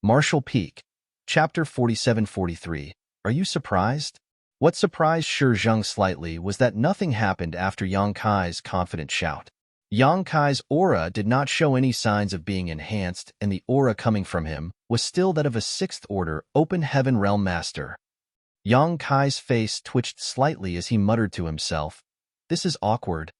Marshall Peak, Chapter 47-43. Are you surprised? What surprised Shi Zheng slightly was that nothing happened after Yang Kai's confident shout. Yang Kai's aura did not show any signs of being enhanced, and the aura coming from him was still that of a sixth-order open heaven realm master. Yang Kai's face twitched slightly as he muttered to himself, "This is awkward."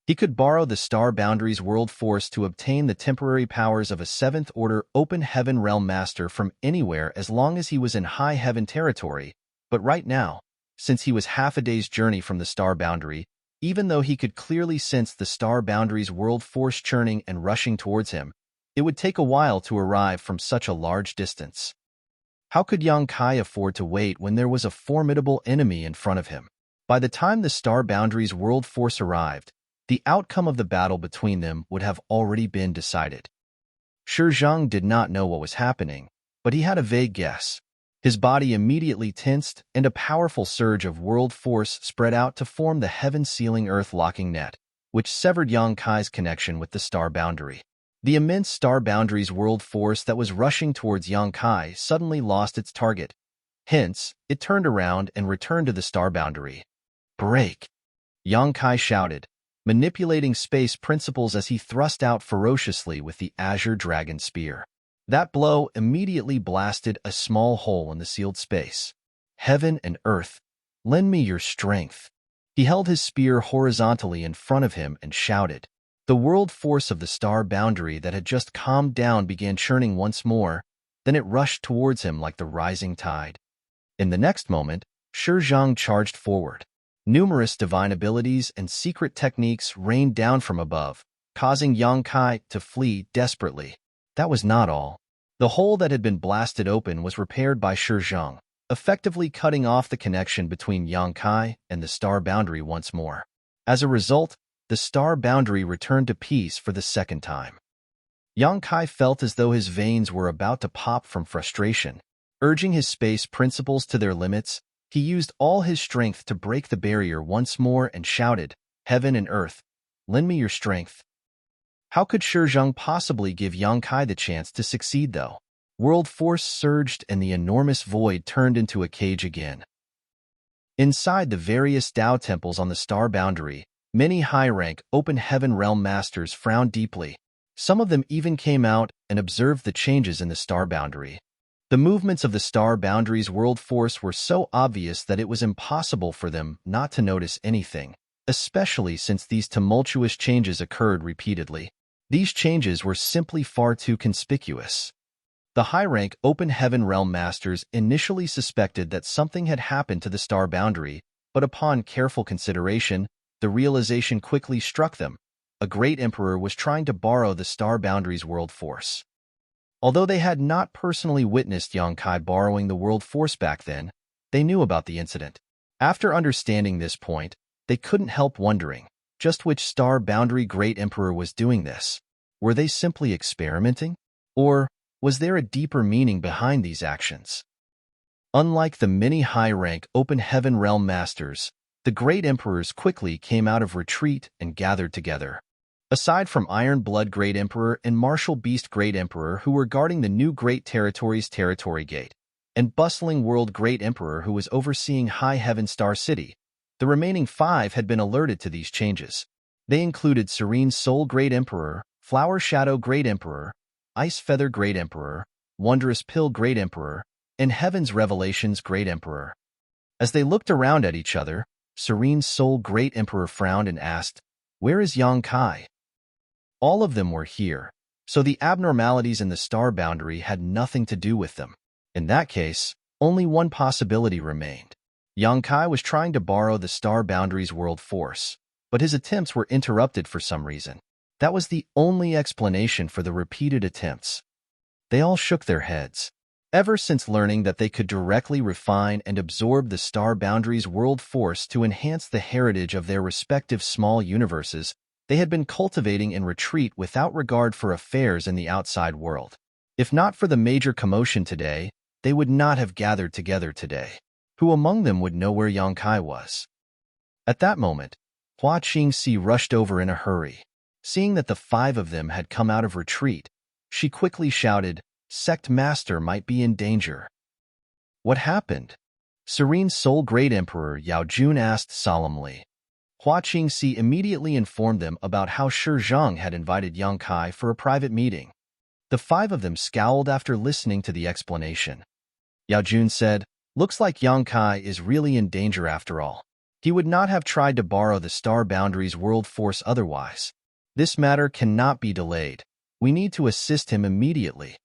He could borrow the Star Boundaries World Force to obtain the temporary powers of a seventh-order open heaven realm master from anywhere as long as he was in high heaven territory, but right now, since he was half a day's journey from the Star Boundary, even though he could clearly sense the Star Boundaries World Force churning and rushing towards him, it would take a while to arrive from such a large distance. How could Yang Kai afford to wait when there was a formidable enemy in front of him? By the time the Star Boundaries World Force arrived, the outcome of the battle between them would have already been decided. Shi Zheng did not know what was happening, but he had a vague guess. His body immediately tensed, and a powerful surge of world force spread out to form the heaven-sealing earth-locking net, which severed Yang Kai's connection with the Star Boundary. The immense Star Boundaries world force that was rushing towards Yang Kai suddenly lost its target. Hence, it turned around and returned to the Star Boundary. "Break!" Yang Kai shouted, manipulating space principles as he thrust out ferociously with the Azure Dragon Spear. That blow immediately blasted a small hole in the sealed space. "Heaven and earth, lend me your strength." He held his spear horizontally in front of him and shouted. The world force of the Star Boundary that had just calmed down began churning once more, then it rushed towards him like the rising tide. In the next moment, Shi Zheng charged forward. Numerous divine abilities and secret techniques rained down from above, causing Yang Kai to flee desperately. That was not all. The hole that had been blasted open was repaired by Shi Zheng, effectively cutting off the connection between Yang Kai and the Star Boundary once more. As a result, the Star Boundary returned to peace for the second time. Yang Kai felt as though his veins were about to pop from frustration. Urging his space principles to their limits, he used all his strength to break the barrier once more and shouted, "Heaven and earth, lend me your strength." How could Shi Zheng possibly give Yang Kai the chance to succeed, though? World force surged and the enormous void turned into a cage again. Inside the various Tao temples on the Star Boundary, many high-rank open heaven realm masters frowned deeply. Some of them even came out and observed the changes in the Star Boundary. The movements of the Star Boundary's world force were so obvious that it was impossible for them not to notice anything, especially since these tumultuous changes occurred repeatedly. These changes were simply far too conspicuous. The high-rank open heaven realm masters initially suspected that something had happened to the Star Boundary, but upon careful consideration, the realization quickly struck them. A great emperor was trying to borrow the Star Boundary's world force. Although they had not personally witnessed Yang Kai borrowing the world force back then, they knew about the incident. After understanding this point, they couldn't help wondering just which Star Boundary Great Emperor was doing this. Were they simply experimenting? Or was there a deeper meaning behind these actions? Unlike the many high-rank open heaven realm masters, the Great Emperors quickly came out of retreat and gathered together. Aside from Iron Blood Great Emperor and Martial Beast Great Emperor who were guarding the new Great Territories Territory Gate, and Bustling World Great Emperor who was overseeing High Heaven Star City, the remaining 5 had been alerted to these changes. They included Serene Soul Great Emperor, Flower Shadow Great Emperor, Ice Feather Great Emperor, Wondrous Pill Great Emperor, and Heaven's Revelations Great Emperor. As they looked around at each other, Serene Soul Great Emperor frowned and asked, "Where is Yang Kai?" All of them were here, so the abnormalities in the Star Boundary had nothing to do with them. In that case, only one possibility remained. Yang Kai was trying to borrow the Star Boundary's world force, but his attempts were interrupted for some reason. That was the only explanation for the repeated attempts. They all shook their heads. Ever since learning that they could directly refine and absorb the Star Boundary's world force to enhance the heritage of their respective small universes, they had been cultivating in retreat without regard for affairs in the outside world. If not for the major commotion today, they would not have gathered together today. Who among them would know where Yang Kai was? At that moment, Hua Qingxi rushed over in a hurry. Seeing that the 5 of them had come out of retreat, she quickly shouted, sect master might be in danger. What happened? Serene's sole great emperor Yao Jun asked solemnly. Hua Qingxi immediately informed them about how Shi Zheng had invited Yang Kai for a private meeting. The five of them scowled after listening to the explanation. Yao Jun said, "Looks like Yang Kai is really in danger after all. He would not have tried to borrow the Star Boundaries world force otherwise. This matter cannot be delayed. We need to assist him immediately."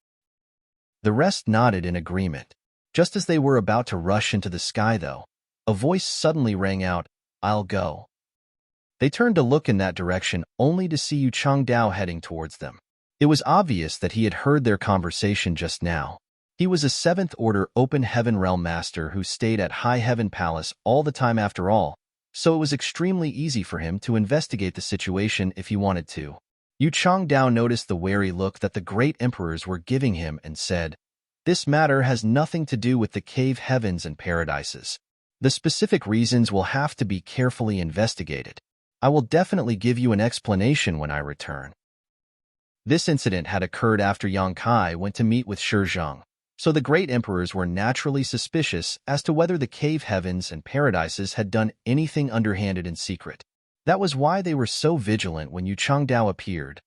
The rest nodded in agreement. Just as they were about to rush into the sky, though, a voice suddenly rang out, "I'll go." They turned to look in that direction only to see Yu Changdao heading towards them. It was obvious that he had heard their conversation just now. He was a 7th Order Open Heaven Realm Master who stayed at High Heaven Palace all the time after all, so it was extremely easy for him to investigate the situation if he wanted to. Yu Changdao noticed the wary look that the great emperors were giving him and said, "This matter has nothing to do with the cave heavens and paradises. The specific reasons will have to be carefully investigated. I will definitely give you an explanation when I return." This incident had occurred after Yang Kai went to meet with Shi Zheng, so the great emperors were naturally suspicious as to whether the cave heavens and paradises had done anything underhanded in secret. That was why they were so vigilant when Yu Changdao appeared.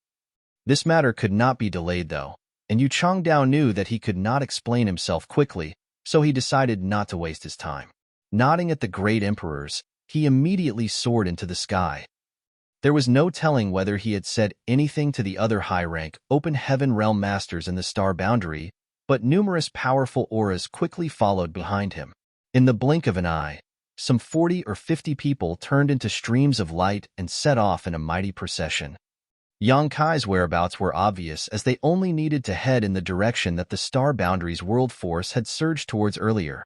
This matter could not be delayed, though, and Yu Changdao knew that he could not explain himself quickly, so he decided not to waste his time. Nodding at the great emperors, he immediately soared into the sky. There was no telling whether he had said anything to the other high-rank Open Heaven Realm Masters in the Star Boundary, but numerous powerful auras quickly followed behind him. In the blink of an eye, some 40 or 50 people turned into streams of light and set off in a mighty procession. Yang Kai's whereabouts were obvious as they only needed to head in the direction that the Star Boundaries world force had surged towards earlier.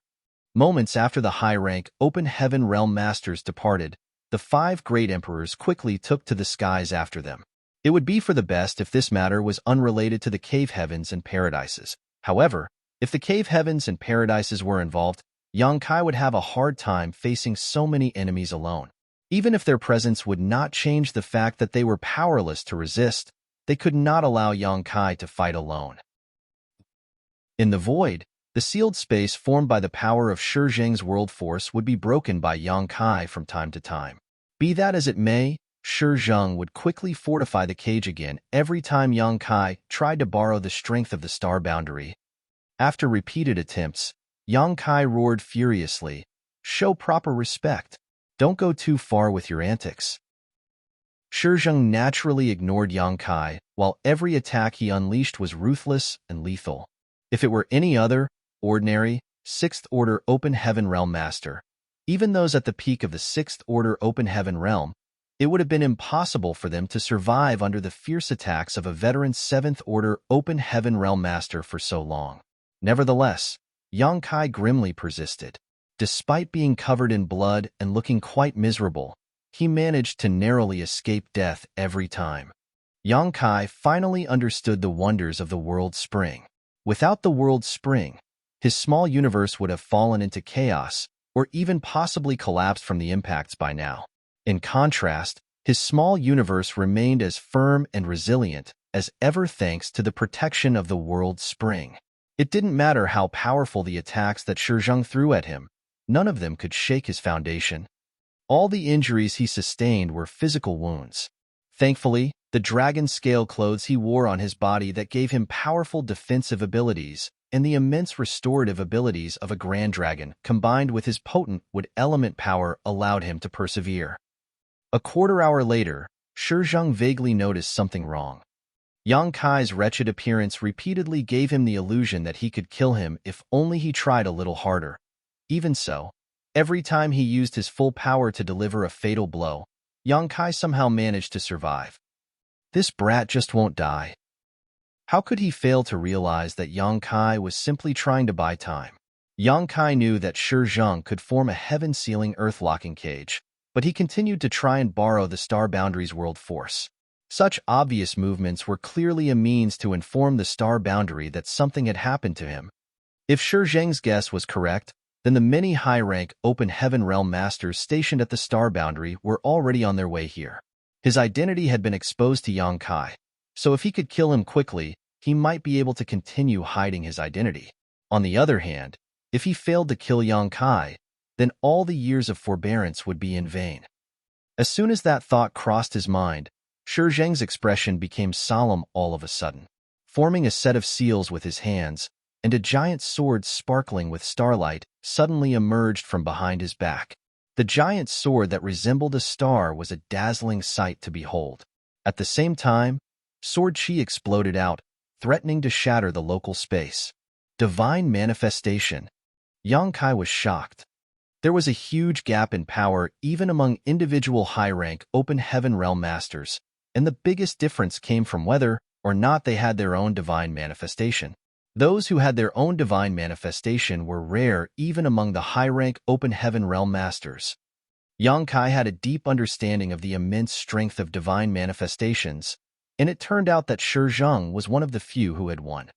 Moments after the high-rank Open Heaven Realm Masters departed, the 5 great emperors quickly took to the skies after them. It would be for the best if this matter was unrelated to the cave heavens and paradises. However, if the cave heavens and paradises were involved, Yang Kai would have a hard time facing so many enemies alone. Even if their presence would not change the fact that they were powerless to resist, they could not allow Yang Kai to fight alone. In the void, the sealed space formed by the power of Shi Zheng's world force would be broken by Yang Kai from time to time. Be that as it may, Shi Zheng would quickly fortify the cage again every time Yang Kai tried to borrow the strength of the Star Boundary. After repeated attempts, Yang Kai roared furiously, "Show proper respect. Don't go too far with your antics." Shi Zheng naturally ignored Yang Kai, while every attack he unleashed was ruthless and lethal. If it were any other, ordinary, 6th Order Open Heaven Realm Master, even those at the peak of the 6th Order Open Heaven Realm, it would have been impossible for them to survive under the fierce attacks of a veteran 7th Order Open Heaven Realm Master for so long. Nevertheless, Yang Kai grimly persisted. Despite being covered in blood and looking quite miserable, he managed to narrowly escape death every time. Yang Kai finally understood the wonders of the World Spring. Without the World Spring, his small universe would have fallen into chaos or even possibly collapsed from the impacts by now. In contrast, his small universe remained as firm and resilient as ever thanks to the protection of the World Spring. It didn't matter how powerful the attacks that Shi Zheng threw at him, none of them could shake his foundation. All the injuries he sustained were physical wounds. Thankfully, the dragon scale clothes he wore on his body that gave him powerful defensive abilities and the immense restorative abilities of a grand dragon combined with his potent wood element power allowed him to persevere. A quarter-hour later, Shi Zheng vaguely noticed something wrong. Yang Kai's wretched appearance repeatedly gave him the illusion that he could kill him if only he tried a little harder. Even so, every time he used his full power to deliver a fatal blow, Yang Kai somehow managed to survive. This brat just won't die. How could he fail to realize that Yang Kai was simply trying to buy time? Yang Kai knew that Shi Zheng could form a heaven-sealing earth-locking cage, but he continued to try and borrow the Star Boundaries world force. Such obvious movements were clearly a means to inform the Star Boundary that something had happened to him. If Shi Zheng's guess was correct, then the many high-rank Open Heaven Realm Masters stationed at the Star Boundary were already on their way here. His identity had been exposed to Yang Kai, so if he could kill him quickly, he might be able to continue hiding his identity. On the other hand, if he failed to kill Yang Kai, then all the years of forbearance would be in vain. As soon as that thought crossed his mind, Shi Zheng's expression became solemn all of a sudden. Forming a set of seals with his hands, and a giant sword sparkling with starlight suddenly emerged from behind his back. The giant sword that resembled a star was a dazzling sight to behold. At the same time, sword chi exploded out, threatening to shatter the local space. Divine manifestation. Yang Kai was shocked. There was a huge gap in power even among individual high-rank open heaven realm masters, and the biggest difference came from whether or not they had their own divine manifestation. Those who had their own divine manifestation were rare even among the high-rank open heaven realm masters. Yang Kai had a deep understanding of the immense strength of divine manifestations, and it turned out that Shi Zheng was one of the few who had won.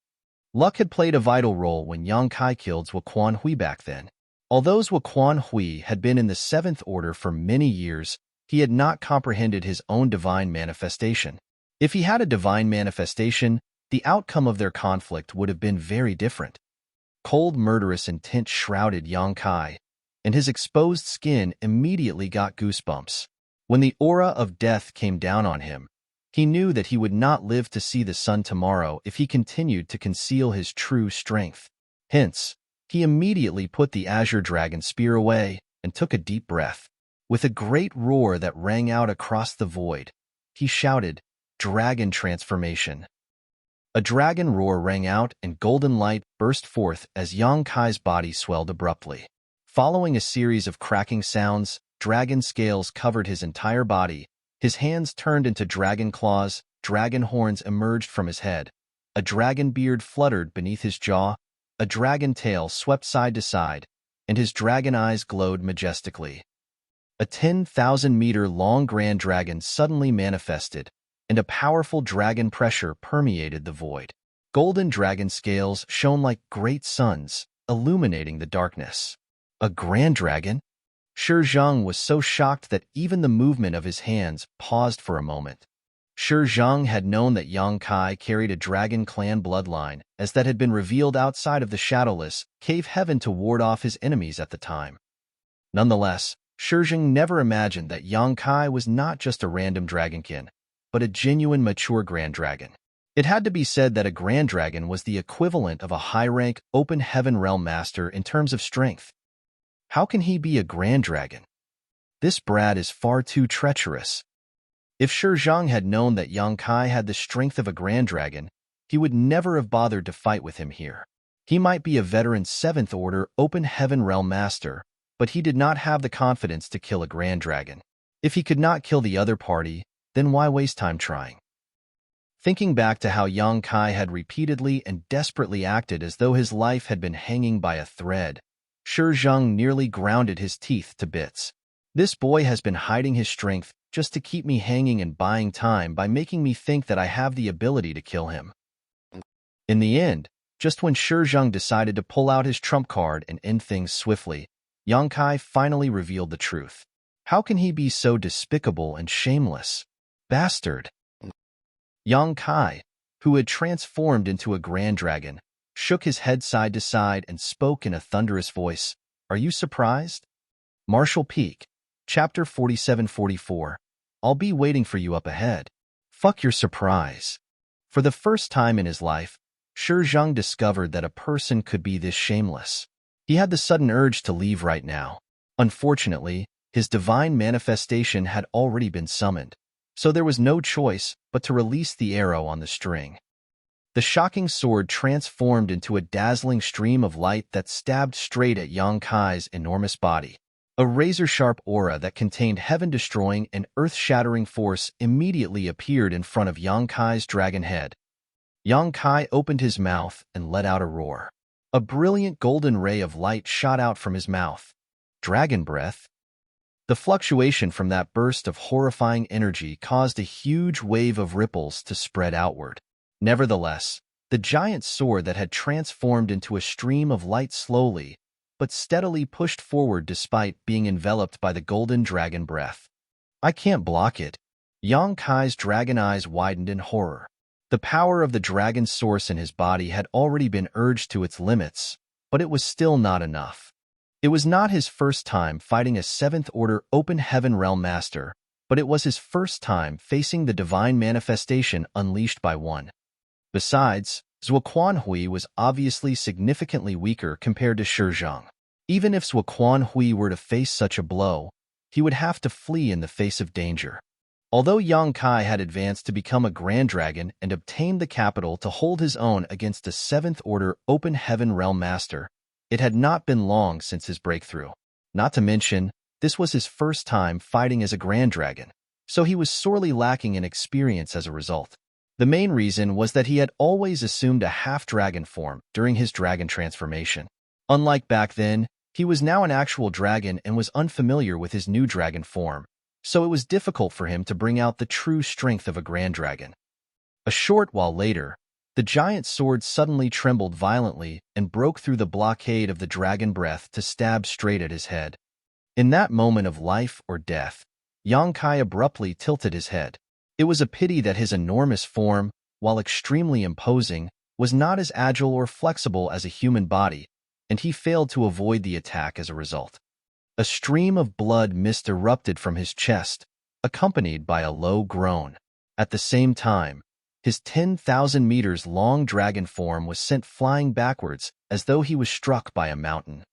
Luck had played a vital role when Yang Kai killed Zhuo Quan Hui back then. Although Zhuo Quan Hui had been in the Seventh Order for many years, he had not comprehended his own divine manifestation. If he had a divine manifestation, the outcome of their conflict would have been very different. Cold, murderous intent shrouded Yang Kai, and his exposed skin immediately got goosebumps. When the aura of death came down on him, he knew that he would not live to see the sun tomorrow if he continued to conceal his true strength. Hence, he immediately put the azure dragon spear away and took a deep breath. With a great roar that rang out across the void, he shouted, "Dragon transformation." A dragon roar rang out and golden light burst forth as Yang Kai's body swelled abruptly. Following a series of cracking sounds, dragon scales covered his entire body. His hands turned into dragon claws, dragon horns emerged from his head. A dragon beard fluttered beneath his jaw, a dragon tail swept side to side, and his dragon eyes glowed majestically. A 10,000-meter-long grand dragon suddenly manifested, and a powerful dragon pressure permeated the void. Golden dragon scales shone like great suns, illuminating the darkness. A grand dragon? Shi Zheng was so shocked that even the movement of his hands paused for a moment. Shi Zheng had known that Yang Kai carried a dragon clan bloodline, as that had been revealed outside of the shadowless cave heaven to ward off his enemies at the time. Nonetheless, Shi Zheng never imagined that Yang Kai was not just a random dragonkin, but a genuine mature grand dragon. It had to be said that a grand dragon was the equivalent of a high-rank open heaven realm master in terms of strength. How can he be a grand dragon? This brat is far too treacherous. If Shi Zheng had known that Yang Kai had the strength of a grand dragon, he would never have bothered to fight with him here. He might be a veteran 7th Order open heaven realm master, but he did not have the confidence to kill a grand dragon. If he could not kill the other party, then why waste time trying? Thinking back to how Yang Kai had repeatedly and desperately acted as though his life had been hanging by a thread, Shi Zheng nearly grounded his teeth to bits. This boy has been hiding his strength just to keep me hanging and buying time by making me think that I have the ability to kill him. In the end, just when Shi Zheng decided to pull out his trump card and end things swiftly, Yang Kai finally revealed the truth. How can he be so despicable and shameless? Bastard! Yang Kai, who had transformed into a grand dragon, shook his head side to side and spoke in a thunderous voice. Are you surprised? Marshall Peak, Chapter 47-44. I'll be waiting for you up ahead. Fuck your surprise. For the first time in his life, Shi Zheng discovered that a person could be this shameless. He had the sudden urge to leave right now. Unfortunately, his divine manifestation had already been summoned, so there was no choice but to release the arrow on the string. The shocking sword transformed into a dazzling stream of light that stabbed straight at Yang Kai's enormous body. A razor-sharp aura that contained heaven-destroying and earth-shattering force immediately appeared in front of Yang Kai's dragon head. Yang Kai opened his mouth and let out a roar. A brilliant golden ray of light shot out from his mouth. Dragon breath? The fluctuation from that burst of horrifying energy caused a huge wave of ripples to spread outward. Nevertheless, the giant sword that had transformed into a stream of light slowly but steadily pushed forward despite being enveloped by the golden dragon breath. I can't block it. Yang Kai's dragon eyes widened in horror. The power of the dragon's source in his body had already been urged to its limits, but it was still not enough. It was not his first time fighting a seventh-order open heaven realm master, but it was his first time facing the divine manifestation unleashed by one. Besides, Zhuo Hui was obviously significantly weaker compared to Shi Zheng. Even if Zhuo Hui were to face such a blow, he would have to flee in the face of danger. Although Yang Kai had advanced to become a Grand Dragon and obtained the capital to hold his own against a seventh-order open heaven realm master, it had not been long since his breakthrough. Not to mention, this was his first time fighting as a Grand Dragon, so he was sorely lacking in experience as a result. The main reason was that he had always assumed a half-dragon form during his dragon transformation. Unlike back then, he was now an actual dragon and was unfamiliar with his new dragon form, so it was difficult for him to bring out the true strength of a Grand Dragon. A short while later, the giant sword suddenly trembled violently and broke through the blockade of the dragon breath to stab straight at his head. In that moment of life or death, Yang Kai abruptly tilted his head. It was a pity that his enormous form, while extremely imposing, was not as agile or flexible as a human body, and he failed to avoid the attack as a result. A stream of blood mist erupted from his chest, accompanied by a low groan. At the same time, his 10,000 meters long dragon form was sent flying backwards as though he was struck by a mountain.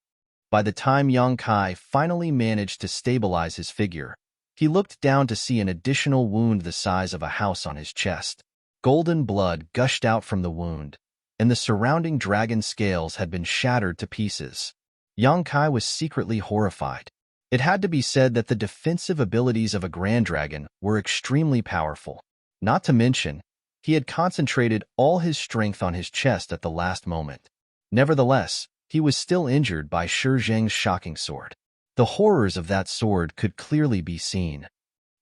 By the time Yang Kai finally managed to stabilize his figure, he looked down to see an additional wound the size of a house on his chest. Golden blood gushed out from the wound, and the surrounding dragon scales had been shattered to pieces. Yang Kai was secretly horrified. It had to be said that the defensive abilities of a Grand Dragon were extremely powerful. Not to mention, he had concentrated all his strength on his chest at the last moment. Nevertheless, he was still injured by Shi Zheng's shocking sword. The horrors of that sword could clearly be seen.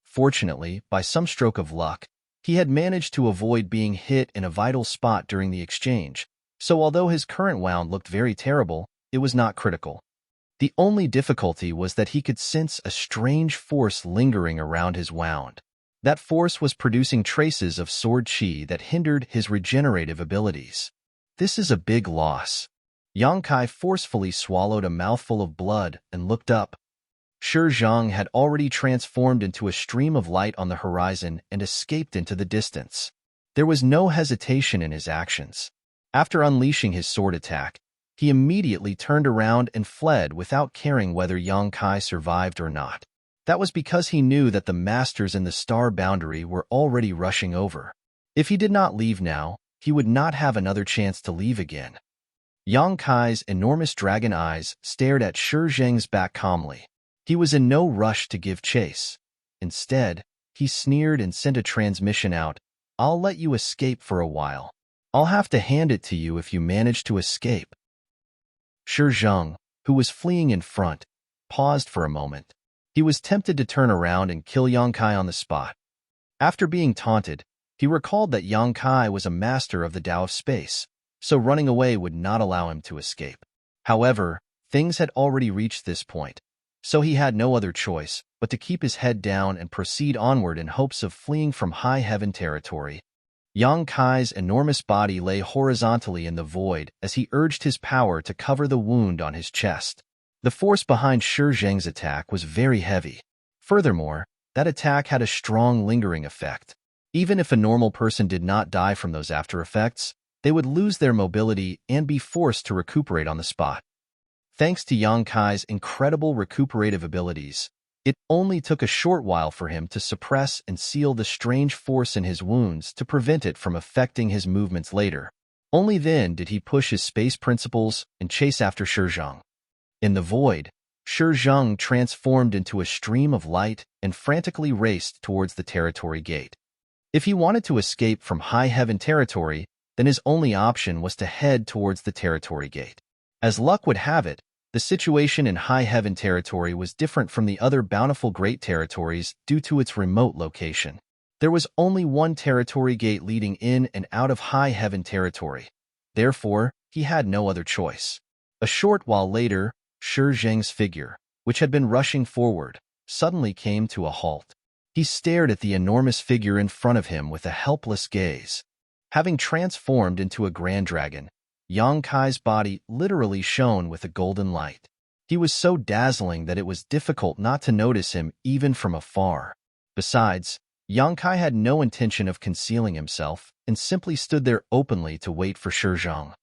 Fortunately, by some stroke of luck, he had managed to avoid being hit in a vital spot during the exchange, so although his current wound looked very terrible, it was not critical. The only difficulty was that he could sense a strange force lingering around his wound. That force was producing traces of sword chi that hindered his regenerative abilities. This is a big loss. Yang Kai forcefully swallowed a mouthful of blood and looked up. Shi Zheng had already transformed into a stream of light on the horizon and escaped into the distance. There was no hesitation in his actions. After unleashing his sword attack, he immediately turned around and fled without caring whether Yang Kai survived or not. That was because he knew that the masters in the star boundary were already rushing over. If he did not leave now, he would not have another chance to leave again. Yang Kai's enormous dragon eyes stared at Shi Zheng's back calmly. He was in no rush to give chase. Instead, he sneered and sent a transmission out. "I'll let you escape for a while. I'll have to hand it to you if you manage to escape." Shi Zheng, who was fleeing in front, paused for a moment. He was tempted to turn around and kill Yang Kai on the spot. After being taunted, he recalled that Yang Kai was a master of the Tao of space, so running away would not allow him to escape. However, things had already reached this point, so he had no other choice but to keep his head down and proceed onward in hopes of fleeing from high heaven territory. Yang Kai's enormous body lay horizontally in the void as he urged his power to cover the wound on his chest. The force behind Shi Zheng's attack was very heavy. Furthermore, that attack had a strong lingering effect. Even if a normal person did not die from those after effects, they would lose their mobility and be forced to recuperate on the spot. Thanks to Yang Kai's incredible recuperative abilities, it only took a short while for him to suppress and seal the strange force in his wounds to prevent it from affecting his movements later. Only then did he push his space principles and chase after Shi Zheng. In the void, Shi Zheng transformed into a stream of light and frantically raced towards the territory gate. If he wanted to escape from high heaven territory, then his only option was to head towards the territory gate. As luck would have it, the situation in high heaven territory was different from the other bountiful great territories due to its remote location. There was only one territory gate leading in and out of high heaven territory. Therefore, he had no other choice. A short while later, Shi Zheng's figure, which had been rushing forward, suddenly came to a halt. He stared at the enormous figure in front of him with a helpless gaze. Having transformed into a grand dragon, Yang Kai's body literally shone with a golden light. He was so dazzling that it was difficult not to notice him even from afar. Besides, Yang Kai had no intention of concealing himself and simply stood there openly to wait for Shi Zhang.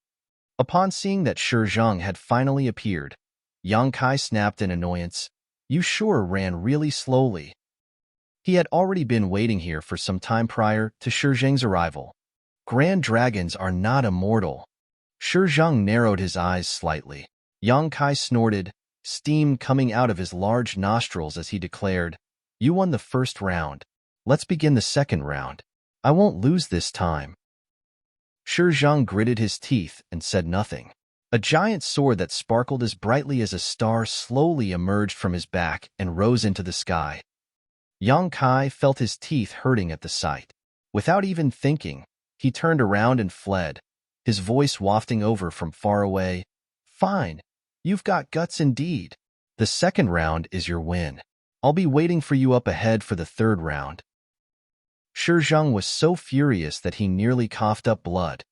Upon seeing that Shi Zhang had finally appeared, Yang Kai snapped in annoyance. "You sure ran really slowly." He had already been waiting here for some time prior to Shi Zhang's arrival. Grand dragons are not immortal. Shi Zhang narrowed his eyes slightly. Yang Kai snorted, steam coming out of his large nostrils as he declared, "You won the first round. Let's begin the second round. I won't lose this time." Shi Zhang gritted his teeth and said nothing. A giant sword that sparkled as brightly as a star slowly emerged from his back and rose into the sky. Yang Kai felt his teeth hurting at the sight. Without even thinking, he turned around and fled, his voice wafting over from far away. "Fine. You've got guts indeed. The second round is your win. I'll be waiting for you up ahead for the third round." Shi Zhang was so furious that he nearly coughed up blood.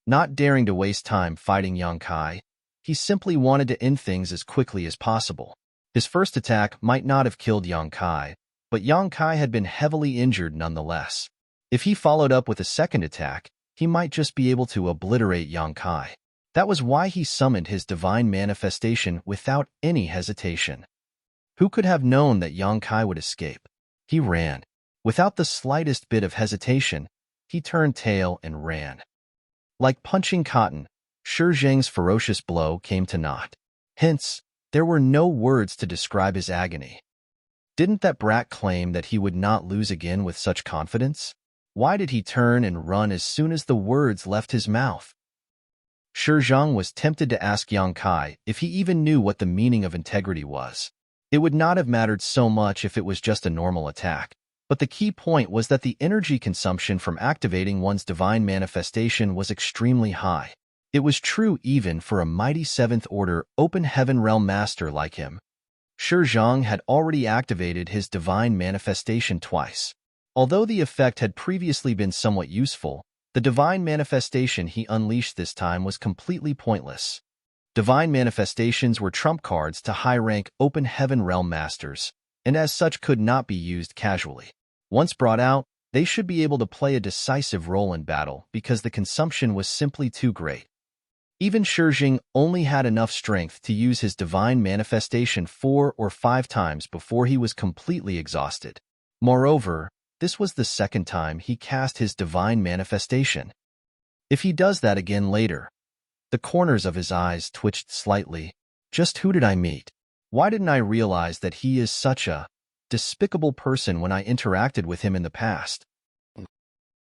Not daring to waste time fighting Yang Kai, he simply wanted to end things as quickly as possible. His first attack might not have killed Yang Kai, but Yang Kai had been heavily injured nonetheless. If he followed up with a second attack, he might just be able to obliterate Yang Kai. That was why he summoned his divine manifestation without any hesitation. Who could have known that Yang Kai would escape? He ran. Without the slightest bit of hesitation, he turned tail and ran. Like punching cotton, Shi Zhang's ferocious blow came to naught. Hence, there were no words to describe his agony. Didn't that brat claim that he would not lose again with such confidence? Why did he turn and run as soon as the words left his mouth? Shi Zhang was tempted to ask Yang Kai if he even knew what the meaning of integrity was. It would not have mattered so much if it was just a normal attack, but the key point was that the energy consumption from activating one's divine manifestation was extremely high. It was true even for a mighty 7th Order Open Heaven Realm Master like him. Shi Zhang had already activated his divine manifestation twice. Although the effect had previously been somewhat useful, the divine manifestation he unleashed this time was completely pointless. Divine manifestations were trump cards to high-rank Open Heaven Realm Masters, and as such could not be used casually. Once brought out, they should be able to play a decisive role in battle because the consumption was simply too great. Even Shi Zhang only had enough strength to use his divine manifestation 4 or 5 times before he was completely exhausted. Moreover, this was the second time he cast his divine manifestation. If he does that again later, the corners of his eyes twitched slightly. Just who did I meet? Why didn't I realize that he is such a despicable person when I interacted with him in the past?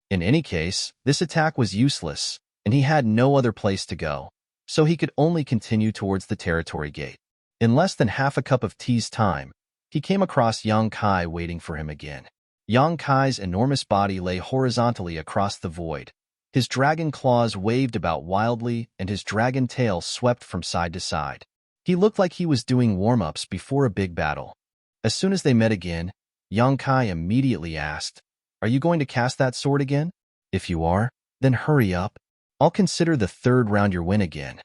In any case, this attack was useless, and he had no other place to go, so he could only continue towards the territory gate. In less than half a cup of tea's time, he came across Yang Kai waiting for him again. Yang Kai's enormous body lay horizontally across the void. His dragon claws waved about wildly, and his dragon tail swept from side to side. He looked like he was doing warm-ups before a big battle. As soon as they met again, Yang Kai immediately asked, "Are you going to cast that sword again? If you are, then hurry up. I'll consider the third round your win again."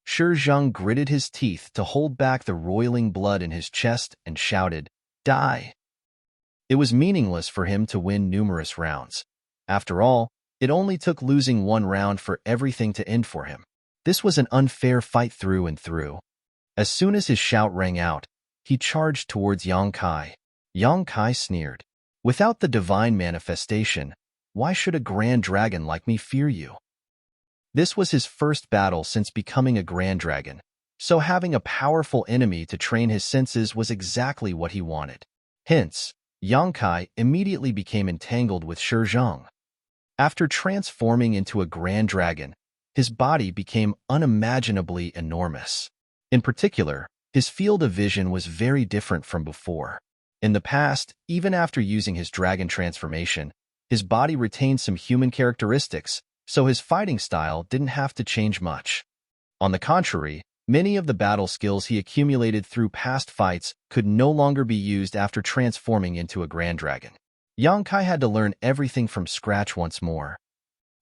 Shi Zhang gritted his teeth to hold back the roiling blood in his chest and shouted, "Die!" It was meaningless for him to win numerous rounds. After all, it only took losing one round for everything to end for him. This was an unfair fight through and through. As soon as his shout rang out, he charged towards Yang Kai. Yang Kai sneered. "Without the divine manifestation, why should a grand dragon like me fear you?" This was his first battle since becoming a grand dragon, so having a powerful enemy to train his senses was exactly what he wanted. Hence, Yang Kai immediately became entangled with Shi Zhang. After transforming into a grand dragon, his body became unimaginably enormous. In particular, his field of vision was very different from before. In the past, even after using his dragon transformation, his body retained some human characteristics, so his fighting style didn't have to change much. On the contrary, many of the battle skills he accumulated through past fights could no longer be used after transforming into a grand dragon. Yang Kai had to learn everything from scratch once more.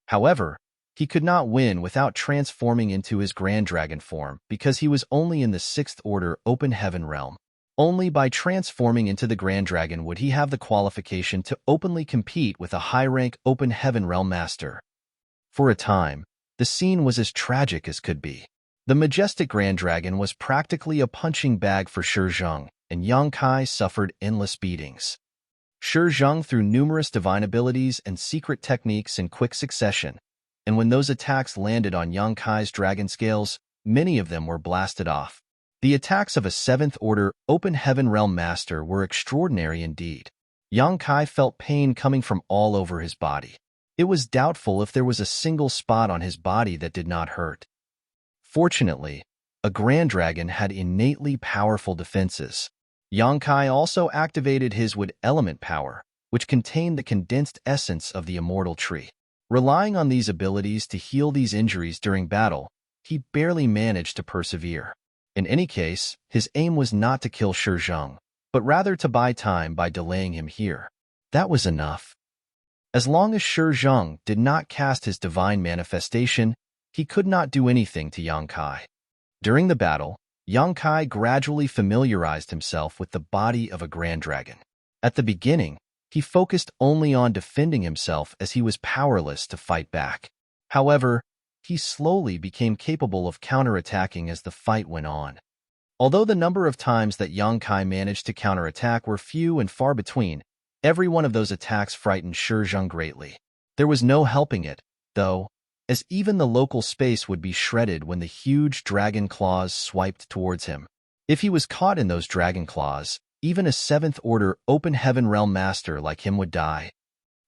However, he could not win without transforming into his Grand Dragon form because he was only in the 6th Order Open Heaven realm. Only by transforming into the Grand Dragon would he have the qualification to openly compete with a high-rank Open Heaven realm master. For a time, the scene was as tragic as could be. The majestic Grand Dragon was practically a punching bag for Shi Zheng, and Yang Kai suffered endless beatings. Shi Zheng threw numerous divine abilities and secret techniques in quick succession, and when those attacks landed on Yang Kai's dragon scales, many of them were blasted off. The attacks of a 7th Order Open Heaven Realm Master were extraordinary indeed. Yang Kai felt pain coming from all over his body. It was doubtful if there was a single spot on his body that did not hurt. Fortunately, a Grand Dragon had innately powerful defenses. Yang Kai also activated his wood element power, which contained the condensed essence of the immortal tree. Relying on these abilities to heal these injuries during battle, he barely managed to persevere. In any case, his aim was not to kill Shi Zheng, but rather to buy time by delaying him here. That was enough. As long as Shi Zheng did not cast his divine manifestation, he could not do anything to Yang Kai. During the battle, Yang Kai gradually familiarized himself with the body of a Grand Dragon. At the beginning, he focused only on defending himself as he was powerless to fight back. However, he slowly became capable of counterattacking as the fight went on. Although the number of times that Yang Kai managed to counterattack were few and far between, every one of those attacks frightened Shi Zheng greatly. There was no helping it, though, as even the local space would be shredded when the huge dragon claws swiped towards him. If he was caught in those dragon claws, even a 7th Order Open Heaven Realm Master like him would die.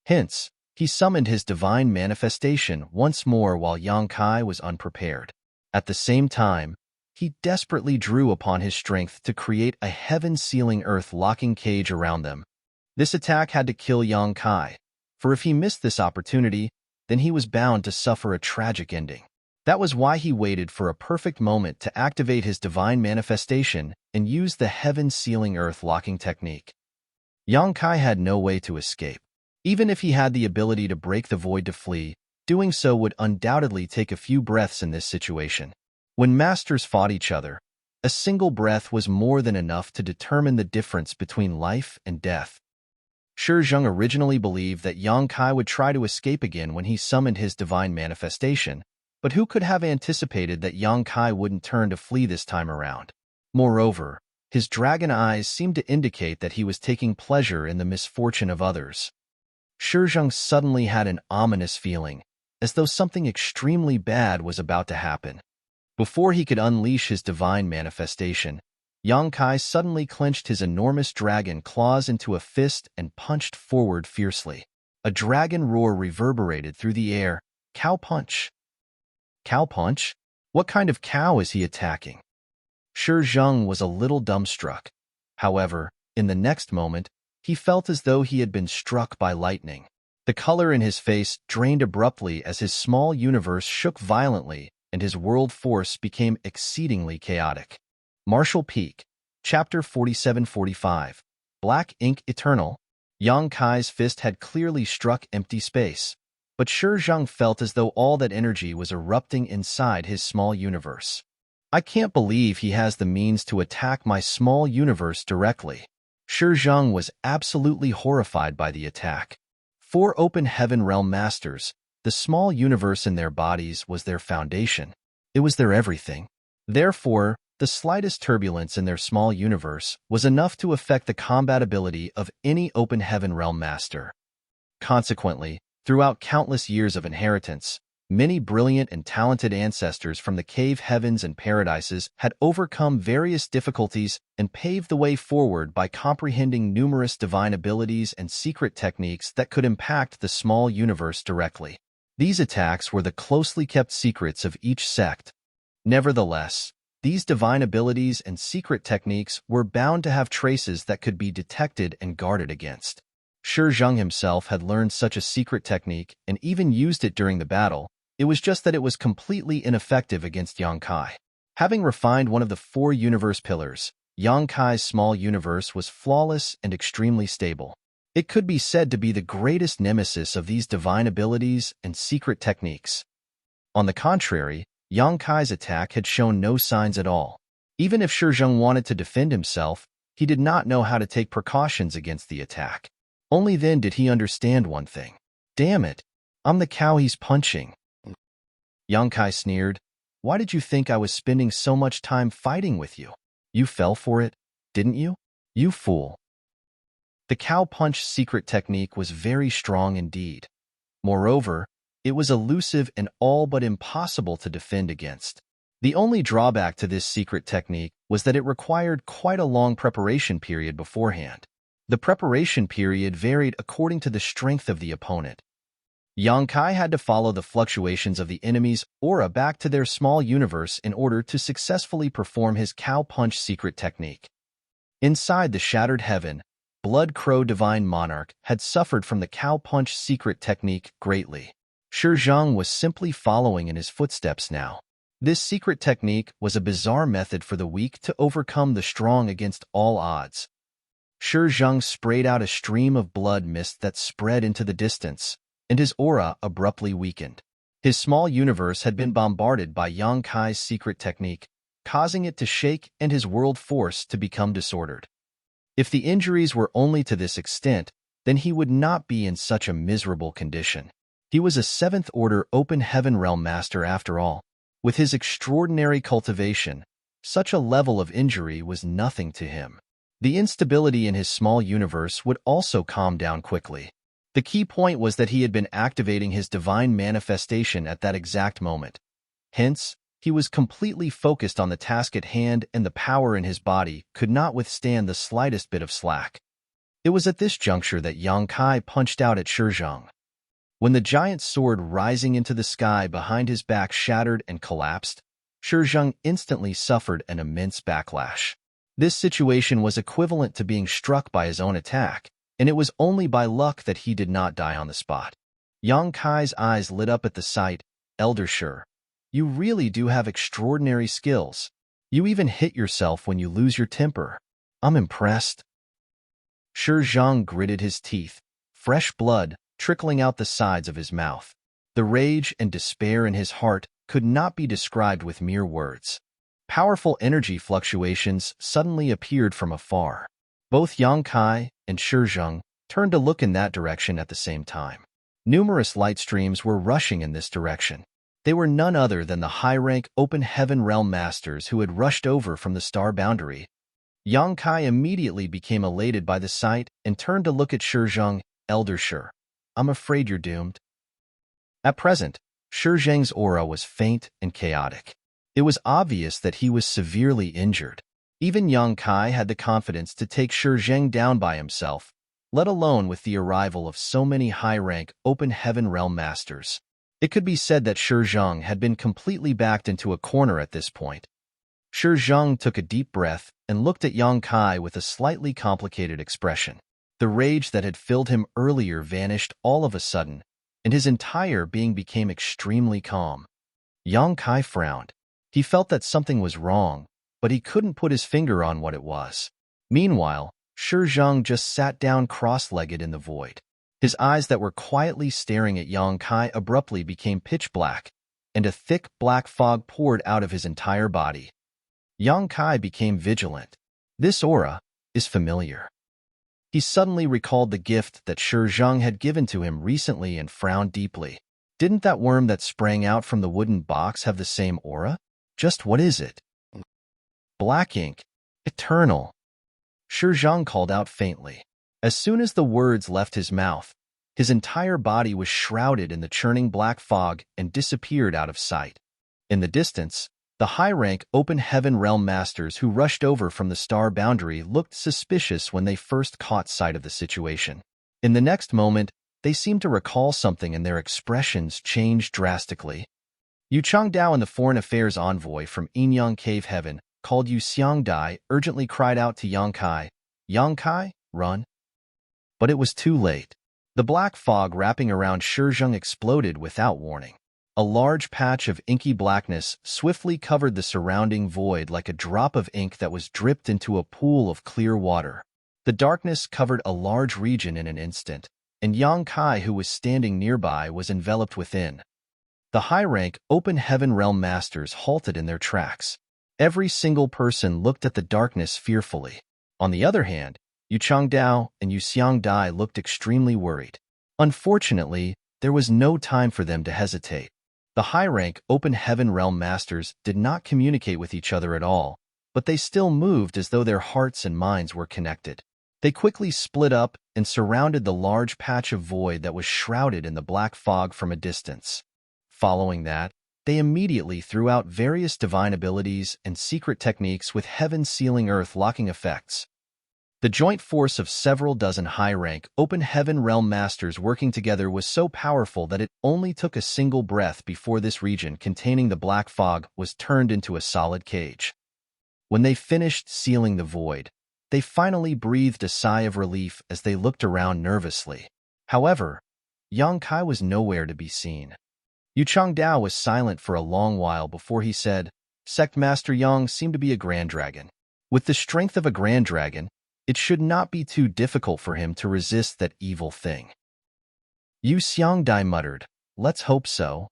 Hence, he summoned his divine manifestation once more while Yang Kai was unprepared. At the same time, he desperately drew upon his strength to create a heaven-sealing earth-locking cage around them. This attack had to kill Yang Kai, for if he missed this opportunity, then he was bound to suffer a tragic ending. That was why he waited for a perfect moment to activate his divine manifestation and use the heaven-sealing earth-locking technique. Yang Kai had no way to escape. Even if he had the ability to break the void to flee, doing so would undoubtedly take a few breaths in this situation. When masters fought each other, a single breath was more than enough to determine the difference between life and death. Shi Zheng originally believed that Yang Kai would try to escape again when he summoned his divine manifestation, but who could have anticipated that Yang Kai wouldn't turn to flee this time around? Moreover, his dragon eyes seemed to indicate that he was taking pleasure in the misfortune of others. Shi Zheng suddenly had an ominous feeling, as though something extremely bad was about to happen. Before he could unleash his divine manifestation, Yang Kai suddenly clenched his enormous dragon claws into a fist and punched forward fiercely. A dragon roar reverberated through the air. Cow punch. Cow punch? What kind of cow is he attacking? Shi Zheng was a little dumbstruck. However, in the next moment, he felt as though he had been struck by lightning. The color in his face drained abruptly as his small universe shook violently and his world force became exceedingly chaotic. Martial Peak, Chapter 47-45, Black Ink Eternal. Yang Kai's fist had clearly struck empty space, but Shi Zheng felt as though all that energy was erupting inside his small universe. I can't believe he has the means to attack my small universe directly. Shi Zheng was absolutely horrified by the attack. For Open Heaven Realm Masters, the small universe in their bodies was their foundation. It was their everything. Therefore, the slightest turbulence in their small universe was enough to affect the combatability of any Open Heaven Realm Master. Consequently, throughout countless years of inheritance, many brilliant and talented ancestors from the cave heavens and paradises had overcome various difficulties and paved the way forward by comprehending numerous divine abilities and secret techniques that could impact the small universe directly. These attacks were the closely kept secrets of each sect. Nevertheless, these divine abilities and secret techniques were bound to have traces that could be detected and guarded against. Shi Zheng himself had learned such a secret technique and even used it during the battle. It was just that it was completely ineffective against Yang Kai. Having refined one of the 4 universe pillars, Yang Kai's small universe was flawless and extremely stable. It could be said to be the greatest nemesis of these divine abilities and secret techniques. On the contrary, Yang Kai's attack had shown no signs at all. Even if Shi Zheng wanted to defend himself, he did not know how to take precautions against the attack. Only then did he understand one thing. Damn it, I'm the cow he's punching. Yang Kai sneered. Why did you think I was spending so much time fighting with you? You fell for it, didn't you? You fool. The cow punch secret technique was very strong indeed. Moreover, it was elusive and all but impossible to defend against. The only drawback to this secret technique was that it required quite a long preparation period beforehand. The preparation period varied according to the strength of the opponent. Yang Kai had to follow the fluctuations of the enemy's aura back to their small universe in order to successfully perform his cow punch secret technique. Inside the shattered heaven, Blood Crow Divine Monarch had suffered from the cow punch secret technique greatly. Shi Zheng was simply following in his footsteps now. This secret technique was a bizarre method for the weak to overcome the strong against all odds. Shi Zheng sprayed out a stream of blood mist that spread into the distance, and his aura abruptly weakened. His small universe had been bombarded by Yang Kai's secret technique, causing it to shake and his world force to become disordered. If the injuries were only to this extent, then he would not be in such a miserable condition. He was a 7th Order Open Heaven Realm Master after all. With his extraordinary cultivation, such a level of injury was nothing to him. The instability in his small universe would also calm down quickly. The key point was that he had been activating his divine manifestation at that exact moment. Hence, he was completely focused on the task at hand and the power in his body could not withstand the slightest bit of slack. It was at this juncture that Yang Kai punched out at Shi Zheng. When the giant sword rising into the sky behind his back shattered and collapsed, Shi Zheng instantly suffered an immense backlash. This situation was equivalent to being struck by his own attack, and it was only by luck that he did not die on the spot. Yang Kai's eyes lit up at the sight. Elder Shi, you really do have extraordinary skills. You even hit yourself when you lose your temper. I'm impressed. Shi Zheng gritted his teeth, fresh blood trickling out the sides of his mouth. The rage and despair in his heart could not be described with mere words. Powerful energy fluctuations suddenly appeared from afar. Both Yang Kai and Shi Zheng turned to look in that direction at the same time. Numerous light streams were rushing in this direction. They were none other than the high-rank Open Heaven Realm Masters who had rushed over from the star boundary. Yang Kai immediately became elated by the sight and turned to look at Shi Zheng. Elder Shi, I'm afraid you're doomed. At present, Shi Zheng's aura was faint and chaotic. It was obvious that he was severely injured. Even Yang Kai had the confidence to take Shi Zheng down by himself, let alone with the arrival of so many high-rank Open Heaven Realm Masters. It could be said that Shi Zheng had been completely backed into a corner at this point. Shi Zheng took a deep breath and looked at Yang Kai with a slightly complicated expression. The rage that had filled him earlier vanished all of a sudden, and his entire being became extremely calm. Yang Kai frowned. He felt that something was wrong, but he couldn't put his finger on what it was. Meanwhile, Shi Zheng just sat down cross-legged in the void. His eyes that were quietly staring at Yang Kai abruptly became pitch black, and a thick black fog poured out of his entire body. Yang Kai became vigilant. This aura is familiar. He suddenly recalled the gift that Shi Zheng had given to him recently and frowned deeply. Didn't that worm that sprang out from the wooden box have the same aura? Just what is it? Black ink. Eternal. Shi Zheng called out faintly. As soon as the words left his mouth, his entire body was shrouded in the churning black fog and disappeared out of sight. In the distance, the high-rank Open Heaven Realm Masters who rushed over from the star boundary looked suspicious when they first caught sight of the situation. In the next moment, they seemed to recall something and their expressions changed drastically. Yu Changdao and the Foreign Affairs Envoy from Yinyang Cave Heaven, called Yu Xiangdai, urgently cried out to Yang Kai, "Yang Kai, run!" But it was too late. The black fog wrapping around Shi Zheng exploded without warning. A large patch of inky blackness swiftly covered the surrounding void like a drop of ink that was dripped into a pool of clear water. The darkness covered a large region in an instant, and Yang Kai, who was standing nearby, was enveloped within. The high-rank Open Heaven Realm Masters halted in their tracks. Every single person looked at the darkness fearfully. On the other hand, Yu Changdao and Yu Xiangdai looked extremely worried. Unfortunately, there was no time for them to hesitate. The high-rank Open Heaven Realm Masters did not communicate with each other at all, but they still moved as though their hearts and minds were connected. They quickly split up and surrounded the large patch of void that was shrouded in the black fog from a distance. Following that, they immediately threw out various divine abilities and secret techniques with heaven-sealing earth-locking effects. The joint force of several dozen high-rank Open Heaven Realm Masters working together was so powerful that it only took a single breath before this region containing the black fog was turned into a solid cage. When they finished sealing the void, they finally breathed a sigh of relief as they looked around nervously. However, Yang Kai was nowhere to be seen. Yu Changdao was silent for a long while before he said, "Sect Master Yang seemed to be a grand dragon. With the strength of a grand dragon, it should not be too difficult for him to resist that evil thing." Yu Xiangdai muttered, "Let's hope so."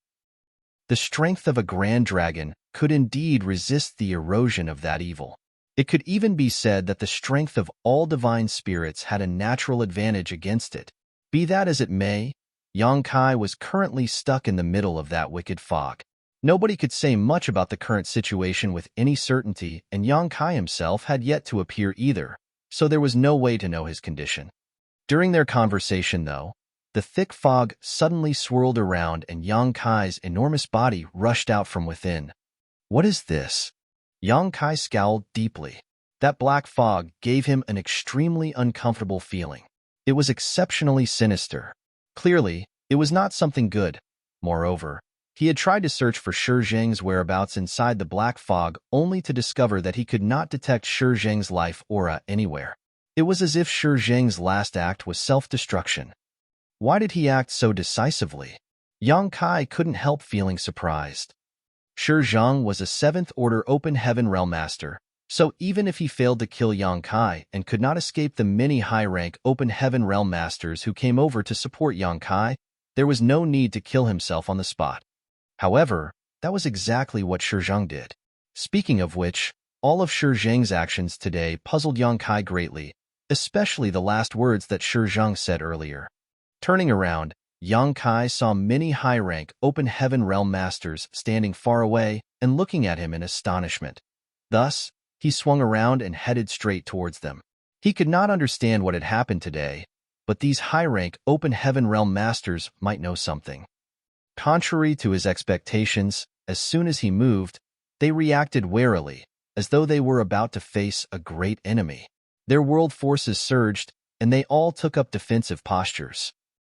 The strength of a grand dragon could indeed resist the erosion of that evil. It could even be said that the strength of all divine spirits had a natural advantage against it. Be that as it may, Yang Kai was currently stuck in the middle of that wicked fog. Nobody could say much about the current situation with any certainty, and Yang Kai himself had yet to appear either, so there was no way to know his condition. During their conversation, though, the thick fog suddenly swirled around and Yang Kai's enormous body rushed out from within. "What is this?" Yang Kai scowled deeply. That black fog gave him an extremely uncomfortable feeling. It was exceptionally sinister. Clearly, it was not something good. Moreover, he had tried to search for Shi Zheng's whereabouts inside the black fog only to discover that he could not detect Shi Zheng's life aura anywhere. It was as if Shi Zheng's last act was self-destruction. Why did he act so decisively? Yang Kai couldn't help feeling surprised. Shi Zheng was a 7th Order Open Heaven Realm Master, so even if he failed to kill Yang Kai and could not escape the many high-rank Open Heaven Realm Masters who came over to support Yang Kai, there was no need to kill himself on the spot. However, that was exactly what Shi Zheng did. Speaking of which, all of Shi Zheng's actions today puzzled Yang Kai greatly, especially the last words that Shi Zheng said earlier. Turning around, Yang Kai saw many high-rank Open Heaven Realm Masters standing far away and looking at him in astonishment. Thus, he swung around and headed straight towards them. He could not understand what had happened today, but these high-rank Open Heaven Realm Masters might know something. Contrary to his expectations, as soon as he moved, they reacted warily, as though they were about to face a great enemy. Their world forces surged, and they all took up defensive postures.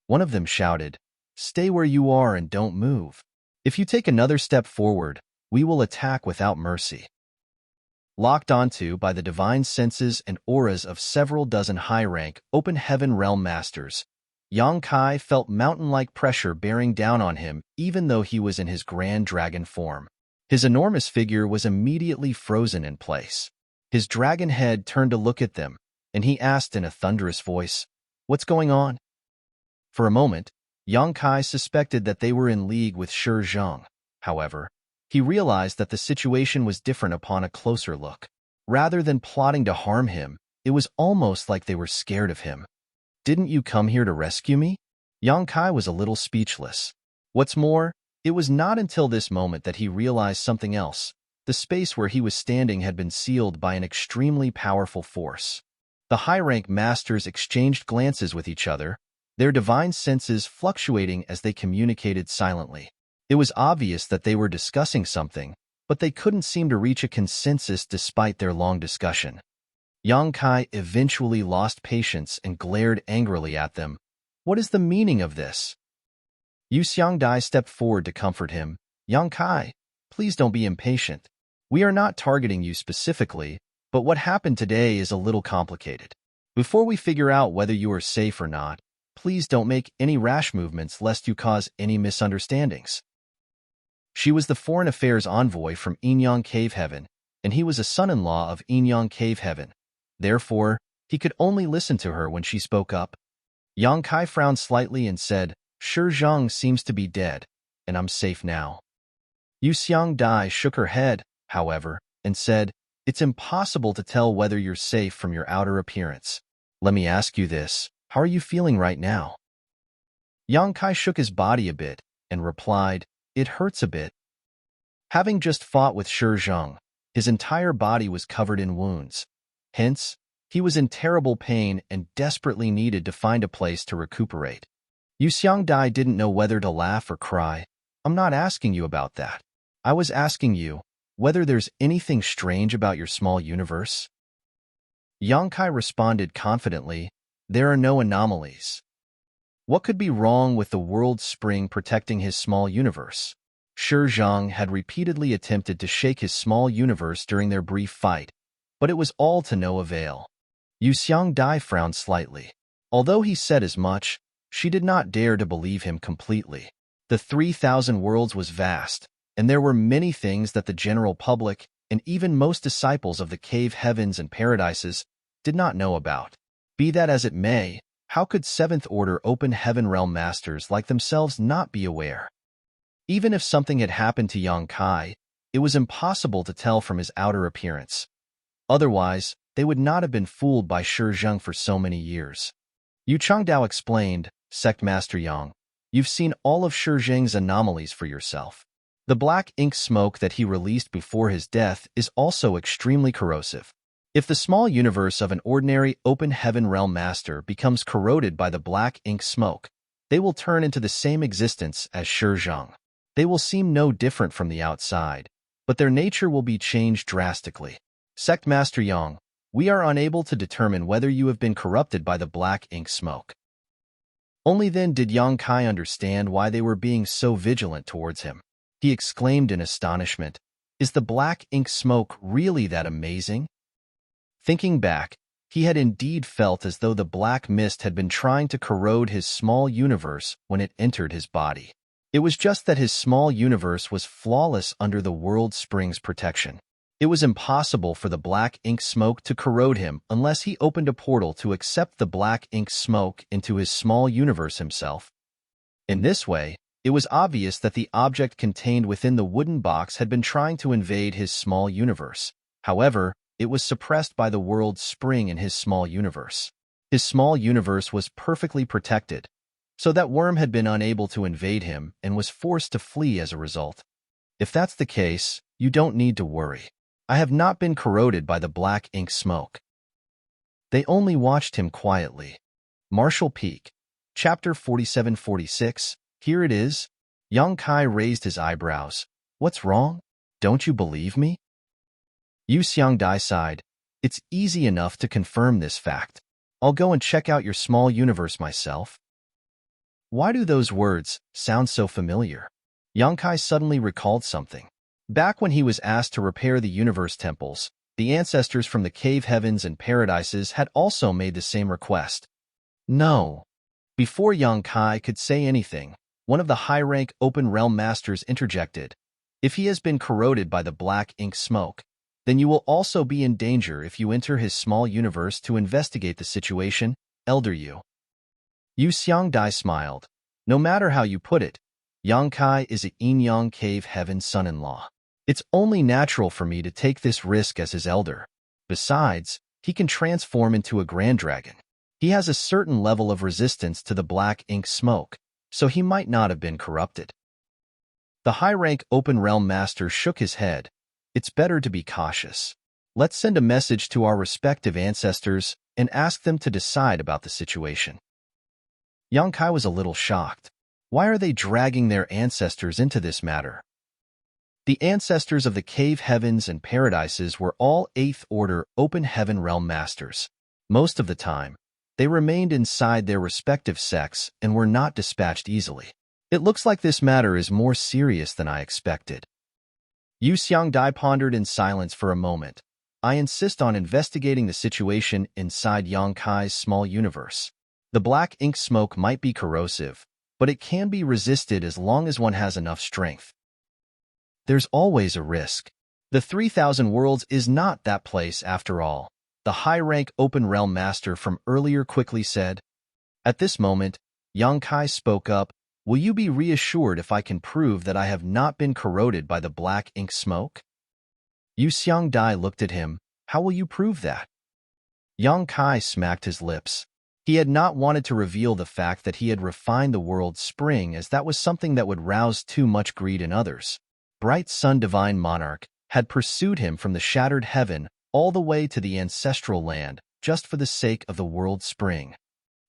One of them shouted, "Stay where you are and don't move. If you take another step forward, we will attack without mercy." Locked onto by the divine senses and auras of several dozen high-rank Open Heaven Realm Masters, Yang Kai felt mountain-like pressure bearing down on him even though he was in his grand dragon form. His enormous figure was immediately frozen in place. His dragon head turned to look at them, and he asked in a thunderous voice, "What's going on?" For a moment, Yang Kai suspected that they were in league with Shi Zheng. However, he realized that the situation was different upon a closer look. Rather than plotting to harm him, it was almost like they were scared of him. "Didn't you come here to rescue me?" Yang Kai was a little speechless. What's more, it was not until this moment that he realized something else. The space where he was standing had been sealed by an extremely powerful force. The high-rank masters exchanged glances with each other, their divine senses fluctuating as they communicated silently. It was obvious that they were discussing something, but they couldn't seem to reach a consensus despite their long discussion. Yang Kai eventually lost patience and glared angrily at them. "What is the meaning of this?" Yu Xiangdai stepped forward to comfort him. "Yang Kai, please don't be impatient. We are not targeting you specifically, but what happened today is a little complicated. Before we figure out whether you are safe or not, please don't make any rash movements lest you cause any misunderstandings." She was the foreign affairs envoy from Enyang Cave Heaven, and he was a son-in-law of Enyang Cave Heaven. Therefore, He could only listen to her when she spoke up. Yang Kai frowned slightly and said, Shi Zheng seems to be dead, and I'm safe now. Yu Xiangdai shook her head, however, and said, It's impossible to tell whether you're safe from your outer appearance. Let me ask you this, how are you feeling right now? Yang Kai shook his body a bit and replied, It hurts a bit. Having just fought with Shi Zheng, his entire body was covered in wounds. Hence, he was in terrible pain and desperately needed to find a place to recuperate. Yu Xiangdai didn't know whether to laugh or cry. I'm not asking you about that. I was asking you whether there's anything strange about your small universe. Yang Kai responded confidently, There are no anomalies. What could be wrong with the world spring protecting his small universe? Shi Zheng had repeatedly attempted to shake his small universe during their brief fight, but it was all to no avail. Yu Xiangdai frowned slightly. Although he said as much, she did not dare to believe him completely. The 3,000 worlds was vast, and there were many things that the general public, and even most disciples of the cave heavens and paradises, did not know about. Be that as it may, how could Seventh Order Open Heaven Realm Masters like themselves not be aware? Even if something had happened to Yang Kai, it was impossible to tell from his outer appearance. Otherwise, they would not have been fooled by Shi Zheng for so many years. Yu Changdao explained, Sect Master Yang, you've seen all of Shi Zheng's anomalies for yourself. The black ink smoke that he released before his death is also extremely corrosive. If the small universe of an ordinary Open Heaven Realm Master becomes corroded by the black ink smoke, they will turn into the same existence as Shi Zheng. They will seem no different from the outside, but their nature will be changed drastically. Sect Master Yang, we are unable to determine whether you have been corrupted by the black ink smoke. Only then did Yang Kai understand why they were being so vigilant towards him. He exclaimed in astonishment, Is the black ink smoke really that amazing? Thinking back, he had indeed felt as though the black mist had been trying to corrode his small universe when it entered his body. It was just that his small universe was flawless under the world spring's protection. It was impossible for the black ink smoke to corrode him unless he opened a portal to accept the black ink smoke into his small universe himself. In this way, it was obvious that the object contained within the wooden box had been trying to invade his small universe. However, it was suppressed by the world spring in his small universe. His small universe was perfectly protected, so that worm had been unable to invade him and was forced to flee as a result. If that's the case, you don't need to worry. I have not been corroded by the black ink smoke. They only watched him quietly. Martial Peak, Chapter 47-46, here it is. Yang Kai raised his eyebrows. What's wrong? Don't you believe me? Yu Xiangdai sighed. It's easy enough to confirm this fact. I'll go and check out your small universe myself. Why do those words sound so familiar? Yang Kai suddenly recalled something. Back when he was asked to repair the universe temples, the ancestors from the cave heavens and paradises had also made the same request. No. Before Yang Kai could say anything, one of the high-rank Open Realm Masters interjected. If he has been corroded by the black ink smoke, then you will also be in danger if you enter his small universe to investigate the situation, Elder Yu. Yu Xiangdai smiled. No matter how you put it, Yang Kai is a Yin-Yang Cave Heaven son-in-law. It's only natural for me to take this risk as his elder. Besides, he can transform into a grand dragon. He has a certain level of resistance to the black ink smoke, so he might not have been corrupted. The high-rank Open Realm Master shook his head. It's better to be cautious. Let's send a message to our respective ancestors and ask them to decide about the situation. Yang Kai was a little shocked. Why are they dragging their ancestors into this matter? The ancestors of the cave heavens and paradises were all 8th Order Open Heaven Realm Masters. Most of the time, they remained inside their respective sects and were not dispatched easily. It looks like this matter is more serious than I expected. Yu Xiangdai pondered in silence for a moment. I insist on investigating the situation inside Yang Kai's small universe. The black ink smoke might be corrosive, but it can be resisted as long as one has enough strength. There's always a risk. The 3,000 worlds is not that place after all. the high-rank Open Realm Master from earlier quickly said. At this moment, Yang Kai spoke up, "Will you be reassured if I can prove that I have not been corroded by the black ink smoke?" Yu Xiangdai looked at him. "How will you prove that?" Yang Kai smacked his lips. He had not wanted to reveal the fact that he had refined the world's spring, as that was something that would rouse too much greed in others. Bright Sun Divine Monarch had pursued him from the shattered heaven all the way to the ancestral land just for the sake of the world's spring.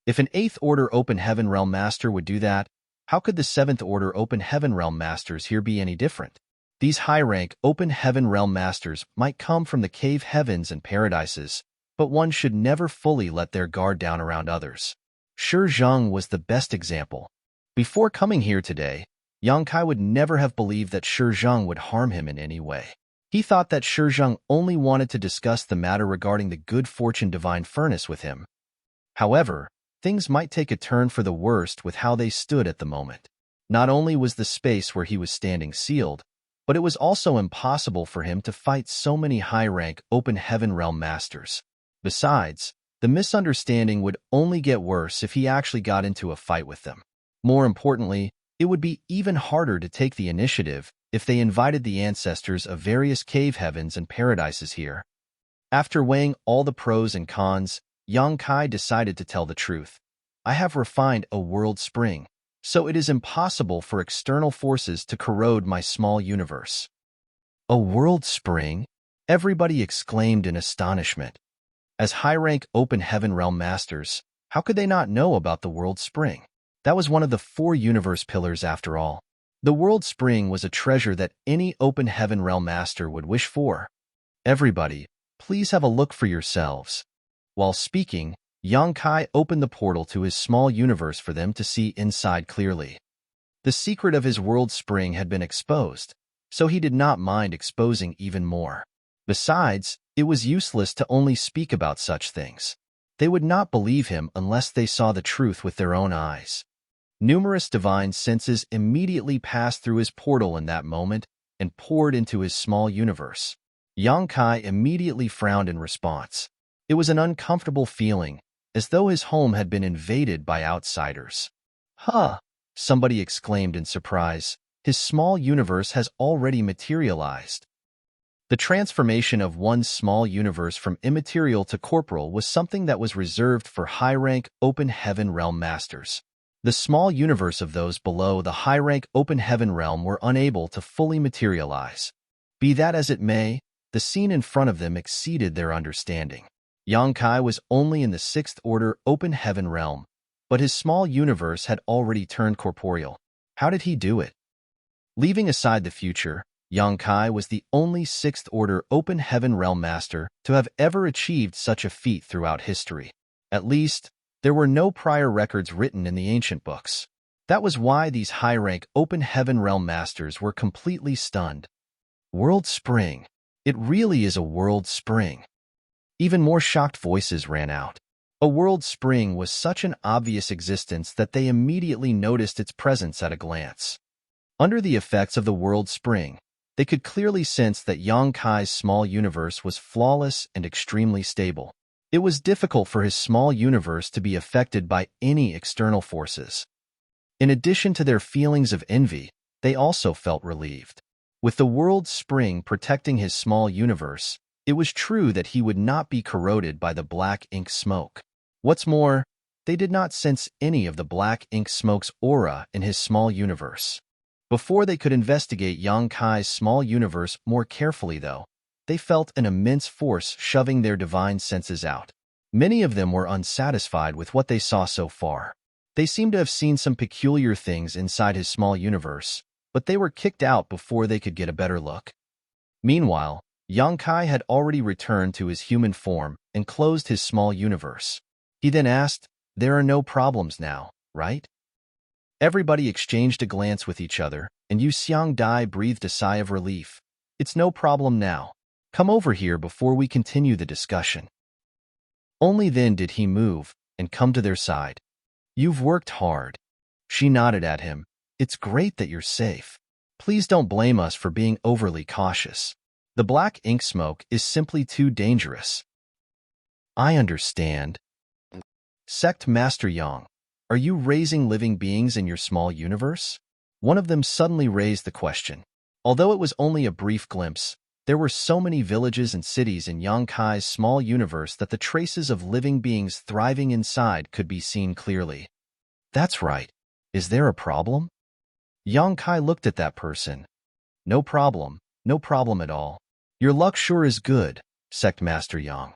If an 8th Order Open Heaven Realm Master would do that, how could the 7th Order Open Heaven Realm Masters here be any different? These high-rank Open Heaven Realm Masters might come from the cave heavens and paradises, but one should never fully let their guard down around others. Shi Zheng was the best example. Before coming here today, Yang Kai would never have believed that Shi Zheng would harm him in any way. He thought that Shi Zheng only wanted to discuss the matter regarding the good fortune divine furnace with him. However, things might take a turn for the worst with how they stood at the moment. Not only was the space where he was standing sealed, but it was also impossible for him to fight so many high-rank Open Heaven Realm Masters. Besides, the misunderstanding would only get worse if he actually got into a fight with them. More importantly, it would be even harder to take the initiative if they invited the ancestors of various cave heavens and paradises here. After weighing all the pros and cons, Yang Kai decided to tell the truth. "I have refined a world spring, so it is impossible for external forces to corrode my small universe." "A world spring?" everybody exclaimed in astonishment. As high-rank Open Heaven Realm Masters, how could they not know about the World Spring? That was one of the 4 universe pillars after all. The World Spring was a treasure that any Open Heaven Realm Master would wish for. "Everybody, please have a look for yourselves." While speaking, Yang Kai opened the portal to his small universe for them to see inside clearly. The secret of his World Spring had been exposed, so he did not mind exposing even more. Besides, it was useless to only speak about such things. They would not believe him unless they saw the truth with their own eyes. Numerous divine senses immediately passed through his portal in that moment and poured into his small universe. Yang Kai immediately frowned in response. It was an uncomfortable feeling, as though his home had been invaded by outsiders. "Huh!" somebody exclaimed in surprise. "His small universe has already materialized." The transformation of one's small universe from immaterial to corporeal was something that was reserved for high-rank Open Heaven Realm Masters. The small universe of those below the high-rank Open Heaven Realm were unable to fully materialize. Be that as it may, the scene in front of them exceeded their understanding. Yang Kai was only in the 6th Order Open Heaven Realm, but his small universe had already turned corporeal. How did he do it? Leaving aside the future, Yang Kai was the only 6th Order Open Heaven Realm Master to have ever achieved such a feat throughout history. At least, there were no prior records written in the ancient books. That was why these high-rank Open Heaven Realm Masters were completely stunned. World Spring. It really is a World Spring. Even more shocked voices ran out. A World Spring was such an obvious existence that they immediately noticed its presence at a glance. Under the effects of the World Spring, they could clearly sense that Yang Kai's small universe was flawless and extremely stable. It was difficult for his small universe to be affected by any external forces. In addition to their feelings of envy, they also felt relieved. With the World Spring protecting his small universe, it was true that he would not be corroded by the black ink smoke. What's more, they did not sense any of the black ink smoke's aura in his small universe. Before they could investigate Yang Kai's small universe more carefully, though, they felt an immense force shoving their divine senses out. Many of them were unsatisfied with what they saw so far. They seemed to have seen some peculiar things inside his small universe, but they were kicked out before they could get a better look. Meanwhile, Yang Kai had already returned to his human form and closed his small universe. He then asked, "There are no problems now, right?" Everybody exchanged a glance with each other, and Yu Xiangdai breathed a sigh of relief. "It's no problem now. Come over here before we continue the discussion." Only then did he move and come to their side. "You've worked hard." She nodded at him. "It's great that you're safe. Please don't blame us for being overly cautious. The black ink smoke is simply too dangerous." I understand. Sect Master Yang, are you raising living beings in your small universe? One of them suddenly raised the question. Although it was only a brief glimpse, there were so many villages and cities in Yang Kai's small universe that the traces of living beings thriving inside could be seen clearly. That's right. Is there a problem? Yang Kai looked at that person. No problem at all. Your luck sure is good, Sect Master Yang.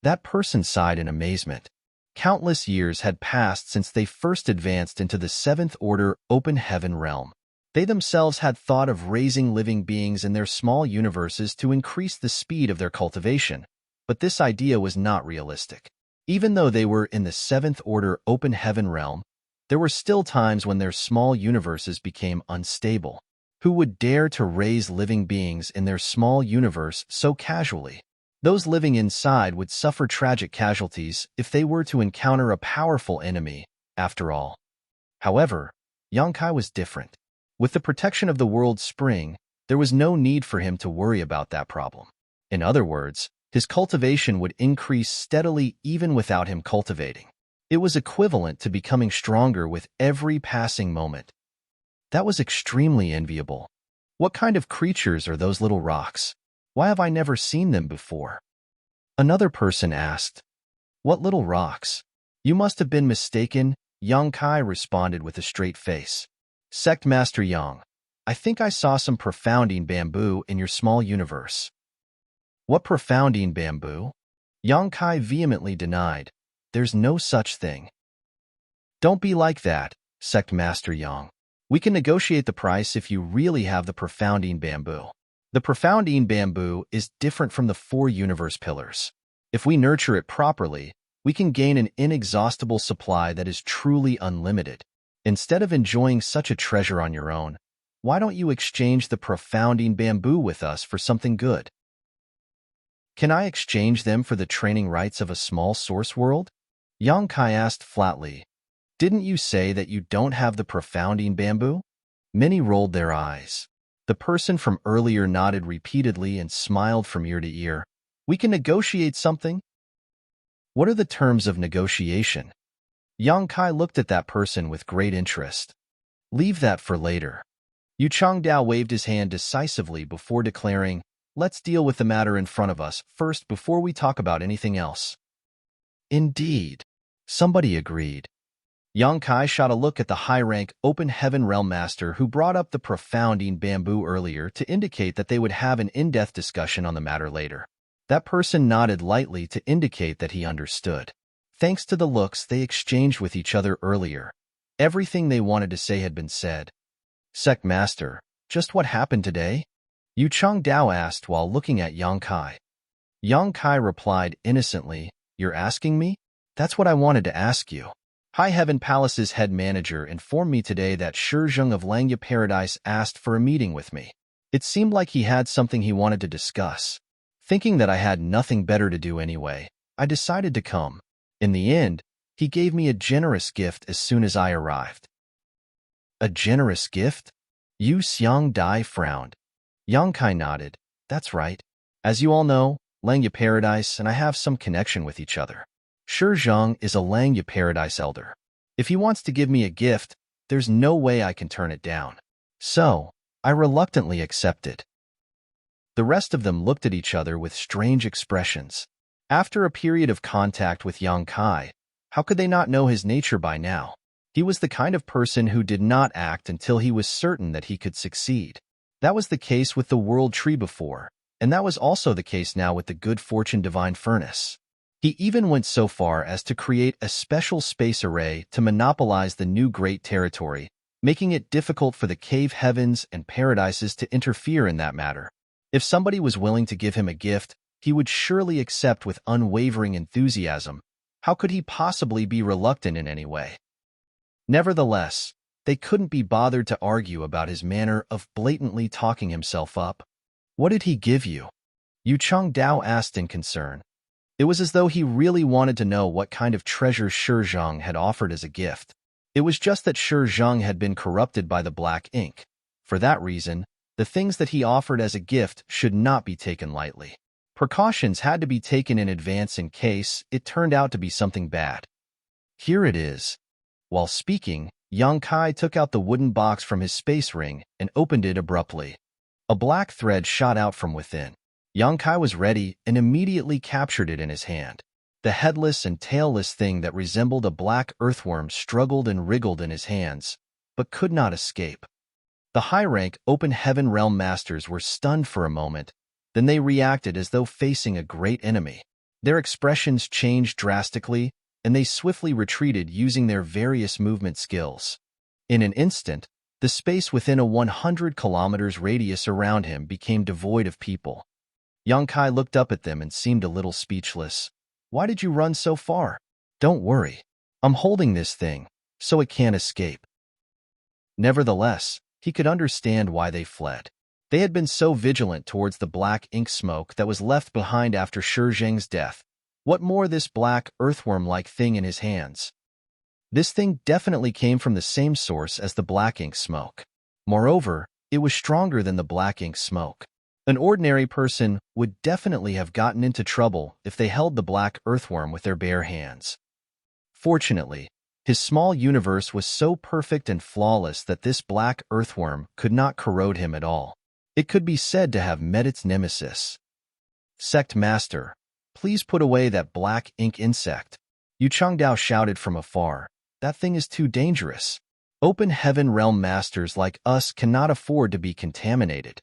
That person sighed in amazement. Countless years had passed since they first advanced into the seventh order open heaven realm. They themselves had thought of raising living beings in their small universes to increase the speed of their cultivation, but this idea was not realistic. Even though they were in the seventh order open heaven realm, there were still times when their small universes became unstable. Who would dare to raise living beings in their small universe so casually? Those living inside would suffer tragic casualties if they were to encounter a powerful enemy, after all. However, Yang Kai was different. With the protection of the world's spring, there was no need for him to worry about that problem. In other words, his cultivation would increase steadily even without him cultivating. It was equivalent to becoming stronger with every passing moment. That was extremely enviable. What kind of creatures are those little rocks? Why have I never seen them before? Another person asked. What little rocks? You must have been mistaken, Yang Kai responded with a straight face. Sect Master Yang, I think I saw some profounding bamboo in your small universe. What profounding bamboo? Yang Kai vehemently denied. There's no such thing. Don't be like that, Sect Master Yang. We can negotiate the price if you really have the profounding bamboo. The profounding bamboo is different from the four universe pillars. If we nurture it properly, we can gain an inexhaustible supply that is truly unlimited. Instead of enjoying such a treasure on your own, why don't you exchange the profounding bamboo with us for something good? Can I exchange them for the training rights of a small source world? Yang Kai asked flatly. Didn't you say that you don't have the profounding bamboo? Many rolled their eyes. The person from earlier nodded repeatedly and smiled from ear to ear. We can negotiate something? What are the terms of negotiation? Yang Kai looked at that person with great interest. Leave that for later. Yu Changdao waved his hand decisively before declaring, let's deal with the matter in front of us first before we talk about anything else. Indeed. Somebody agreed. Yang Kai shot a look at the high-rank Open Heaven Realm Master who brought up the profounding bamboo earlier to indicate that they would have an in-depth discussion on the matter later. That person nodded lightly to indicate that he understood. Thanks to the looks they exchanged with each other earlier, everything they wanted to say had been said. Sect Master, just what happened today? Yu Changdao asked while looking at Yang Kai. Yang Kai replied innocently, You're asking me? That's what I wanted to ask you. High Heaven Palace's head manager informed me today that Shizheng of Langya Paradise asked for a meeting with me. It seemed like he had something he wanted to discuss. Thinking that I had nothing better to do anyway, I decided to come. In the end, he gave me a generous gift as soon as I arrived. A generous gift? Yu Xiangdai frowned. Yang Kai nodded. That's right. As you all know, Langya Paradise and I have some connection with each other. Shizheng is a Langya Paradise elder. If he wants to give me a gift, there's no way I can turn it down. So, I reluctantly accepted. The rest of them looked at each other with strange expressions. After a period of contact with Yang Kai, how could they not know his nature by now? He was the kind of person who did not act until he was certain that he could succeed. That was the case with the World Tree before, and that was also the case now with the Good Fortune Divine Furnace. He even went so far as to create a special space array to monopolize the new Great Territory, making it difficult for the cave heavens and paradises to interfere in that matter. If somebody was willing to give him a gift, he would surely accept with unwavering enthusiasm. How could he possibly be reluctant in any way? Nevertheless, they couldn't be bothered to argue about his manner of blatantly talking himself up. What did he give you? Yu Changdao asked in concern. It was as though he really wanted to know what kind of treasure Shizheng had offered as a gift. It was just that Shizheng had been corrupted by the black ink. For that reason, the things that he offered as a gift should not be taken lightly. Precautions had to be taken in advance in case it turned out to be something bad. Here it is. While speaking, Yang Kai took out the wooden box from his space ring and opened it abruptly. A black thread shot out from within. Yang Kai was ready and immediately captured it in his hand. The headless and tailless thing that resembled a black earthworm struggled and wriggled in his hands, but could not escape. The high-rank Open Heaven Realm Masters were stunned for a moment, then they reacted as though facing a great enemy. Their expressions changed drastically, and they swiftly retreated using their various movement skills. In an instant, the space within a 100 kilometers radius around him became devoid of people. Yang Kai looked up at them and seemed a little speechless. Why did you run so far? Don't worry. I'm holding this thing, so it can't escape. Nevertheless, he could understand why they fled. They had been so vigilant towards the black ink smoke that was left behind after Shi Zheng's death. What more this black earthworm-like thing in his hands? This thing definitely came from the same source as the black ink smoke. Moreover, it was stronger than the black ink smoke. An ordinary person would definitely have gotten into trouble if they held the black earthworm with their bare hands. Fortunately, his small universe was so perfect and flawless that this black earthworm could not corrode him at all. It could be said to have met its nemesis. Sect Master, please put away that black ink insect. Yu Changdao shouted from afar. That thing is too dangerous. Open Heaven Realm Masters like us cannot afford to be contaminated.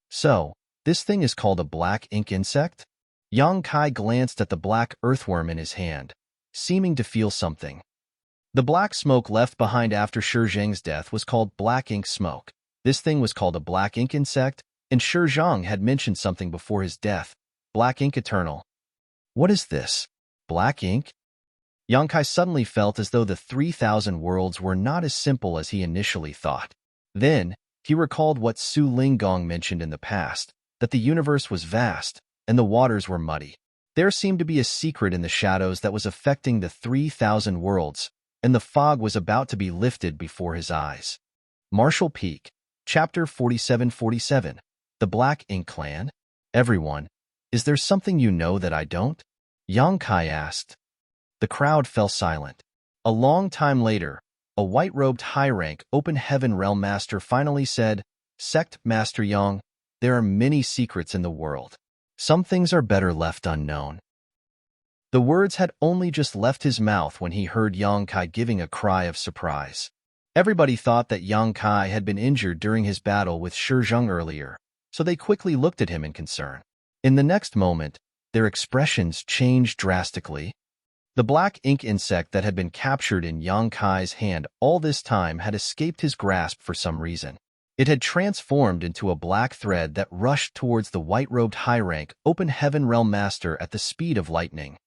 So, this thing is called a black ink insect? Yang Kai glanced at the black earthworm in his hand, seeming to feel something. The black smoke left behind after Shi Zheng's death was called black ink smoke. This thing was called a black ink insect, and Shi Zheng had mentioned something before his death. Black ink eternal. What is this? Black ink? Yang Kai suddenly felt as though the 3,000 worlds were not as simple as he initially thought. Then, he recalled what Su Linggong mentioned in the past, that the universe was vast, and the waters were muddy. There seemed to be a secret in the shadows that was affecting the 3,000 worlds, and the fog was about to be lifted before his eyes. Marshall Peak, Chapter 4747, The Black Ink Clan? Everyone, is there something you know that I don't? Yang Kai asked. The crowd fell silent. A long time later, a white-robed high-rank Open Heaven Realm Master finally said, Sect Master Yang, there are many secrets in the world. Some things are better left unknown. The words had only just left his mouth when he heard Yang Kai giving a cry of surprise. Everybody thought that Yang Kai had been injured during his battle with Shi Zheng earlier, so they quickly looked at him in concern. In the next moment, their expressions changed drastically. The black ink insect that had been captured in Yang Kai's hand all this time had escaped his grasp for some reason. It had transformed into a black thread that rushed towards the white-robed high-rank Open Heaven Realm Master at the speed of lightning.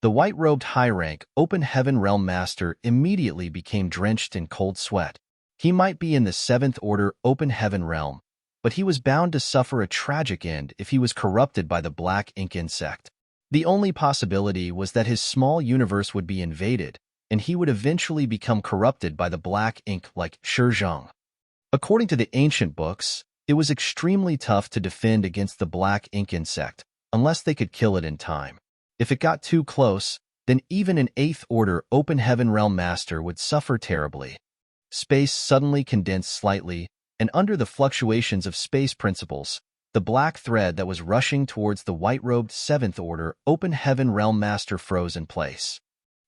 The white-robed high-rank Open Heaven Realm Master immediately became drenched in cold sweat. He might be in the 7th Order Open Heaven Realm, but he was bound to suffer a tragic end if he was corrupted by the black ink insect. The only possibility was that his small universe would be invaded, and he would eventually become corrupted by the black ink like Shi Zheng. According to the ancient books, it was extremely tough to defend against the black ink insect, unless they could kill it in time. If it got too close, then even an 8th Order Open Heaven Realm Master would suffer terribly. Space suddenly condensed slightly, and under the fluctuations of space principles, the black thread that was rushing towards the white-robed 7th Order Open Heaven Realm Master froze in place.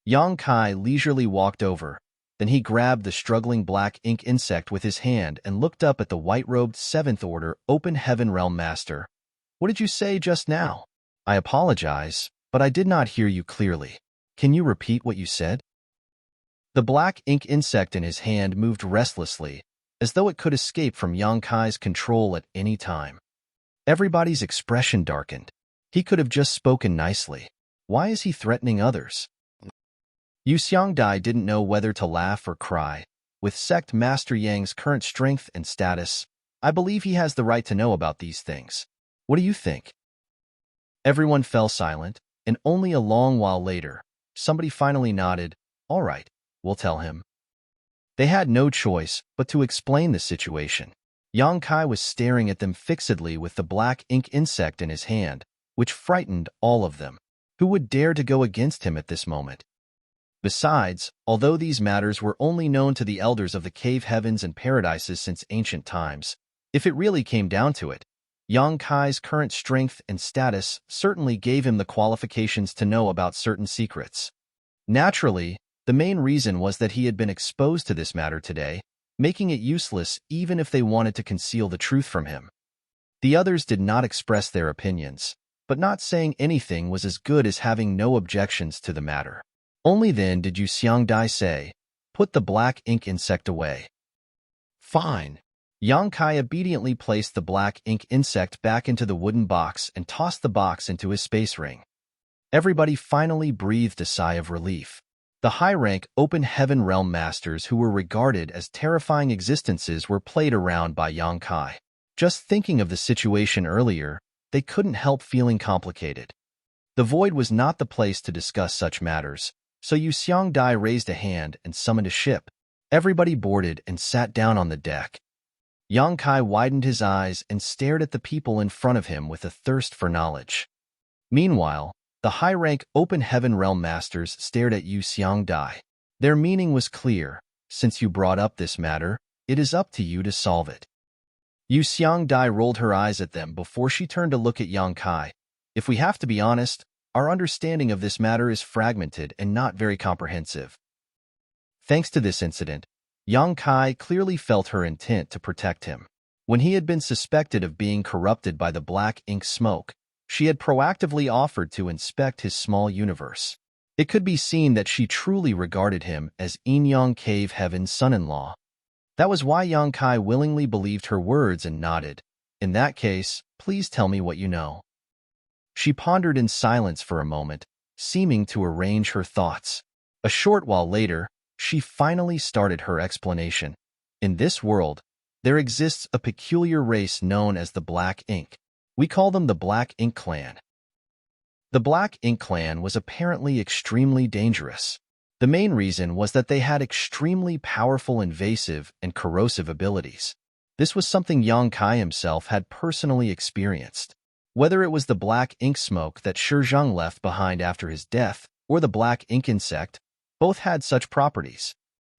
Yang Kai leisurely walked over. Then he grabbed the struggling black ink insect with his hand and looked up at the white-robed 7th Order Open Heaven Realm Master. What did you say just now? I apologize, but I did not hear you clearly. Can you repeat what you said? The black ink insect in his hand moved restlessly, as though it could escape from Yang Kai's control at any time. Everybody's expression darkened. He could have just spoken nicely. Why is he threatening others? Yu Xiangdai didn't know whether to laugh or cry. With Sect Master Yang's current strength and status, I believe he has the right to know about these things. What do you think? Everyone fell silent, and only a long while later, somebody finally nodded. All right, we'll tell him. They had no choice but to explain the situation. Yang Kai was staring at them fixedly with the black ink insect in his hand, which frightened all of them. Who would dare to go against him at this moment? Besides, although these matters were only known to the elders of the cave heavens and paradises since ancient times, if it really came down to it, Yang Kai's current strength and status certainly gave him the qualifications to know about certain secrets. Naturally, the main reason was that he had been exposed to this matter today, making it useless even if they wanted to conceal the truth from him. The others did not express their opinions, but not saying anything was as good as having no objections to the matter. Only then did Yu Xiangdai say, "Put the black ink insect away." "Fine." Yang Kai obediently placed the black ink insect back into the wooden box and tossed the box into his space ring. Everybody finally breathed a sigh of relief. The high-rank Open Heaven Realm Masters who were regarded as terrifying existences were played around by Yang Kai. Just thinking of the situation earlier, they couldn't help feeling complicated. The void was not the place to discuss such matters, so Yu Xiangdai raised a hand and summoned a ship. Everybody boarded and sat down on the deck. Yang Kai widened his eyes and stared at the people in front of him with a thirst for knowledge. Meanwhile, the high-rank Open Heaven Realm Masters stared at Yu Xiangdai. Their meaning was clear. Since you brought up this matter, it is up to you to solve it. Yu Xiangdai rolled her eyes at them before she turned to look at Yang Kai. If we have to be honest, our understanding of this matter is fragmented and not very comprehensive. Thanks to this incident, Yang Kai clearly felt her intent to protect him. When he had been suspected of being corrupted by the black ink smoke, she had proactively offered to inspect his small universe. It could be seen that she truly regarded him as Enyang Cave Heaven's son-in-law. That was why Yang Kai willingly believed her words and nodded. In that case, please tell me what you know. She pondered in silence for a moment, seeming to arrange her thoughts. A short while later, she finally started her explanation. In this world, there exists a peculiar race known as the Black Ink. We call them the Black Ink Clan. The Black Ink Clan was apparently extremely dangerous. The main reason was that they had extremely powerful invasive and corrosive abilities. This was something Yang Kai himself had personally experienced. Whether it was the black ink smoke that Shi Zheng left behind after his death, or the black ink insect, both had such properties.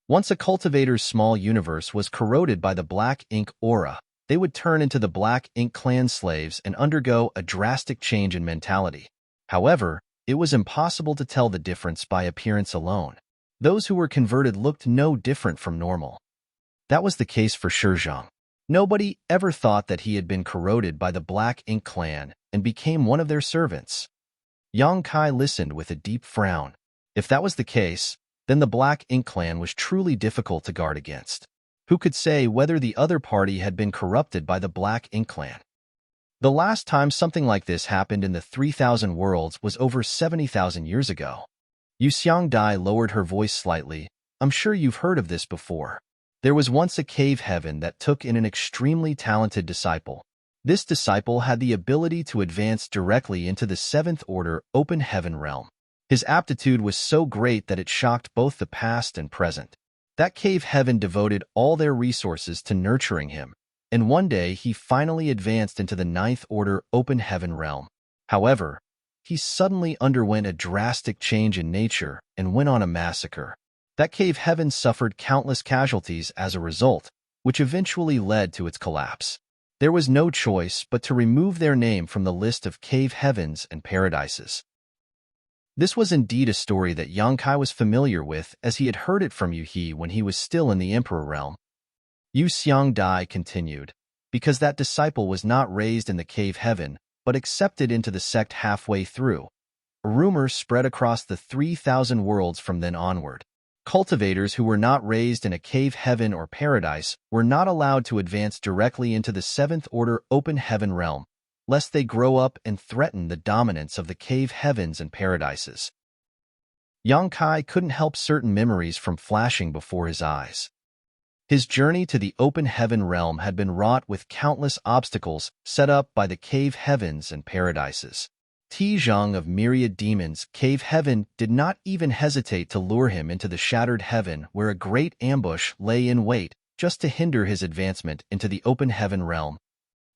Once a cultivator's small universe was corroded by the black ink aura, they would turn into the Black Ink Clan slaves and undergo a drastic change in mentality. However, it was impossible to tell the difference by appearance alone. Those who were converted looked no different from normal. That was the case for Shi Zheng. Nobody ever thought that he had been corroded by the Black Ink Clan and became one of their servants. Yang Kai listened with a deep frown. If that was the case, then the Black Ink Clan was truly difficult to guard against. Who could say whether the other party had been corrupted by the Black Ink Clan? The last time something like this happened in the 3,000 worlds was over 70,000 years ago. Yu Xiangdai lowered her voice slightly. I'm sure you've heard of this before. There was once a cave heaven that took in an extremely talented disciple. This disciple had the ability to advance directly into the 7th Order Open Heaven realm. His aptitude was so great that it shocked both the past and present. That cave heaven devoted all their resources to nurturing him, and one day he finally advanced into the 9th Order Open Heaven realm. However, he suddenly underwent a drastic change in nature and went on a massacre. That cave heaven suffered countless casualties as a result, which eventually led to its collapse. There was no choice but to remove their name from the list of cave heavens and paradises. This was indeed a story that Yang Kai was familiar with, as he had heard it from Yu He when he was still in the Emperor realm. Yu Xiangdai continued, because that disciple was not raised in the cave heaven, but accepted into the sect halfway through. A rumor spread across the 3,000 worlds from then onward. Cultivators who were not raised in a cave heaven or paradise were not allowed to advance directly into the 7th Order Open Heaven realm, lest they grow up and threaten the dominance of the cave heavens and paradises. Yang Kai couldn't help certain memories from flashing before his eyes. His journey to the Open Heaven realm had been wrought with countless obstacles set up by the cave heavens and paradises. Zheng of Myriad Demons Cave Heaven did not even hesitate to lure him into the Shattered Heaven, where a great ambush lay in wait just to hinder his advancement into the open heaven realm.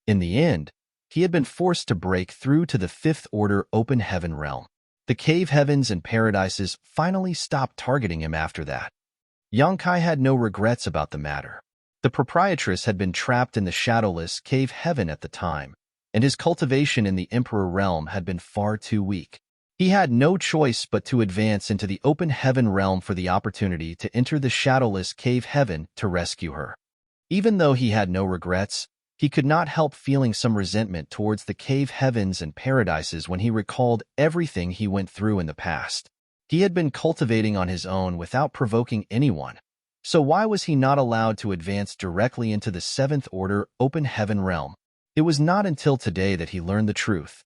In the end, he had been forced to break through to the fifth order open heaven realm. The cave heavens and paradises finally stopped targeting him after that. Yang Kai had no regrets about the matter. The proprietress had been trapped in the shadowless cave heaven at the time, and his cultivation in the emperor realm had been far too weak. He had no choice but to advance into the open heaven realm for the opportunity to enter the shadowless cave heaven to rescue her. Even though he had no regrets, he could not help feeling some resentment towards the cave heavens and paradises when he recalled everything he went through in the past. He had been cultivating on his own without provoking anyone, so why was he not allowed to advance directly into the seventh order open heaven realm? It was not until today that he learned the truth.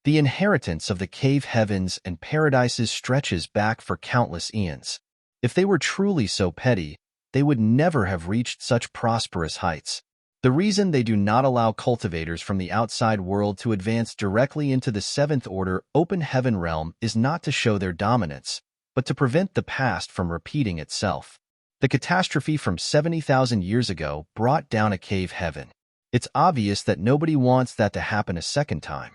The inheritance of the cave heavens and paradises stretches back for countless eons. If they were truly so petty, they would never have reached such prosperous heights. The reason they do not allow cultivators from the outside world to advance directly into the seventh order open heaven realm is not to show their dominance, but to prevent the past from repeating itself. The catastrophe from 70,000 years ago brought down a cave heaven. It's obvious that nobody wants that to happen a second time.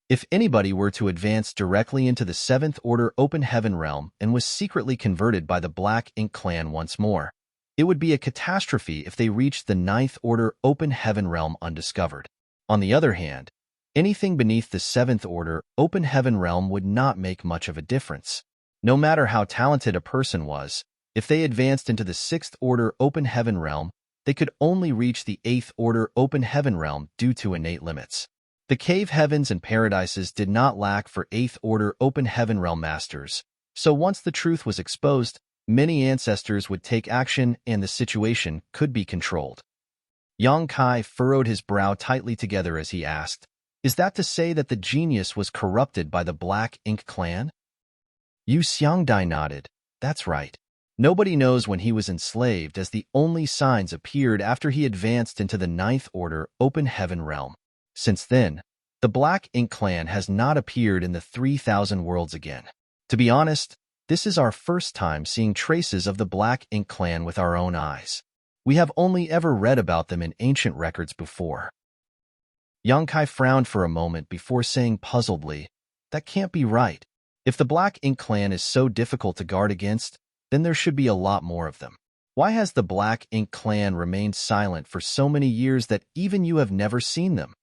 If anybody were to advance directly into the seventh order open heaven realm and was secretly converted by the Black Ink clan once more, it would be a catastrophe if they reached the ninth order open heaven realm undiscovered. On the other hand, anything beneath the seventh order open heaven realm would not make much of a difference. No matter how talented a person was, if they advanced into the sixth order open heaven realm, they could only reach the eighth order open heaven realm due to innate limits. The cave heavens and paradises did not lack for eighth order open heaven realm masters, so once the truth was exposed, many ancestors would take action and the situation could be controlled. Yang Kai furrowed his brow tightly together as he asked, "Is that to say that the genius was corrupted by the Black Ink clan?" Yu Xiangdai nodded. "That's right. Nobody knows when he was enslaved, as the only signs appeared after he advanced into the ninth order open heaven realm. Since then, the Black Ink clan has not appeared in the 3,000 worlds again. To be honest, this is our first time seeing traces of the Black Ink clan with our own eyes. We have only ever read about them in ancient records before." Yang Kai frowned for a moment before saying puzzledly, "That can't be right. If the Black Ink clan is so difficult to guard against, then there should be a lot more of them. Why has the Black Ink clan remained silent for so many years that even you have never seen them?"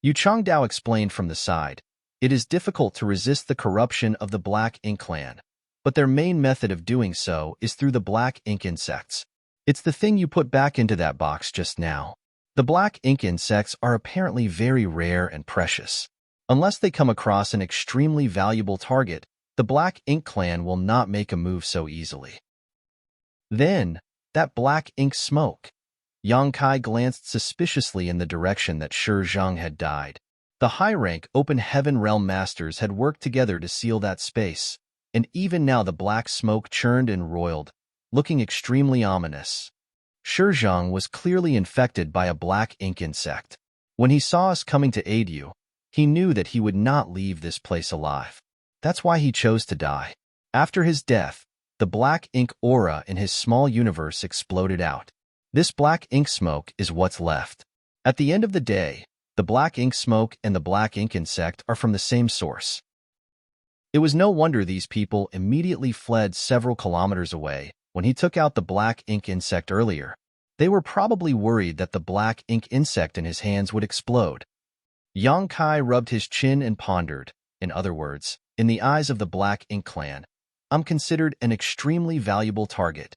Yu Changdao explained from the side, "It is difficult to resist the corruption of the Black Ink clan, but their main method of doing so is through the Black Ink insects. It's the thing you put back into that box just now. The Black Ink insects are apparently very rare and precious. Unless they come across an extremely valuable target, the Black Ink clan will not make a move so easily." Then, that black ink smoke. Yang Kai glanced suspiciously in the direction that Shi Zhang had died. The high-rank open heaven realm masters had worked together to seal that space, and even now the black smoke churned and roiled, looking extremely ominous. Shi Zhang was clearly infected by a black ink insect. When he saw us coming to aid you, he knew that he would not leave this place alive. That's why he chose to die. After his death, the black ink aura in his small universe exploded out. This black ink smoke is what's left. At the end of the day, the black ink smoke and the black ink insect are from the same source. It was no wonder these people immediately fled several kilometers away when he took out the black ink insect earlier. They were probably worried that the black ink insect in his hands would explode. Yang Kai rubbed his chin and pondered. In other words, in the eyes of the Black Ink clan, I'm considered an extremely valuable target.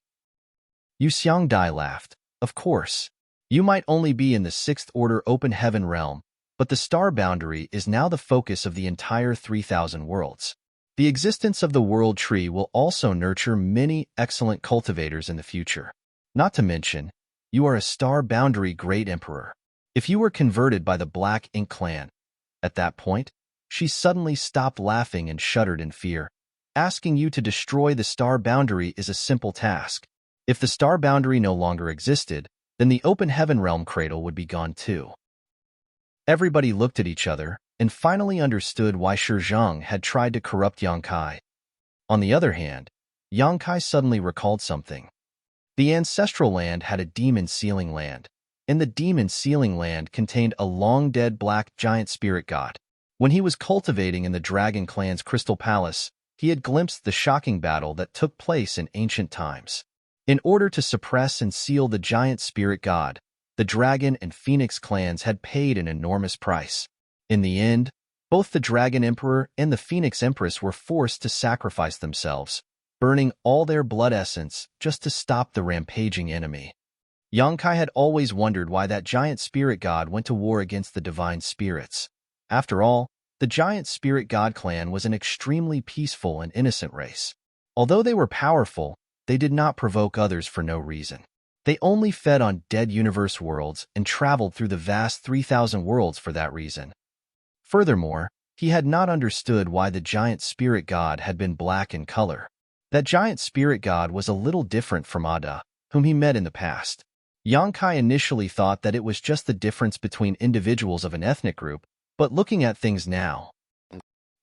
Yu Xiangdai laughed. Of course, you might only be in the sixth order open heaven realm, but the star boundary is now the focus of the entire 3,000 worlds. The existence of the world tree will also nurture many excellent cultivators in the future. Not to mention, you are a star boundary great emperor. If you were converted by the Black Ink clan, at that point, she suddenly stopped laughing and shuddered in fear. Asking you to destroy the star boundary is a simple task. If the star boundary no longer existed, then the open heaven realm cradle would be gone too. Everybody looked at each other and finally understood why Shi Zhang had tried to corrupt Yang Kai. On the other hand, Yang Kai suddenly recalled something. The ancestral land had a demon sealing land, and the demon sealing land contained a long-dead black giant spirit god. When he was cultivating in the Dragon Clan's Crystal Palace, he had glimpsed the shocking battle that took place in ancient times. In order to suppress and seal the giant spirit god, the Dragon and Phoenix clans had paid an enormous price. In the end, both the Dragon Emperor and the Phoenix Empress were forced to sacrifice themselves, burning all their blood essence just to stop the rampaging enemy. Yongkai had always wondered why that giant spirit god went to war against the divine spirits. After all, the giant spirit god clan was an extremely peaceful and innocent race. Although they were powerful, they did not provoke others for no reason. They only fed on dead universe worlds and traveled through the vast 3,000 worlds for that reason. Furthermore, he had not understood why the giant spirit god had been black in color. That giant spirit god was a little different from Ada, whom he met in the past. Yongkai initially thought that it was just the difference between individuals of an ethnic group, but looking at things now,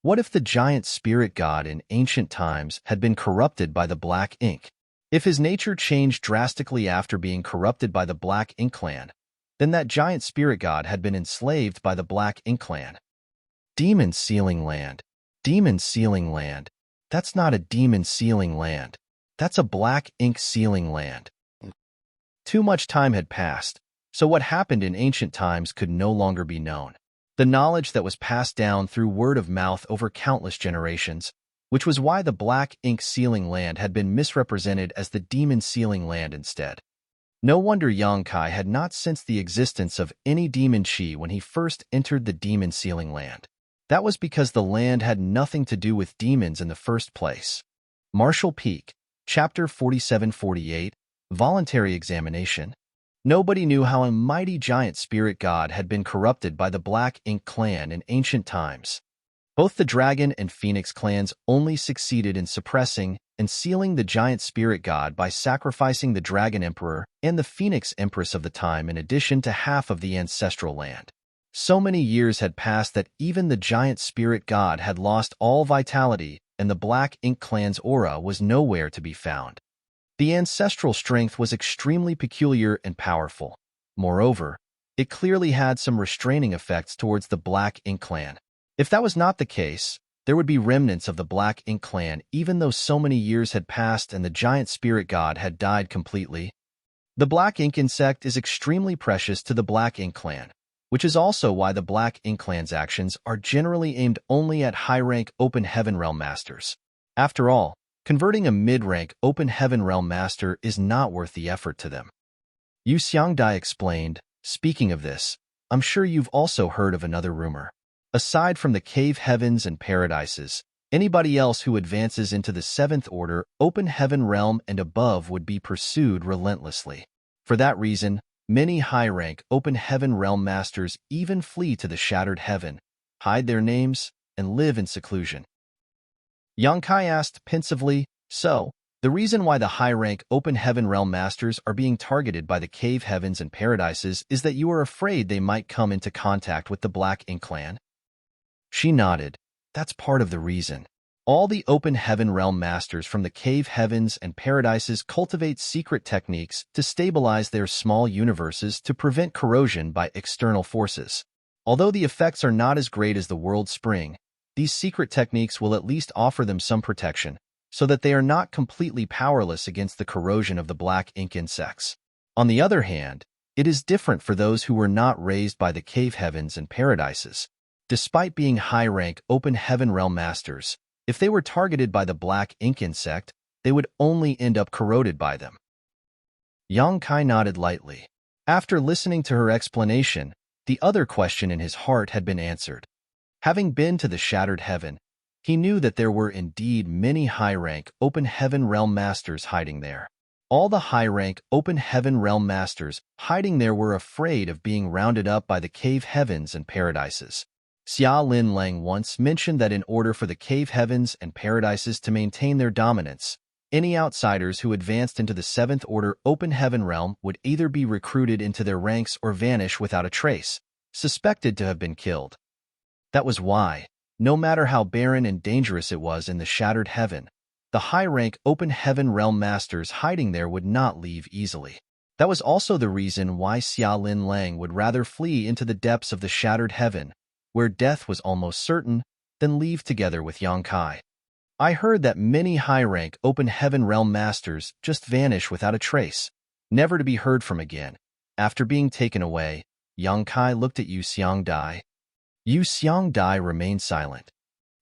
what if the giant spirit god in ancient times had been corrupted by the black ink? If his nature changed drastically after being corrupted by the black ink clan, then that giant spirit god had been enslaved by the black ink clan. Demon sealing land. Demon sealing land. That's not a demon sealing land. That's a black ink sealing land. Too much time had passed, so what happened in ancient times could no longer be known. The knowledge that was passed down through word of mouth over countless generations, which was why the black ink sealing land had been misrepresented as the demon sealing land instead. No wonder Yongkai had not sensed the existence of any demon chi when he first entered the demon sealing land. That was because the land had nothing to do with demons in the first place. Martial Peak, Chapter 47-48, Voluntary Examination. Nobody knew how a mighty giant spirit god had been corrupted by the Black Ink clan in ancient times. Both the Dragon and Phoenix clans only succeeded in suppressing and sealing the giant spirit god by sacrificing the Dragon Emperor and the Phoenix Empress of the time in addition to half of the ancestral land. So many years had passed that even the giant spirit god had lost all vitality and the Black Ink clan's aura was nowhere to be found. The ancestral strength was extremely peculiar and powerful. Moreover, it clearly had some restraining effects towards the Black Ink clan. If that was not the case, there would be remnants of the Black Ink clan even though so many years had passed and the giant spirit god had died completely. The Black Ink insect is extremely precious to the Black Ink clan, which is also why the Black Ink clan's actions are generally aimed only at high-rank Open Heaven Realm Masters. After all, converting a mid-rank Open Heaven Realm Master is not worth the effort to them. Yu Xiangdai explained, speaking of this, I'm sure you've also heard of another rumor. Aside from the Cave Heavens and Paradises, anybody else who advances into the 7th Order, Open Heaven Realm and above would be pursued relentlessly. For that reason, many high-rank Open Heaven Realm Masters even flee to the Shattered Heaven, hide their names, and live in seclusion. Yongkai asked pensively, so, the reason why the high-rank Open Heaven Realm Masters are being targeted by the Cave Heavens and Paradises is that you are afraid they might come into contact with the Black Ink clan? She nodded. That's part of the reason. All the Open Heaven Realm Masters from the Cave Heavens and Paradises cultivate secret techniques to stabilize their small universes to prevent corrosion by external forces. Although the effects are not as great as the World Spring, these secret techniques will at least offer them some protection, so that they are not completely powerless against the corrosion of the Black Ink insects. On the other hand, it is different for those who were not raised by the Cave Heavens and Paradises. Despite being high-rank Open Heaven Realm Masters, if they were targeted by the Black Ink insect, they would only end up corroded by them. Yongkai nodded lightly. After listening to her explanation, the other question in his heart had been answered. Having been to the Shattered Heaven, he knew that there were indeed many high-rank Open Heaven Realm Masters hiding there. All the high-rank Open Heaven Realm Masters hiding there were afraid of being rounded up by the Cave Heavens and Paradises. Xia Lin Lang once mentioned that in order for the Cave Heavens and Paradises to maintain their dominance, any outsiders who advanced into the 7th Order Open Heaven Realm would either be recruited into their ranks or vanish without a trace, suspected to have been killed. That was why, no matter how barren and dangerous it was in the Shattered Heaven, The high-rank open heaven realm masters hiding there would not leave easily. That was also the reason why Xia Lin Lang would rather flee into the depths of the shattered heaven, where death was almost certain, than leave together with Yang Kai. I heard that many high-rank open heaven realm masters just vanish without a trace, never to be heard from again. After being taken away, Yang Kai looked at Yu Xiangdai. Yu Xiangdai remained silent.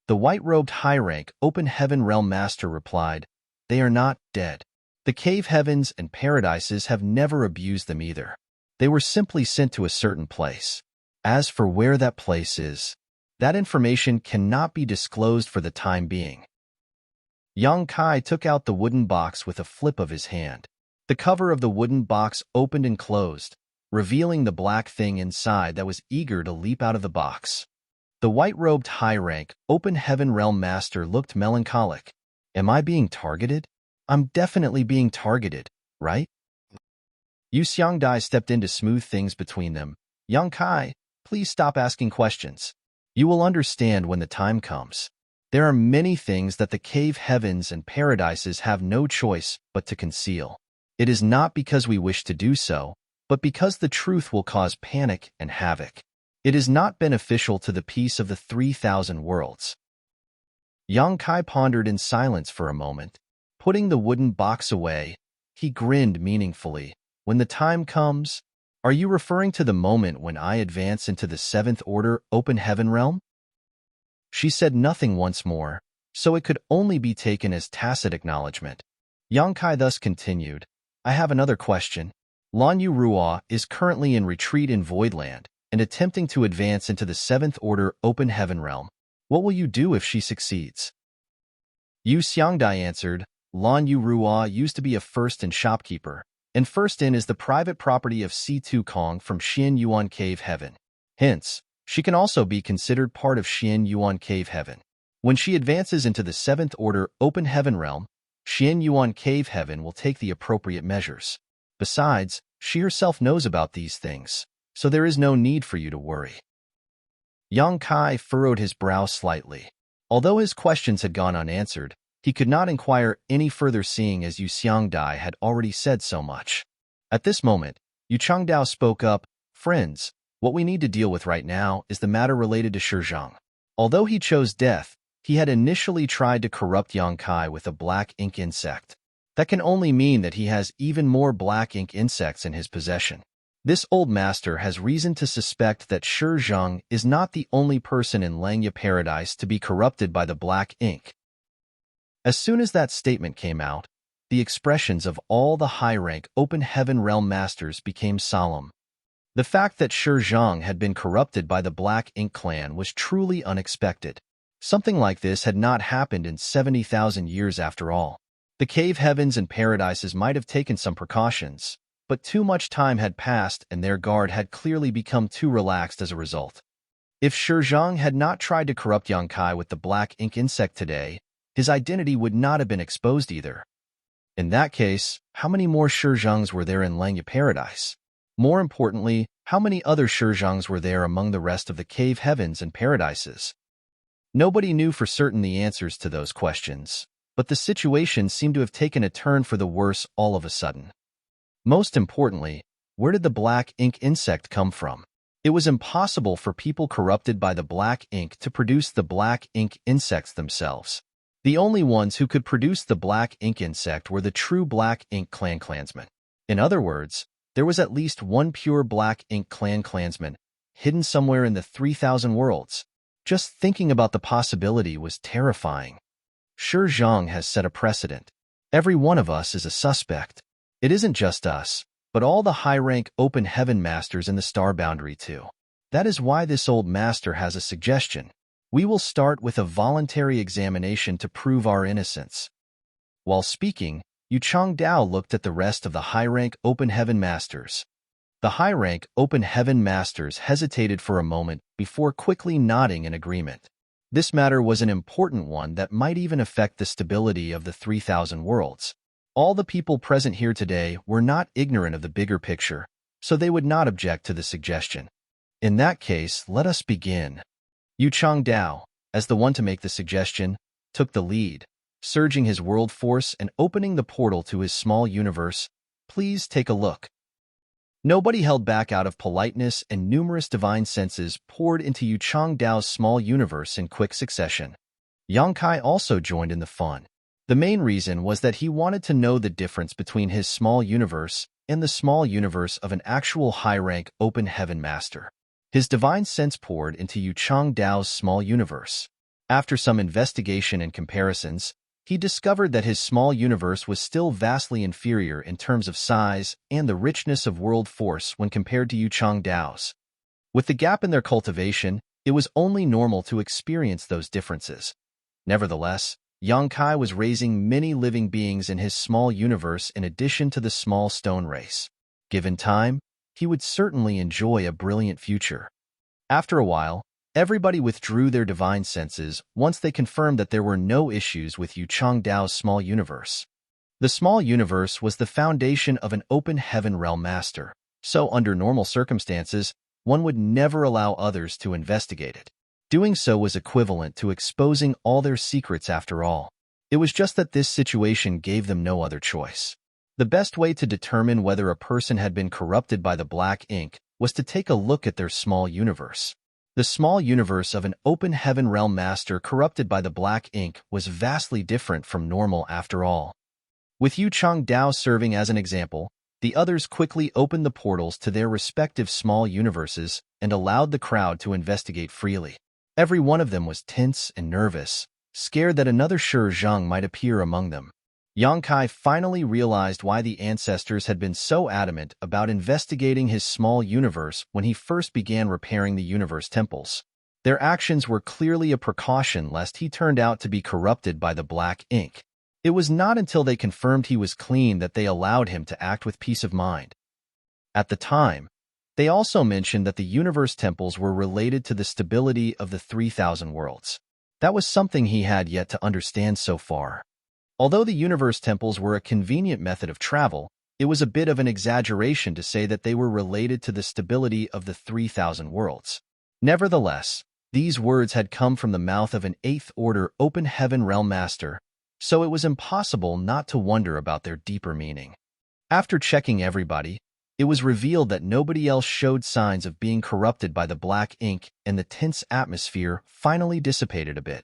The white-robed high-rank open heaven realm master replied, "They are not dead. The cave heavens and paradises have never abused them either. They were simply sent to a certain place. As for where that place is, that information cannot be disclosed for the time being." Yang Kai took out the wooden box with a flip of his hand. The cover of the wooden box opened and closed, revealing the black thing inside that was eager to leap out of the box. The white-robed high-rank, open heaven realm master looked melancholic. "Am I being targeted? I'm definitely being targeted, right?" Yu Xiangdai stepped in to smooth things between them. "Yang Kai, please stop asking questions. You will understand when the time comes. There are many things that the cave heavens and paradises have no choice but to conceal. It is not because we wish to do so, but because the truth will cause panic and havoc. It is not beneficial to the peace of the 3,000 worlds." Yang Kai pondered in silence for a moment. Putting the wooden box away, he grinned meaningfully. "When the time comes, are you referring to the moment when I advance into the 7th Order Open Heaven realm?" She said nothing once more, so it could only be taken as tacit acknowledgement. Yang Kai thus continued, "I have another question. Lan Yu Ruo is currently in retreat in Voidland and attempting to advance into the 7th Order Open Heaven realm. What will you do if she succeeds?" Yu Xiangdai answered, "Lan Yu Ruo used to be a first-in shopkeeper, and first-in is the private property of C2 Kong from Xian Yuan Cave Heaven. Hence, she can also be considered part of Xian Yuan Cave Heaven. When she advances into the 7th Order Open Heaven realm, Xian Yuan Cave Heaven will take the appropriate measures. Besides, she herself knows about these things, so there is no need for you to worry." Yang Kai furrowed his brow slightly. Although his questions had gone unanswered, he could not inquire any further seeing as Yu Xiangdai had already said so much. At this moment, Yu Changdao spoke up, "Friends, what we need to deal with right now is the matter related to Shizhong. Although he chose death, he had initially tried to corrupt Yang Kai with a black ink insect. That can only mean that he has even more black ink insects in his possession. This old master has reason to suspect that Shizhong is not the only person in Langya Paradise to be corrupted by the black ink." As soon as that statement came out, the expressions of all the high-rank open heaven realm masters became solemn. The fact that Shizhong had been corrupted by the Black Ink clan was truly unexpected. Something like this had not happened in 70,000 years after all. The cave heavens and paradises might have taken some precautions, but too much time had passed and their guard had clearly become too relaxed as a result. If Shizhong had not tried to corrupt Yang Kai with the black ink insect today, his identity would not have been exposed either. In that case, how many more Shizhongs were there in Langya Paradise? More importantly, how many other Shizhongs were there among the rest of the cave heavens and paradises? Nobody knew for certain the answers to those questions, but the situation seemed to have taken a turn for the worse all of a sudden. Most importantly, where did the black ink insect come from? It was impossible for people corrupted by the black ink to produce the black ink insects themselves. The only ones who could produce the black ink insect were the true black ink clan clansmen. In other words, there was at least one pure black ink clan clansman hidden somewhere in the 3,000 worlds. Just thinking about the possibility was terrifying. Shizhong has set a precedent. Every one of us is a suspect. It isn't just us, but all the high-rank open heaven masters in the star boundary too. That is why this old master has a suggestion. We will start with a voluntary examination to prove our innocence. While speaking, Yu Changdao looked at the rest of the high-rank open heaven masters. The high-rank open heaven masters hesitated for a moment before quickly nodding in agreement. This matter was an important one that might even affect the stability of the 3,000 worlds. All the people present here today were not ignorant of the bigger picture, so they would not object to the suggestion. In that case, let us begin. Yu Changdao, as the one to make the suggestion, took the lead. surging his world force and opening the portal to his small universe. Please take a look. Nobody held back out of politeness, and numerous divine senses poured into Yu Changdao's small universe in quick succession. Yang Kai also joined in the fun. The main reason was that he wanted to know the difference between his small universe and the small universe of an actual high-rank open heaven master. His divine sense poured into Yu Changdao's small universe. After some investigation and comparisons, he discovered that his small universe was still vastly inferior in terms of size and the richness of world force when compared to Yu Changdao's. With the gap in their cultivation, it was only normal to experience those differences. Nevertheless, Yang Kai was raising many living beings in his small universe in addition to the small stone race. Given time, he would certainly enjoy a brilliant future. After a while, everybody withdrew their divine senses once they confirmed that there were no issues with Yu Changdao's small universe. The small universe was the foundation of an open heaven realm master, so under normal circumstances, one would never allow others to investigate it. Doing so was equivalent to exposing all their secrets after all. It was just that this situation gave them no other choice. The best way to determine whether a person had been corrupted by the black ink was to take a look at their small universe. The small universe of an open heaven realm master corrupted by the black ink was vastly different from normal after all. With Yu Changdao serving as an example, the others quickly opened the portals to their respective small universes and allowed the crowd to investigate freely. Every one of them was tense and nervous, scared that another Shi Zhang might appear among them. Yang Kai finally realized why the ancestors had been so adamant about investigating his small universe when he first began repairing the universe temples. Their actions were clearly a precaution lest he turned out to be corrupted by the black ink. It was not until they confirmed he was clean that they allowed him to act with peace of mind. At the time, they also mentioned that the universe temples were related to the stability of the 3,000 worlds. That was something he had yet to understand so far. Although the universe temples were a convenient method of travel, it was a bit of an exaggeration to say that they were related to the stability of the 3,000 worlds. Nevertheless, these words had come from the mouth of an 8th order open heaven realm master, so it was impossible not to wonder about their deeper meaning. After checking everybody, it was revealed that nobody else showed signs of being corrupted by the black ink, and the tense atmosphere finally dissipated a bit.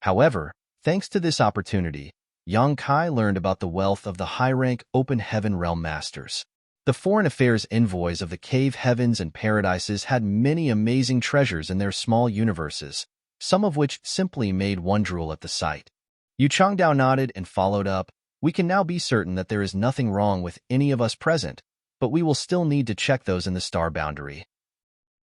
However, thanks to this opportunity, Yang Kai learned about the wealth of the high-rank open heaven realm masters. The foreign affairs envoys of the cave heavens and paradises had many amazing treasures in their small universes, some of which simply made one drool at the sight. Yu Changdao nodded and followed up, "We can now be certain that there is nothing wrong with any of us present, but we will still need to check those in the star boundary."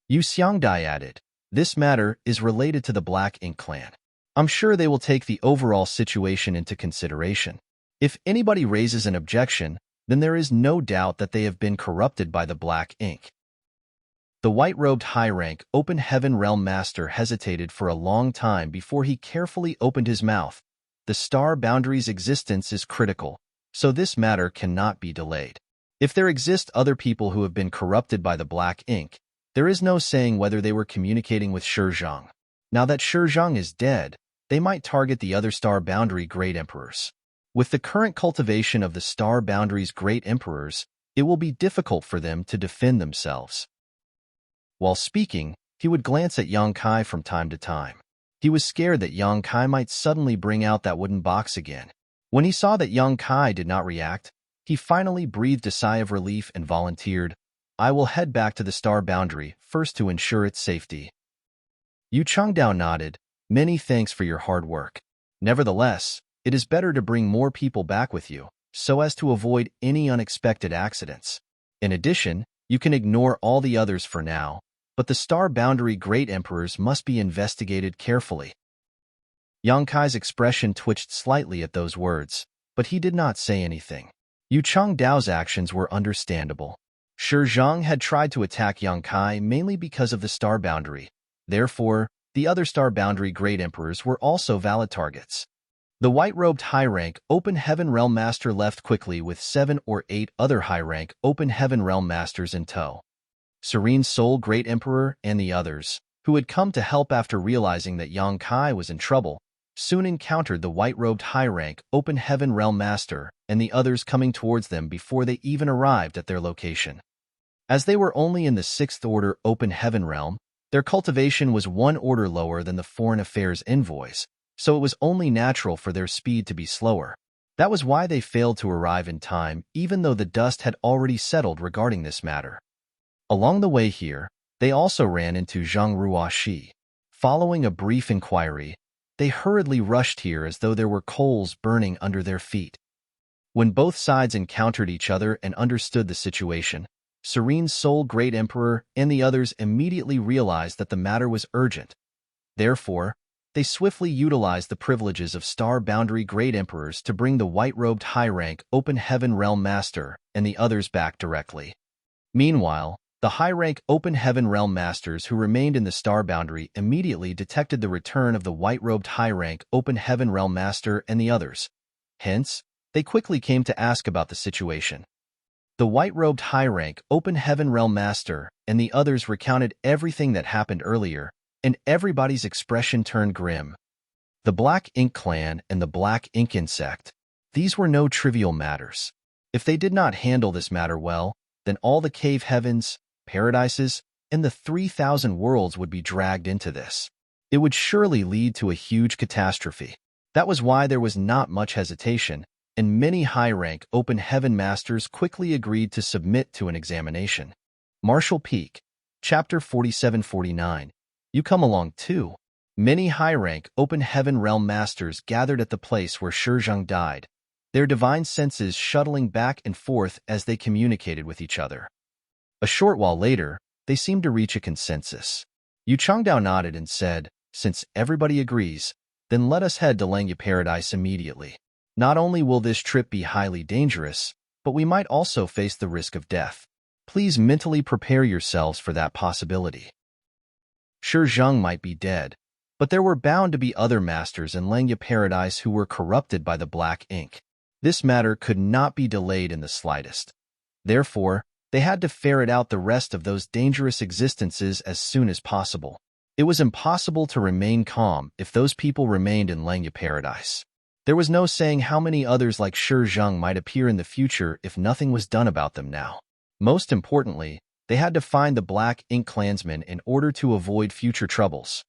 Yu Xiangdai added, "This matter is related to the Black Ink clan. I'm sure they will take the overall situation into consideration. If anybody raises an objection, then there is no doubt that they have been corrupted by the Black Ink." The white-robed high-rank open heaven realm master hesitated for a long time before he carefully opened his mouth. The star boundary's existence is critical, so this matter cannot be delayed. If there exist other people who have been corrupted by the black ink, there is no saying whether they were communicating with Shi Zhang. Now that Shi Zhang is dead, they might target the other star boundary great emperors. With the current cultivation of the star boundary's great emperors, it will be difficult for them to defend themselves. While speaking, he would glance at Yang Kai from time to time. He was scared that Yang Kai might suddenly bring out that wooden box again. When he saw that Yang Kai did not react, he finally breathed a sigh of relief and volunteered, "I will head back to the star boundary first to ensure its safety." Yu Changdao nodded, "Many thanks for your hard work. Nevertheless, it is better to bring more people back with you, so as to avoid any unexpected accidents. In addition, you can ignore all the others for now, but the star boundary great emperors must be investigated carefully." Yang Kai's expression twitched slightly at those words, but he did not say anything. Yu Changdao's actions were understandable. Shi Zhang had tried to attack Yang Kai mainly because of the star boundary. Therefore, the other star boundary great emperors were also valid targets. The white-robed high-rank Open Heaven Realm Master left quickly with 7 or 8 other high-rank Open Heaven Realm Masters in tow. Serene Soul Great Emperor and the others, who had come to help after realizing that Yang Kai was in trouble, soon encountered the white-robed high-rank Open Heaven Realm Master and the others coming towards them before they even arrived at their location. As they were only in the 6th Order Open Heaven Realm, their cultivation was one order lower than the Foreign Affairs envoys, so it was only natural for their speed to be slower. That was why they failed to arrive in time, even though the dust had already settled regarding this matter. Along the way here, they also ran into Zhang Ruoxi. Following a brief inquiry, they hurriedly rushed here as though there were coals burning under their feet. When both sides encountered each other and understood the situation, Serene's sole Great Emperor and the others immediately realized that the matter was urgent. Therefore, they swiftly utilized the privileges of Star Boundary Great Emperors to bring the white-robed high-rank Open Heaven Realm Master and the others back directly. Meanwhile, the high-rank Open Heaven Realm Masters who remained in the Star Boundary immediately detected the return of the white-robed high-rank Open Heaven Realm Master and the others. Hence, they quickly came to ask about the situation. The white-robed high-rank Open Heaven Realm Master and the others recounted everything that happened earlier, and everybody's expression turned grim. The Black Ink Clan and the Black Ink Insect. These were no trivial matters. If they did not handle this matter well, then all the cave heavens, paradises, and the 3,000 worlds would be dragged into this. It would surely lead to a huge catastrophe. That was why there was not much hesitation, and many high-rank Open Heaven Masters quickly agreed to submit to an examination. Martial Peak, Chapter 4749. You come along too. Many high-rank Open Heaven Realm Masters gathered at the place where Shizheng died, their divine senses shuttling back and forth as they communicated with each other. A short while later, they seemed to reach a consensus. Yu Changdao nodded and said, "Since everybody agrees, then let us head to Langya Paradise immediately. Not only will this trip be highly dangerous, but we might also face the risk of death. Please mentally prepare yourselves for that possibility." Shizheng might be dead, but there were bound to be other masters in Langya Paradise who were corrupted by the black ink. This matter could not be delayed in the slightest. Therefore, they had to ferret out the rest of those dangerous existences as soon as possible. It was impossible to remain calm if those people remained in Langya Paradise. There was no saying how many others like Shizheng might appear in the future if nothing was done about them now. Most importantly, they had to find the Black Ink Clansmen in order to avoid future troubles.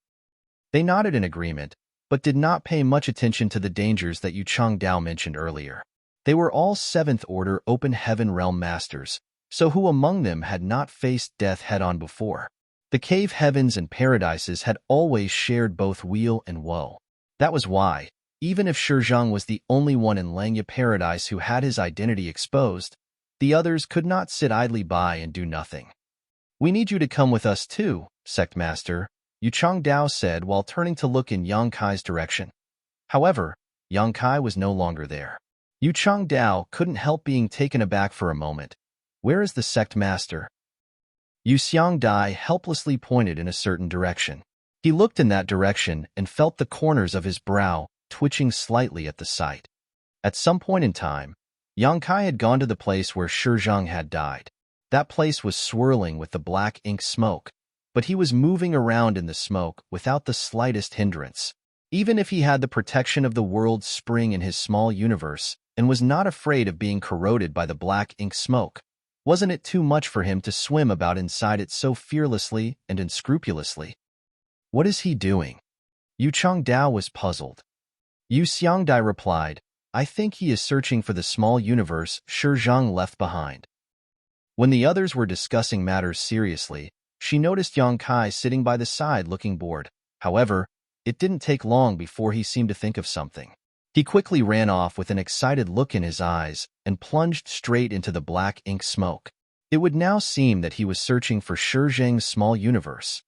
They nodded in agreement, but did not pay much attention to the dangers that Yu Changdao mentioned earlier. They were all 7th Order Open Heaven Realm Masters, so who among them had not faced death head-on before? The cave heavens and paradises had always shared both weal and woe. That was why, even if Shizheng was the only one in Langya Paradise who had his identity exposed, the others could not sit idly by and do nothing. "We need you to come with us too, Sect Master," Yu Changdao said while turning to look in Yang Kai's direction. However, Yang Kai was no longer there. Yu Changdao couldn't help being taken aback for a moment. "Where is the Sect Master?" Yu Xiangdai helplessly pointed in a certain direction. He looked in that direction and felt the corners of his brow twitching slightly at the sight. At some point in time, Yang Kai had gone to the place where Shizheng had died. That place was swirling with the black ink smoke, but he was moving around in the smoke without the slightest hindrance. Even if he had the protection of the world's spring in his small universe and was not afraid of being corroded by the black ink smoke, wasn't it too much for him to swim about inside it so fearlessly and unscrupulously? What is he doing? Yu Changdao was puzzled. Yu Xiangdai replied, "I think he is searching for the small universe Shizheng left behind." When the others were discussing matters seriously, she noticed Yang Kai sitting by the side looking bored. However, it didn't take long before he seemed to think of something. He quickly ran off with an excited look in his eyes and plunged straight into the black ink smoke. It would now seem that he was searching for Shizheng's small universe.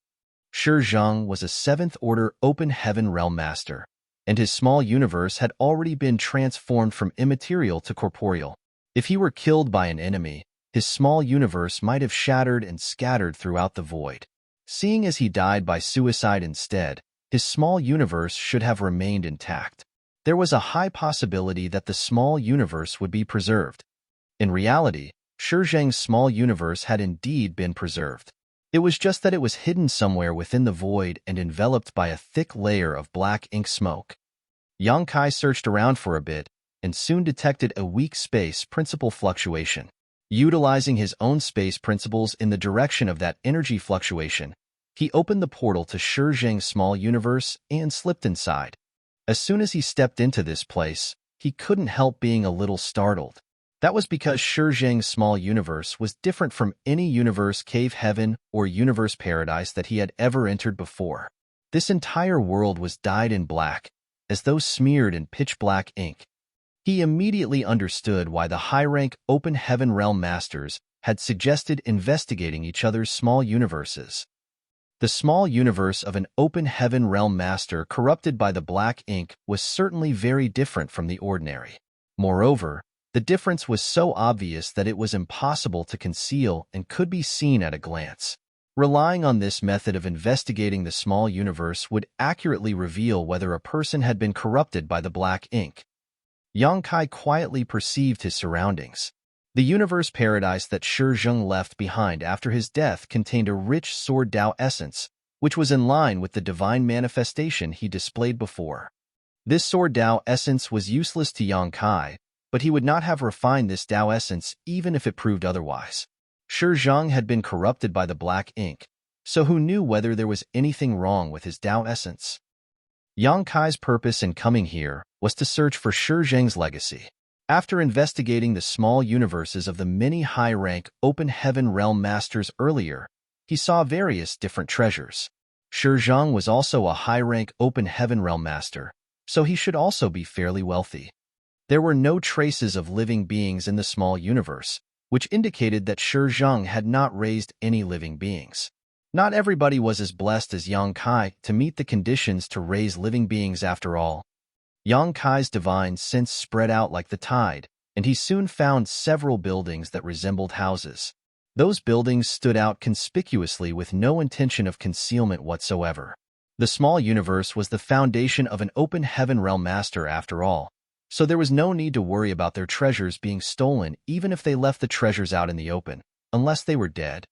Shizheng was a 7th Order Open Heaven Realm Master, and his small universe had already been transformed from immaterial to corporeal. If he were killed by an enemy, his small universe might have shattered and scattered throughout the void. Seeing as he died by suicide instead, his small universe should have remained intact. There was a high possibility that the small universe would be preserved. In reality, Shizheng's small universe had indeed been preserved. It was just that it was hidden somewhere within the void and enveloped by a thick layer of black ink smoke. Yang Kai searched around for a bit and soon detected a weak space principle fluctuation. Utilizing his own space principles in the direction of that energy fluctuation, he opened the portal to Shizheng's small universe and slipped inside. As soon as he stepped into this place, he couldn't help being a little startled. That was because Shizheng's small universe was different from any universe cave heaven or universe paradise that he had ever entered before. This entire world was dyed in black, as though smeared in pitch-black ink. He immediately understood why the high-rank Open Heaven Realm Masters had suggested investigating each other's small universes. The small universe of an Open Heaven Realm Master corrupted by the black ink was certainly very different from the ordinary. Moreover, the difference was so obvious that it was impossible to conceal and could be seen at a glance. Relying on this method of investigating the small universe would accurately reveal whether a person had been corrupted by the black ink. Yang Kai quietly perceived his surroundings. The universe paradise that Shizheng left behind after his death contained a rich sword Dao essence, which was in line with the divine manifestation he displayed before. This sword Dao essence was useless to Yang Kai, but he would not have refined this Dao essence even if it proved otherwise. Shizheng had been corrupted by the black ink, so who knew whether there was anything wrong with his Dao essence? Yang Kai's purpose in coming here was to search for Shizheng's legacy. After investigating the small universes of the many high-rank Open Heaven Realm Masters earlier, he saw various different treasures. Shizheng was also a high-rank Open Heaven Realm Master, so he should also be fairly wealthy. There were no traces of living beings in the small universe, which indicated that Shizheng had not raised any living beings. Not everybody was as blessed as Yang Kai to meet the conditions to raise living beings after all. Yang Kai's divine sense spread out like the tide, and he soon found several buildings that resembled houses. Those buildings stood out conspicuously with no intention of concealment whatsoever. The small universe was the foundation of an Open Heaven Realm Master after all, so there was no need to worry about their treasures being stolen even if they left the treasures out in the open, unless they were dead.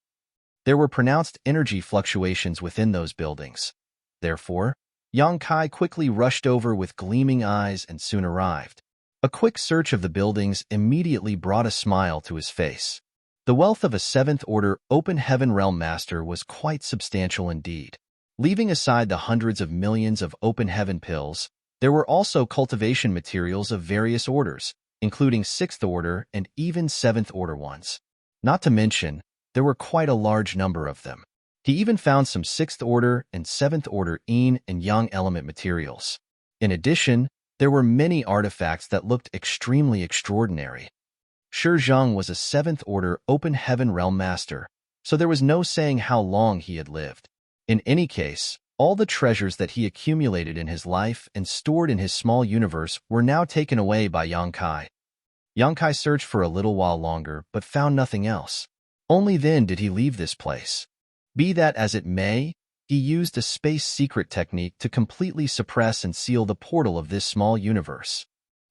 There were pronounced energy fluctuations within those buildings. Therefore, Yang Kai quickly rushed over with gleaming eyes and soon arrived. A quick search of the buildings immediately brought a smile to his face. The wealth of a 7th-order Open Heaven Realm Master was quite substantial indeed. Leaving aside the hundreds of millions of Open Heaven pills, there were also cultivation materials of various orders, including 6th order and even 7th order ones. Not to mention, there were quite a large number of them. He even found some 6th order and 7th order yin and yang element materials. In addition, there were many artifacts that looked extremely extraordinary. Shizheng was a 7th order Open Heaven Realm Master, so there was no saying how long he had lived. In any case, all the treasures that he accumulated in his life and stored in his small universe were now taken away by Yang Kai. Yang Kai searched for a little while longer but found nothing else. Only then did he leave this place. Be that as it may, he used a space secret technique to completely suppress and seal the portal of this small universe.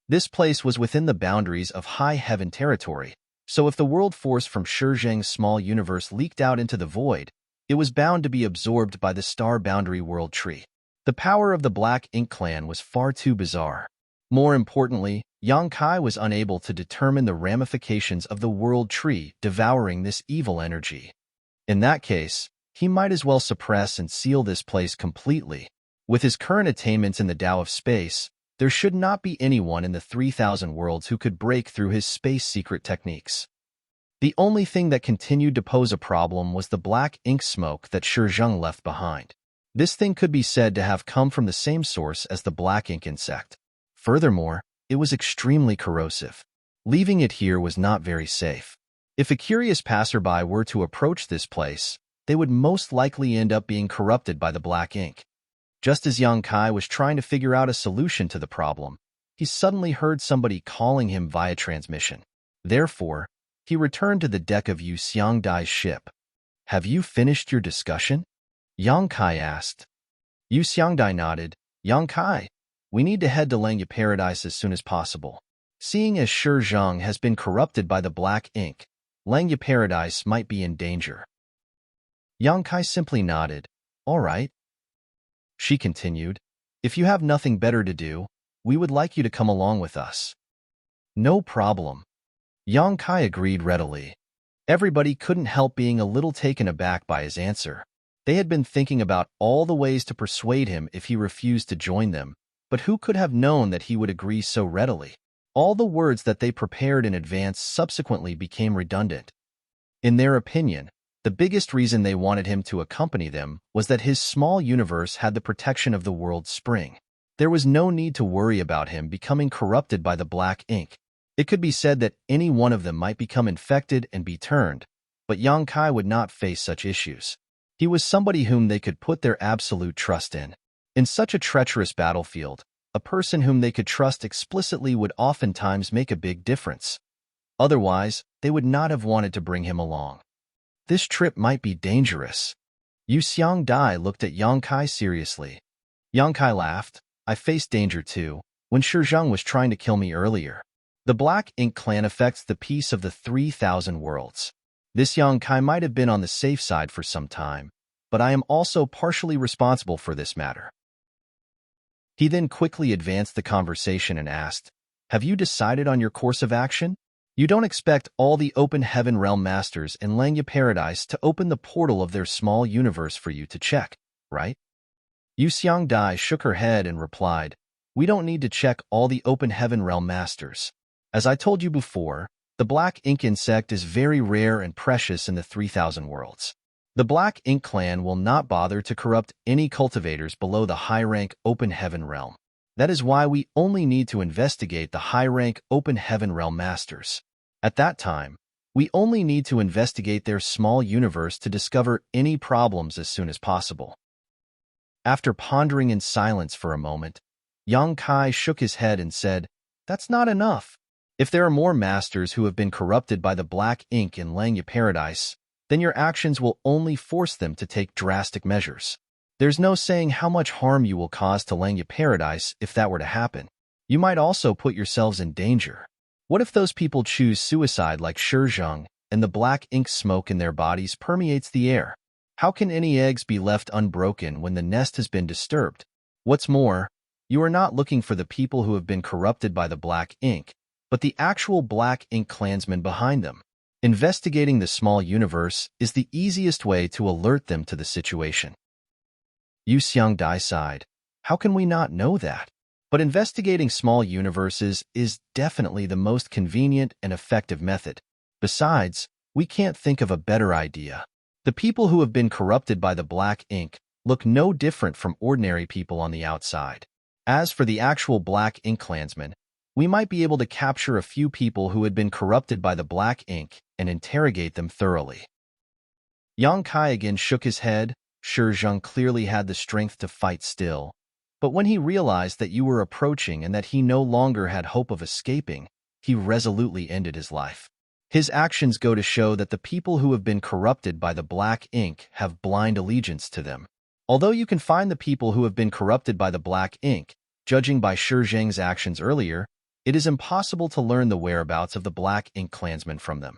This place was within the boundaries of high heaven territory, so if the world force from Shizheng's small universe leaked out into the void, it was bound to be absorbed by the star boundary world tree. The power of the Black Ink clan was far too bizarre. More importantly, Yang Kai was unable to determine the ramifications of the world tree devouring this evil energy. In that case, he might as well suppress and seal this place completely. With his current attainments in the Tao of space, there should not be anyone in the 3,000 worlds who could break through his space secret techniques. The only thing that continued to pose a problem was the black ink smoke that Shizheng left behind. This thing could be said to have come from the same source as the black ink insect. Furthermore, it was extremely corrosive. Leaving it here was not very safe. If a curious passerby were to approach this place, they would most likely end up being corrupted by the black ink. Just as Yang Kai was trying to figure out a solution to the problem, he suddenly heard somebody calling him via transmission. Therefore, he returned to the deck of Yu Xiangdai's ship. "Have you finished your discussion?" Yang Kai asked. Yu Xiangdai nodded. "Yang Kai, we need to head to Langya Paradise as soon as possible. Seeing as Shizheng has been corrupted by the black ink, Langya Paradise might be in danger." Yang Kai simply nodded. "All right." She continued, "If you have nothing better to do, we would like you to come along with us. No problem. Yang Kai agreed readily. Everybody couldn't help being a little taken aback by his answer. They had been thinking about all the ways to persuade him if he refused to join them, but who could have known that he would agree so readily? All the words that they prepared in advance subsequently became redundant. In their opinion, the biggest reason they wanted him to accompany them was that his small universe had the protection of the world's spring. There was no need to worry about him becoming corrupted by the black ink. It could be said that any one of them might become infected and be turned, but Yang Kai would not face such issues. He was somebody whom they could put their absolute trust in. In such a treacherous battlefield, a person whom they could trust explicitly would oftentimes make a big difference. Otherwise, they would not have wanted to bring him along. This trip might be dangerous. Yu Xiangdai looked at Yang Kai seriously. Yang Kai laughed. I faced danger too, when Shizheng was trying to kill me earlier. The Black Ink clan affects the peace of the 3,000 worlds. This Yang Kai might have been on the safe side for some time, but I am also partially responsible for this matter. He then quickly advanced the conversation and asked, have you decided on your course of action? You don't expect all the Open Heaven Realm Masters in Langya Paradise to open the portal of their small universe for you to check, right? Yu Xiangdai shook her head and replied, we don't need to check all the Open Heaven Realm Masters. As I told you before, the Black Ink insect is very rare and precious in the 3,000 worlds. The Black Ink clan will not bother to corrupt any cultivators below the high-rank Open Heaven Realm. That is why we only need to investigate the high-rank Open Heaven Realm Masters. At that time, we only need to investigate their small universe to discover any problems as soon as possible. After pondering in silence for a moment, Yang Kai shook his head and said, that's not enough. If there are more masters who have been corrupted by the Black Ink in Langya Paradise, then your actions will only force them to take drastic measures. There's no saying how much harm you will cause to Langya Paradise if that were to happen. You might also put yourselves in danger. What if those people choose suicide like Shizheng and the Black Ink smoke in their bodies permeates the air? How can any eggs be left unbroken when the nest has been disturbed? What's more, you are not looking for the people who have been corrupted by the Black Ink, but the actual Black Ink clansmen behind them. Investigating the small universe is the easiest way to alert them to the situation. Yu Xiangdai sighed. How can we not know that? But investigating small universes is definitely the most convenient and effective method. Besides, we can't think of a better idea. The people who have been corrupted by the Black Ink look no different from ordinary people on the outside. As for the actual Black Ink clansmen, we might be able to capture a few people who had been corrupted by the Black Ink and interrogate them thoroughly. Yang Kai again shook his head. Shizheng clearly had the strength to fight still, but when he realized that you were approaching and that he no longer had hope of escaping, he resolutely ended his life. His actions go to show that the people who have been corrupted by the Black Ink have blind allegiance to them. Although you can find the people who have been corrupted by the Black Ink, judging by Shizheng's actions earlier, it is impossible to learn the whereabouts of the Black Ink clansmen from them.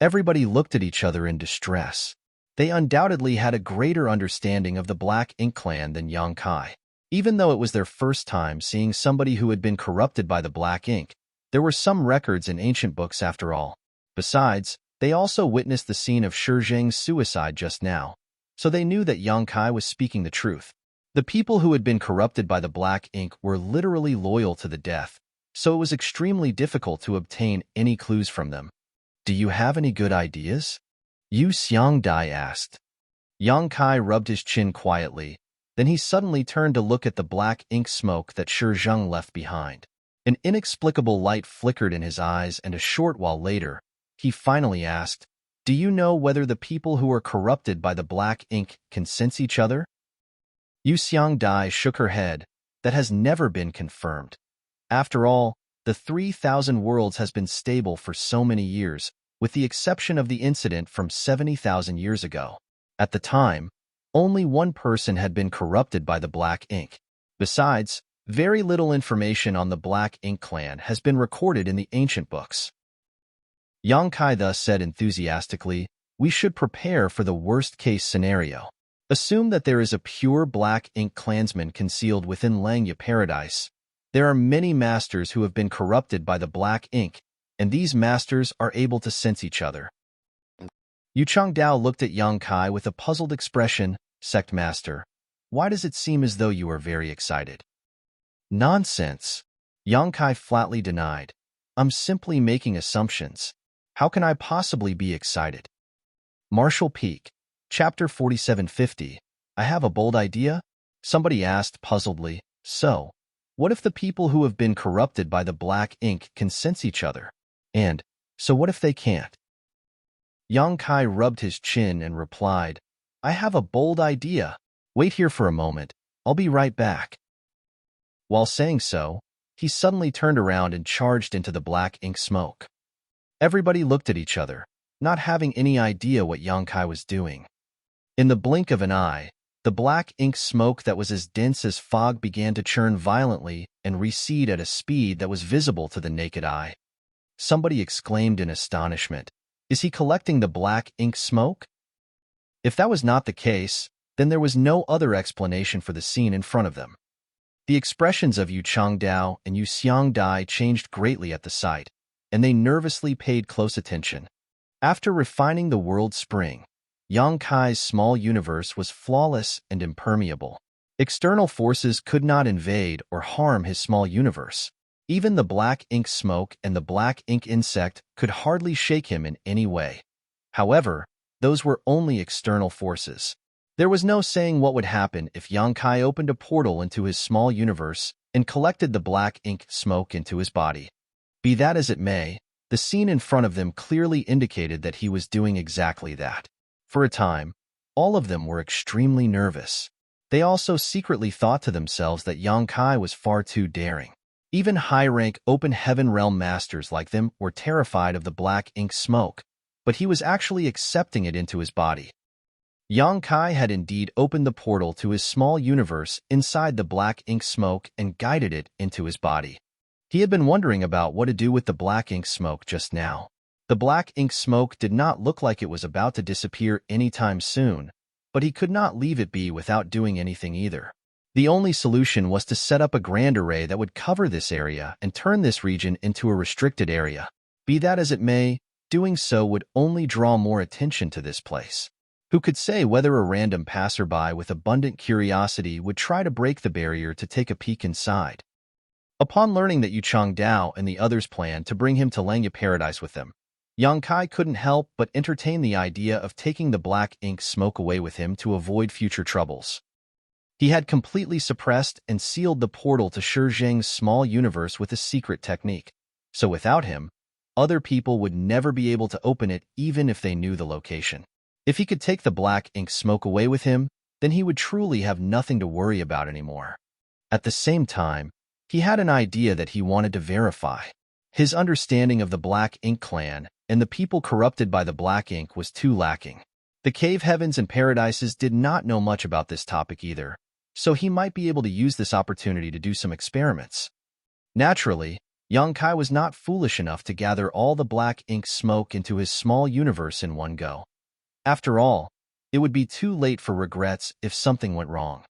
Everybody looked at each other in distress. They undoubtedly had a greater understanding of the Black Ink clan than Yang Kai. Even though it was their first time seeing somebody who had been corrupted by the Black Ink, there were some records in ancient books after all. Besides, they also witnessed the scene of Shizheng's suicide just now, so they knew that Yang Kai was speaking the truth. The people who had been corrupted by the Black Ink were literally loyal to the death, so it was extremely difficult to obtain any clues from them. Do you have any good ideas? Yu Xiangdai asked. Yang Kai rubbed his chin quietly, then he suddenly turned to look at the Black Ink smoke that Shizheng left behind. An inexplicable light flickered in his eyes, and a short while later, he finally asked, do you know whether the people who are corrupted by the Black Ink can sense each other? Yu Xiangdai shook her head. That has never been confirmed. After all, the 3,000 worlds has been stable for so many years, with the exception of the incident from 70,000 years ago. At the time, only one person had been corrupted by the Black Ink. Besides, very little information on the Black Ink clan has been recorded in the ancient books. Yang Kai thus said enthusiastically, we should prepare for the worst-case scenario. Assume that there is a pure Black Ink clansman concealed within Langya Paradise, There are many masters who have been corrupted by the black ink, and these masters are able to sense each other. Yu Changdao looked at Yang Kai with a puzzled expression. Sect Master, why does it seem as though you are very excited? Nonsense. Yang Kai flatly denied. I'm simply making assumptions. How can I possibly be excited? Marshall Peak, Chapter 4750. I have a bold idea? Somebody asked puzzledly. So, what if the people who have been corrupted by the black ink can sense each other? And, so what if they can't? Yang Kai rubbed his chin and replied, I have a bold idea. Wait here for a moment. I'll be right back. While saying so, he suddenly turned around and charged into the black ink smoke. Everybody looked at each other, not having any idea what Yang Kai was doing. In the blink of an eye, the black ink smoke that was as dense as fog began to churn violently and recede at a speed that was visible to the naked eye. Somebody exclaimed in astonishment, Is he collecting the black ink smoke? If that was not the case, then there was no other explanation for the scene in front of them. The expressions of Yu Changdao and Yu Xiangdai changed greatly at the sight, and they nervously paid close attention. After refining the world spring, Yang Kai's small universe was flawless and impermeable. External forces could not invade or harm his small universe. Even the black ink smoke and the black ink insect could hardly shake him in any way. However, those were only external forces. There was no saying what would happen if Yang Kai opened a portal into his small universe and collected the black ink smoke into his body. Be that as it may, the scene in front of them clearly indicated that he was doing exactly that. For a time, all of them were extremely nervous. They also secretly thought to themselves that Yang Kai was far too daring. Even high-rank open heaven realm masters like them were terrified of the black ink smoke, but he was actually accepting it into his body. Yang Kai had indeed opened the portal to his small universe inside the black ink smoke and guided it into his body. He had been wondering about what to do with the black ink smoke just now. The black ink smoke did not look like it was about to disappear anytime soon, but he could not leave it be without doing anything either. The only solution was to set up a grand array that would cover this area and turn this region into a restricted area. Be that as it may, doing so would only draw more attention to this place. Who could say whether a random passerby with abundant curiosity would try to break the barrier to take a peek inside? Upon learning that Yu Changdao and the others planned to bring him to Langya Paradise with them, Yang Kai couldn't help but entertain the idea of taking the black ink smoke away with him to avoid future troubles. He had completely suppressed and sealed the portal to Shi Zheng's small universe with a secret technique, so without him, other people would never be able to open it even if they knew the location. If he could take the black ink smoke away with him, then he would truly have nothing to worry about anymore. At the same time, he had an idea that he wanted to verify. His understanding of the Black Ink clan and the people corrupted by the Black Ink was too lacking. The cave heavens and paradises did not know much about this topic either, so he might be able to use this opportunity to do some experiments. Naturally, Yang Kai was not foolish enough to gather all the black ink smoke into his small universe in one go. After all, it would be too late for regrets if something went wrong.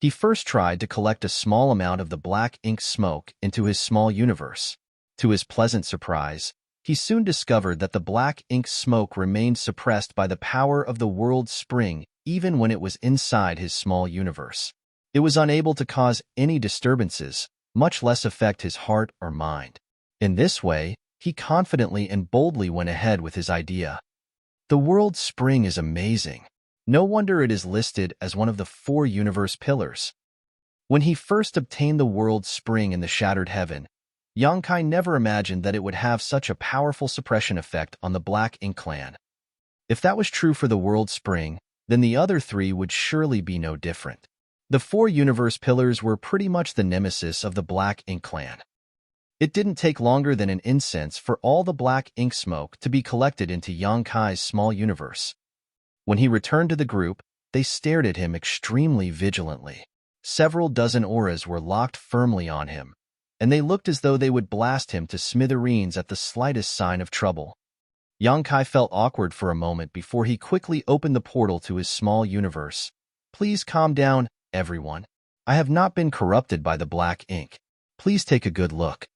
He first tried to collect a small amount of the black ink smoke into his small universe. To his pleasant surprise, he soon discovered that the black ink smoke remained suppressed by the power of the world spring even when it was inside his small universe. It was unable to cause any disturbances, much less affect his heart or mind. In this way, he confidently and boldly went ahead with his idea. The world spring is amazing. No wonder it is listed as one of the 4 universe pillars. When he first obtained the world spring in the shattered heaven, Yang Kai never imagined that it would have such a powerful suppression effect on the Black Ink clan. If that was true for the world spring, then the other 3 would surely be no different. The 4 universe pillars were pretty much the nemesis of the Black Ink clan. It didn't take longer than an incense for all the black ink smoke to be collected into Yang Kai's small universe. When he returned to the group, they stared at him extremely vigilantly. Several dozen auras were locked firmly on him, and they looked as though they would blast him to smithereens at the slightest sign of trouble. Yang Kai felt awkward for a moment before he quickly opened the portal to his small universe. Please calm down, everyone. I have not been corrupted by the black ink. Please take a good look.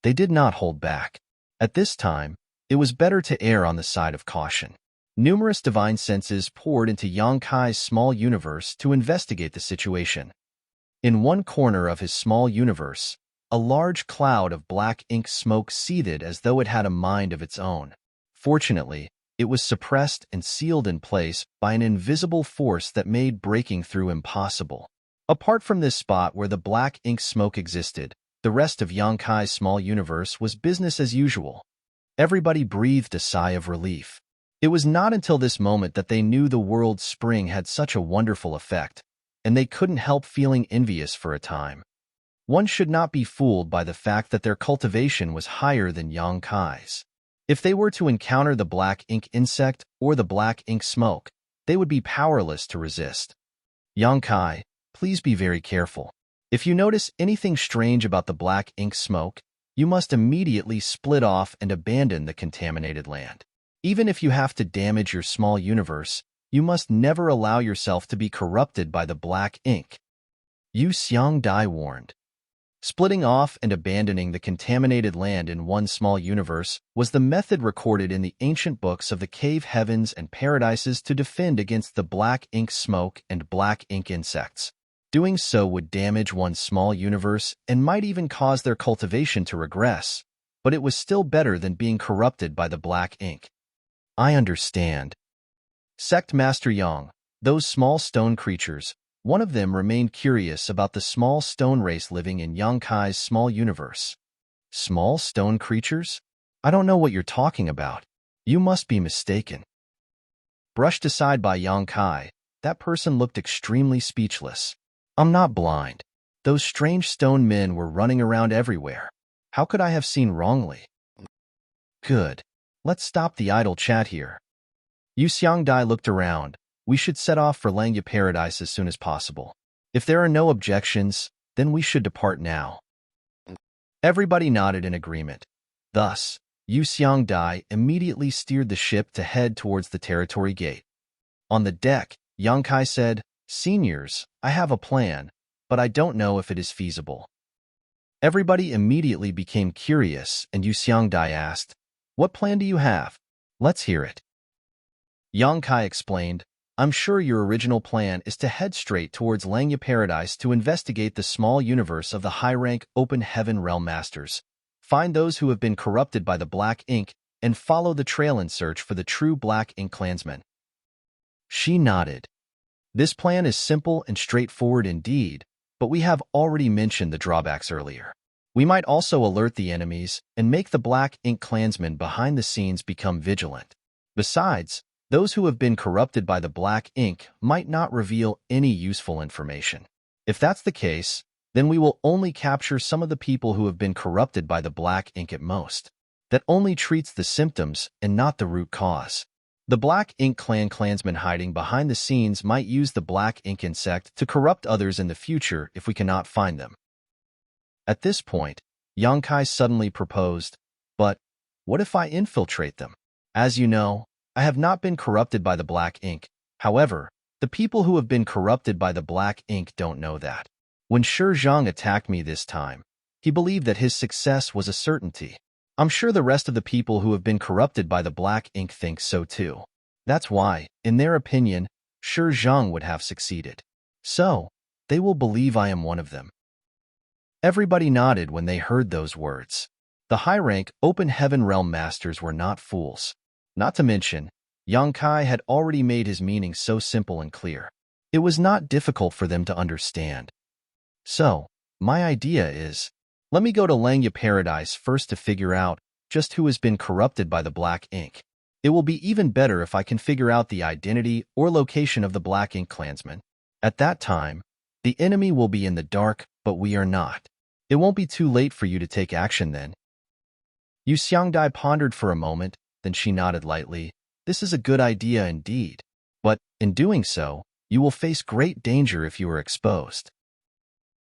They did not hold back. At this time, it was better to err on the side of caution. Numerous divine senses poured into Yang Kai's small universe to investigate the situation. In one corner of his small universe, a large cloud of black ink smoke seethed as though it had a mind of its own. Fortunately, it was suppressed and sealed in place by an invisible force that made breaking through impossible. Apart from this spot where the black ink smoke existed, the rest of Yang Kai's small universe was business as usual. Everybody breathed a sigh of relief. It was not until this moment that they knew the world's spring had such a wonderful effect, and they couldn't help feeling envious for a time. One should not be fooled by the fact that their cultivation was higher than Yang Kai's. If they were to encounter the black ink insect or the black ink smoke, they would be powerless to resist. Yang Kai, please be very careful. If you notice anything strange about the black ink smoke, you must immediately split off and abandon the contaminated land. Even if you have to damage your small universe, you must never allow yourself to be corrupted by the black ink. Yu Xiangdai warned. Splitting off and abandoning the contaminated land in one small universe was the method recorded in the ancient books of the cave heavens and paradises to defend against the black ink smoke and black ink insects. Doing so would damage one's small universe and might even cause their cultivation to regress, but it was still better than being corrupted by the black ink. I understand. Sect Master Yang, those small stone creatures, one of them remained curious about the small stone race living in Yang Kai's small universe. Small stone creatures? I don't know what you're talking about. You must be mistaken. Brushed aside by Yang Kai, that person looked extremely speechless. I'm not blind. Those strange stone men were running around everywhere. How could I have seen wrongly? Good. Let's stop the idle chat here. Yu Xiangdai looked around. We should set off for Langya Paradise as soon as possible. If there are no objections, then we should depart now. Everybody nodded in agreement. Thus, Yu Xiangdai immediately steered the ship to head towards the territory gate. On the deck, Yang Kai said, "Seniors, I have a plan, but I don't know if it is feasible." Everybody immediately became curious, and Yu Xiangdai asked, "What plan do you have? Let's hear it." Yang Kai explained, "I'm sure your original plan is to head straight towards Langya Paradise to investigate the small universe of the high-rank Open Heaven Realm Masters, find those who have been corrupted by the Black Ink, and follow the trail in search for the true Black Ink clansmen." She nodded. This plan is simple and straightforward indeed, but we have already mentioned the drawbacks earlier. We might also alert the enemies and make the Black Ink clansmen behind the scenes become vigilant. Besides, those who have been corrupted by the Black Ink might not reveal any useful information. If that's the case, then we will only capture some of the people who have been corrupted by the Black Ink at most. That only treats the symptoms and not the root cause. The Black Ink clansmen hiding behind the scenes might use the Black Ink insect to corrupt others in the future if we cannot find them. At this point, Yang Kai suddenly proposed, "But what if I infiltrate them? As you know, I have not been corrupted by the Black Ink. However, the people who have been corrupted by the Black Ink don't know that. When Shi Zhang attacked me this time, he believed that his success was a certainty. I'm sure the rest of the people who have been corrupted by the Black Ink think so too. That's why, in their opinion, Shi Zhang would have succeeded. So, they will believe I am one of them." Everybody nodded when they heard those words. The high-rank Open Heaven Realm Masters were not fools. Not to mention, Yang Kai had already made his meaning so simple and clear. It was not difficult for them to understand. So, my idea is, let me go to Langya Paradise first to figure out just who has been corrupted by the Black Ink. It will be even better if I can figure out the identity or location of the Black Ink clansmen. At that time, the enemy will be in the dark, but we are not. It won't be too late for you to take action then. Yu Xiangdai pondered for a moment, then she nodded lightly. This is a good idea indeed. But, in doing so, you will face great danger if you are exposed.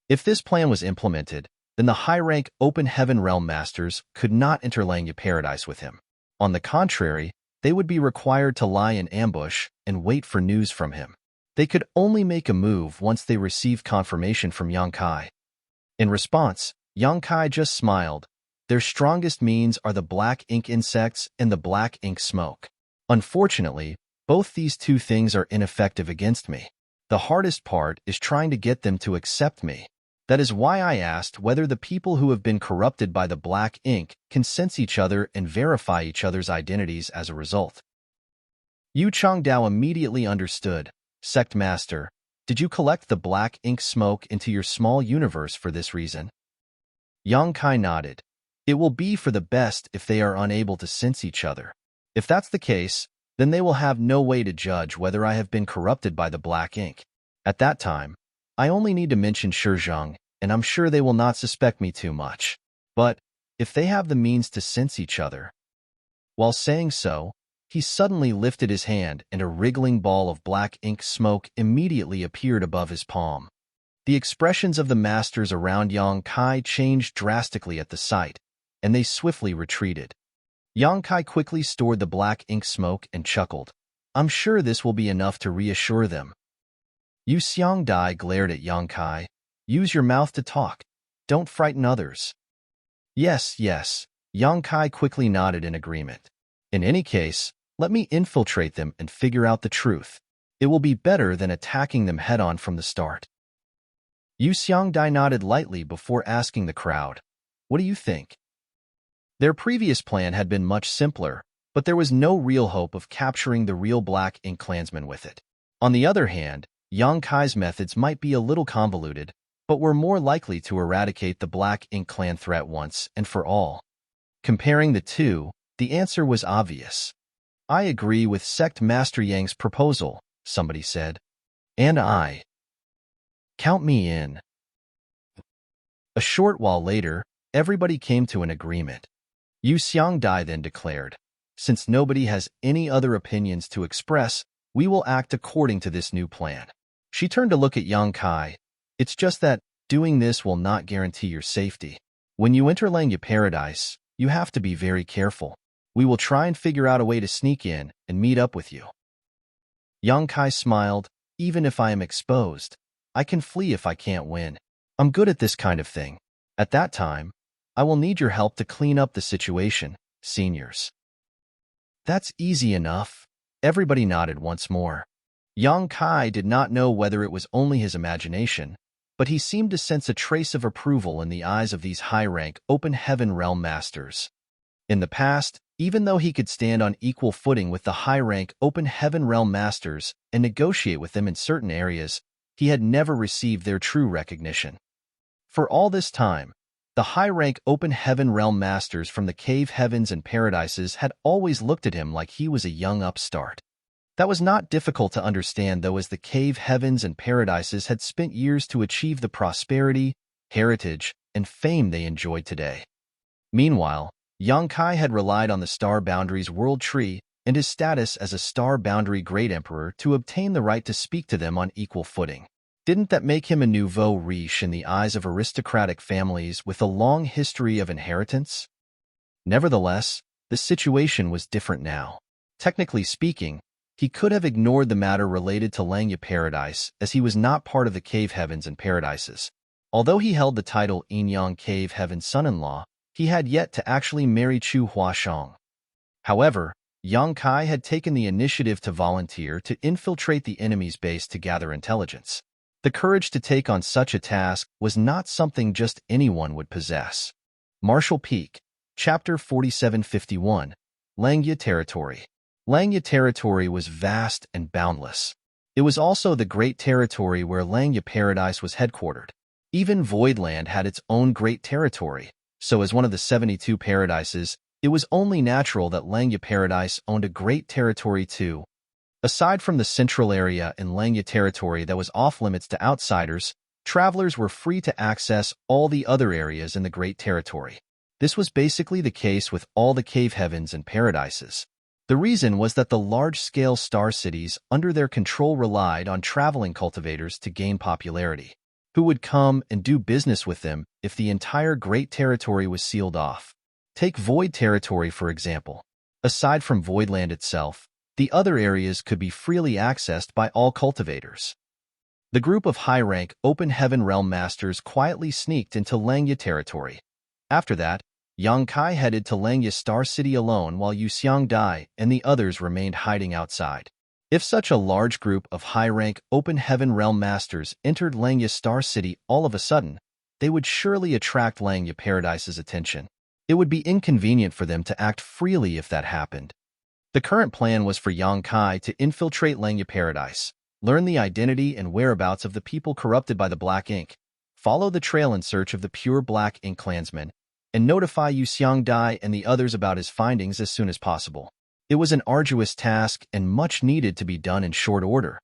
If this plan was implemented, then the high-rank Open Heaven Realm Masters could not enter Langya Paradise with him. On the contrary, they would be required to lie in ambush and wait for news from him. They could only make a move once they received confirmation from Yang Kai. In response, Yang Kai just smiled. Their strongest means are the black ink insects and the black ink smoke. Unfortunately, both these two things are ineffective against me. The hardest part is trying to get them to accept me. That is why I asked whether the people who have been corrupted by the black ink can sense each other and verify each other's identities as a result. Yu Changdao immediately understood. Sect Master, did you collect the black ink smoke into your small universe for this reason? Yang Kai nodded. It will be for the best if they are unable to sense each other. If that's the case, then they will have no way to judge whether I have been corrupted by the black ink. At that time, I only need to mention Shizheng, and I'm sure they will not suspect me too much. But if they have the means to sense each other... While saying so, he suddenly lifted his hand and a wriggling ball of black ink smoke immediately appeared above his palm. The expressions of the masters around Yang Kai changed drastically at the sight, and they swiftly retreated. Yang Kai quickly stored the black ink smoke and chuckled. I'm sure this will be enough to reassure them. Yu Xiangdai glared at Yang Kai. Use your mouth to talk. Don't frighten others. Yes, yes. Yang Kai quickly nodded in agreement. In any case, let me infiltrate them and figure out the truth. It will be better than attacking them head-on from the start. Yu Xiangdai nodded lightly before asking the crowd, what do you think? Their previous plan had been much simpler, but there was no real hope of capturing the real black ink clansmen with it. On the other hand, Yang Kai's methods might be a little convoluted, but were more likely to eradicate the black ink clan threat once and for all. Comparing the two, the answer was obvious. I agree with Sect Master Yang's proposal, somebody said. And I. Count me in. A short while later, everybody came to an agreement. Yu Xiangdai then declared, since nobody has any other opinions to express, we will act according to this new plan. She turned to look at Yang Kai. It's just that doing this will not guarantee your safety. When you enter Langya Paradise, you have to be very careful. We will try and figure out a way to sneak in and meet up with you. Yang Kai smiled. Even if I am exposed, I can flee if I can't win. I'm good at this kind of thing. At that time, I will need your help to clean up the situation, seniors. That's easy enough. Everybody nodded once more. Yang Kai did not know whether it was only his imagination, but he seemed to sense a trace of approval in the eyes of these high-rank Open Heaven Realm Masters. In the past, even though he could stand on equal footing with the high-rank Open Heaven Realm Masters and negotiate with them in certain areas, he had never received their true recognition. For all this time, the high-rank Open Heaven Realm Masters from the Cave Heavens and Paradises had always looked at him like he was a young upstart. That was not difficult to understand, though, as the Cave Heavens and Paradises had spent years to achieve the prosperity, heritage, and fame they enjoyed today. Meanwhile, Yang Kai had relied on the Star Boundaries World Tree and his status as a Star Boundary Great Emperor to obtain the right to speak to them on equal footing. Didn't that make him a nouveau riche in the eyes of aristocratic families with a long history of inheritance? Nevertheless, the situation was different now. Technically speaking, he could have ignored the matter related to Langya Paradise, as he was not part of the Cave Heavens and Paradises. Although he held the title Yinyang Cave Heaven Son-in-Law, he had yet to actually marry Chu Huashang. However, Yang Kai had taken the initiative to volunteer to infiltrate the enemy's base to gather intelligence. The courage to take on such a task was not something just anyone would possess. Martial Peak, Chapter 4751, Langya Territory. Langya Territory was vast and boundless. It was also the great territory where Langya Paradise was headquartered. Even Voidland had its own great territory, so as one of the 72 paradises, it was only natural that Langya Paradise owned a great territory too. Aside from the central area in Langya Territory that was off-limits to outsiders, travelers were free to access all the other areas in the Great Territory. This was basically the case with all the Cave Heavens and Paradises. The reason was that the large-scale star cities under their control relied on traveling cultivators to gain popularity, who would come and do business with them if the entire Great Territory was sealed off. Take Void Territory, for example. Aside from Voidland itself, the other areas could be freely accessed by all cultivators. The group of high-rank Open Heaven Realm Masters quietly sneaked into Langya territory. After that, Yang Kai headed to Langya Star City alone while Yu Xiangdai and the others remained hiding outside. If such a large group of high-rank Open Heaven Realm Masters entered Langya Star City all of a sudden, they would surely attract Langya Paradise's attention. It would be inconvenient for them to act freely if that happened. The current plan was for Yang Kai to infiltrate Langya Paradise, learn the identity and whereabouts of the people corrupted by the Black Ink, follow the trail in search of the pure Black Ink clansmen, and notify Yu Xiangdai and the others about his findings as soon as possible. It was an arduous task and much needed to be done in short order.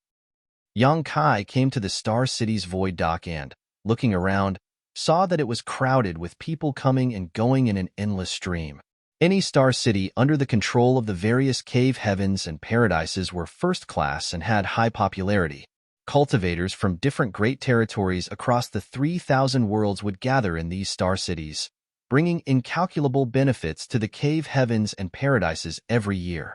Yang Kai came to the Star City's void dock and, looking around, saw that it was crowded with people coming and going in an endless stream. Any star city under the control of the various cave heavens and paradises were first class and had high popularity. Cultivators from different great territories across the 3,000 worlds would gather in these star cities, bringing incalculable benefits to the cave heavens and paradises every year.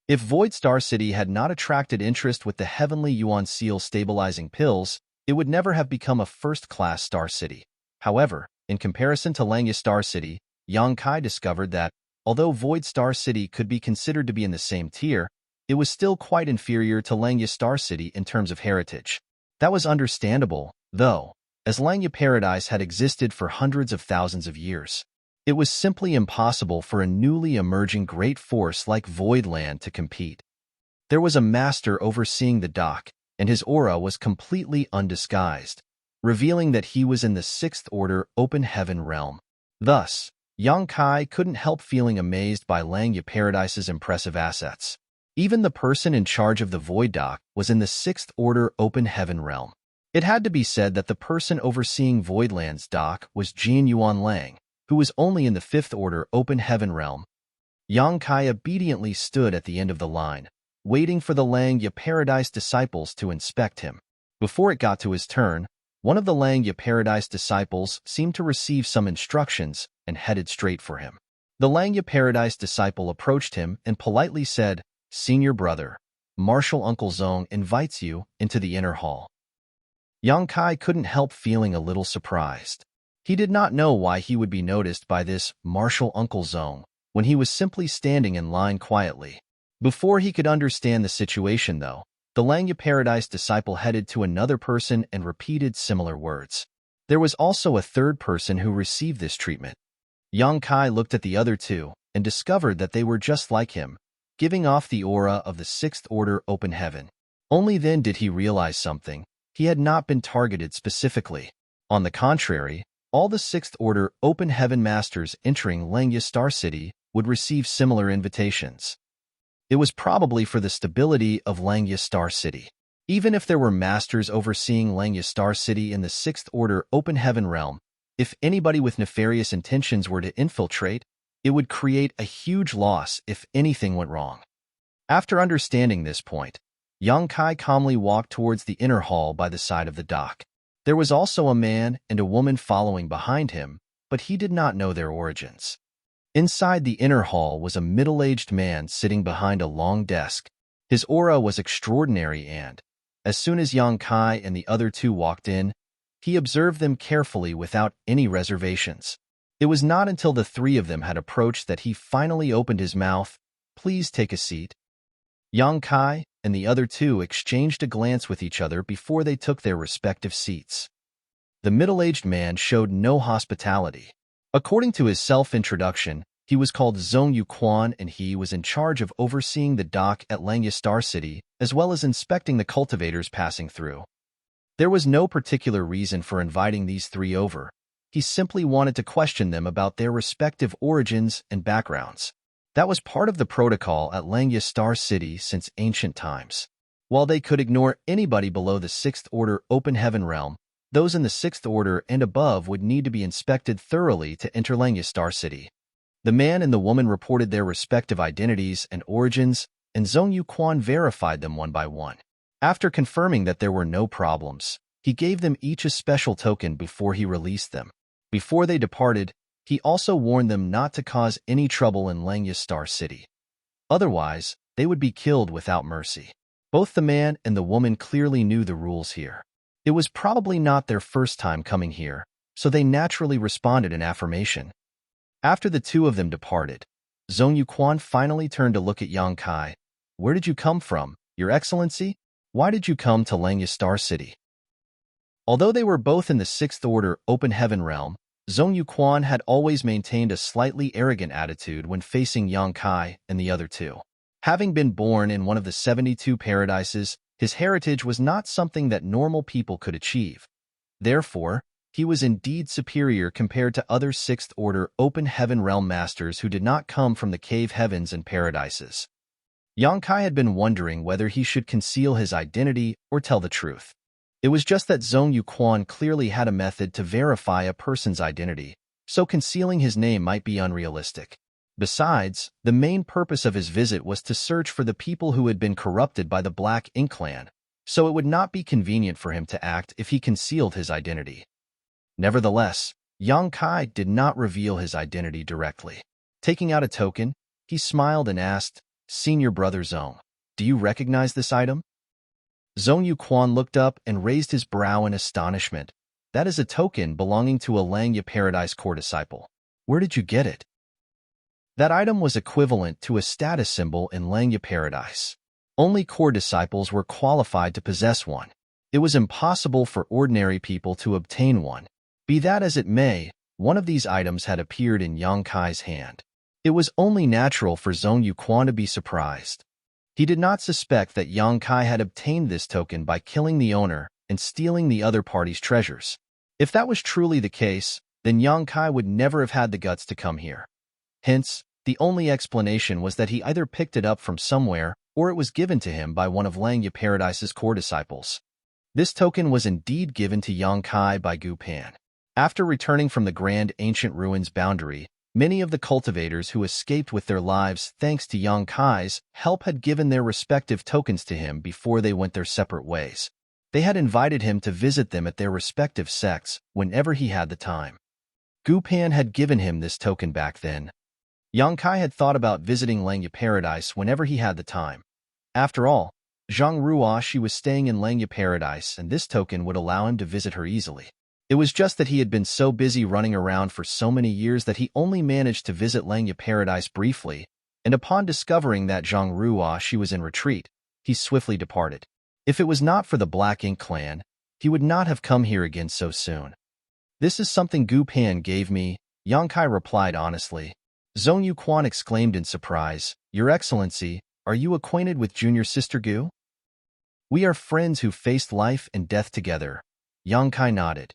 If Void Star City had not attracted interest with the Heavenly Yuan Seal stabilizing pills, it would never have become a first-class star city. However, in comparison to Langya Star City, Yang Kai discovered that, although Void Star City could be considered to be in the same tier, it was still quite inferior to Langya Star City in terms of heritage. That was understandable, though, as Langya Paradise had existed for hundreds of thousands of years. It was simply impossible for a newly emerging great force like Voidland to compete. There was a master overseeing the dock, and his aura was completely undisguised, revealing that he was in the 6th Order Open Heaven realm. Thus, Yang Kai couldn't help feeling amazed by Langya Paradise's impressive assets. Even the person in charge of the Void Dock was in the 6th Order Open Heaven realm. It had to be said that the person overseeing Voidland's dock was Jian Yuan Lang, who was only in the 5th Order Open Heaven realm. Yang Kai obediently stood at the end of the line, waiting for the Langya Paradise disciples to inspect him. Before it got to his turn, one of the Langya Paradise disciples seemed to receive some instructions and headed straight for him. The Langya Paradise disciple approached him and politely said, "Senior brother, Martial Uncle Zong invites you into the inner hall." Yang Kai couldn't help feeling a little surprised. He did not know why he would be noticed by this Martial Uncle Zong when he was simply standing in line quietly. Before he could understand the situation, though, the Langya Paradise disciple headed to another person and repeated similar words. There was also a third person who received this treatment. Yang Kai looked at the other two and discovered that they were just like him, giving off the aura of the 6th Order Open Heaven. Only then did he realize something. He had not been targeted specifically. On the contrary, all the 6th Order Open Heaven Masters entering Langya Star City would receive similar invitations. It was probably for the stability of Langya Star City. Even if there were masters overseeing Langya Star City in the 6th Order Open Heaven realm, if anybody with nefarious intentions were to infiltrate, it would create a huge loss if anything went wrong. After understanding this point, Yang Kai calmly walked towards the inner hall by the side of the dock. There was also a man and a woman following behind him, but he did not know their origins. Inside the inner hall was a middle-aged man sitting behind a long desk. His aura was extraordinary and, as soon as Yang Kai and the other two walked in, he observed them carefully without any reservations. It was not until the three of them had approached that he finally opened his mouth. "Please take a seat." Yang Kai and the other two exchanged a glance with each other before they took their respective seats. The middle-aged man showed no hospitality. According to his self-introduction, he was called Zong Yuquan and he was in charge of overseeing the dock at Langya Star City, as well as inspecting the cultivators passing through. There was no particular reason for inviting these three over. He simply wanted to question them about their respective origins and backgrounds. That was part of the protocol at Langya Star City since ancient times. While they could ignore anybody below the 6th Order Open Heaven realm, those in the 6th Order and above would need to be inspected thoroughly to enter Langya Star City. The man and the woman reported their respective identities and origins, and Zong Yuquan verified them one by one. After confirming that there were no problems, he gave them each a special token before he released them. Before they departed, he also warned them not to cause any trouble in Langya Star City. Otherwise, they would be killed without mercy. Both the man and the woman clearly knew the rules here. It was probably not their first time coming here, so they naturally responded in affirmation. After the two of them departed, Zhong Yuquan finally turned to look at Yang Kai. Where did you come from, Your Excellency? Why did you come to Langya Star City? Although they were both in the Sixth Order Open Heaven realm, Zhong Yuquan had always maintained a slightly arrogant attitude when facing Yang Kai and the other two. Having been born in one of the 72 paradises, his heritage was not something that normal people could achieve. Therefore, he was indeed superior compared to other Sixth Order Open Heaven realm masters who did not come from the cave heavens and paradises. Yang Kai had been wondering whether he should conceal his identity or tell the truth. It was just that Zhong Yuquan clearly had a method to verify a person's identity, so concealing his name might be unrealistic. Besides, the main purpose of his visit was to search for the people who had been corrupted by the Black Ink Clan, so it would not be convenient for him to act if he concealed his identity. Nevertheless, Yang Kai did not reveal his identity directly. Taking out a token, he smiled and asked, Senior Brother Zhong, do you recognize this item? Zhong Yuquan looked up and raised his brow in astonishment. That is a token belonging to a Langya Paradise core disciple. Where did you get it? That item was equivalent to a status symbol in Langya Paradise. Only core disciples were qualified to possess one. It was impossible for ordinary people to obtain one. Be that as it may, one of these items had appeared in Yang Kai's hand. It was only natural for Zhong Yuquan to be surprised. He did not suspect that Yang Kai had obtained this token by killing the owner and stealing the other party's treasures. If that was truly the case, then Yang Kai would never have had the guts to come here. Hence, the only explanation was that he either picked it up from somewhere or it was given to him by one of Langya Paradise's core disciples. This token was indeed given to Yang Kai by Gu Pan. After returning from the Grand Ancient Ruins boundary, many of the cultivators who escaped with their lives thanks to Yang Kai's help had given their respective tokens to him before they went their separate ways. They had invited him to visit them at their respective sects whenever he had the time. Gu Pan had given him this token back then. Yang Kai had thought about visiting Langya Paradise whenever he had the time. After all, Zhang Ruoshi was staying in Langya Paradise and this token would allow him to visit her easily. It was just that he had been so busy running around for so many years that he only managed to visit Langya Paradise briefly, and upon discovering that Zhang Ruoshi was in retreat, he swiftly departed. If it was not for the Black Ink Clan, he would not have come here again so soon. This is something Gu Pan gave me, Yang Kai replied honestly. Zhong Yuquan exclaimed in surprise, Your Excellency, are you acquainted with Junior Sister Gu? We are friends who faced life and death together. Yang Kai nodded.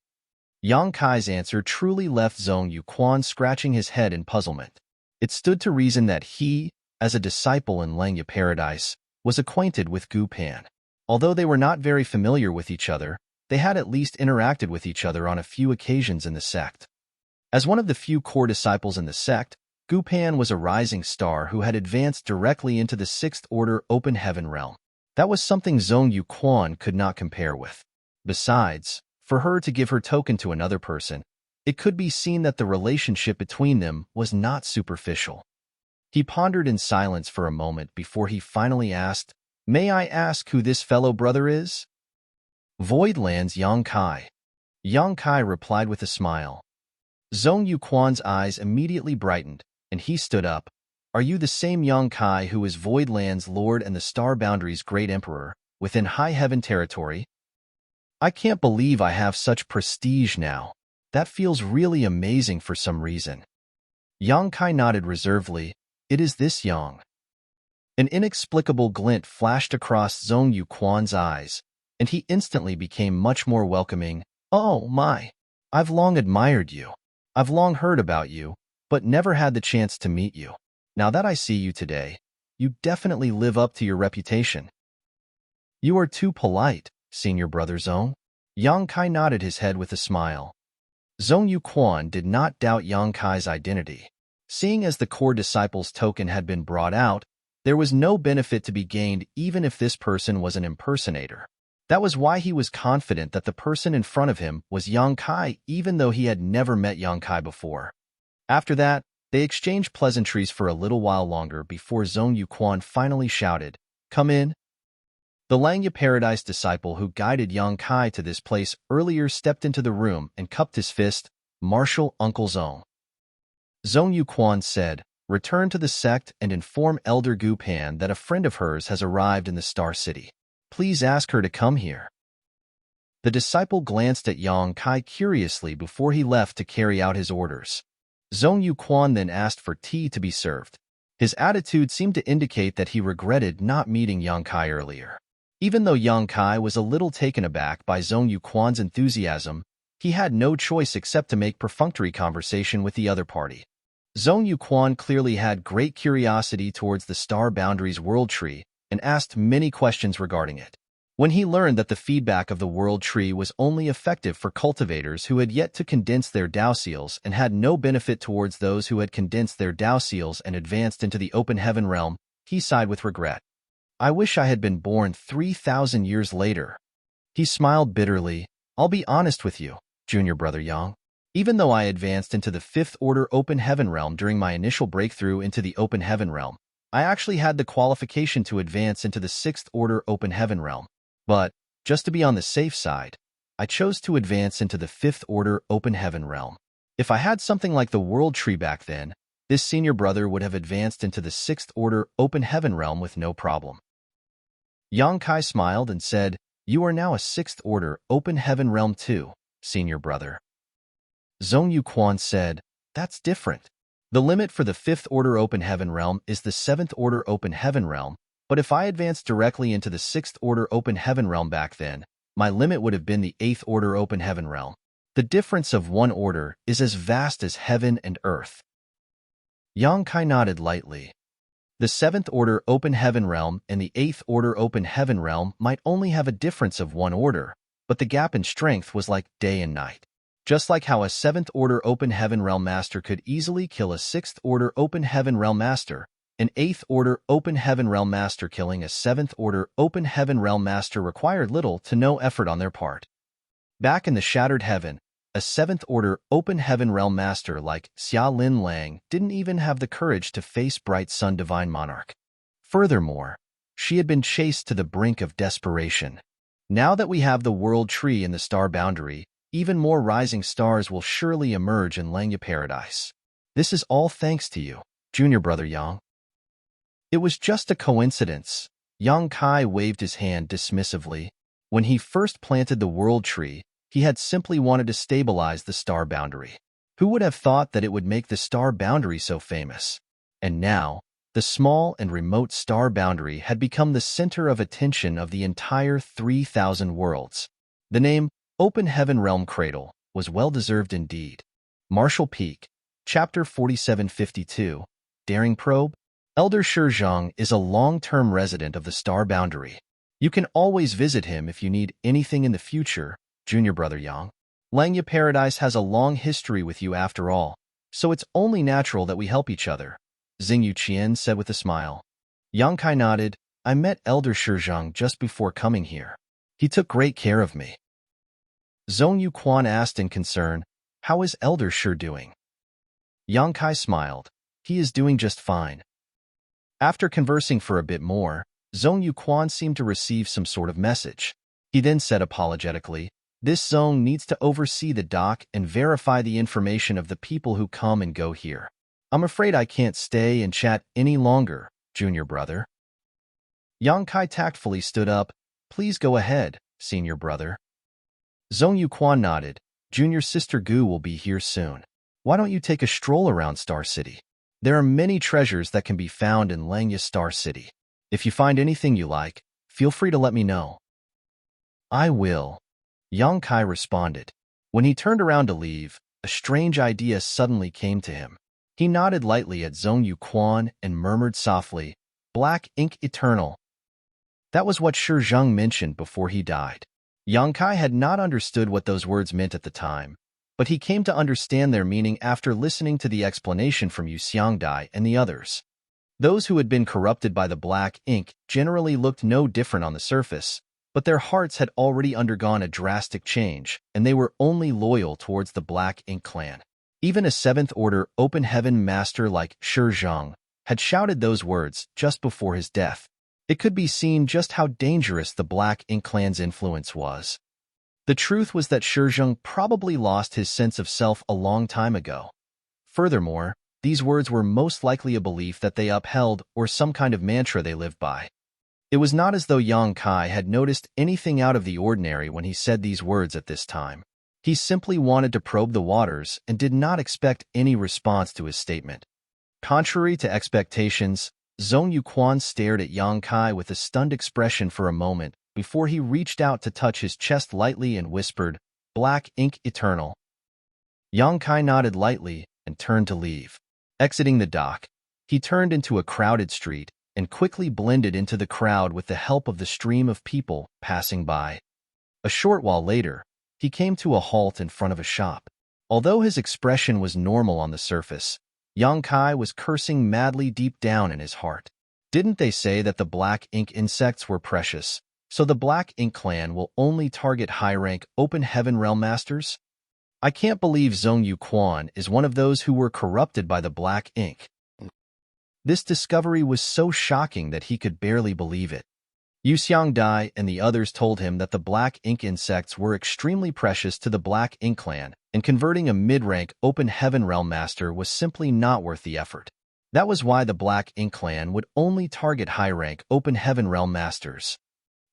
Yang Kai's answer truly left Zhong Yuquan scratching his head in puzzlement. It stood to reason that he, as a disciple in Langya Paradise, was acquainted with Gu Pan. Although they were not very familiar with each other, they had at least interacted with each other on a few occasions in the sect. As one of the few core disciples in the sect, Gu Pan was a rising star who had advanced directly into the Sixth Order Open Heaven realm. That was something Zhong Yuquan could not compare with. Besides, for her to give her token to another person, it could be seen that the relationship between them was not superficial. He pondered in silence for a moment before he finally asked, May I ask who this fellow brother is? Voidland's Yang Kai. Yang Kai replied with a smile. Zhong Yuquan's eyes immediately brightened, and he stood up. Are you the same Yang Kai who is Voidland's Lord and the Star Boundary's Great Emperor, within High Heaven territory? I can't believe I have such prestige now. That feels really amazing for some reason. Yang Kai nodded reservedly. It is this Yang. An inexplicable glint flashed across Zhong Yuquan's eyes, and he instantly became much more welcoming. Oh my! I've long admired you. I've long heard about you, but never had the chance to meet you. Now that I see you today, you definitely live up to your reputation. You are too polite, Senior Brother Zhong. Yang Kai nodded his head with a smile. Zhong Yuquan did not doubt Yang Kai's identity. Seeing as the core disciple's token had been brought out, there was no benefit to be gained even if this person was an impersonator. That was why he was confident that the person in front of him was Yang Kai even though he had never met Yang Kai before. After that, they exchanged pleasantries for a little while longer before Zhong Yuquan finally shouted, Come in. The Langya Paradise disciple who guided Yang Kai to this place earlier stepped into the room and cupped his fist. Marshal Uncle Zong. Zong Yuquan said, "Return to the sect and inform Elder Gu Pan that a friend of hers has arrived in the Star City. Please ask her to come here." The disciple glanced at Yang Kai curiously before he left to carry out his orders. Zong Yuquan then asked for tea to be served. His attitude seemed to indicate that he regretted not meeting Yang Kai earlier. Even though Yang Kai was a little taken aback by Zong Yuquan's enthusiasm, he had no choice except to make perfunctory conversation with the other party. Zong Yuquan clearly had great curiosity towards the Star Boundaries World Tree and asked many questions regarding it. When he learned that the feedback of the World Tree was only effective for cultivators who had yet to condense their Dao seals and had no benefit towards those who had condensed their Dao seals and advanced into the open heaven realm, he sighed with regret. "I wish I had been born 3,000 years later." He smiled bitterly. "I'll be honest with you, junior brother Yang. Even though I advanced into the 5th Order Open Heaven Realm during my initial breakthrough into the Open Heaven Realm, I actually had the qualification to advance into the 6th Order Open Heaven Realm. But, just to be on the safe side, I chose to advance into the 5th Order Open Heaven Realm. If I had something like the World Tree back then, this senior brother would have advanced into the 6th Order Open Heaven Realm with no problem." Yang Kai smiled and said, "You are now a 6th Order Open Heaven Realm too, senior brother." Zong Yuquan said, "That's different. The limit for the 5th Order Open Heaven Realm is the 7th Order Open Heaven Realm, but if I advanced directly into the 6th Order Open Heaven Realm back then, my limit would have been the 8th Order Open Heaven Realm. The difference of one order is as vast as heaven and earth." Yang Kai nodded lightly. The 7th Order Open Heaven Realm and the 8th Order Open Heaven Realm might only have a difference of one order, but the gap in strength was like day and night. Just like how a 7th Order Open Heaven Realm Master could easily kill a 6th Order Open Heaven Realm Master, an 8th Order Open Heaven Realm Master killing a 7th Order Open Heaven Realm Master required little to no effort on their part. Back in the Shattered Heaven, a 7th Order Open Heaven Realm Master like Xia Lin Lang didn't even have the courage to face Bright Sun Divine Monarch. Furthermore, she had been chased to the brink of desperation. Now that we have the World Tree in the Star Boundary, even more rising stars will surely emerge in Langya Paradise. This is all thanks to you, junior brother Yang. It was just a coincidence. Yang Kai waved his hand dismissively. When he first planted the World Tree, he had simply wanted to stabilize the Star Boundary. Who would have thought that it would make the Star Boundary so famous? And now, the small and remote Star Boundary had become the center of attention of the entire 3,000 worlds. The name Open Heaven Realm Cradle was well-deserved indeed. Martial Peak, Chapter 4752, Daring Probe. Elder Shizhong is a long-term resident of the Star Boundary. You can always visit him if you need anything in the future, junior brother Yang. Langya Paradise has a long history with you after all, so it's only natural that we help each other, Xing Yuqian said with a smile. Yang Kai nodded. "I met Elder Shizhong just before coming here. He took great care of me." Zong Yuquan asked in concern, "How is Elder Shi doing?" Yang Kai smiled. "He is doing just fine." After conversing for a bit more, Zong Yuquan seemed to receive some sort of message. He then said apologetically, "This Zong needs to oversee the dock and verify the information of the people who come and go here. I'm afraid I can't stay and chat any longer, junior brother." Yang Kai tactfully stood up. "Please go ahead, senior brother." Zong Yuquan nodded. "Junior sister Gu will be here soon. Why don't you take a stroll around Star City? There are many treasures that can be found in Langya Star City. If you find anything you like, feel free to let me know." "I will," Yang Kai responded. When he turned around to leave, a strange idea suddenly came to him. He nodded lightly at Zong Yuquan and murmured softly, "Black ink eternal." That was what Shizhong mentioned before he died. Yang Kai had not understood what those words meant at the time, but he came to understand their meaning after listening to the explanation from Yu Xiangdai and the others. Those who had been corrupted by the black ink generally looked no different on the surface, but their hearts had already undergone a drastic change, and they were only loyal towards the black ink clan. Even a 7th Order Open Heaven Master like Shizhong had shouted those words just before his death. It could be seen just how dangerous the Black Ink clan's influence was. The truth was that Shizheng probably lost his sense of self a long time ago. Furthermore, these words were most likely a belief that they upheld or some kind of mantra they lived by. It was not as though Yang Kai had noticed anything out of the ordinary when he said these words at this time. He simply wanted to probe the waters and did not expect any response to his statement. Contrary to expectations, Zhong Yuquan stared at Yang Kai with a stunned expression for a moment before he reached out to touch his chest lightly and whispered, "Black ink eternal." Yang Kai nodded lightly and turned to leave. Exiting the dock, he turned into a crowded street and quickly blended into the crowd with the help of the stream of people passing by. A short while later, he came to a halt in front of a shop. Although his expression was normal on the surface, Yang Kai was cursing madly deep down in his heart. Didn't they say that the black ink insects were precious, so the Black Ink clan will only target high-rank Open Heaven Realm Masters? I can't believe Zhong Yuquan is one of those who were corrupted by the Black Ink. This discovery was so shocking that he could barely believe it. Yu Xiangdai and the others told him that the Black Ink insects were extremely precious to the Black Ink clan, and converting a mid-rank Open Heaven Realm Master was simply not worth the effort. That was why the Black Ink clan would only target high-rank Open Heaven Realm Masters.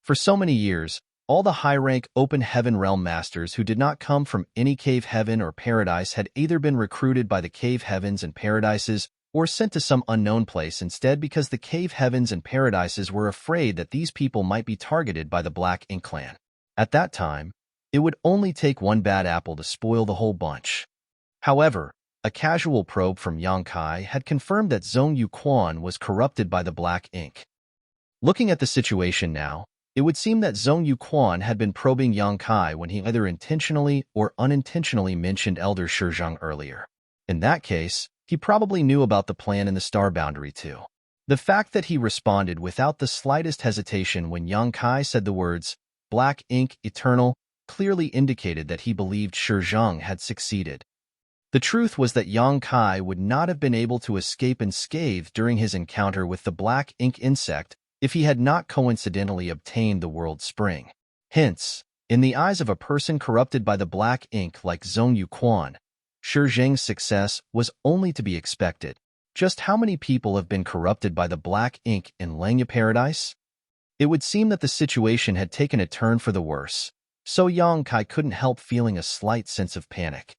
For so many years, all the high-rank Open Heaven Realm Masters who did not come from any cave heaven or paradise had either been recruited by the cave heavens and paradises or sent to some unknown place instead because the cave heavens and paradises were afraid that these people might be targeted by the Black Ink clan. At that time, it would only take one bad apple to spoil the whole bunch. However, a casual probe from Yang Kai had confirmed that Zhong Yuquan was corrupted by the Black Ink. Looking at the situation now, it would seem that Zhong Yuquan had been probing Yang Kai when he either intentionally or unintentionally mentioned Elder Shizheng earlier. In that case, he probably knew about the plan in the star boundary too. The fact that he responded without the slightest hesitation when Yang Kai said the words, "Black Ink Eternal," clearly indicated that he believed Shizheng had succeeded. The truth was that Yang Kai would not have been able to escape unscathed during his encounter with the Black Ink insect if he had not coincidentally obtained the World Spring. Hence, in the eyes of a person corrupted by the Black Ink like Zhong Yuquan, Shizheng's success was only to be expected. Just how many people have been corrupted by the Black Ink in Langya Paradise? It would seem that the situation had taken a turn for the worse, so Yang Kai couldn't help feeling a slight sense of panic.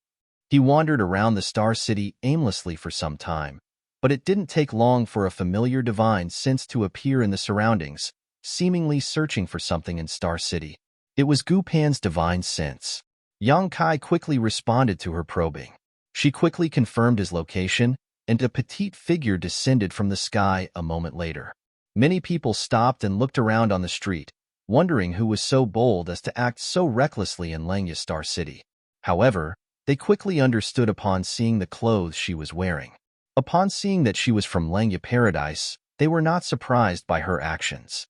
He wandered around the Star City aimlessly for some time, but it didn't take long for a familiar divine sense to appear in the surroundings, seemingly searching for something in Star City. It was Gu Pan's divine sense. Yang Kai quickly responded to her probing. She quickly confirmed his location, and a petite figure descended from the sky a moment later. Many people stopped and looked around on the street, wondering who was so bold as to act so recklessly in Langya Star City. However, they quickly understood upon seeing the clothes she was wearing. Upon seeing that she was from Langya Paradise, they were not surprised by her actions.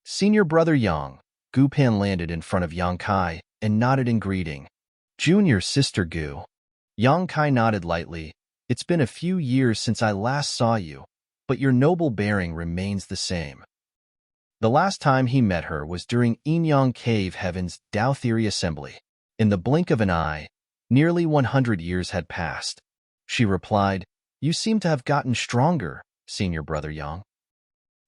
Senior Brother Yang, Gu Pan landed in front of Yang Kai and nodded in greeting. Junior Sister Gu. Yang Kai nodded lightly. It's been a few years since I last saw you, but your noble bearing remains the same. The last time he met her was during Enyang Cave Heaven's Tao Theory Assembly. In the blink of an eye, nearly 100 years had passed. She replied, "You seem to have gotten stronger, Senior Brother Yang."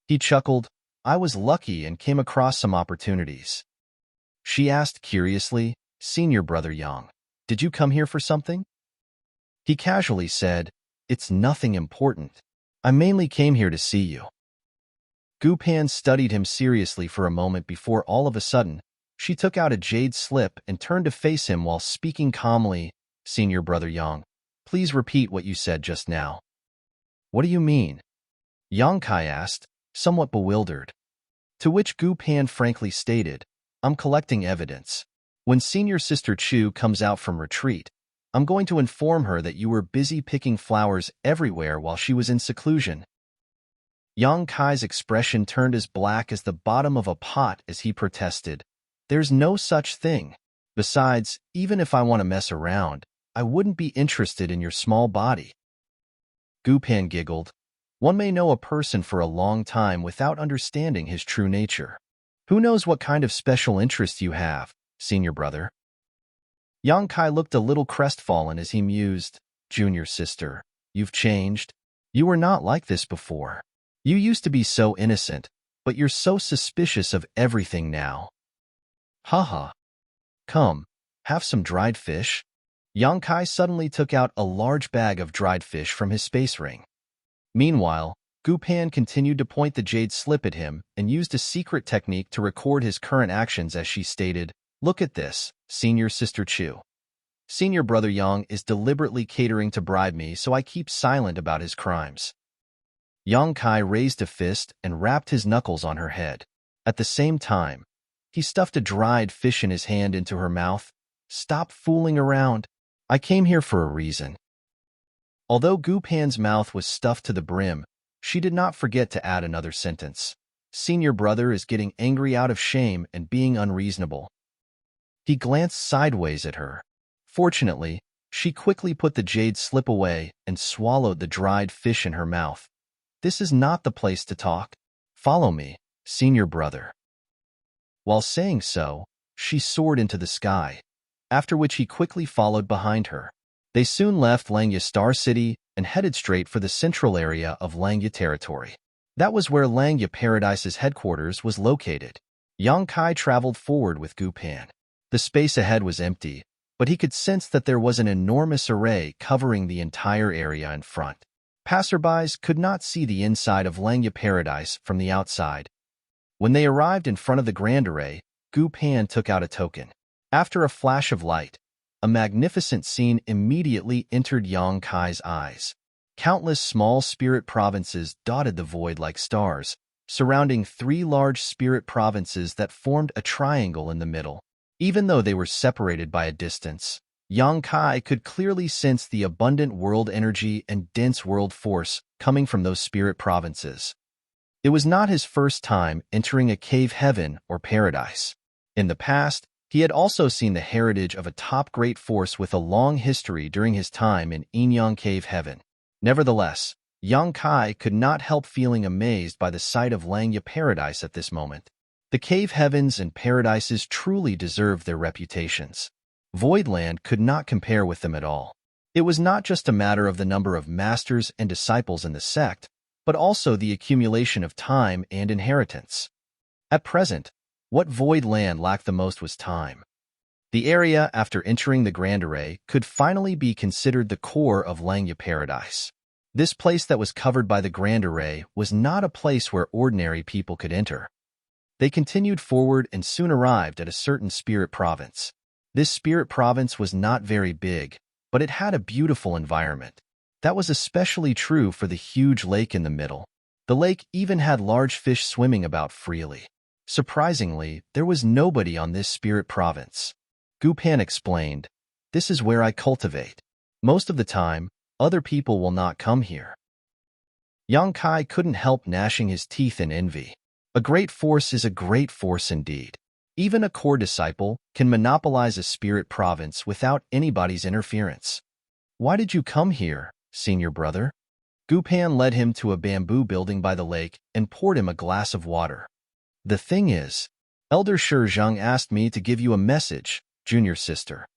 He chuckled, "I was lucky and came across some opportunities." She asked curiously, "Senior Brother Yang, did you come here for something?" He casually said, "It's nothing important. I mainly came here to see you." Gu Pan studied him seriously for a moment before all of a sudden, she took out a jade slip and turned to face him while speaking calmly, "Senior Brother Yang, please repeat what you said just now." "What do you mean?" Yang Kai asked, somewhat bewildered. To which Gu Pan frankly stated, "I'm collecting evidence. When Senior Sister Chu comes out from retreat, I'm going to inform her that you were busy picking flowers everywhere while she was in seclusion." Yang Kai's expression turned as black as the bottom of a pot as he protested, "There's no such thing. Besides, even if I want to mess around, I wouldn't be interested in your small body." Gu Pan giggled. One may know a person for a long time without understanding his true nature. Who knows what kind of special interest you have, senior brother? Yang Kai looked a little crestfallen as he mused, Junior sister, you've changed. You were not like this before. You used to be so innocent, but you're so suspicious of everything now. Haha. Come, have some dried fish? Yang Kai suddenly took out a large bag of dried fish from his space ring. Meanwhile, Gu Pan continued to point the jade slip at him and used a secret technique to record his current actions as she stated, Look at this, senior sister Chu. Senior brother Yang is deliberately catering to bribe me, so I keep silent about his crimes. Yang Kai raised a fist and rapped his knuckles on her head. At the same time, he stuffed a dried fish in his hand into her mouth. Stop fooling around. I came here for a reason. Although Gu Pan's mouth was stuffed to the brim, she did not forget to add another sentence. Senior brother is getting angry out of shame and being unreasonable. He glanced sideways at her. Fortunately, she quickly put the jade slip away and swallowed the dried fish in her mouth. This is not the place to talk. Follow me, senior brother. While saying so, she soared into the sky, after which he quickly followed behind her. They soon left Langya Star City and headed straight for the central area of Langya territory. That was where Langya Paradise's headquarters was located. Yang Kai traveled forward with Gu Pan. The space ahead was empty, but he could sense that there was an enormous array covering the entire area in front. Passerbys could not see the inside of Langya Paradise from the outside. When they arrived in front of the grand array, Gu Pan took out a token. After a flash of light, a magnificent scene immediately entered Yang Kai's eyes. Countless small spirit provinces dotted the void like stars, surrounding 3 large spirit provinces that formed a triangle in the middle. Even though they were separated by a distance, Yang Kai could clearly sense the abundant world energy and dense world force coming from those spirit provinces. It was not his first time entering a cave heaven or paradise. In the past, he had also seen the heritage of a top great force with a long history during his time in Inyang Cave Heaven. Nevertheless, Yang Kai could not help feeling amazed by the sight of Langya Paradise at this moment. The cave heavens and paradises truly deserved their reputations. Voidland could not compare with them at all. It was not just a matter of the number of masters and disciples in the sect, but also the accumulation of time and inheritance. At present, what Voidland lacked the most was time. The area after entering the Grand Array could finally be considered the core of Langya Paradise. This place that was covered by the Grand Array was not a place where ordinary people could enter. They continued forward and soon arrived at a certain spirit province. This spirit province was not very big, but it had a beautiful environment. That was especially true for the huge lake in the middle. The lake even had large fish swimming about freely. Surprisingly, there was nobody on this spirit province. Gu Pan explained, This is where I cultivate. Most of the time, other people will not come here. Yang Kai couldn't help gnashing his teeth in envy. A great force is a great force indeed. Even a core disciple can monopolize a spirit province without anybody's interference. Why did you come here, senior brother? Gu Pan led him to a bamboo building by the lake and poured him a glass of water. The thing is, Elder Shi Zheng asked me to give you a message, junior sister.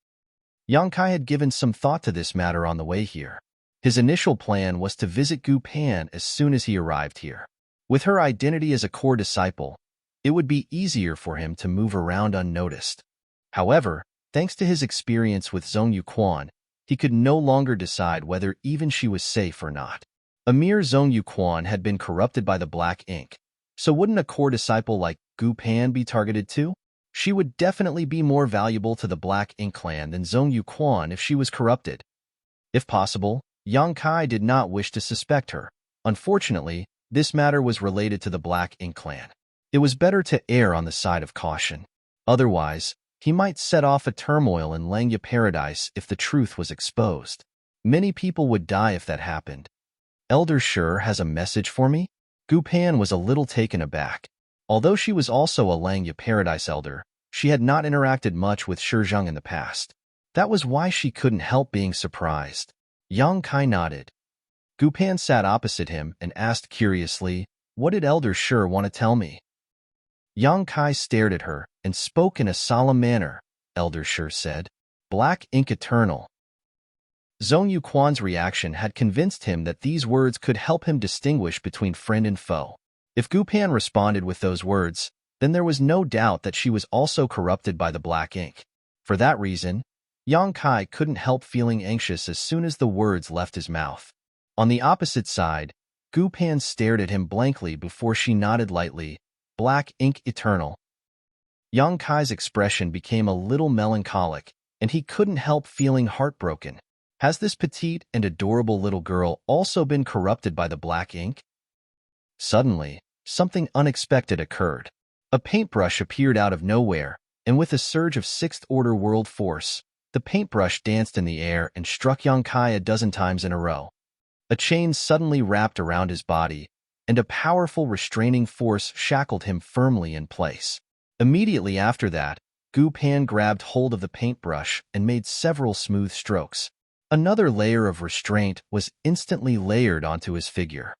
Yang Kai had given some thought to this matter on the way here. His initial plan was to visit Gu Pan as soon as he arrived here. With her identity as a core disciple, it would be easier for him to move around unnoticed. However, thanks to his experience with Zhong Yuquan, he could no longer decide whether even she was safe or not. A mere Zhong Yuquan had been corrupted by the black ink, so wouldn't a core disciple like Gu Pan be targeted too? She would definitely be more valuable to the Black Ink clan than Zhong Yuquan if she was corrupted. If possible, Yang Kai did not wish to suspect her. Unfortunately, this matter was related to the Black Ink clan. It was better to err on the side of caution. Otherwise, he might set off a turmoil in Langya Paradise if the truth was exposed. Many people would die if that happened. Elder Shi has a message for me? Gu Pan was a little taken aback. Although she was also a Langya Paradise elder, she had not interacted much with Shi Zheng in the past. That was why she couldn't help being surprised. Yang Kai nodded. Gu Pan sat opposite him and asked curiously, "What did Elder Shi want to tell me?" Yang Kai stared at her and spoke in a solemn manner. "Elder Shi said, black ink eternal." Zhong Yuquan's reaction had convinced him that these words could help him distinguish between friend and foe. If Gu Pan responded with those words, then there was no doubt that she was also corrupted by the black ink. For that reason, Yang Kai couldn't help feeling anxious as soon as the words left his mouth. On the opposite side, Gu Pan stared at him blankly before she nodded lightly. "Black ink eternal." Yang Kai's expression became a little melancholic, and he couldn't help feeling heartbroken. Has this petite and adorable little girl also been corrupted by the black ink? Suddenly, something unexpected occurred. A paintbrush appeared out of nowhere, and with a surge of sixth-order world force, the paintbrush danced in the air and struck Yang Kai a dozen times in a row. A chain suddenly wrapped around his body, and a powerful restraining force shackled him firmly in place. Immediately after that, Gu Pan grabbed hold of the paintbrush and made several smooth strokes. Another layer of restraint was instantly layered onto his figure.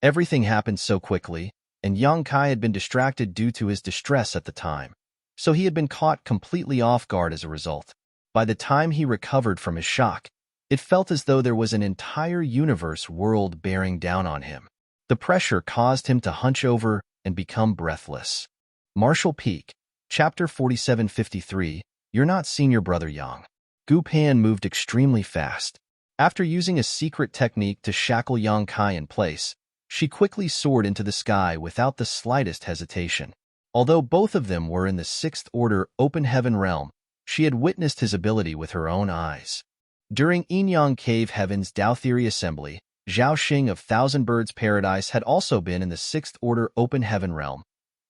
Everything happened so quickly, and Yang Kai had been distracted due to his distress at the time, so he had been caught completely off guard as a result. By the time he recovered from his shock, it felt as though there was an entire universe world bearing down on him. The pressure caused him to hunch over and become breathless. Martial Peak, Chapter 4753, You're Not Senior Brother Yang. Gu Pan moved extremely fast. After using a secret technique to shackle Yang Kai in place, she quickly soared into the sky without the slightest hesitation. Although both of them were in the sixth-order open heaven realm, she had witnessed his ability with her own eyes. During Yin-Yang Cave Heaven's Tao Theory Assembly, Zhao Xing of Thousand Birds Paradise had also been in the sixth-order open heaven realm.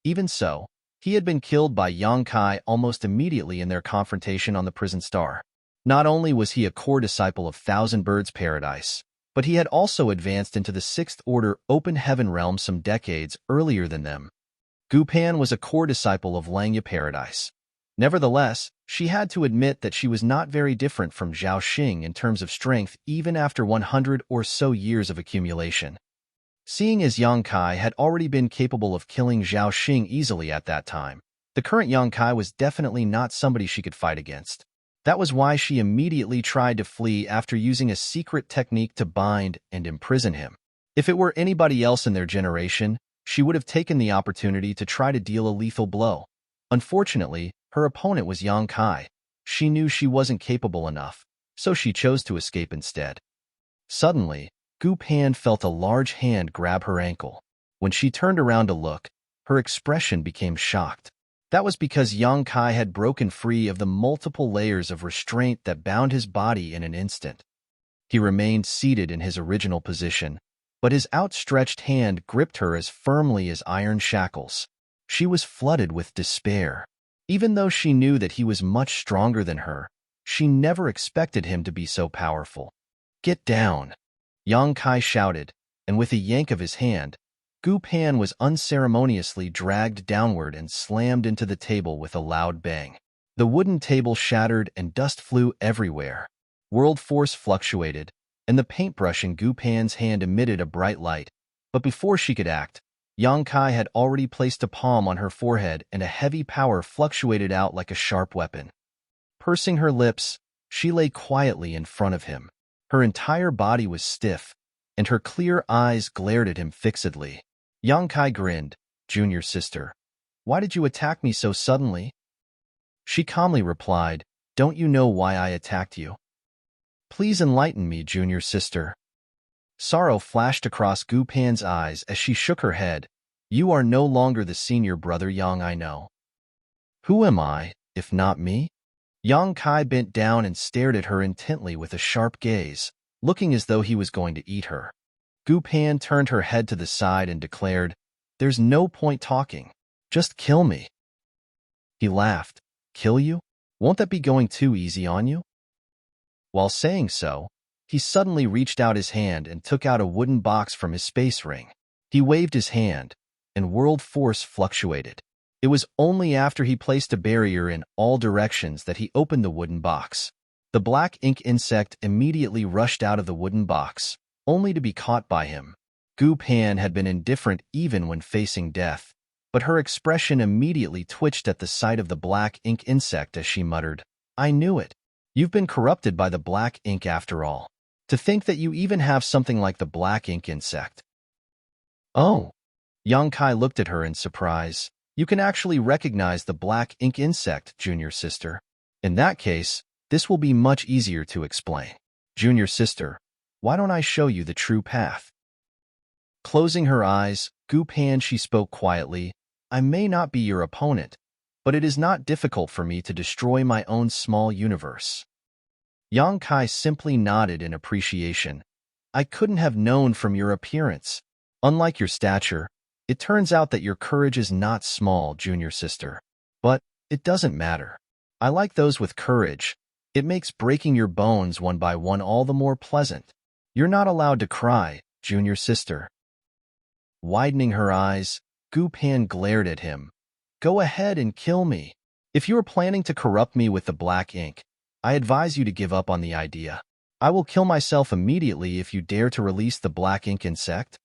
Even so, he had been killed by Yang Kai almost immediately in their confrontation on the prison star. Not only was he a core disciple of Thousand Birds Paradise, but he had also advanced into the sixth-order open heaven realm some decades earlier than them. Gu Pan was a core disciple of Langya Paradise. Nevertheless, she had to admit that she was not very different from Zhao Xing in terms of strength even after 100 or so years of accumulation. Seeing as Yang Kai had already been capable of killing Zhao Xing easily at that time, the current Yang Kai was definitely not somebody she could fight against. That was why she immediately tried to flee after using a secret technique to bind and imprison him. If it were anybody else in their generation, she would have taken the opportunity to try to deal a lethal blow. Unfortunately, her opponent was Yang Kai. She knew she wasn't capable enough, so she chose to escape instead. Suddenly, Gu Pan felt a large hand grab her ankle. When she turned around to look, her expression became shocked. That was because Yang Kai had broken free of the multiple layers of restraint that bound his body in an instant. He remained seated in his original position, but his outstretched hand gripped her as firmly as iron shackles. She was flooded with despair. Even though she knew that he was much stronger than her, she never expected him to be so powerful. "Get down!" Yang Kai shouted, and with a yank of his hand, Gu Pan was unceremoniously dragged downward and slammed into the table with a loud bang. The wooden table shattered and dust flew everywhere. World force fluctuated, and the paintbrush in Gu Pan's hand emitted a bright light. But before she could act, Yang Kai had already placed a palm on her forehead and a heavy power fluctuated out like a sharp weapon. Pursing her lips, she lay quietly in front of him. Her entire body was stiff, and her clear eyes glared at him fixedly. Yang Kai grinned. "Junior sister, why did you attack me so suddenly?" She calmly replied, "Don't you know why I attacked you?" "Please enlighten me, junior sister." Sorrow flashed across Gu Pan's eyes as she shook her head. "You are no longer the senior brother Yang I know." "Who am I, if not me?" Yang Kai bent down and stared at her intently with a sharp gaze, looking as though he was going to eat her. Gu Pan turned her head to the side and declared, "There's no point talking. Just kill me." He laughed. "Kill you? Won't that be going too easy on you?" While saying so, he suddenly reached out his hand and took out a wooden box from his space ring. He waved his hand, and world force fluctuated. It was only after he placed a barrier in all directions that he opened the wooden box. The black ink insect immediately rushed out of the wooden box, only to be caught by him. Gu Pan had been indifferent even when facing death, but her expression immediately twitched at the sight of the black ink insect as she muttered, "I knew it. You've been corrupted by the black ink after all. To think that you even have something like the black ink insect." "Oh." Yang Kai looked at her in surprise. "You can actually recognize the black ink insect, junior sister. In that case, this will be much easier to explain. Junior sister, why don't I show you the true path?" Closing her eyes, Gu Pan, she spoke quietly, "I may not be your opponent, but it is not difficult for me to destroy my own small universe." Yang Kai simply nodded in appreciation. "I couldn't have known from your appearance. Unlike your stature, it turns out that your courage is not small, junior sister. But it doesn't matter. I like those with courage. It makes breaking your bones one by one all the more pleasant. You're not allowed to cry, junior sister." Widening her eyes, Gu Pan glared at him. "Go ahead and kill me. If you are planning to corrupt me with the black ink, I advise you to give up on the idea. I will kill myself immediately if you dare to release the black ink insect."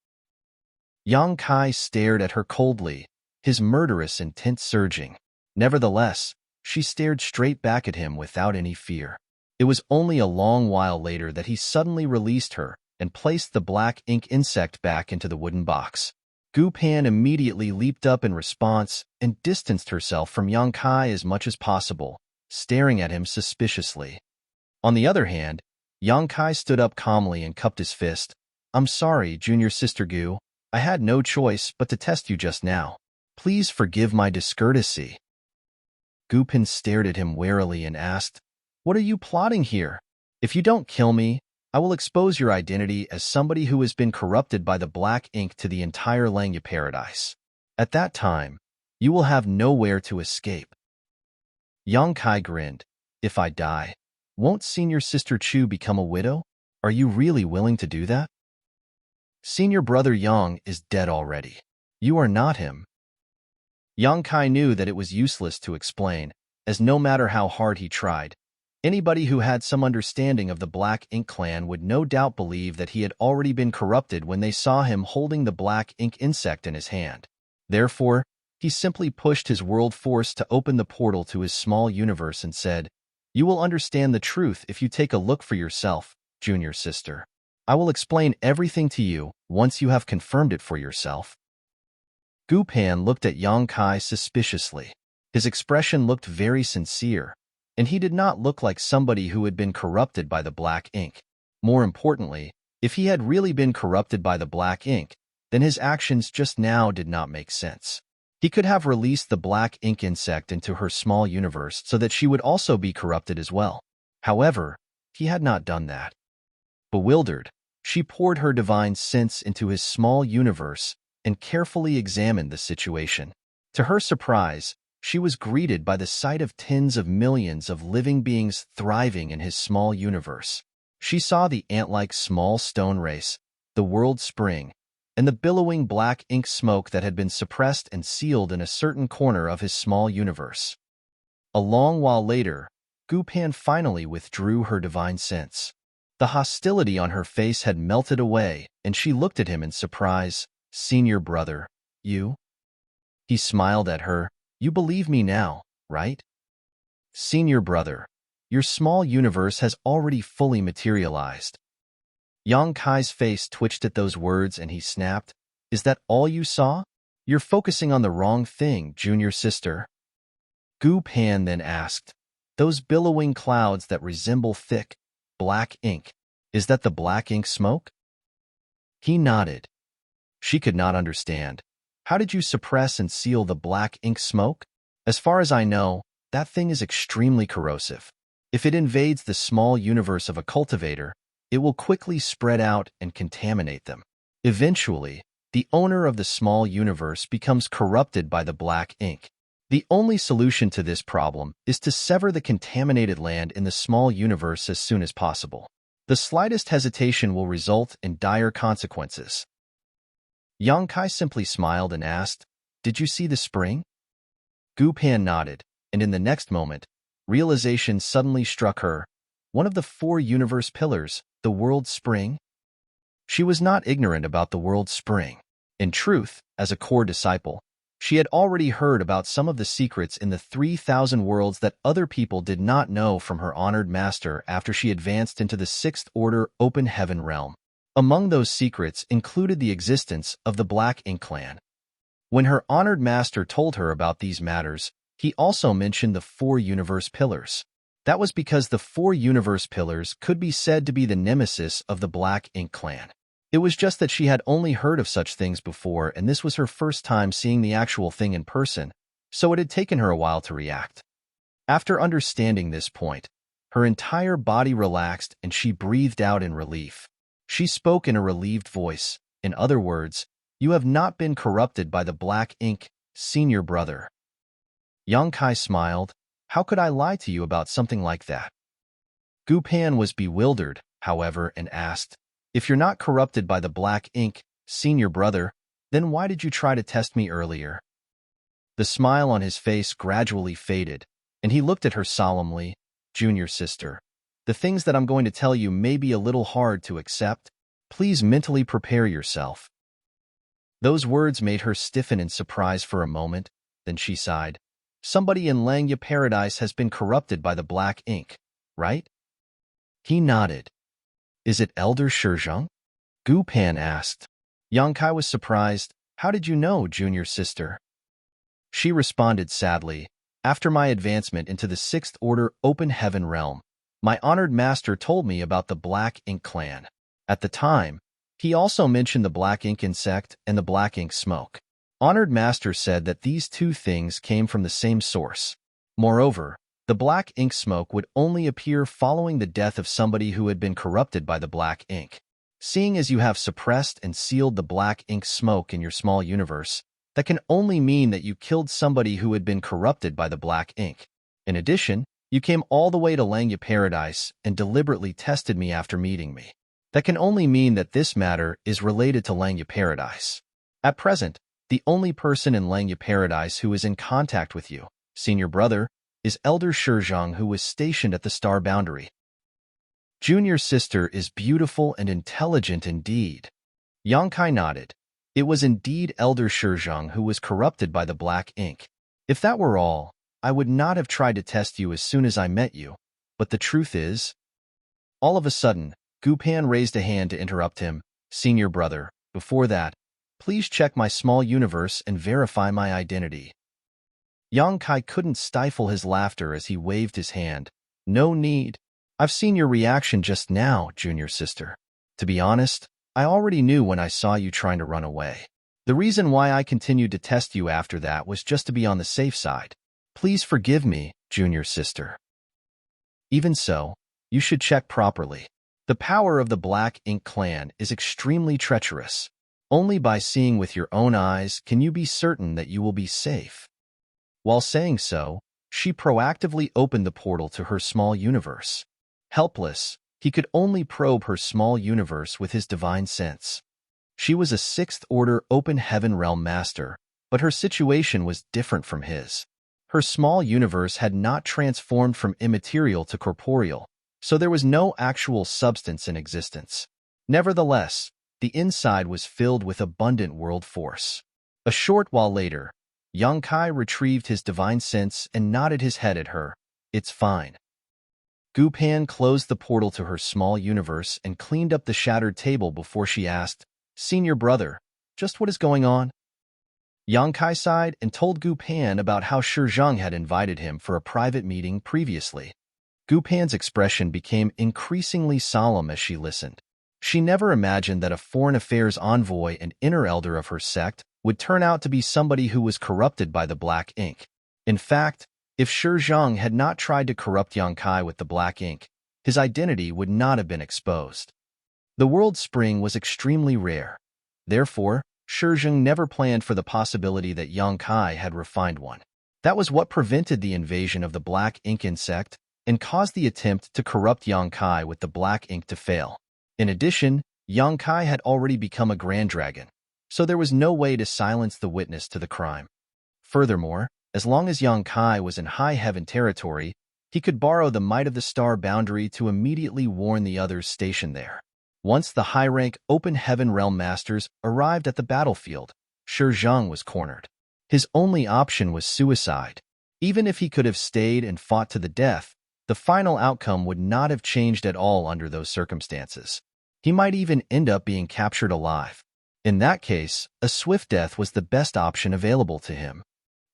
Yang Kai stared at her coldly, his murderous intent surging. Nevertheless, she stared straight back at him without any fear. It was only a long while later that he suddenly released her and placed the black ink insect back into the wooden box. Gu Pan immediately leaped up in response and distanced herself from Yang Kai as much as possible, staring at him suspiciously. On the other hand, Yang Kai stood up calmly and cupped his fist. "I'm sorry, junior sister Gu. I had no choice but to test you just now. Please forgive my discourtesy." Gu Pan stared at him warily and asked, "What are you plotting here? If you don't kill me, I will expose your identity as somebody who has been corrupted by the black ink to the entire Langya paradise. At that time, you will have nowhere to escape." Yang Kai grinned. "If I die, won't senior sister Chu become a widow? Are you really willing to do that? Senior brother Yang is dead already. You are not him." Yang Kai knew that it was useless to explain, as no matter how hard he tried, anybody who had some understanding of the Black Ink clan would no doubt believe that he had already been corrupted when they saw him holding the black ink insect in his hand. Therefore, he simply pushed his world force to open the portal to his small universe and said, "You will understand the truth if you take a look for yourself, junior sister. I will explain everything to you once you have confirmed it for yourself." Gu Pan looked at Yang Kai suspiciously. His expression looked very sincere, and he did not look like somebody who had been corrupted by the black ink. More importantly, if he had really been corrupted by the black ink, then his actions just now did not make sense. He could have released the black ink insect into her small universe so that she would also be corrupted as well. However, he had not done that. Bewildered, she poured her divine sense into his small universe and carefully examined the situation. To her surprise, she was greeted by the sight of tens of millions of living beings thriving in his small universe. She saw the ant-like small stone race, the world spring, and the billowing black ink smoke that had been suppressed and sealed in a certain corner of his small universe. A long while later, Gu Pan finally withdrew her divine sense. The hostility on her face had melted away, and she looked at him in surprise. "Senior brother, you?" He smiled at her. "You believe me now, right? Senior brother, your small universe has already fully materialized." Yang Kai's face twitched at those words and he snapped, "Is that all you saw? You're focusing on the wrong thing, junior sister." Gu Pan then asked, "Those billowing clouds that resemble thick, black ink, is that the black ink smoke?" He nodded. She could not understand. "How did you suppress and seal the black ink smoke? As far as I know, that thing is extremely corrosive. If it invades the small universe of a cultivator, it will quickly spread out and contaminate them. Eventually, the owner of the small universe becomes corrupted by the black ink. The only solution to this problem is to sever the contaminated land in the small universe as soon as possible. The slightest hesitation will result in dire consequences." Yang Kai simply smiled and asked, "Did you see the spring?" Gu Pan nodded, and in the next moment, realization suddenly struck her. One of the 4 universe pillars, the world spring? She was not ignorant about the world's spring. In truth, as a core disciple, she had already heard about some of the secrets in the 3,000 worlds that other people did not know from her honored master after she advanced into the Sixth Order Open Heaven realm. Among those secrets included the existence of the Black Ink clan. When her honored master told her about these matters, he also mentioned the 4 universe pillars. That was because the 4 universe pillars could be said to be the nemesis of the Black Ink clan. It was just that she had only heard of such things before, and this was her first time seeing the actual thing in person, so it had taken her a while to react. After understanding this point, her entire body relaxed and she breathed out in relief. She spoke in a relieved voice. In other words, you have not been corrupted by the Black Ink, senior brother. Yang Kai smiled. How could I lie to you about something like that? Gu Pan was bewildered, however, and asked, if you're not corrupted by the Black Ink, senior brother, then why did you try to test me earlier? The smile on his face gradually faded, and he looked at her solemnly. Junior sister, the things that I'm going to tell you may be a little hard to accept. Please mentally prepare yourself. Those words made her stiffen in surprise for a moment, then she sighed. Somebody in Langya Paradise has been corrupted by the Black Ink, right? He nodded. Is it Elder Shizhong? Gu Pan asked. Yang Kai was surprised. How did you know, junior sister? She responded sadly. After my advancement into the Sixth Order Open Heaven realm, my honored master told me about the Black Ink clan. At the time, he also mentioned the Black Ink insect and the Black Ink smoke. Honored master said that these 2 things came from the same source. Moreover, the Black Ink smoke would only appear following the death of somebody who had been corrupted by the Black Ink. Seeing as you have suppressed and sealed the Black Ink smoke in your small universe, that can only mean that you killed somebody who had been corrupted by the Black Ink. In addition, you came all the way to Langya Paradise and deliberately tested me after meeting me. That can only mean that this matter is related to Langya Paradise. At present, the only person in Langya Paradise who is in contact with you, senior brother, is Elder Shizhong, who was stationed at the star boundary. Junior sister is beautiful and intelligent indeed. Yang Kai nodded. It was indeed Elder Shizhong who was corrupted by the Black Ink. If that were all, I would not have tried to test you as soon as I met you, but the truth is... All of a sudden, Gu Pan raised a hand to interrupt him. Senior brother, before that, please check my small universe and verify my identity. Yang Kai couldn't stifle his laughter as he waved his hand. No need. I've seen your reaction just now, junior sister. To be honest, I already knew when I saw you trying to run away. The reason why I continued to test you after that was just to be on the safe side. Please forgive me, junior sister. Even so, you should check properly. The power of the Black Ink clan is extremely treacherous. Only by seeing with your own eyes can you be certain that you will be safe. While saying so, she proactively opened the portal to her small universe. Helpless, he could only probe her small universe with his divine sense. She was a Sixth Order Open Heaven Realm Master, but her situation was different from his. Her small universe had not transformed from immaterial to corporeal, so there was no actual substance in existence. Nevertheless, the inside was filled with abundant world force. A short while later, Yang Kai retrieved his divine sense and nodded his head at her. It's fine. Gu Pan closed the portal to her small universe and cleaned up the shattered table before she asked, Senior brother, just what is going on? Yang Kai sighed and told Gu Pan about how Shizhong had invited him for a private meeting previously. Gu Pan's expression became increasingly solemn as she listened. She never imagined that a foreign affairs envoy and inner elder of her sect would turn out to be somebody who was corrupted by the Black Ink. In fact, if Shizhong had not tried to corrupt Yang Kai with the Black Ink, his identity would not have been exposed. The world spring was extremely rare. Therefore, Shizhong never planned for the possibility that Yang Kai had refined one. That was what prevented the invasion of the Black Ink insect and caused the attempt to corrupt Yang Kai with the Black Ink to fail. In addition, Yang Kai had already become a Grand Dragon, so there was no way to silence the witness to the crime. Furthermore, as long as Yang Kai was in High Heaven territory, he could borrow the might of the star boundary to immediately warn the others stationed there. Once the high-rank Open Heaven Realm Masters arrived at the battlefield, Shi Zheng was cornered. His only option was suicide. Even if he could have stayed and fought to the death, the final outcome would not have changed at all under those circumstances. He might even end up being captured alive. In that case, a swift death was the best option available to him.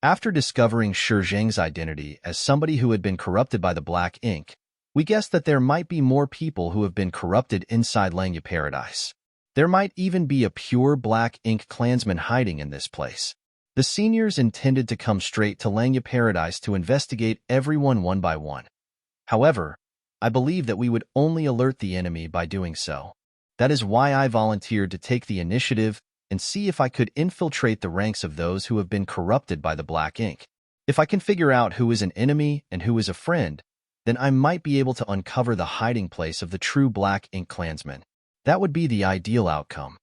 After discovering Shi Zheng's identity as somebody who had been corrupted by the black ink, we guessed that there might be more people who have been corrupted inside Langya Paradise. There might even be a pure black ink clansman hiding in this place. The seniors intended to come straight to Langya Paradise to investigate everyone one by one. However, I believe that we would only alert the enemy by doing so. That is why I volunteered to take the initiative and see if I could infiltrate the ranks of those who have been corrupted by the black ink. If I can figure out who is an enemy and who is a friend, then I might be able to uncover the hiding place of the true black ink clansman. That would be the ideal outcome.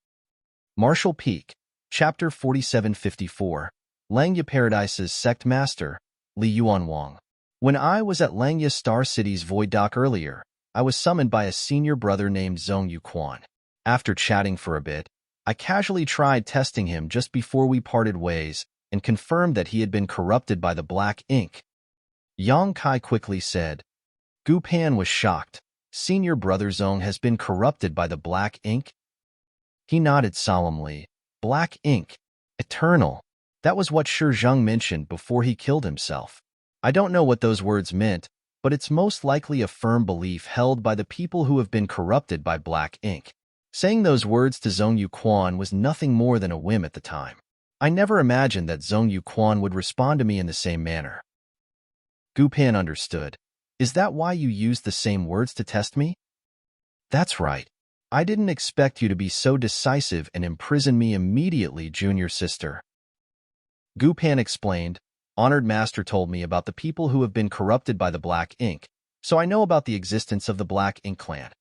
Marshall Peak, Chapter 4754, Langya Paradise's Sect Master, Li Yuanwang. When I was at Langya Star City's Void Dock earlier, I was summoned by a senior brother named Zhong Yuquan. After chatting for a bit, I casually tried testing him just before we parted ways and confirmed that he had been corrupted by the black ink. Yang Kai quickly said. Gu Pan was shocked. Senior brother Zhong has been corrupted by the black ink? He nodded solemnly. Black ink. Eternal. That was what Shi Zheng mentioned before he killed himself. I don't know what those words meant, but it's most likely a firm belief held by the people who have been corrupted by black ink. Saying those words to Zhong Yuquan was nothing more than a whim at the time. I never imagined that Zhong Yuquan would respond to me in the same manner. Gu Pan understood. Is that why you used the same words to test me? That's right. I didn't expect you to be so decisive and imprison me immediately, junior sister. Gu Pan explained. Honored Master told me about the people who have been corrupted by the black ink, so I know about the existence of the black ink clan.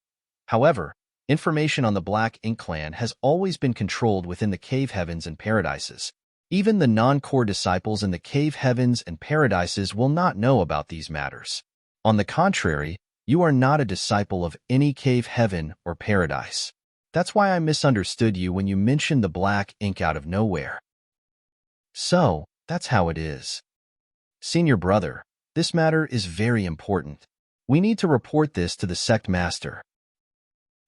However, information on the black ink clan has always been controlled within the cave heavens and paradises. Even the non-core disciples in the cave heavens and paradises will not know about these matters. On the contrary, you are not a disciple of any cave heaven or paradise. That's why I misunderstood you when you mentioned the black ink out of nowhere. So, that's how it is. Senior brother, this matter is very important. We need to report this to the sect master.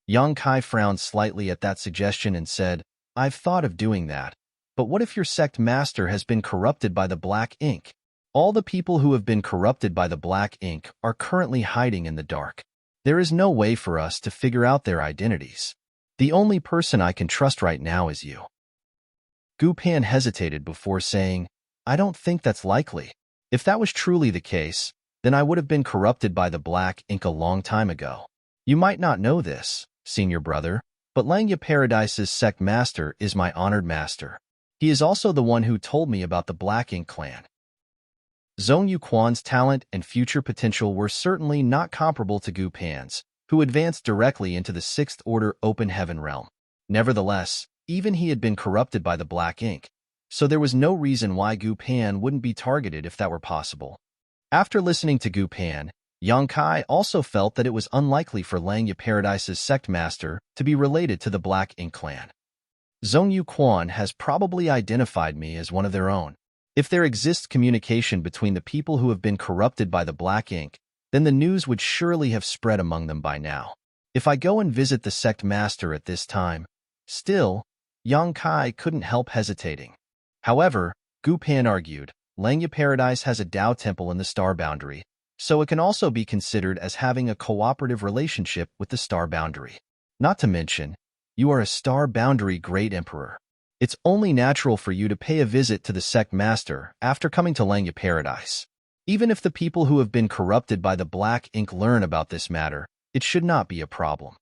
Yang Kai frowned slightly at that suggestion and said, I've thought of doing that. But what if your sect master has been corrupted by the black ink? All the people who have been corrupted by the black ink are currently hiding in the dark. There is no way for us to figure out their identities. The only person I can trust right now is you. Gu Pan hesitated before saying, I don't think that's likely. If that was truly the case, then I would have been corrupted by the black ink a long time ago. You might not know this, senior brother, but Langya Paradise's sect master is my honored master. He is also the one who told me about the black ink clan. Zhong Yuquan's talent and future potential were certainly not comparable to Gu Pan's, who advanced directly into the Sixth Order Open Heaven realm. Nevertheless, even he had been corrupted by the black ink, so there was no reason why Gu Pan wouldn't be targeted if that were possible. After listening to Gu Pan, Yang Kai also felt that it was unlikely for Langya Paradise's sect master to be related to the black ink clan. Zhong Yuquan has probably identified me as one of their own. If there exists communication between the people who have been corrupted by the black ink, then the news would surely have spread among them by now. If I go and visit the sect master at this time, still, Yang Kai couldn't help hesitating. However, Gu Pan argued, Langya Paradise has a Dao temple in the star boundary, so it can also be considered as having a cooperative relationship with the star boundary. Not to mention, you are a star boundary great emperor. It's only natural for you to pay a visit to the sect master after coming to Langya Paradise. Even if the people who have been corrupted by the black ink learn about this matter, it should not be a problem.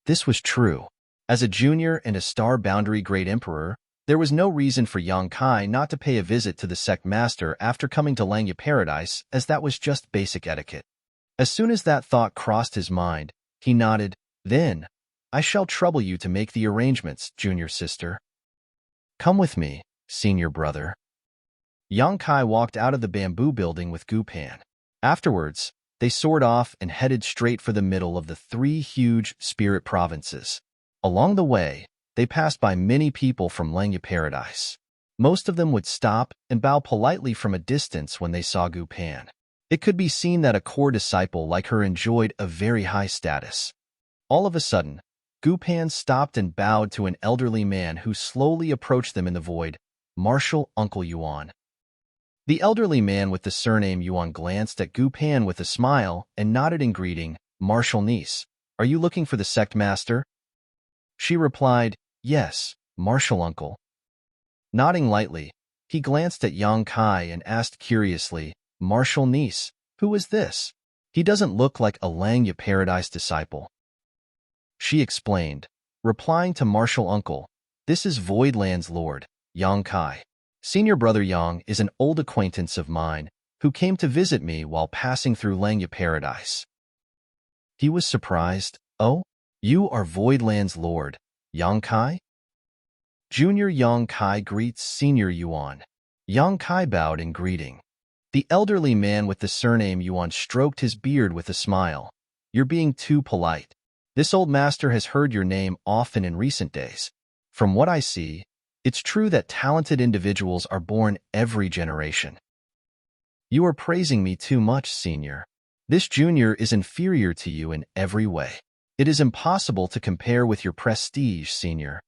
This was true. As a junior and a star boundary great emperor, there was no reason for Yang Kai not to pay a visit to the sect master after coming to Langya Paradise, as that was just basic etiquette. As soon as that thought crossed his mind, he nodded. Then, I shall trouble you to make the arrangements, junior sister. Come with me, senior brother. Yang Kai walked out of the bamboo building with Gu Pan. Afterwards, They soared off and headed straight for the middle of the three huge spirit provinces. Along the way, they passed by many people from Lengya Paradise. Most of them would stop and bow politely from a distance when they saw Gu Pan. It could be seen that a core disciple like her enjoyed a very high status. All of a sudden, Gu Pan stopped and bowed to an elderly man who slowly approached them in the void, Martial Uncle Yuan. The elderly man with the surname Yuan glanced at Gu Pan with a smile and nodded in greeting. Martial niece, are you looking for the sect master? She replied, yes, Martial uncle. Nodding lightly, he glanced at Yang Kai and asked curiously, Martial niece, who is this? He doesn't look like a Lengya Paradise disciple. She explained, replying to Martial uncle, this is Voidland's lord, Yang Kai. Senior brother Yang is an old acquaintance of mine who came to visit me while passing through Lengya Paradise. He was surprised. Oh, you are Voidland's lord, Yang Kai? Junior Yang Kai greets Senior Yuan. Yang Kai bowed in greeting. The elderly man with the surname Yuan stroked his beard with a smile. You're being too polite. This old master has heard your name often in recent days. From what I see, it's true that talented individuals are born every generation. You are praising me too much, Senior. This junior is inferior to you in every way. It is impossible to compare with your prestige, Senior.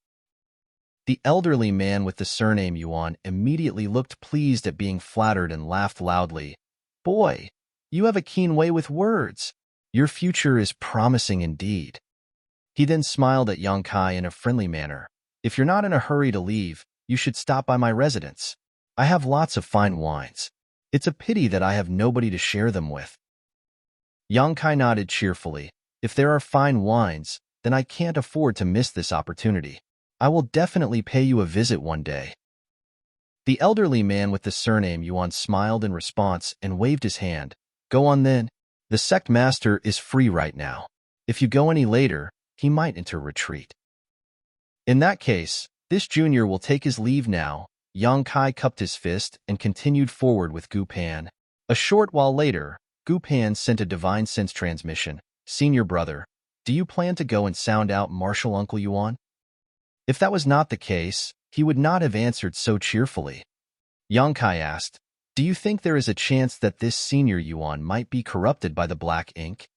The elderly man with the surname Yuan immediately looked pleased at being flattered and laughed loudly. Boy, you have a keen way with words. Your future is promising indeed. He then smiled at Yang Kai in a friendly manner. If you're not in a hurry to leave, you should stop by my residence. I have lots of fine wines. It's a pity that I have nobody to share them with. Yang Kai nodded cheerfully. If there are fine wines, then I can't afford to miss this opportunity. I will definitely pay you a visit one day. The elderly man with the surname Yuan smiled in response and waved his hand. Go on then. The sect master is free right now. If you go any later, he might enter retreat. In that case, this junior will take his leave now. Yang Kai cupped his fist and continued forward with Gu Pan. A short while later, Gu Pan sent a divine sense transmission. Senior brother, do you plan to go and sound out Martial Uncle Yuan? If that was not the case, he would not have answered so cheerfully. Yang Kai asked, do you think there is a chance that this Senior Yuan might be corrupted by the black ink?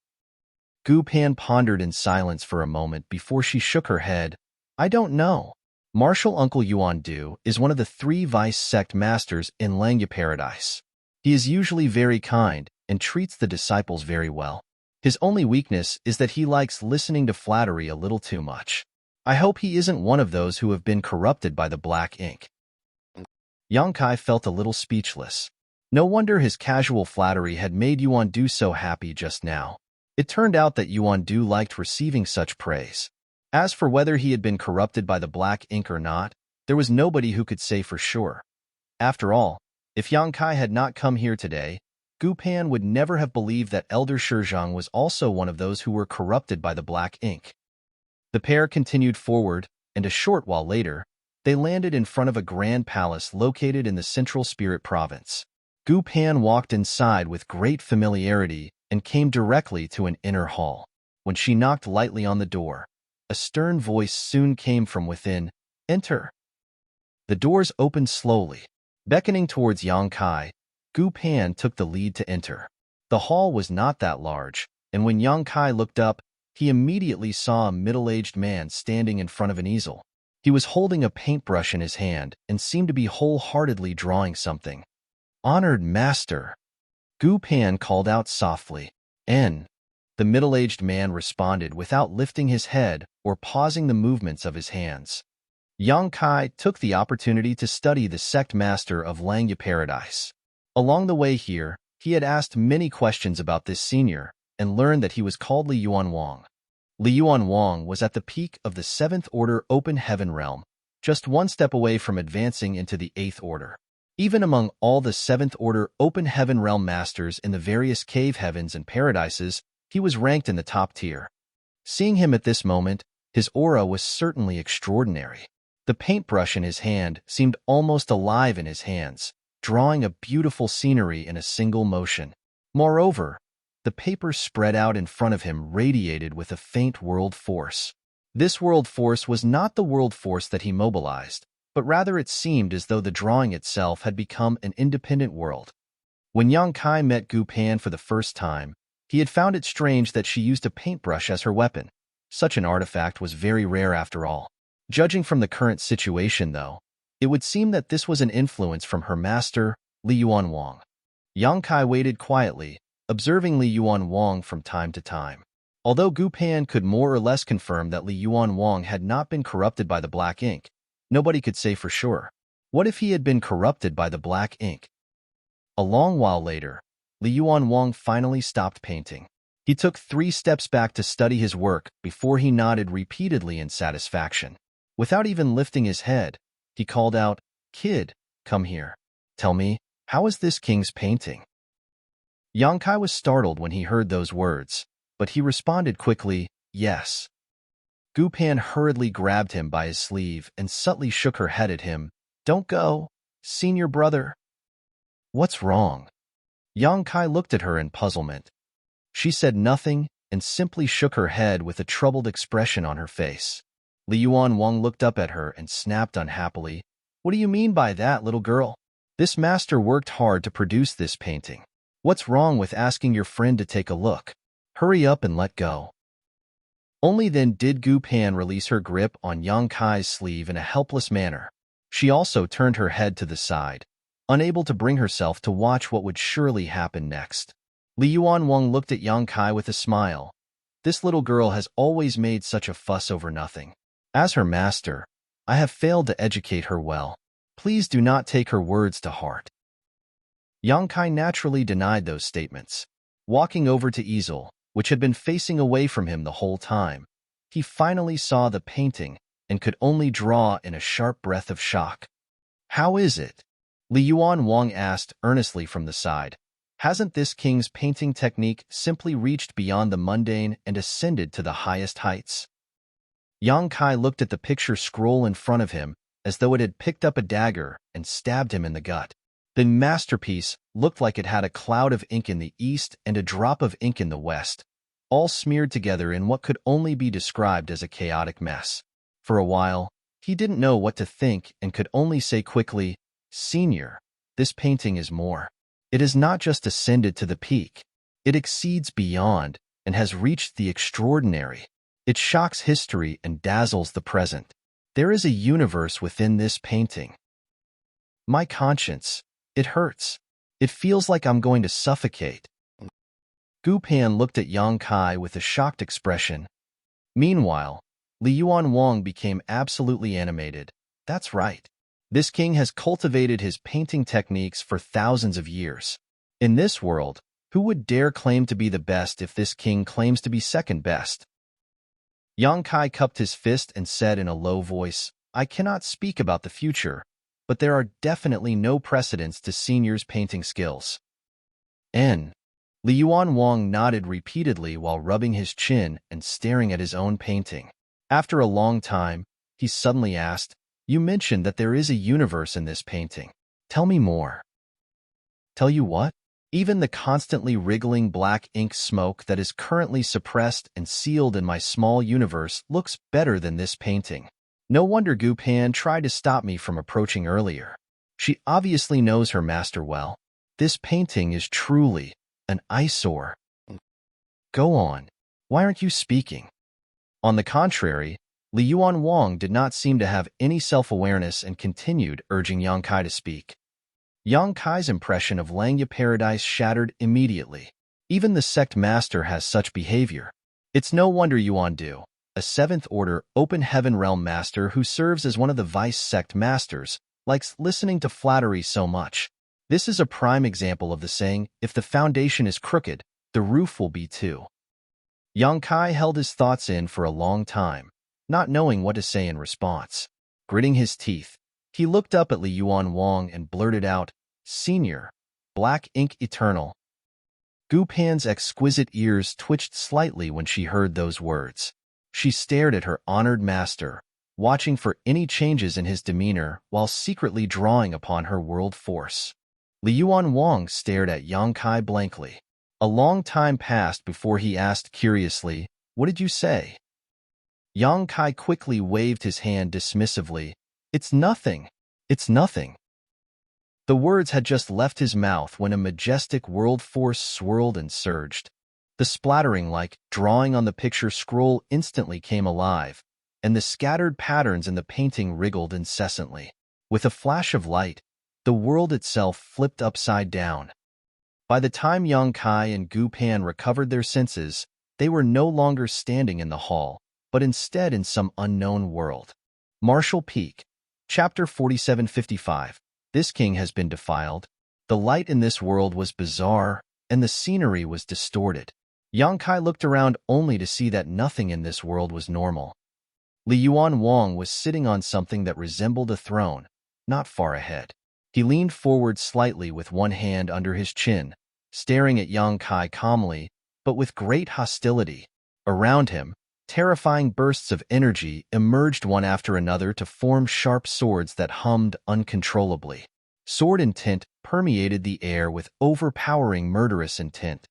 Gu Pan pondered in silence for a moment before she shook her head. I don't know. Martial Uncle Yuan Du is one of the 3 vice sect masters in Lengya Paradise. He is usually very kind and treats the disciples very well. His only weakness is that he likes listening to flattery a little too much. I hope he isn't one of those who have been corrupted by the black ink. Yang Kai felt a little speechless. No wonder his casual flattery had made Yuan Du so happy just now. It turned out that Yuan Du liked receiving such praise. As for whether he had been corrupted by the black ink or not, there was nobody who could say for sure. After all, if Yang Kai had not come here today, Gu Pan would never have believed that Elder Shizhang was also one of those who were corrupted by the black ink. The pair continued forward, and a short while later, they landed in front of a grand palace located in the central spirit province. Gu Pan walked inside with great familiarity and came directly to an inner hall. When she knocked lightly on the door, a stern voice soon came from within. Enter. The doors opened slowly. Beckoning towards Yang Kai, Gu Pan took the lead to enter. The hall was not that large, and when Yang Kai looked up, he immediately saw a middle-aged man standing in front of an easel. He was holding a paintbrush in his hand and seemed to be wholeheartedly drawing something. Honored master, Gu Pan called out softly. N. The middle-aged man responded without lifting his head or pausing the movements of his hands. Yang Kai took the opportunity to study the sect master of Lengya Paradise. Along the way here, he had asked many questions about this senior and learned that he was called Li Yuan Wang. Li Yuan Wang was at the peak of the 7th Order Open Heaven realm, just one step away from advancing into the 8th Order. Even among all the 7th Order Open Heaven realm masters in the various cave heavens and paradises, he was ranked in the top tier. Seeing him at this moment, his aura was certainly extraordinary. The paintbrush in his hand seemed almost alive in his hands, drawing a beautiful scenery in a single motion. Moreover, The paper spread out in front of him radiated with a faint world force. This world force was not the world force that he mobilized, but rather it seemed as though the drawing itself had become an independent world. When Yang Kai met Gu Pan for the first time, he had found it strange that she used a paintbrush as her weapon. Such an artifact was very rare after all. Judging from the current situation, though, it would seem that this was an influence from her master, Li Yuanwang. Yang Kai waited quietly, observing Li Yuanwang from time to time. Although Gu Pan could more or less confirm that Li Yuanwang had not been corrupted by the black ink, nobody could say for sure. What if he had been corrupted by the black ink? A long while later, Li Yuanwang finally stopped painting. He took 3 steps back to study his work before he nodded repeatedly in satisfaction. Without even lifting his head, he called out, "Kid, come here. Tell me, how is this king's painting?" Yang Kai was startled when he heard those words, but he responded quickly, "Yes." Gu Pan hurriedly grabbed him by his sleeve and subtly shook her head at him. "Don't go, senior brother." "What's wrong?" Yang Kai looked at her in puzzlement. She said nothing and simply shook her head with a troubled expression on her face. Li Yuanwang looked up at her and snapped unhappily, "What do you mean by that, little girl? This master worked hard to produce this painting. What's wrong with asking your friend to take a look? Hurry up and let go." Only then did Gu Pan release her grip on Yang Kai's sleeve in a helpless manner. She also turned her head to the side, unable to bring herself to watch what would surely happen next. Li Yuanwang looked at Yang Kai with a smile. This little girl has always made such a fuss over nothing. As her master, I have failed to educate her well. Please do not take her words to heart. Yang Kai naturally denied those statements. Walking over to easel, which had been facing away from him the whole time, he finally saw the painting and could only draw in a sharp breath of shock. "How is it?" Li Yuanwang asked earnestly from the side. "Hasn't this king's painting technique simply reached beyond the mundane and ascended to the highest heights?" Yang Kai looked at the picture scroll in front of him as though it had picked up a dagger and stabbed him in the gut. The masterpiece looked like it had a cloud of ink in the east and a drop of ink in the west, all smeared together in what could only be described as a chaotic mess. For a while, he didn't know what to think and could only say quickly, "Senior, this painting is more. It has not just ascended to the peak. It exceeds beyond and has reached the extraordinary. It shocks history and dazzles the present. There is a universe within this painting. My conscience, it hurts. It feels like I'm going to suffocate." Gu Pan looked at Yang Kai with a shocked expression. Meanwhile, Li Yuanwang became absolutely animated. "That's right. This king has cultivated his painting techniques for thousands of years. In this world, who would dare claim to be the best if this king claims to be second best?" Yang Kai cupped his fist and said in a low voice, "I cannot speak about the future, but there are definitely no precedents to senior's painting skills." N. Li Yuanwang nodded repeatedly while rubbing his chin and staring at his own painting. After a long time, he suddenly asked, "You mentioned that there is a universe in this painting. Tell me more." "Tell you what? Even the constantly wriggling black ink smoke that is currently suppressed and sealed in my small universe looks better than this painting. No wonder Gu Pan tried to stop me from approaching earlier. She obviously knows her master well. This painting is truly an eyesore." "Go on. Why aren't you speaking?" On the contrary, Li Yuanwang did not seem to have any self-awareness and continued urging Yang Kai to speak. Yang Kai's impression of Langya Paradise shattered immediately. Even the sect master has such behavior. It's no wonder Yuan Du, a 7th Order Open Heaven Realm master who serves as one of the vice sect masters, likes listening to flattery so much. This is a prime example of the saying, "If the foundation is crooked, the roof will be too." Yang Kai held his thoughts in for a long time, not knowing what to say in response. Gritting his teeth, he looked up at Li Yuanwang and blurted out, "Senior, black ink eternal." Gu Pan's exquisite ears twitched slightly when she heard those words. She stared at her honored master, watching for any changes in his demeanor while secretly drawing upon her world force. Li Yuanwang stared at Yang Kai blankly. A long time passed before he asked curiously, "What did you say?" Yang Kai quickly waved his hand dismissively. "It's nothing. It's nothing." The words had just left his mouth when a majestic world force swirled and surged. The splattering like drawing on the picture scroll instantly came alive, and the scattered patterns in the painting wriggled incessantly. With a flash of light, the world itself flipped upside down. By the time Yang Kai and Gu Pan recovered their senses, they were no longer standing in the hall, but instead in some unknown world. Marshall Peak, Chapter 4755. This king has been defiled. The light in this world was bizarre, and the scenery was distorted. Yang Kai looked around only to see that nothing in this world was normal. Li Yuan Wang was sitting on something that resembled a throne, not far ahead. He leaned forward slightly with one hand under his chin, staring at Yang Kai calmly, but with great hostility. Around him, terrifying bursts of energy emerged one after another to form sharp swords that hummed uncontrollably. Sword intent permeated the air with overpowering murderous intent.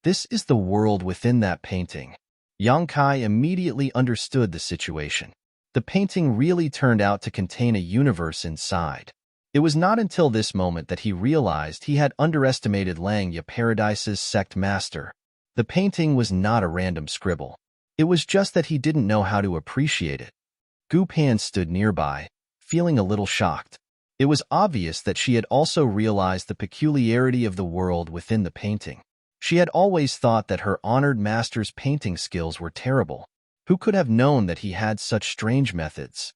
This is the world within that painting. Yang Kai immediately understood the situation. The painting really turned out to contain a universe inside. It was not until this moment that he realized he had underestimated Langya Paradise's sect master. The painting was not a random scribble. It was just that he didn't know how to appreciate it. Gu Pan stood nearby, feeling a little shocked. It was obvious that she had also realized the peculiarity of the world within the painting. She had always thought that her honored master's painting skills were terrible. Who could have known that he had such strange methods?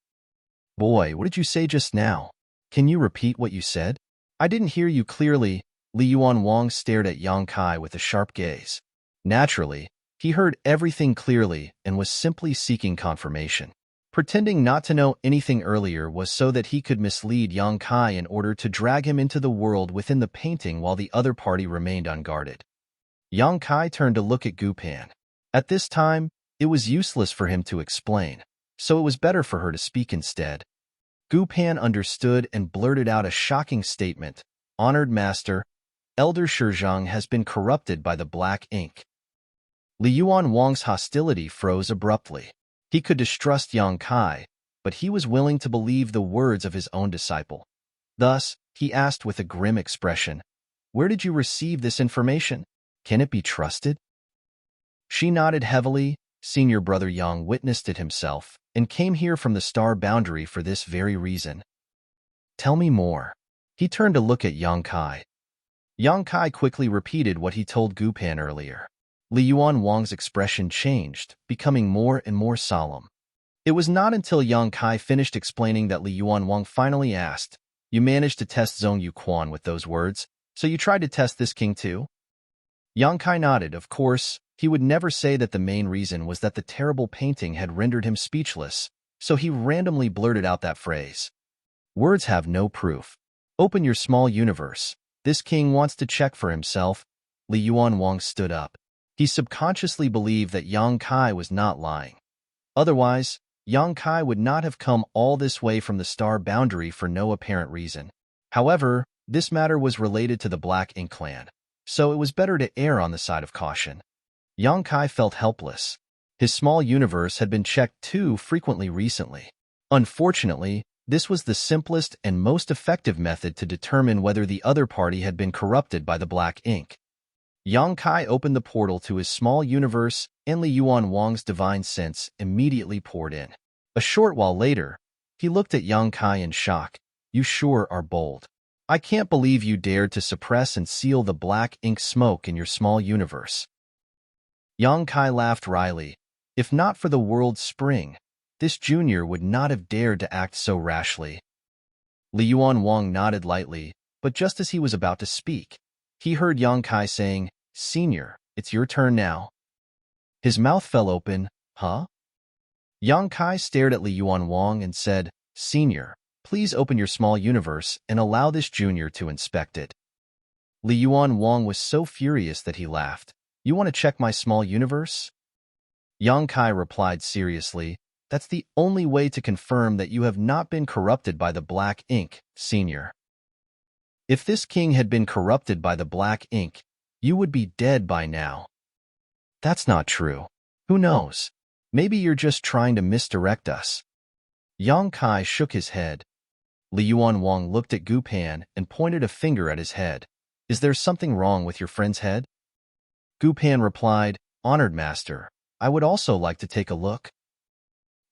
"Boy, what did you say just now? Can you repeat what you said?" "I didn't hear you clearly." Li Yuan Wang stared at Yang Kai with a sharp gaze. Naturally, he heard everything clearly and was simply seeking confirmation. Pretending not to know anything earlier was so that he could mislead Yang Kai in order to drag him into the world within the painting while the other party remained unguarded. Yang Kai turned to look at Gu Pan. At this time, it was useless for him to explain, so it was better for her to speak instead. Gu Pan understood and blurted out a shocking statement. "Honored master, Elder Shizhang has been corrupted by the black ink." Li Yuan Wang's hostility froze abruptly. He could distrust Yang Kai, but he was willing to believe the words of his own disciple. Thus, he asked with a grim expression, "Where did you receive this information? Can it be trusted?" She nodded heavily. "Senior brother Yang witnessed it himself, and came here from the star boundary for this very reason." "Tell me more." He turned to look at Yang Kai. Yang Kai quickly repeated what he told Gu Pan earlier. Li Yuan Wang's expression changed, becoming more and more solemn. It was not until Yang Kai finished explaining that Li Yuan Wang finally asked, "You managed to test Zhong Yu Quan with those words, so you tried to test this king too?" Yang Kai nodded. Of course, he would never say that the main reason was that the terrible painting had rendered him speechless, so he randomly blurted out that phrase. "Words have no proof. Open your small universe. This king wants to check for himself." Li Yuan Wang stood up. He subconsciously believed that Yang Kai was not lying. Otherwise, Yang Kai would not have come all this way from the star boundary for no apparent reason. However, this matter was related to the Black Ink clan, so it was better to err on the side of caution. Yang Kai felt helpless. His small universe had been checked too frequently recently. Unfortunately, this was the simplest and most effective method to determine whether the other party had been corrupted by the Black Ink. Yang Kai opened the portal to his small universe, and Li Yuan Wang's divine sense immediately poured in. A short while later, he looked at Yang Kai in shock. "You sure are bold. I can't believe you dared to suppress and seal the black ink smoke in your small universe." Yang Kai laughed wryly. If not for the world's spring, this junior would not have dared to act so rashly. Li Yuan Wang nodded lightly, but just as he was about to speak, he heard Yang Kai saying, "Senior, it's your turn now." His mouth fell open. "Huh?" Yang Kai stared at Li Yuan Wang and said, "Senior, please open your small universe and allow this junior to inspect it." Li Yuan Wang was so furious that he laughed. "You want to check my small universe?" Yang Kai replied seriously, "That's the only way to confirm that you have not been corrupted by the black ink, senior." If this king had been corrupted by the black ink, you would be dead by now. That's not true. Who knows? Maybe you're just trying to misdirect us. Yang Kai shook his head. Li Yuanwang looked at Gu Pan and pointed a finger at his head. Is there something wrong with your friend's head? Gu Pan replied, Honored master, I would also like to take a look.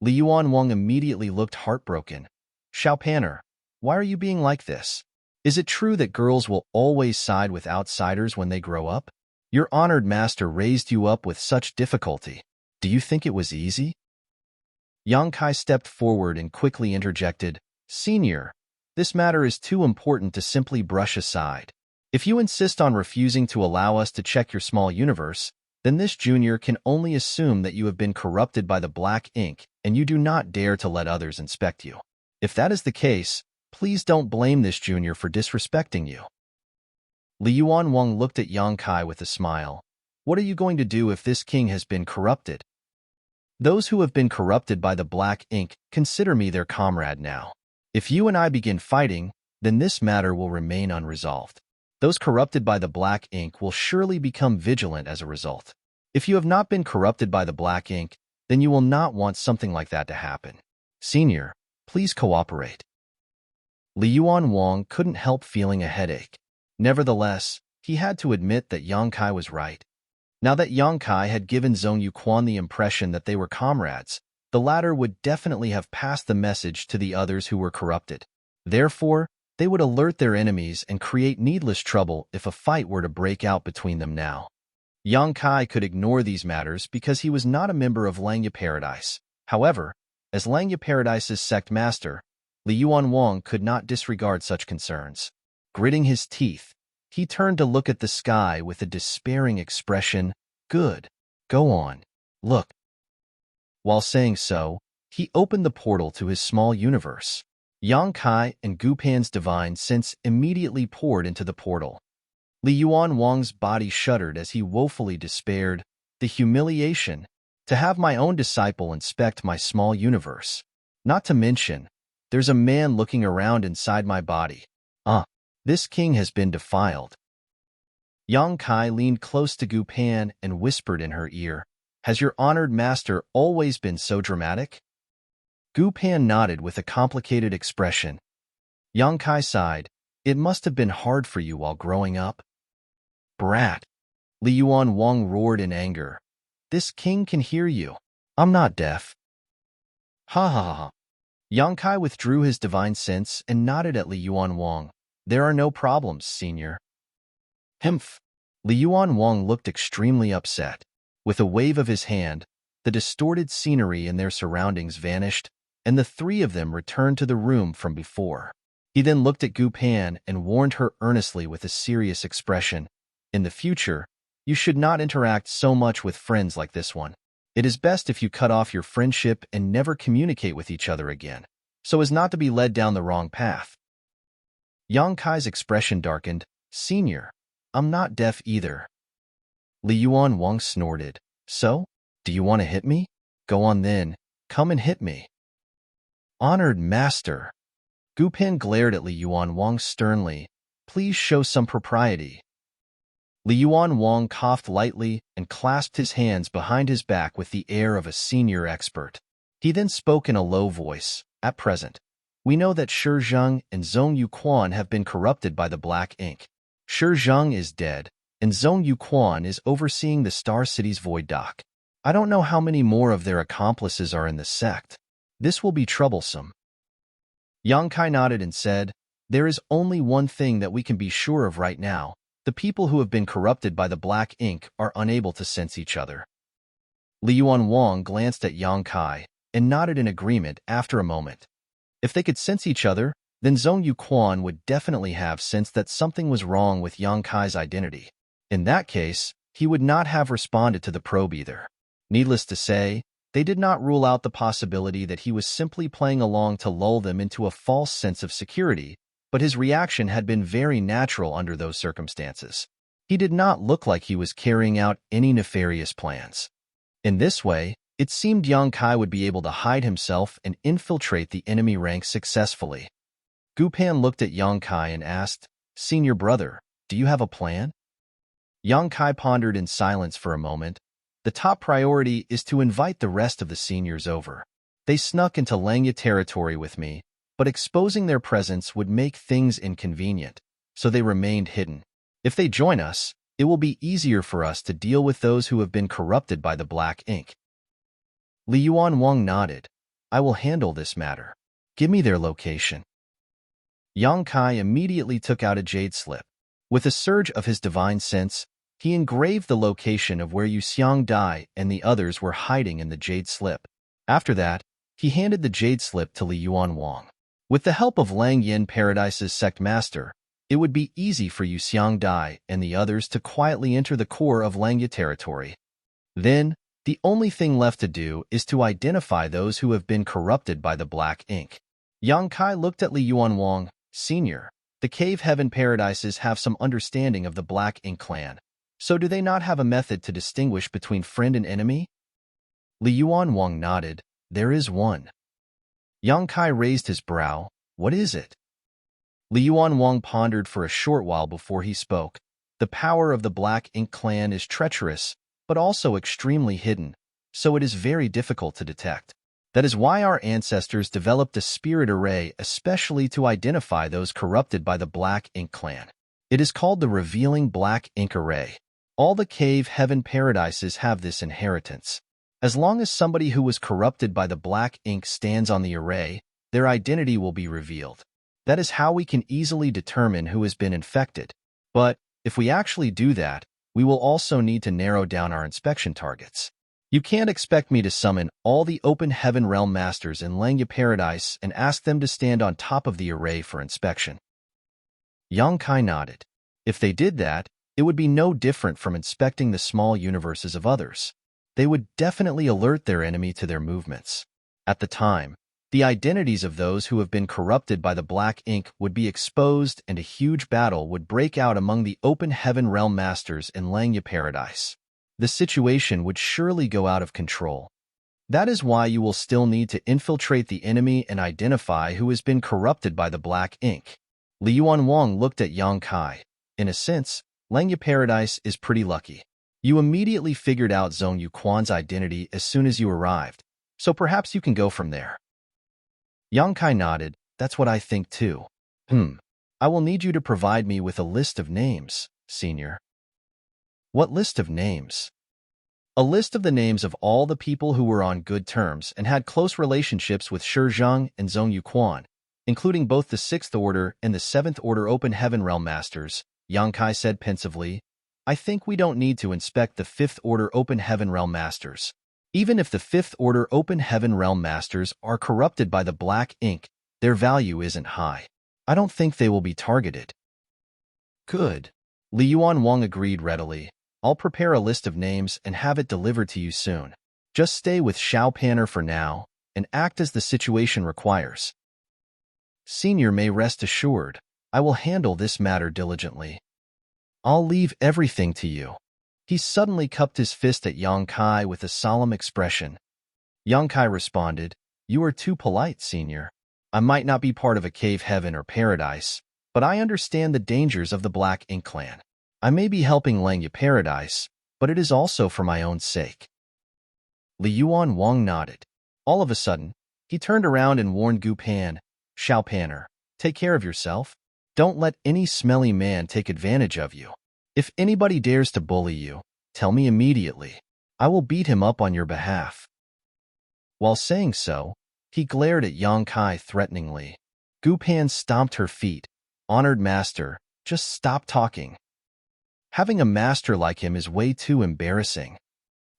Li Yuanwang immediately looked heartbroken. Xiao Panner, why are you being like this? Is it true that girls will always side with outsiders when they grow up? Your honored master raised you up with such difficulty. Do you think it was easy? Yang Kai stepped forward and quickly interjected, Senior, this matter is too important to simply brush aside. If you insist on refusing to allow us to check your small universe, then this junior can only assume that you have been corrupted by the black ink and you do not dare to let others inspect you. If that is the case, please don't blame this junior for disrespecting you. Li Yuanwang looked at Yang Kai with a smile. What are you going to do if this king has been corrupted? Those who have been corrupted by the black ink consider me their comrade now. If you and I begin fighting, then this matter will remain unresolved. Those corrupted by the black ink will surely become vigilant as a result. If you have not been corrupted by the black ink, then you will not want something like that to happen. Senior, please cooperate. Li Yuanwang couldn't help feeling a headache. Nevertheless, he had to admit that Yang Kai was right. Now that Yang Kai had given Zhong Yuquan the impression that they were comrades, the latter would definitely have passed the message to the others who were corrupted. Therefore, they would alert their enemies and create needless trouble if a fight were to break out between them now. Yang Kai could ignore these matters because he was not a member of Langya Paradise. However, as Langya Paradise's sect master, Li Yuanwang could not disregard such concerns. Gritting his teeth, he turned to look at the sky with a despairing expression. Good. Go on. Look. While saying so, he opened the portal to his small universe. Yang Kai and Gu Pan's divine sense immediately poured into the portal. Li Yuanwang's body shuddered as he woefully despaired. The humiliation, to have my own disciple inspect my small universe. Not to mention, there's a man looking around inside my body. This king has been defiled. Yang Kai leaned close to Gu Pan and whispered in her ear, Has your honored master always been so dramatic? Gu Pan nodded with a complicated expression. Yang Kai sighed, It must have been hard for you while growing up. Brat! Li Yuanwang roared in anger. This king can hear you. I'm not deaf. Ha ha ha. Yang Kai withdrew his divine sense and nodded at Li Yuanwang. There are no problems, senior. Humph. Li Yuanwang looked extremely upset. With a wave of his hand, the distorted scenery and their surroundings vanished, and the three of them returned to the room from before. He then looked at Gu Pan and warned her earnestly with a serious expression. In the future, you should not interact so much with friends like this one. It is best if you cut off your friendship and never communicate with each other again, so as not to be led down the wrong path. Yang Kai's expression darkened. Senior, I'm not deaf either. Li Yuanwang snorted. So, do you want to hit me? Go on then, come and hit me. Honored master. Gu Pan glared at Li Yuanwang sternly. Please show some propriety. Li Yuanwang coughed lightly and clasped his hands behind his back with the air of a senior expert. He then spoke in a low voice. At present, we know that Shi Zheng and Zhong Yuquan have been corrupted by the black ink. Shi Zheng is dead, and Zhong Yuquan is overseeing the Star City's void dock. I don't know how many more of their accomplices are in the sect. This will be troublesome. Yang Kai nodded and said, There is only one thing that we can be sure of right now. The people who have been corrupted by the black ink are unable to sense each other. Li Yuanwang glanced at Yang Kai and nodded in agreement after a moment. If they could sense each other, then Zhong Yuquan would definitely have sensed that something was wrong with Yang Kai's identity. In that case, he would not have responded to the probe either. Needless to say, they did not rule out the possibility that he was simply playing along to lull them into a false sense of security, but his reaction had been very natural under those circumstances. He did not look like he was carrying out any nefarious plans. In this way, it seemed Yang Kai would be able to hide himself and infiltrate the enemy ranks successfully. Gu Pan looked at Yang Kai and asked, Senior brother, do you have a plan? Yang Kai pondered in silence for a moment. The top priority is to invite the rest of the seniors over. They snuck into Langya territory with me, but exposing their presence would make things inconvenient, so they remained hidden. If they join us, it will be easier for us to deal with those who have been corrupted by the black ink. Li Yuan Wang nodded. I will handle this matter. Give me their location. Yang Kai immediately took out a jade slip. With a surge of his divine sense, he engraved the location of where Yu Xiang Dai and the others were hiding in the jade slip. After that, he handed the jade slip to Li Yuan Wang. With the help of Lang Yin Paradise's sect master, it would be easy for Yu Xiang Dai and the others to quietly enter the core of Langya territory. Then, the only thing left to do is to identify those who have been corrupted by the black ink. Yang Kai looked at Li Yuan Wang. Senior, the Cave Heaven Paradises have some understanding of the black ink clan. So do they not have a method to distinguish between friend and enemy? Li Yuan Wang nodded. There is one. Yang Kai raised his brow. What is it? Li Yuan Wang pondered for a short while before he spoke. The power of the black ink clan is treacherous, but also extremely hidden, so it is very difficult to detect. That is why our ancestors developed a spirit array especially to identify those corrupted by the black ink clan. It is called the revealing black ink array. All the Cave Heaven Paradises have this inheritance. As long as somebody who was corrupted by the black ink stands on the array, their identity will be revealed. That is how we can easily determine who has been infected. But if we actually do that, we will also need to narrow down our inspection targets. You can't expect me to summon all the open heaven realm masters in Langya Paradise and ask them to stand on top of the array for inspection. Yang Kai nodded. If they did that, it would be no different from inspecting the small universes of others. They would definitely alert their enemy to their movements. At the time, the identities of those who have been corrupted by the black ink would be exposed and a huge battle would break out among the open heaven realm masters in Langya Paradise. The situation would surely go out of control. That is why you will still need to infiltrate the enemy and identify who has been corrupted by the black ink. Li Yuan Wang looked at Yang Kai. In a sense, Langya Paradise is pretty lucky. You immediately figured out Zhong Yuquan's identity as soon as you arrived, so perhaps you can go from there. Yang Kai nodded. That's what I think too. I will need you to provide me with a list of names, senior. What list of names? A list of the names of all the people who were on good terms and had close relationships with Shi Zhang and Zhong Yuquan, including both the 6th Order and the 7th Order Open Heaven Realm Masters, Yang Kai said pensively. I think we don't need to inspect the 5th Order Open Heaven Realm Masters. Even if the 5th Order Open Heaven Realm Masters are corrupted by the black ink, their value isn't high. I don't think they will be targeted. Good. Li Yuan Wang agreed readily. I'll prepare a list of names and have it delivered to you soon. Just stay with Xiao Panner for now and act as the situation requires. Senior may rest assured, I will handle this matter diligently. I'll leave everything to you. He suddenly cupped his fist at Yang Kai with a solemn expression. Yang Kai responded, You are too polite, senior. I might not be part of a cave heaven or paradise, but I understand the dangers of the black ink clan. I may be helping Langya Paradise, but it is also for my own sake. Li Yuan Wang nodded. All of a sudden, he turned around and warned Gu Pan, Xiao Panner, take care of yourself. Don't let any smelly man take advantage of you. If anybody dares to bully you, tell me immediately. I will beat him up on your behalf. While saying so, he glared at Yang Kai threateningly. Gu Pan stomped her feet. Honored master, just stop talking. Having a master like him is way too embarrassing.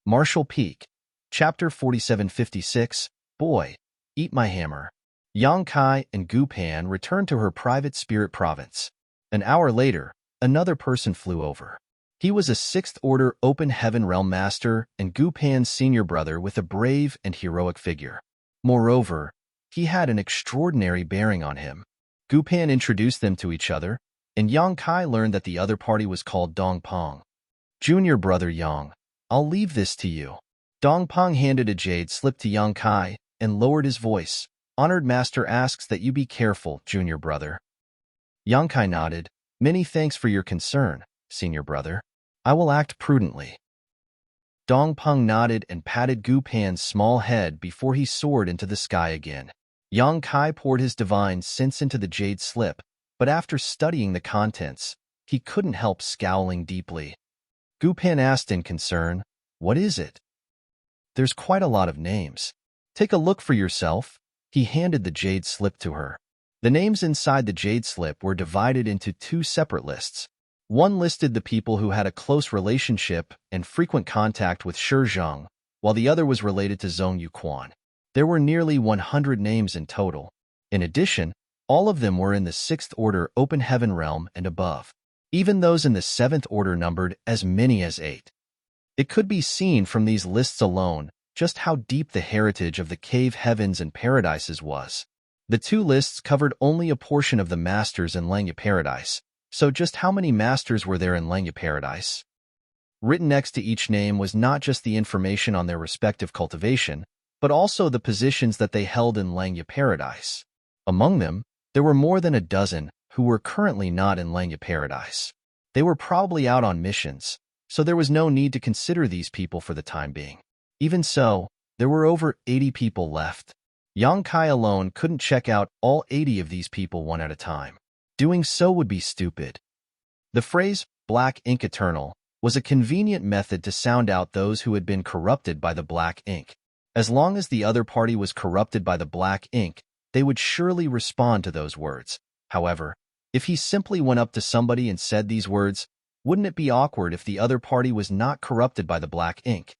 Martial Peak, Chapter 4756, Boy, Eat My Hammer. Yang Kai and Gu Pan returned to her private spirit province. An hour later, another person flew over. He was a 6th Order Open Heaven Realm Master and Gu Pan's senior brother with a brave and heroic figure. Moreover, he had an extraordinary bearing on him. Gu Pan introduced them to each other, and Yang Kai learned that the other party was called Dong Pong. Junior brother Yang, I'll leave this to you. Dong Pong handed a jade slip to Yang Kai and lowered his voice. Honored master asks that you be careful, junior brother. Yang Kai nodded. Many thanks for your concern, senior brother. I will act prudently. Dongpeng nodded and patted Gu Pan's small head before he soared into the sky again. Yang Kai poured his divine sense into the jade slip, but after studying the contents, he couldn't help scowling deeply. Gu Pan asked in concern, "What is it?" "There's quite a lot of names. Take a look for yourself." He handed the jade slip to her. The names inside the jade slip were divided into two separate lists. One listed the people who had a close relationship and frequent contact with Shi Zheng, while the other was related to Zhong Yuquan. There were nearly 100 names in total. In addition, all of them were in the 6th order open heaven realm and above. Even those in the 7th order numbered as many as 8. It could be seen from these lists alone just how deep the heritage of the cave heavens and paradises was. The two lists covered only a portion of the masters in Langya Paradise, so just how many masters were there in Langya Paradise? Written next to each name was not just the information on their respective cultivation, but also the positions that they held in Langya Paradise. Among them, there were more than a dozen who were currently not in Langya Paradise. They were probably out on missions, so there was no need to consider these people for the time being. Even so, there were over 80 people left. Yang Kai alone couldn't check out all 80 of these people one at a time. Doing so would be stupid. The phrase, black ink eternal, was a convenient method to sound out those who had been corrupted by the black ink. As long as the other party was corrupted by the black ink, they would surely respond to those words. However, if he simply went up to somebody and said these words, wouldn't it be awkward if the other party was not corrupted by the black ink?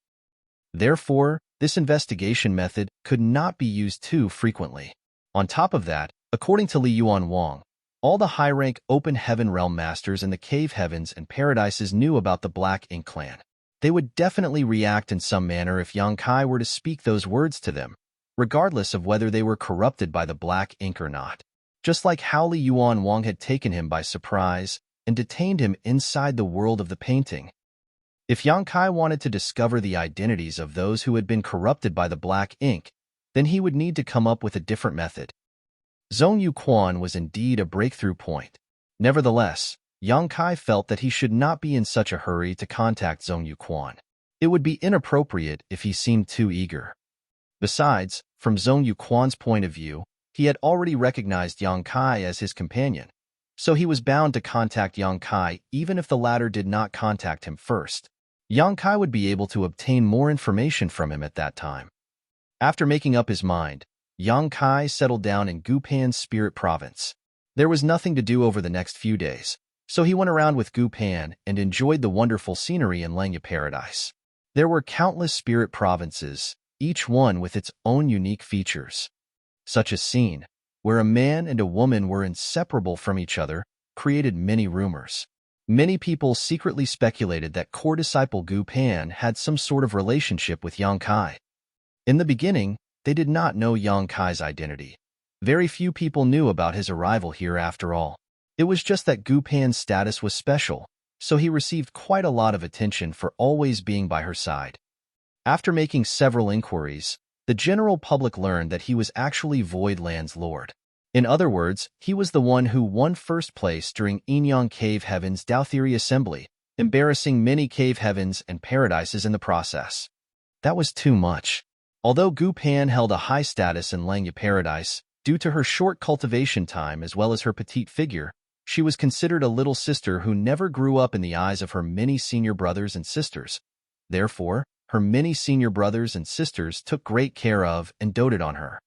Therefore, this investigation method could not be used too frequently. On top of that, according to Li Yuan Wang, all the high-rank open heaven realm masters in the cave heavens and paradises knew about the Black Ink clan. They would definitely react in some manner if Yang Kai were to speak those words to them, regardless of whether they were corrupted by the Black Ink or not. Just like how Li Yuan Wang had taken him by surprise and detained him inside the world of the painting. If Yang Kai wanted to discover the identities of those who had been corrupted by the Black Ink, then he would need to come up with a different method. Zhong Yuquan was indeed a breakthrough point. Nevertheless, Yang Kai felt that he should not be in such a hurry to contact Zhong Yuquan. It would be inappropriate if he seemed too eager. Besides, from Zhong Yuquan's point of view, he had already recognized Yang Kai as his companion, so he was bound to contact Yang Kai even if the latter did not contact him first. Yang Kai would be able to obtain more information from him at that time. After making up his mind, Yang Kai settled down in Gu Pan's spirit province. There was nothing to do over the next few days, so he went around with Gu Pan and enjoyed the wonderful scenery in Langya Paradise. There were countless spirit provinces, each one with its own unique features. Such a scene, where a man and a woman were inseparable from each other, created many rumors. Many people secretly speculated that core disciple Gu Pan had some sort of relationship with Yang Kai. In the beginning, they did not know Yang Kai's identity. Very few people knew about his arrival here after all. It was just that Gu Pan's status was special, so he received quite a lot of attention for always being by her side. After making several inquiries, the general public learned that he was actually Voidland's lord. In other words, he was the one who won first place during Enyang Cave Heaven's Dao Theory Assembly, embarrassing many cave heavens and paradises in the process. That was too much. Although Gu Pan held a high status in Langya Paradise, due to her short cultivation time as well as her petite figure, she was considered a little sister who never grew up in the eyes of her many senior brothers and sisters. Therefore, her many senior brothers and sisters took great care of and doted on her.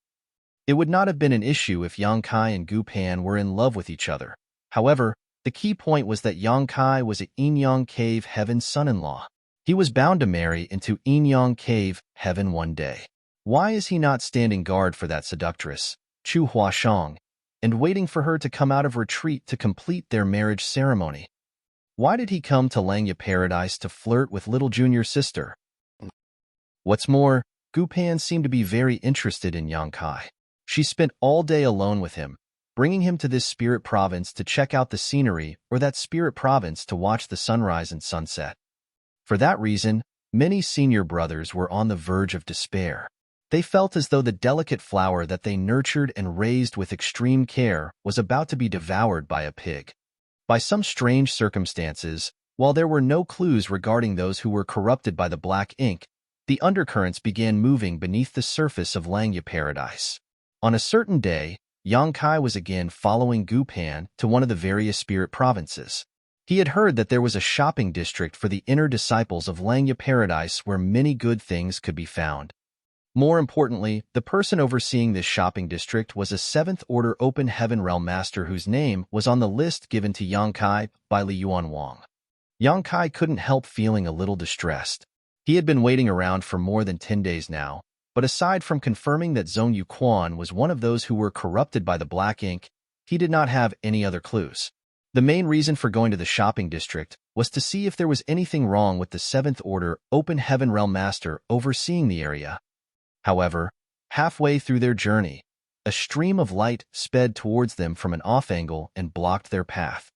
It would not have been an issue if Yang Kai and Gu Pan were in love with each other. However, the key point was that Yang Kai was Enyang Cave Heaven's son-in-law. He was bound to marry into Enyang Cave Heaven one day. Why is he not standing guard for that seductress, Chu Huashang, and waiting for her to come out of retreat to complete their marriage ceremony? Why did he come to Langya Paradise to flirt with little junior sister? What's more, Gu Pan seemed to be very interested in Yang Kai. She spent all day alone with him, bringing him to this spirit province to check out the scenery or that spirit province to watch the sunrise and sunset. For that reason, many senior brothers were on the verge of despair. They felt as though the delicate flower that they nurtured and raised with extreme care was about to be devoured by a pig. By some strange circumstances, While there were no clues regarding those who were corrupted by the black ink, the undercurrents began moving beneath the surface of Langya Paradise. On a certain day, Yang Kai was again following Gu Pan to one of the various spirit provinces. He had heard that there was a shopping district for the inner disciples of Langya Paradise where many good things could be found. More importantly, the person overseeing this shopping district was a 7th Order Open Heaven Realm Master whose name was on the list given to Yang Kai by Li Yuan Wang. Yang Kai couldn't help feeling a little distressed. He had been waiting around for more than 10 days now, but aside from confirming that Zhong Yuquan was one of those who were corrupted by the black ink, he did not have any other clues. The main reason for going to the shopping district was to see if there was anything wrong with the 7th Order Open Heaven Realm Master overseeing the area. However, halfway through their journey, a stream of light sped towards them from an off-angle and blocked their path.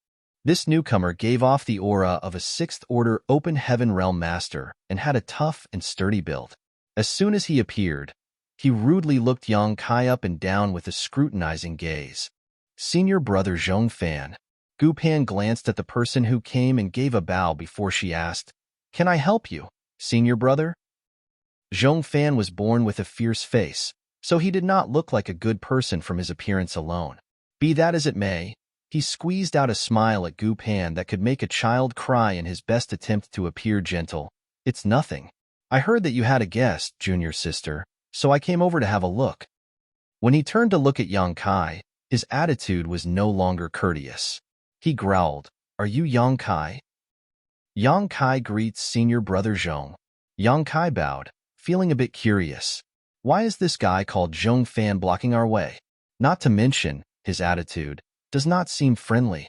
This newcomer gave off the aura of a 6th Order Open Heaven Realm Master and had a tough and sturdy build. As soon as he appeared, he rudely looked Yang Kai up and down with a scrutinizing gaze. "Senior brother Zhong Fan." Gu Pan glanced at the person who came and gave a bow before she asked, "Can I help you, senior brother?" Zhong Fan was born with a fierce face, so he did not look like a good person from his appearance alone. Be that as it may, he squeezed out a smile at Gu Pan that could make a child cry in his best attempt to appear gentle. "It's nothing. I heard that you had a guest, junior sister, so I came over to have a look." When he turned to look at Yang Kai, his attitude was no longer courteous. He growled, "Are you Yang Kai?" "Yang Kai greets senior brother Zhong." Yang Kai bowed, feeling a bit curious. Why is this guy called Zhong Fan blocking our way? Not to mention, his attitude does not seem friendly.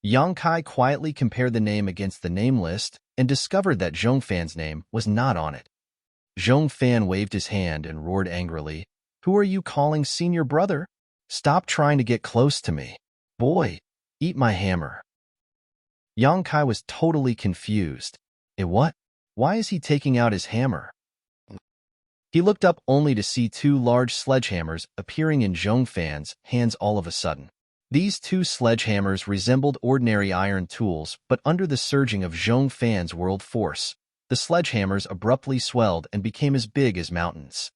Yang Kai quietly compared the name against the name list and discovered that Zhong Fan's name was not on it. Zhong Fan waved his hand and roared angrily, "Who are you calling senior brother? Stop trying to get close to me. Boy, eat my hammer." Yang Kai was totally confused. What? Why is he taking out his hammer? He looked up only to see 2 large sledgehammers appearing in Zhong Fan's hands all of a sudden. These 2 sledgehammers resembled ordinary iron tools, but under the surging of Zhong Fan's world force, the sledgehammers abruptly swelled and became as big as mountains.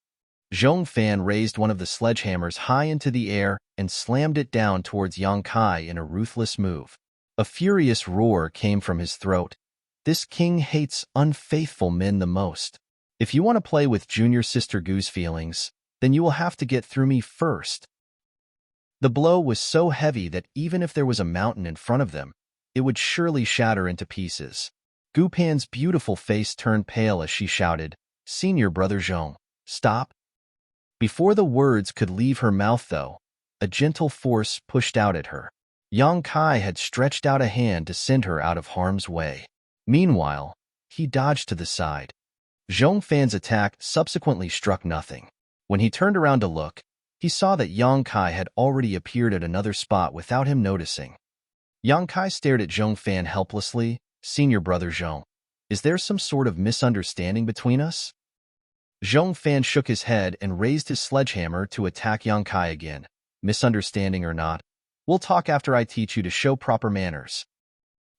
Zhong Fan raised one of the sledgehammers high into the air and slammed it down towards Yang Kai in a ruthless move. A furious roar came from his throat. This king hates unfaithful men the most. If you want to play with junior sister Gu's feelings, then you will have to get through me first. The blow was so heavy that even if there was a mountain in front of them, it would surely shatter into pieces. Gu Pan's beautiful face turned pale as she shouted, "Senior brother Zhong, stop." Before the words could leave her mouth, though, a gentle force pushed out at her. Yang Kai had stretched out a hand to send her out of harm's way. Meanwhile, he dodged to the side. Zhong Fan's attack subsequently struck nothing. When he turned around to look, he saw that Yang Kai had already appeared at another spot without him noticing. Yang Kai stared at Zhong Fan helplessly. "Senior brother Zhong, is there some sort of misunderstanding between us?" Zhong Fan shook his head and raised his sledgehammer to attack Yang Kai again. "Misunderstanding or not, we'll talk after I teach you to show proper manners."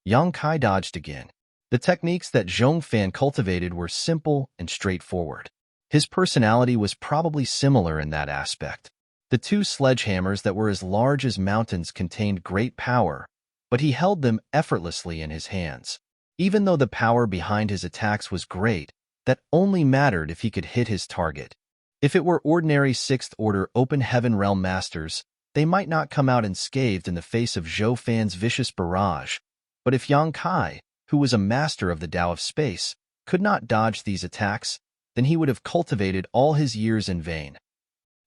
Yang Kai dodged again. The techniques that Zhong Fan cultivated were simple and straightforward. His personality was probably similar in that aspect. The 2 sledgehammers that were as large as mountains contained great power, but he held them effortlessly in his hands. Even though the power behind his attacks was great, that only mattered if he could hit his target. If it were ordinary 6th Order Open Heaven Realm Masters, they might not come out unscathed in the face of Zhou Fan's vicious barrage, but if Yang Kai, who was a master of the Tao of Space, could not dodge these attacks, then he would have cultivated all his years in vain.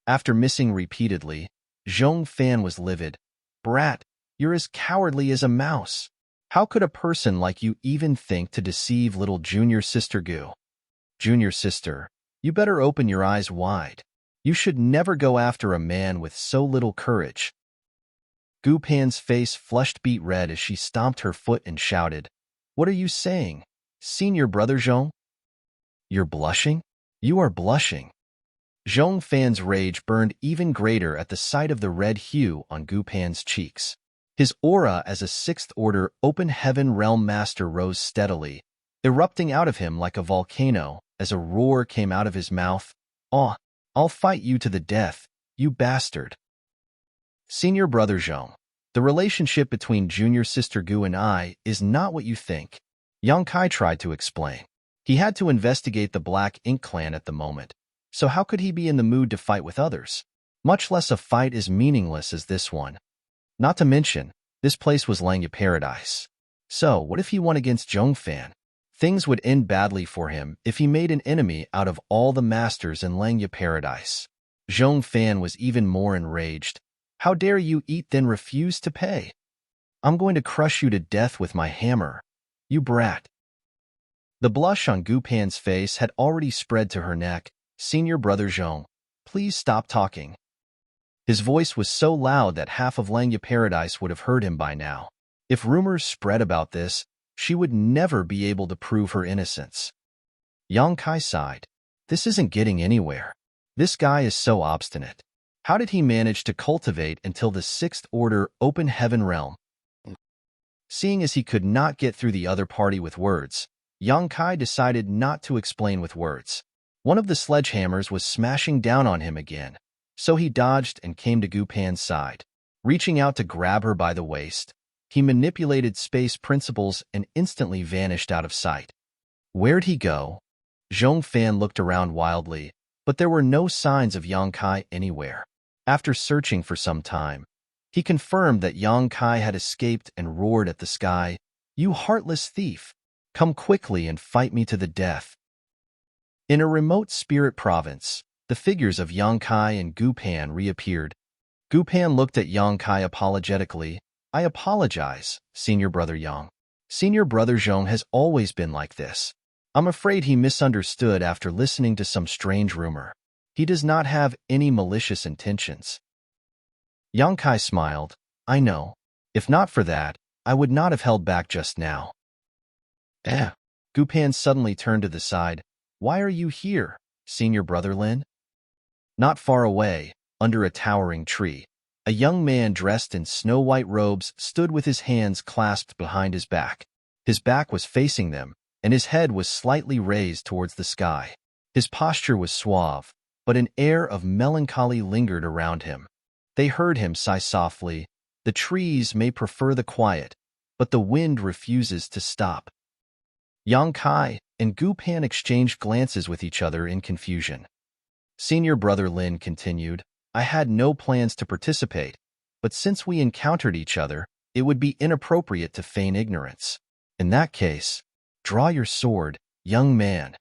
After missing repeatedly, Zhong Fan was livid. "Brat, you're as cowardly as a mouse. How could a person like you even think to deceive little junior sister Gu? Junior sister, you better open your eyes wide. You should never go after a man with so little courage." Gu Pan's face flushed beet red as she stomped her foot and shouted, "What are you saying, senior brother Zhong? You're blushing? You are blushing." Zhong Fan's rage burned even greater at the sight of the red hue on Gu Pan's cheeks. His aura as a sixth-order open heaven realm master rose steadily, erupting out of him like a volcano as a roar came out of his mouth. "Oh, I'll fight you to the death, you bastard." Senior Brother Zhong, the relationship between junior sister Gu and I is not what you think, Yang Kai tried to explain. He had to investigate the Black Ink clan at the moment, so how could he be in the mood to fight with others? Much less a fight as meaningless as this one. Not to mention, this place was Langya Paradise. So, what if he won against Zhong Fan? Things would end badly for him if he made an enemy out of all the masters in Langya Paradise. Zhong Fan was even more enraged. "How dare you eat then refuse to pay? I'm going to crush you to death with my hammer, you brat." The blush on Gu Pan's face had already spread to her neck. "Senior Brother Zhong, please stop talking." His voice was so loud that half of Langya Paradise would have heard him by now. If rumors spread about this, she would never be able to prove her innocence. Yang Kai sighed. This isn't getting anywhere. This guy is so obstinate. How did he manage to cultivate until the sixth order open heaven realm? Seeing as he could not get through the other party with words, Yang Kai decided not to explain with words. One of the sledgehammers was smashing down on him again, so he dodged and came to Gu Pan's side. Reaching out to grab her by the waist, he manipulated space principles and instantly vanished out of sight. Where'd he go? Zhong Fan looked around wildly, but there were no signs of Yang Kai anywhere. After searching for some time, he confirmed that Yang Kai had escaped and roared at the sky, "You heartless thief! Come quickly and fight me to the death." In a remote spirit province, the figures of Yang Kai and Gu Pan reappeared. Gu Pan looked at Yang Kai apologetically. "I apologize, Senior Brother Yang. Senior Brother Zhong has always been like this. I'm afraid he misunderstood after listening to some strange rumor. He does not have any malicious intentions." Yang Kai smiled. "I know. If not for that, I would not have held back just now." Gu Pan suddenly turned to the side. "Why are you here, Senior Brother Lin?" Not far away, under a towering tree, a young man dressed in snow-white robes stood with his hands clasped behind his back. His back was facing them, and his head was slightly raised towards the sky. His posture was suave, but an air of melancholy lingered around him. They heard him sigh softly. "The trees may prefer the quiet, but the wind refuses to stop." Yang Kai and Gu Pan exchanged glances with each other in confusion. Senior Brother Lin continued, "I had no plans to participate, but since we encountered each other, it would be inappropriate to feign ignorance. In that case, draw your sword, young man."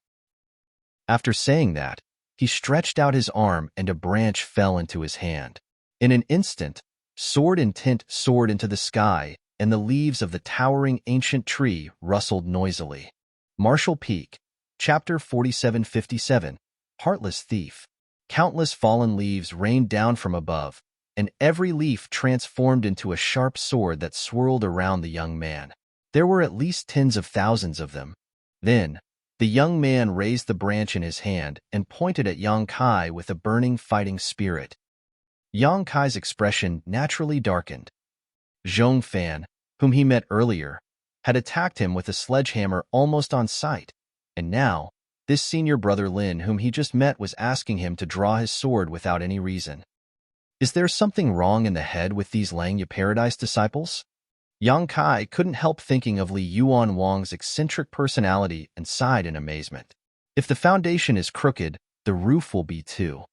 After saying that, he stretched out his arm and a branch fell into his hand. In an instant, sword intent soared into the sky, and the leaves of the towering ancient tree rustled noisily. Martial Peak, Chapter 4757, Heartless Thief. Countless fallen leaves rained down from above, and every leaf transformed into a sharp sword that swirled around the young man. There were at least tens of thousands of them. Then, the young man raised the branch in his hand and pointed at Yang Kai with a burning fighting spirit. Yang Kai's expression naturally darkened. Zhong Fan, whom he met earlier, had attacked him with a sledgehammer almost on sight, and now, this Senior Brother Lin whom he just met was asking him to draw his sword without any reason. Is there something wrong in the head with these Langya Paradise disciples? Yang Kai couldn't help thinking of Li Yuan Wang's eccentric personality and sighed in amazement. If the foundation is crooked, the roof will be too.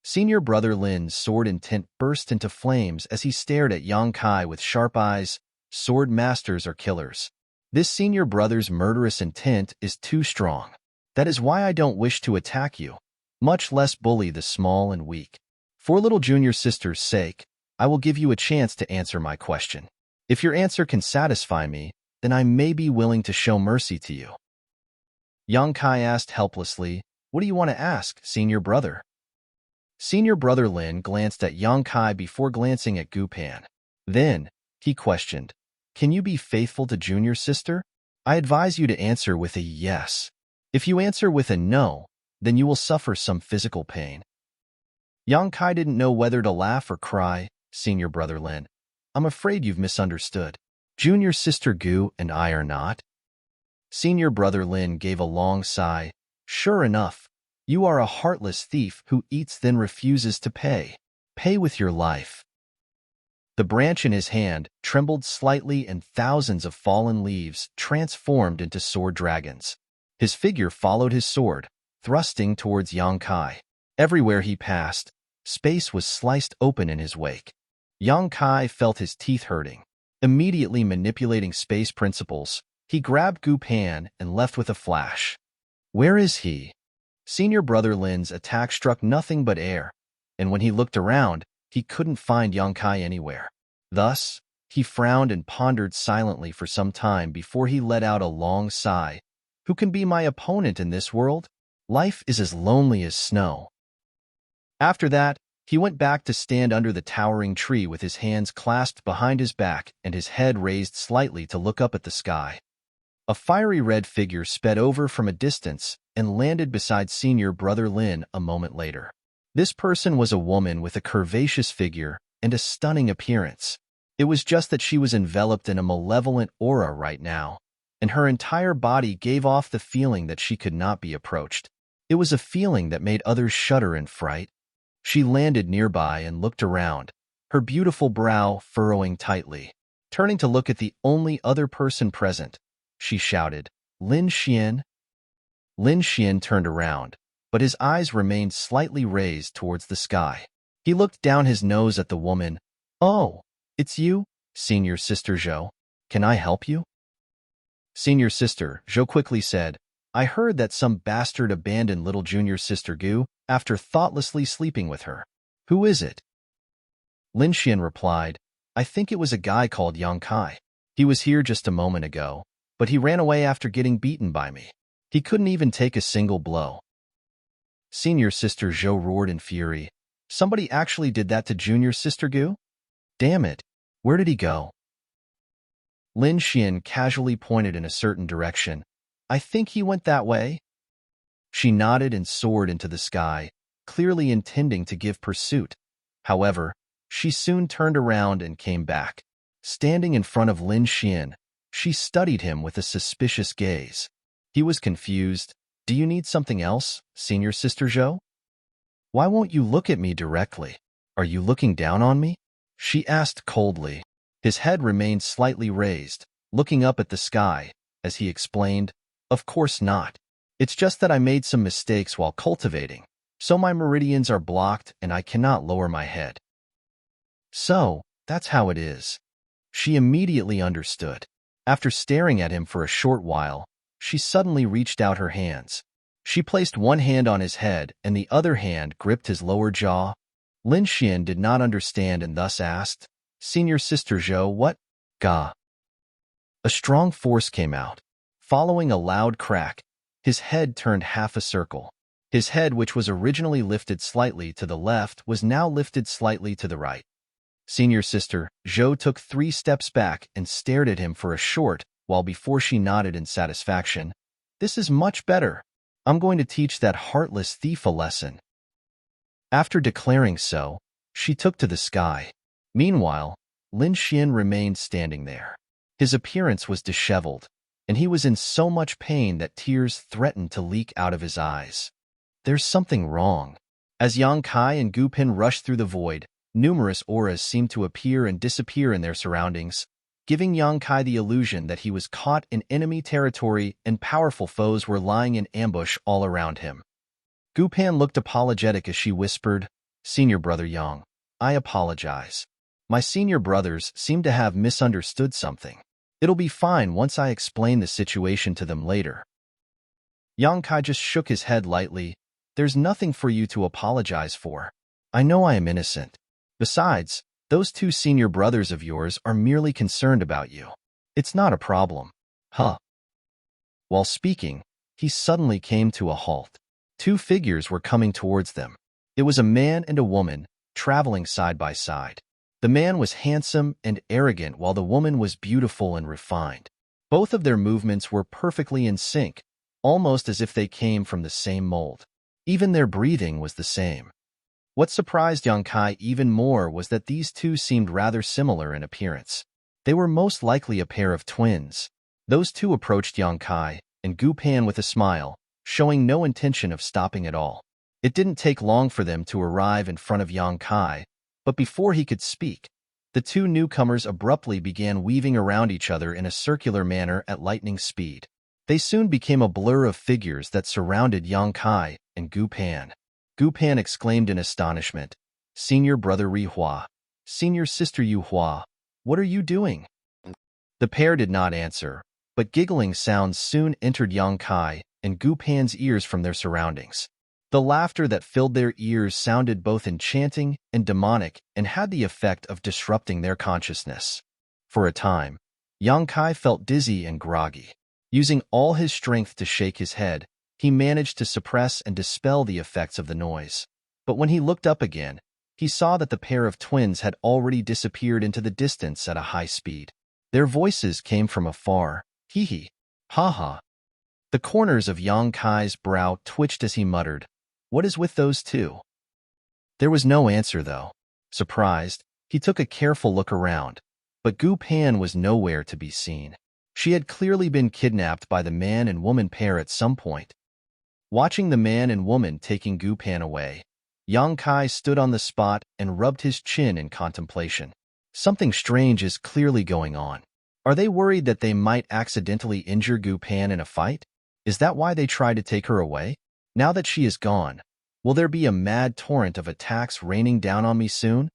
Senior Brother Lin's sword intent burst into flames as he stared at Yang Kai with sharp eyes. Sword masters are killers. This senior brother's murderous intent is too strong. That is why I don't wish to attack you, much less bully the small and weak. For little junior sister's sake, I will give you a chance to answer my question. If your answer can satisfy me, then I may be willing to show mercy to you." Yang Kai asked helplessly, "What do you want to ask, Senior Brother?" Senior Brother Lin glanced at Yang Kai before glancing at Gu Pan. Then, he questioned, "Can you be faithful to junior sister? I advise you to answer with a yes. If you answer with a no, then you will suffer some physical pain." Yang Kai didn't know whether to laugh or cry. "Senior Brother Lin, I'm afraid you've misunderstood. Junior sister Gu and I are not. Senior brother Lin gave a long sigh. Sure enough, you are a heartless thief who eats then refuses to pay. Pay with your life. The branch in his hand trembled slightly and thousands of fallen leaves transformed into sword dragons. His figure followed his sword, thrusting towards Yang Kai. Everywhere he passed, space was sliced open in his wake. Yang Kai felt his teeth hurting. Immediately manipulating space principles, he grabbed Gu Pan and left with a flash. Where is he? Senior brother Lin's attack struck nothing but air, and when he looked around, he couldn't find Yang Kai anywhere. Thus, he frowned and pondered silently for some time before he let out a long sigh. Who can be my opponent in this world? Life is as lonely as snow. After that, he went back to stand under the towering tree with his hands clasped behind his back and his head raised slightly to look up at the sky. A fiery red figure sped over from a distance and landed beside senior brother Lin a moment later. This person was a woman with a curvaceous figure and a stunning appearance. It was just that she was enveloped in a malevolent aura right now, and her entire body gave off the feeling that she could not be approached. It was a feeling that made others shudder in fright. She landed nearby and looked around, her beautiful brow furrowing tightly. Turning to look at the only other person present, she shouted, Lin Xian. Lin Xian turned around, but his eyes remained slightly raised towards the sky. He looked down his nose at the woman. Oh, it's you, senior sister Zhou. Can I help you? Senior sister Zhou quickly said, I heard that some bastard abandoned little junior sister Gu after thoughtlessly sleeping with her. Who is it? Lin Xian replied, I think it was a guy called Yang Kai. He was here just a moment ago, but he ran away after getting beaten by me. He couldn't even take a single blow. Senior sister Zhou roared in fury. Somebody actually did that to junior sister Gu? Damn it, where did he go? Lin Xian casually pointed in a certain direction. I think he went that way. She nodded and soared into the sky, clearly intending to give pursuit. However, she soon turned around and came back. Standing in front of Lin Xian, she studied him with a suspicious gaze. He was confused. Do you need something else, senior sister Zhou? Why won't you look at me directly? Are you looking down on me? She asked coldly. His head remained slightly raised, looking up at the sky, as he explained, Of course not. It's just that I made some mistakes while cultivating, so my meridians are blocked and I cannot lower my head. So, that's how it is. She immediately understood. After staring at him for a short while, she suddenly reached out her hands. She placed one hand on his head and the other hand gripped his lower jaw. Lin Xian did not understand and thus asked, Senior sister Zhou, what? Ga. A strong force came out. Following a loud crack, his head turned half a circle. His head, which was originally lifted slightly to the left, was now lifted slightly to the right. Senior sister Zhou took 3 steps back and stared at him for a short while before she nodded in satisfaction. This is much better. I'm going to teach that heartless thief a lesson. After declaring so, she took to the sky. Meanwhile, Lin Xian remained standing there. His appearance was disheveled, and he was in so much pain that tears threatened to leak out of his eyes. There's something wrong. As Yang Kai and Gu Pin rushed through the void, numerous auras seemed to appear and disappear in their surroundings, giving Yang Kai the illusion that he was caught in enemy territory and powerful foes were lying in ambush all around him. Gu Pan looked apologetic as she whispered, Senior brother Yang, I apologize. My senior brothers seem to have misunderstood something. It'll be fine once I explain the situation to them later. Yang Kai just shook his head lightly. There's nothing for you to apologize for. I know I am innocent. Besides, those 2 senior brothers of yours are merely concerned about you. It's not a problem. Huh. While speaking, he suddenly came to a halt. 2 figures were coming towards them. It was a man and a woman, traveling side by side. The man was handsome and arrogant while the woman was beautiful and refined. Both of their movements were perfectly in sync, almost as if they came from the same mold. Even their breathing was the same. What surprised Yang Kai even more was that these two seemed rather similar in appearance. They were most likely a pair of twins. Those two approached Yang Kai and Gu Pan with a smile, showing no intention of stopping at all. It didn't take long for them to arrive in front of Yang Kai, but before he could speak, the two newcomers abruptly began weaving around each other in a circular manner at lightning speed. They soon became a blur of figures that surrounded Yang Kai and Gu Pan. Gu Pan exclaimed in astonishment, "Senior brother Ri Hua, senior sister Yu Hua, what are you doing?" The pair did not answer, but giggling sounds soon entered Yang Kai and Gu Pan's ears from their surroundings. The laughter that filled their ears sounded both enchanting and demonic and had the effect of disrupting their consciousness. For a time, Yang Kai felt dizzy and groggy. Using all his strength to shake his head, he managed to suppress and dispel the effects of the noise. But when he looked up again, he saw that the pair of twins had already disappeared into the distance at a high speed. Their voices came from afar. Hee, ha ha. The corners of Yang Kai's brow twitched as he muttered, "What is with those two?" There was no answer, though. Surprised, he took a careful look around, but Gu Pan was nowhere to be seen. She had clearly been kidnapped by the man and woman pair at some point. Watching the man and woman taking Gu Pan away, Yang Kai stood on the spot and rubbed his chin in contemplation. Something strange is clearly going on. Are they worried that they might accidentally injure Gu Pan in a fight? Is that why they tried to take her away? Now that she is gone, will there be a mad torrent of attacks raining down on me soon?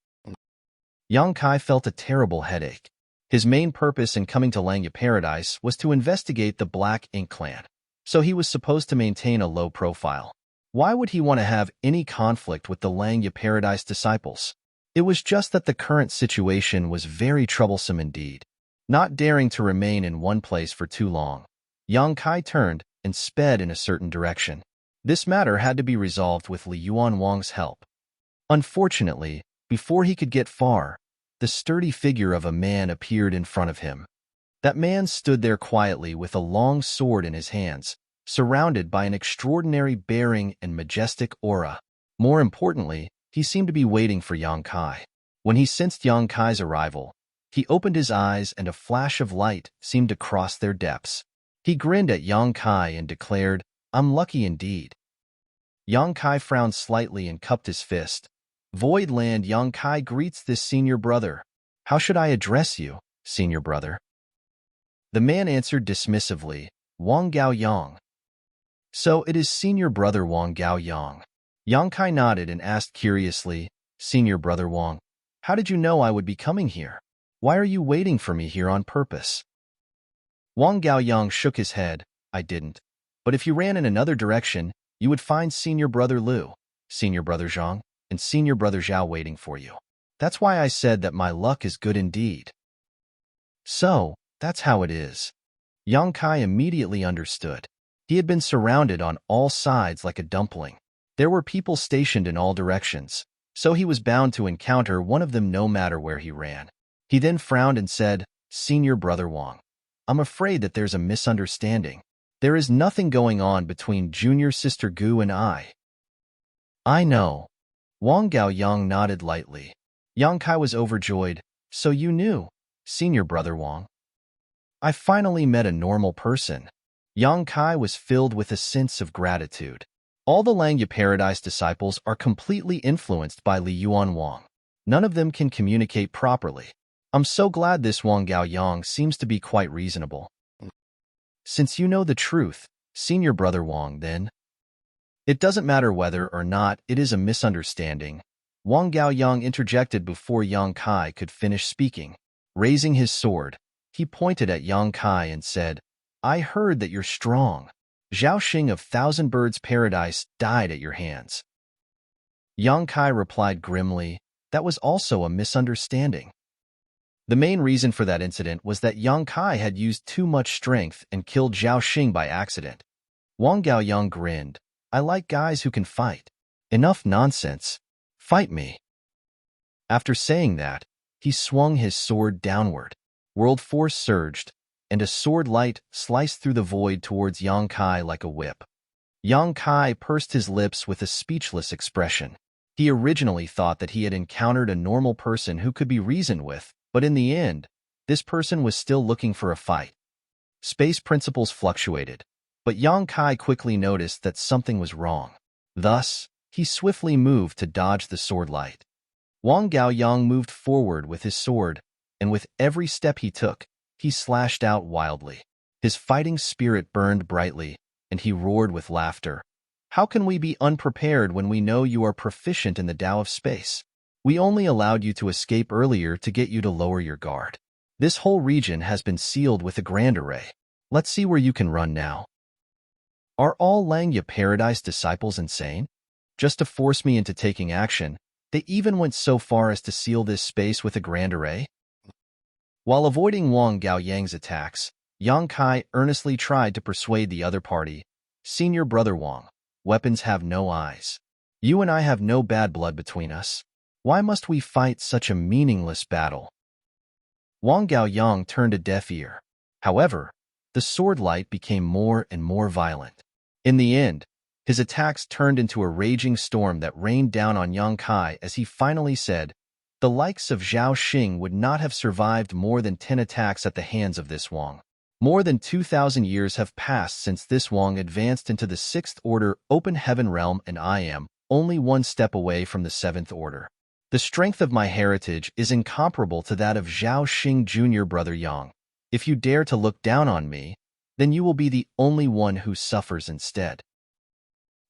Yang Kai felt a terrible headache. His main purpose in coming to Langya Paradise was to investigate the Black Ink clan, so he was supposed to maintain a low profile. Why would he want to have any conflict with the Langya Paradise disciples? It was just that the current situation was very troublesome indeed. Not daring to remain in one place for too long, Yang Kai turned and sped in a certain direction. This matter had to be resolved with Li Yuan Wang's help. Unfortunately, before he could get far, the sturdy figure of a man appeared in front of him. That man stood there quietly with a long sword in his hands, surrounded by an extraordinary bearing and majestic aura. More importantly, he seemed to be waiting for Yang Kai. When he sensed Yang Kai's arrival, he opened his eyes and a flash of light seemed to cross their depths. He grinned at Yang Kai and declared, "I'm lucky indeed." Yang Kai frowned slightly and cupped his fist. "Void Land Yang Kai greets this senior brother. How should I address you, senior brother?" The man answered dismissively, "Wang Gao Yang." "So it is senior brother Wang Gao Yang." Yang Kai nodded and asked curiously, "Senior brother Wang, how did you know I would be coming here? Why are you waiting for me here on purpose?" Wang Gao Yang shook his head. "I didn't. But if you ran in another direction, you would find senior brother Liu, senior brother Zhang, and senior brother Zhao waiting for you. That's why I said that my luck is good indeed." So, that's how it is. Yang Kai immediately understood. He had been surrounded on all sides like a dumpling. There were people stationed in all directions, so he was bound to encounter one of them no matter where he ran. He then frowned and said, "Senior brother Wang, I'm afraid that there's a misunderstanding. There is nothing going on between junior sister Gu and I." "I know." Wang Gao Yang nodded lightly. Yang Kai was overjoyed. "So you knew, senior brother Wang. I finally met a normal person." Yang Kai was filled with a sense of gratitude. All the Langya Paradise disciples are completely influenced by Li Yuan Wang. None of them can communicate properly. I'm so glad this Wang Gao Yang seems to be quite reasonable. Since you know the truth, senior brother Wang, then, it doesn't matter whether or not it is a misunderstanding. Wang Gao Yang interjected before Yang Kai could finish speaking. Raising his sword, he pointed at Yang Kai and said, "I heard that you're strong. Zhao Xing of Thousand Birds Paradise died at your hands." Yang Kai replied grimly, "That was also a misunderstanding." The main reason for that incident was that Yang Kai had used too much strength and killed Zhao Xing by accident. Wang Gao Yang grinned, "I like guys who can fight. Enough nonsense. Fight me." After saying that, he swung his sword downward. World force surged, and a sword light sliced through the void towards Yang Kai like a whip. Yang Kai pursed his lips with a speechless expression. He originally thought that he had encountered a normal person who could be reasoned with, but in the end, this person was still looking for a fight. Space principles fluctuated, but Yang Kai quickly noticed that something was wrong. Thus, he swiftly moved to dodge the sword light. Wang Gaoyang moved forward with his sword, and with every step he took, he slashed out wildly. His fighting spirit burned brightly, and he roared with laughter. How can we be unprepared when we know you are proficient in the Tao of space? We only allowed you to escape earlier to get you to lower your guard. This whole region has been sealed with a grand array. Let's see where you can run now. Are all Langya Paradise disciples insane? Just to force me into taking action, they even went so far as to seal this space with a grand array? While avoiding Wang Gaoyang's attacks, Yang Kai earnestly tried to persuade the other party. Senior brother Wang, weapons have no eyes. You and I have no bad blood between us. Why must we fight such a meaningless battle? Wang Gaoyang turned a deaf ear. However, the sword light became more and more violent. In the end, his attacks turned into a raging storm that rained down on Yang Kai as he finally said, the likes of Zhao Xing would not have survived more than 10 attacks at the hands of this Wang. More than 2,000 years have passed since this Wang advanced into the 6th Order Open Heaven Realm, and I am only one step away from the 7th Order. The strength of my heritage is incomparable to that of Zhao Xing Jr. Brother Yang. If you dare to look down on me, then you will be the only one who suffers instead.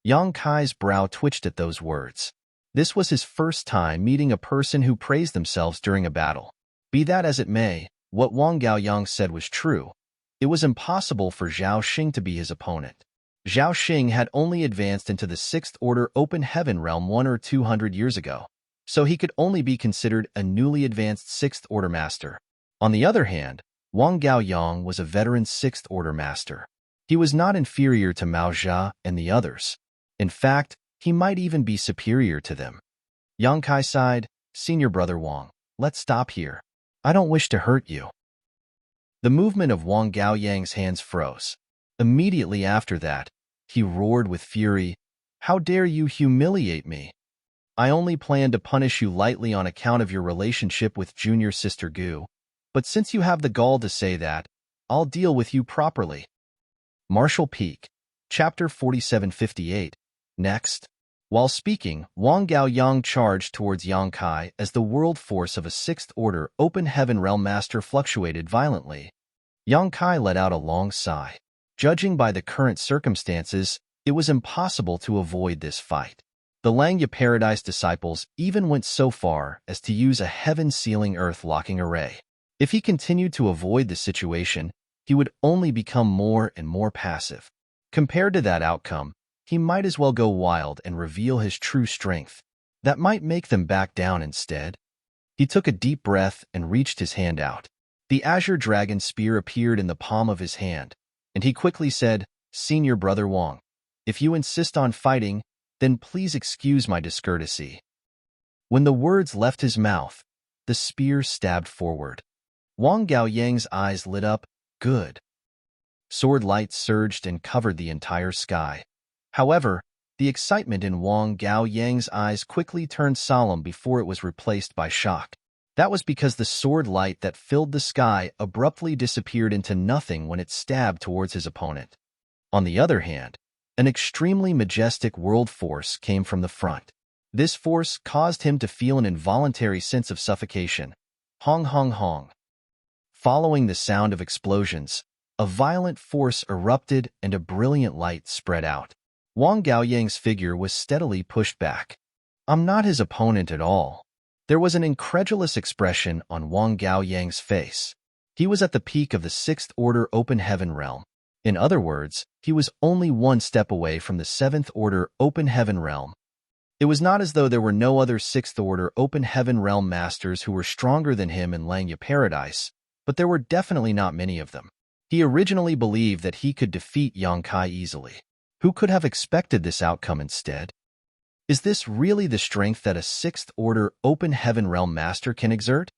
Yang Kai's brow twitched at those words. This was his first time meeting a person who praised themselves during a battle. Be that as it may, what Wang Gaoyang said was true. It was impossible for Zhao Xing to be his opponent. Zhao Xing had only advanced into the 6th Order Open Heaven Realm 100 or 200 years ago, so he could only be considered a newly advanced 6th Order Master. On the other hand, Wang Gaoyang was a veteran 6th Order Master. He was not inferior to Mao Jia and the others. In fact, he might even be superior to them. Yang Kai sighed, Senior Brother Wang, let's stop here. I don't wish to hurt you. The movement of Wang Gaoyang's hands froze. Immediately after that, he roared with fury, How dare you humiliate me? I only planned to punish you lightly on account of your relationship with junior sister Gu, but since you have the gall to say that, I'll deal with you properly. Martial Peak, Chapter 4758. Next. While speaking, Wang Gaoyang charged towards Yang Kai as the world force of a 6th Order Open Heaven Realm Master fluctuated violently. Yang Kai let out a long sigh. Judging by the current circumstances, it was impossible to avoid this fight. The Langya Paradise disciples even went so far as to use a heaven-sealing earth-locking array. If he continued to avoid the situation, he would only become more and more passive. Compared to that outcome, he might as well go wild and reveal his true strength. That might make them back down instead. He took a deep breath and reached his hand out. The azure dragon spear appeared in the palm of his hand, and he quickly said, Senior Brother Wang, if you insist on fighting, then please excuse my discourtesy. When the words left his mouth, the spear stabbed forward. Wang Gaoyang's eyes lit up. Good. Sword light surged and covered the entire sky. However, the excitement in Wang Gaoyang's eyes quickly turned solemn before it was replaced by shock. That was because the sword light that filled the sky abruptly disappeared into nothing when it stabbed towards his opponent. On the other hand, an extremely majestic world force came from the front. This force caused him to feel an involuntary sense of suffocation. Hong hong hong. Following the sound of explosions, a violent force erupted and a brilliant light spread out. Wang Gaoyang's figure was steadily pushed back. I'm not his opponent at all. There was an incredulous expression on Wang Gaoyang's face. He was at the peak of the 6th Order Open Heaven Realm. In other words, he was only one step away from the 7th Order Open Heaven Realm. It was not as though there were no other 6th Order Open Heaven Realm Masters who were stronger than him in Langya Paradise, but there were definitely not many of them. He originally believed that he could defeat Yang Kai easily. Who could have expected this outcome instead? Is this really the strength that a 6th Order Open Heaven Realm Master can exert?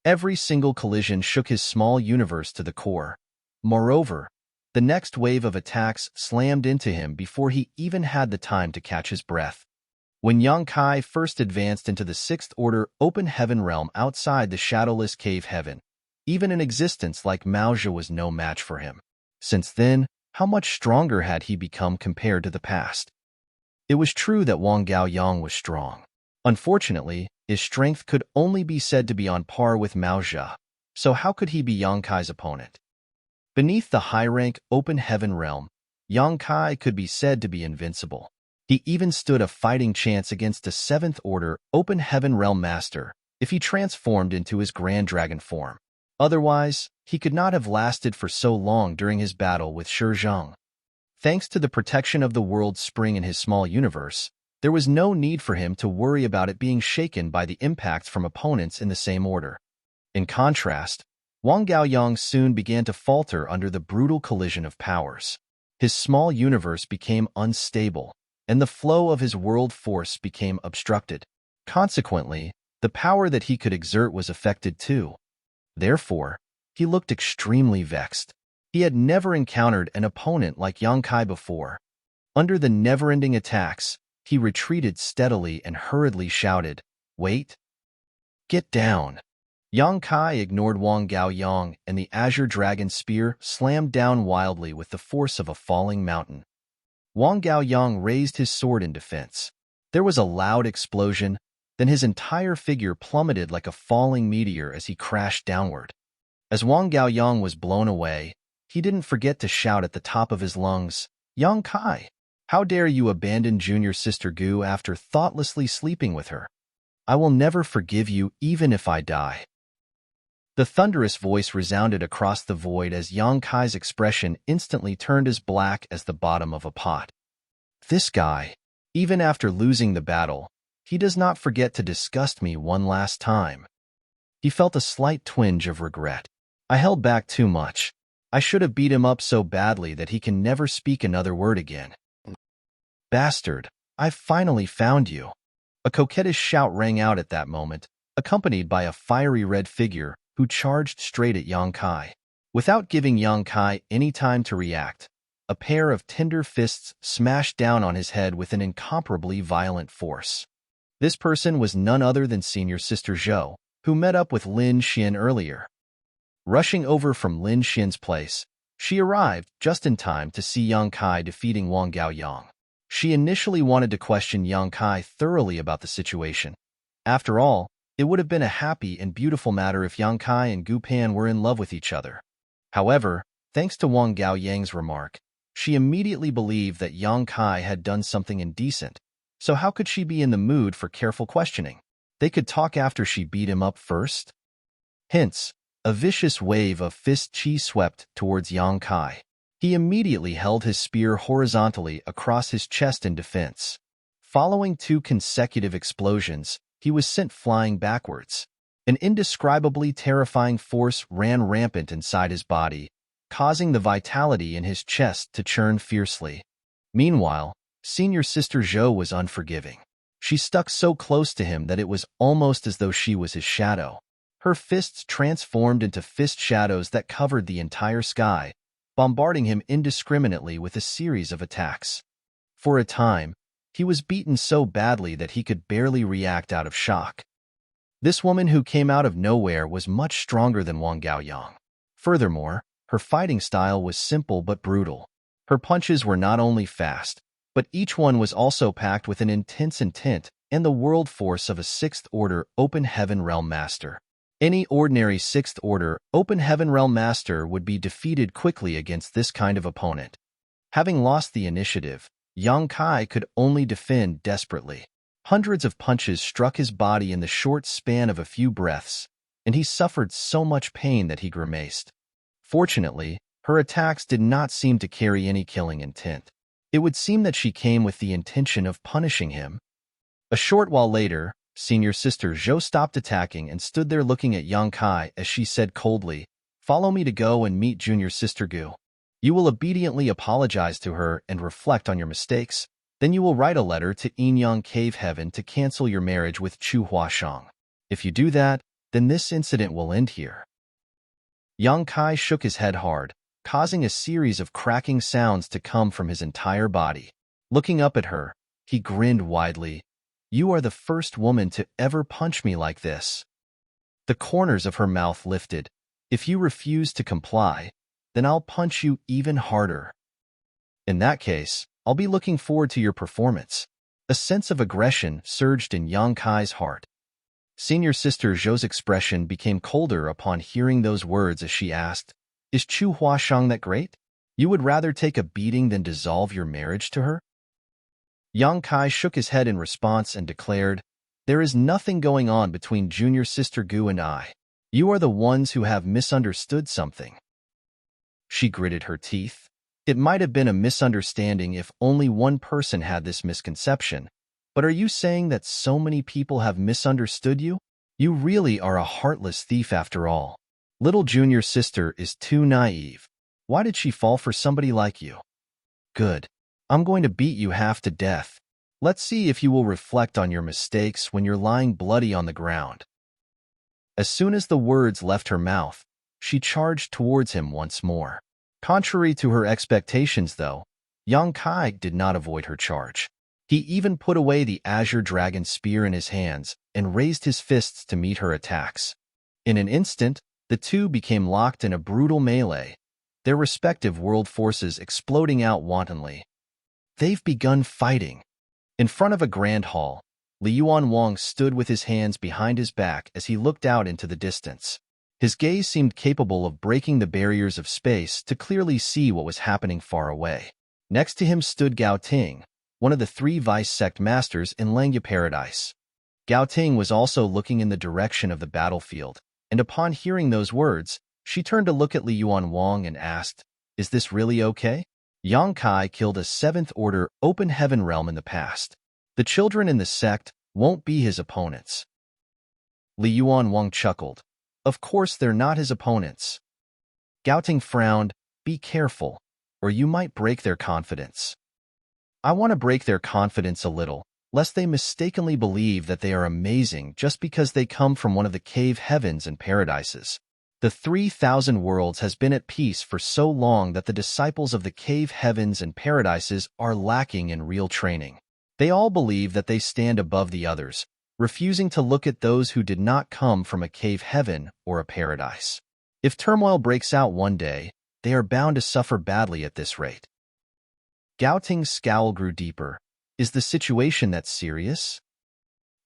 Every single collision shook his small universe to the core. Moreover, the next wave of attacks slammed into him before he even had the time to catch his breath. When Yang Kai first advanced into the Sixth Order open heaven realm outside the shadowless cave heaven, even an existence like Maozhi was no match for him. Since then, how much stronger had he become compared to the past? It was true that Wang Gaoyang was strong. Unfortunately, his strength could only be said to be on par with Maozhi, so how could he be Yang Kai's opponent? Beneath the high-rank open heaven realm, Yang Kai could be said to be invincible. He even stood a fighting chance against a Seventh Order open heaven realm master if he transformed into his Grand Dragon form. Otherwise, he could not have lasted for so long during his battle with Shi Zheng. Thanks to the protection of the world spring in his small universe, there was no need for him to worry about it being shaken by the impacts from opponents in the same order. In contrast, Wang Gaoyang soon began to falter under the brutal collision of powers. His small universe became unstable, and the flow of his world force became obstructed. Consequently, the power that he could exert was affected too. Therefore, he looked extremely vexed. He had never encountered an opponent like Yang Kai before. Under the never-ending attacks, he retreated steadily and hurriedly shouted, "Wait! Get down!" Yang Kai ignored Wang Gaoyang, and the Azure Dragon Spear slammed down wildly with the force of a falling mountain. Wang Gaoyang raised his sword in defense. There was a loud explosion, then his entire figure plummeted like a falling meteor as he crashed downward. As Wang Gaoyang was blown away, he didn't forget to shout at the top of his lungs, "Yang Kai, how dare you abandon junior sister Gu after thoughtlessly sleeping with her? I will never forgive you even if I die." The thunderous voice resounded across the void as Yang Kai's expression instantly turned as black as the bottom of a pot. This guy, even after losing the battle, he does not forget to disgust me one last time. He felt a slight twinge of regret. I held back too much. I should have beat him up so badly that he can never speak another word again. Bastard, I've finally found you. A coquettish shout rang out at that moment, accompanied by a fiery red figure who charged straight at Yang Kai. Without giving Yang Kai any time to react, a pair of tender fists smashed down on his head with an incomparably violent force. This person was none other than senior sister Zhou, who met up with Lin Xian earlier. Rushing over from Lin Xian's place, she arrived just in time to see Yang Kai defeating Wang Gaoyang. She initially wanted to question Yang Kai thoroughly about the situation. After all, it would have been a happy and beautiful matter if Yang Kai and Gu Pan were in love with each other. However, thanks to Wang Gaoyang's remark, she immediately believed that Yang Kai had done something indecent. So how could she be in the mood for careful questioning? They could talk after she beat him up first? Hence, a vicious wave of fist chi swept towards Yang Kai. He immediately held his spear horizontally across his chest in defense. Following 2 consecutive explosions, he was sent flying backwards. An indescribably terrifying force ran rampant inside his body, causing the vitality in his chest to churn fiercely. Meanwhile, senior sister Zhou was unforgiving. She stuck so close to him that it was almost as though she was his shadow. Her fists transformed into fist shadows that covered the entire sky, bombarding him indiscriminately with a series of attacks. For a time, he was beaten so badly that he could barely react out of shock. This woman who came out of nowhere was much stronger than Wang Gaoyang. Furthermore, her fighting style was simple but brutal. Her punches were not only fast, but each one was also packed with an intense intent and the world force of a Sixth Order Open Heaven Realm Master. Any ordinary Sixth Order Open Heaven Realm Master would be defeated quickly against this kind of opponent. Having lost the initiative, Yang Kai could only defend desperately. Hundreds of punches struck his body in the short span of a few breaths, and he suffered so much pain that he grimaced. Fortunately, her attacks did not seem to carry any killing intent. It would seem that she came with the intention of punishing him. A short while later, senior sister Zhou stopped attacking and stood there looking at Yang Kai as she said coldly, "Follow me to go and meet junior sister Gu. You will obediently apologize to her and reflect on your mistakes. Then you will write a letter to Yinyang Cave Heaven to cancel your marriage with Chu Huashang. If you do that, then this incident will end here." Yang Kai shook his head hard, causing a series of cracking sounds to come from his entire body. Looking up at her, he grinned widely, You are the first woman to ever punch me like this. The corners of her mouth lifted. If you refuse to comply, then I'll punch you even harder. In that case, I'll be looking forward to your performance. A sense of aggression surged in Yang Kai's heart. Senior Sister Zhou's expression became colder upon hearing those words as she asked, "Is Chu Huashang that great? You would rather take a beating than dissolve your marriage to her?" Yang Kai shook his head in response and declared, "There is nothing going on between Junior Sister Gu and I. You are the ones who have misunderstood something." She gritted her teeth. It might have been a misunderstanding if only one person had this misconception, but are you saying that so many people have misunderstood you? You really are a heartless thief after all. Little Junior Sister is too naive. Why did she fall for somebody like you? Good. I'm going to beat you half to death. Let's see if you will reflect on your mistakes when you're lying bloody on the ground. As soon as the words left her mouth, she charged towards him once more. Contrary to her expectations, though, Yang Kai did not avoid her charge. He even put away the azure dragon spear in his hands and raised his fists to meet her attacks. In an instant, the two became locked in a brutal melee, their respective world forces exploding out wantonly. They've begun fighting. In front of a grand hall, Li Yuanwang stood with his hands behind his back as he looked out into the distance. His gaze seemed capable of breaking the barriers of space to clearly see what was happening far away. Next to him stood Gao Ting, one of the 3 vice sect masters in Langya Paradise. Gao Ting was also looking in the direction of the battlefield, and upon hearing those words, she turned to look at Li Yuanwang and asked, "Is this really okay?" Yang Kai killed a 7th-order open heaven realm in the past. The children in the sect won't be his opponents. Li Yuanwang chuckled. Of course they're not his opponents. Gao Ting frowned. Be careful, or you might break their confidence. I want to break their confidence a little, lest they mistakenly believe that they are amazing just because they come from one of the cave heavens and paradises. The 3,000 worlds has been at peace for so long that the disciples of the cave heavens and paradises are lacking in real training. They all believe that they stand above the others, refusing to look at those who did not come from a cave heaven or a paradise. If turmoil breaks out one day, they are bound to suffer badly at this rate. Gao Ting's scowl grew deeper. Is the situation that serious?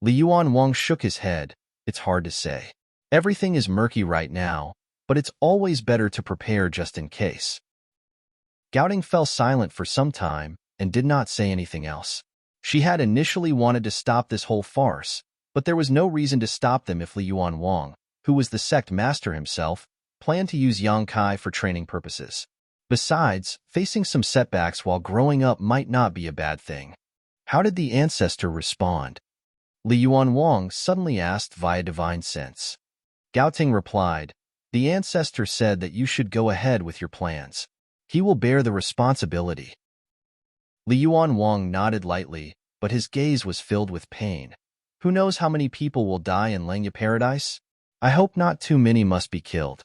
Li Yuanwang shook his head. It's hard to say. Everything is murky right now, but it's always better to prepare just in case. Gao Ting fell silent for some time and did not say anything else. She had initially wanted to stop this whole farce, but there was no reason to stop them if Li Yuanwang, who was the sect master himself, planned to use Yang Kai for training purposes. Besides, facing some setbacks while growing up might not be a bad thing. How did the ancestor respond? Li Yuanwang suddenly asked via divine sense. Gao Ting replied, "The ancestor said that you should go ahead with your plans. He will bear the responsibility." Li Yuanwang nodded lightly, but his gaze was filled with pain. Who knows how many people will die in Langya Paradise? I hope not too many must be killed.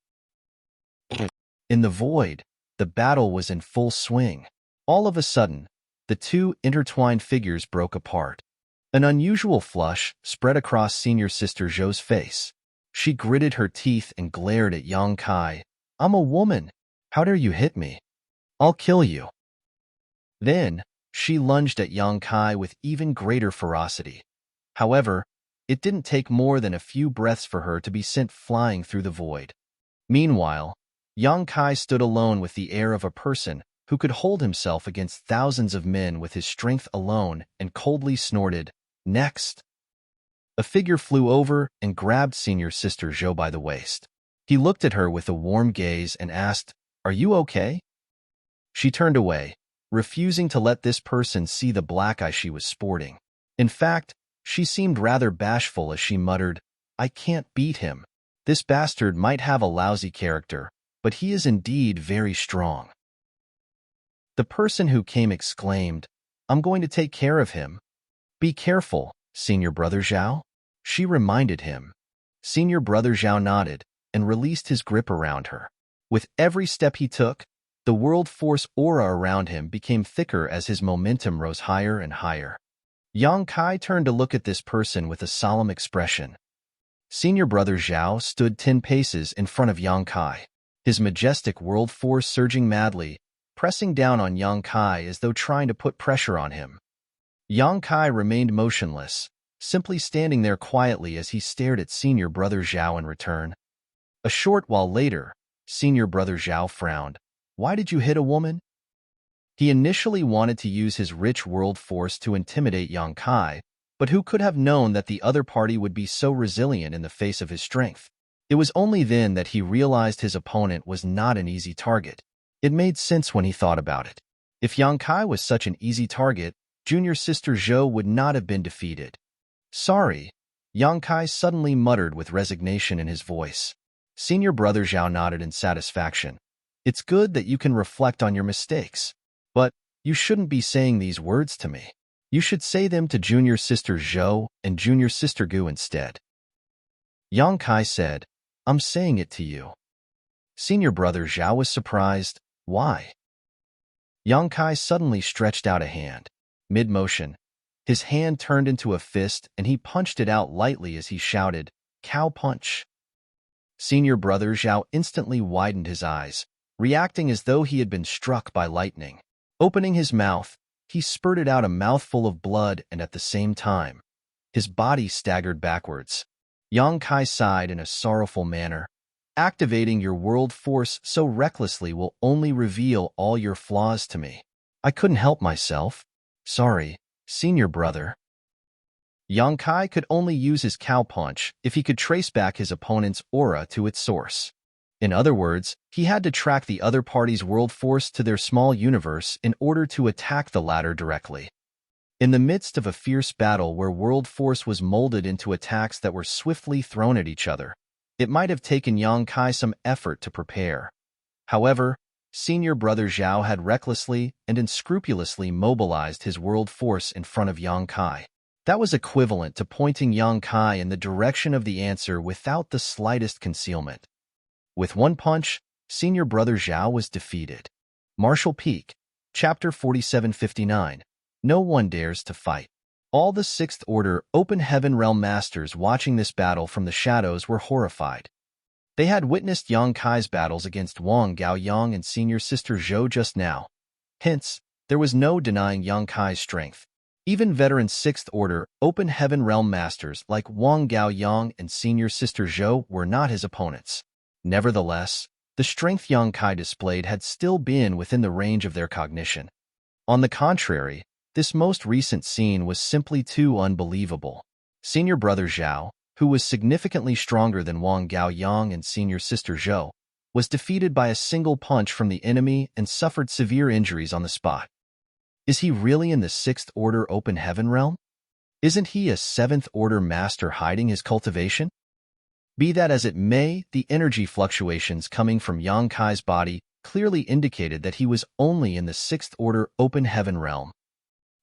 In the void, the battle was in full swing. All of a sudden, the 2 intertwined figures broke apart. An unusual flush spread across Senior Sister Zhou's face. She gritted her teeth and glared at Yang Kai. "I'm a woman. How dare you hit me? I'll kill you." Then, she lunged at Yang Kai with even greater ferocity. However, it didn't take more than a few breaths for her to be sent flying through the void. Meanwhile, Yang Kai stood alone with the air of a person who could hold himself against thousands of men with his strength alone and coldly snorted, "Next." A figure flew over and grabbed Senior Sister Zhou by the waist. He looked at her with a warm gaze and asked, "Are you okay?" She turned away, refusing to let this person see the black eye she was sporting. In fact, she seemed rather bashful as she muttered, "I can't beat him. This bastard might have a lousy character, but he is indeed very strong." The person who came exclaimed, "I'm going to take care of him." "Be careful, Senior Brother Zhao," she reminded him. Senior Brother Zhao nodded and released his grip around her. With every step he took, the world force aura around him became thicker as his momentum rose higher and higher. Yang Kai turned to look at this person with a solemn expression. Senior brother Zhao stood 10 paces in front of Yang Kai, his majestic world force surging madly, pressing down on Yang Kai as though trying to put pressure on him. Yang Kai remained motionless, simply standing there quietly as he stared at senior brother Zhao in return. A short while later, senior brother Zhao frowned. Why did you hit a woman? He initially wanted to use his rich world force to intimidate Yang Kai, but who could have known that the other party would be so resilient in the face of his strength? It was only then that he realized his opponent was not an easy target. It made sense when he thought about it. If Yang Kai was such an easy target, junior sister Zhou would not have been defeated. Sorry, Yang Kai suddenly muttered with resignation in his voice. Senior brother Zhao nodded in satisfaction. It's good that you can reflect on your mistakes. But you shouldn't be saying these words to me. You should say them to junior sister Zhou and junior sister Gu instead. Yang Kai said, I'm saying it to you. Senior brother Zhao was surprised. Why? Yang Kai suddenly stretched out a hand. Mid-motion, his hand turned into a fist and he punched it out lightly as he shouted, Cow punch. Senior brother Zhao instantly widened his eyes, reacting as though he had been struck by lightning. Opening his mouth, he spurted out a mouthful of blood and at the same time, his body staggered backwards. Yang Kai sighed in a sorrowful manner. Activating your world force so recklessly will only reveal all your flaws to me. I couldn't help myself. Sorry, senior brother. Yang Kai could only use his cow punch if he could trace back his opponent's aura to its source. In other words, he had to track the other party's world force to their small universe in order to attack the latter directly. In the midst of a fierce battle where world force was molded into attacks that were swiftly thrown at each other, it might have taken Yang Kai some effort to prepare. However, senior brother Zhao had recklessly and unscrupulously mobilized his world force in front of Yang Kai. That was equivalent to pointing Yang Kai in the direction of the answer without the slightest concealment. With one punch, senior brother Zhao was defeated. Martial Peak, Chapter 4759. No one dares to fight. All the Sixth Order Open Heaven Realm Masters watching this battle from the shadows were horrified. They had witnessed Yang Kai's battles against Wang Gaoyang and senior sister Zhou just now. Hence, there was no denying Yang Kai's strength. Even veteran Sixth Order Open Heaven Realm Masters like Wang Gaoyang and senior sister Zhou were not his opponents. Nevertheless, the strength Yang Kai displayed had still been within the range of their cognition. On the contrary, this most recent scene was simply too unbelievable. Senior brother Zhao, who was significantly stronger than Wang Gaoyang and senior sister Zhou, was defeated by a single punch from the enemy and suffered severe injuries on the spot. Is he really in the Sixth Order Open Heaven realm? Isn't he a Seventh Order master hiding his cultivation? Be that as it may, the energy fluctuations coming from Yang Kai's body clearly indicated that he was only in the Sixth Order Open Heaven realm.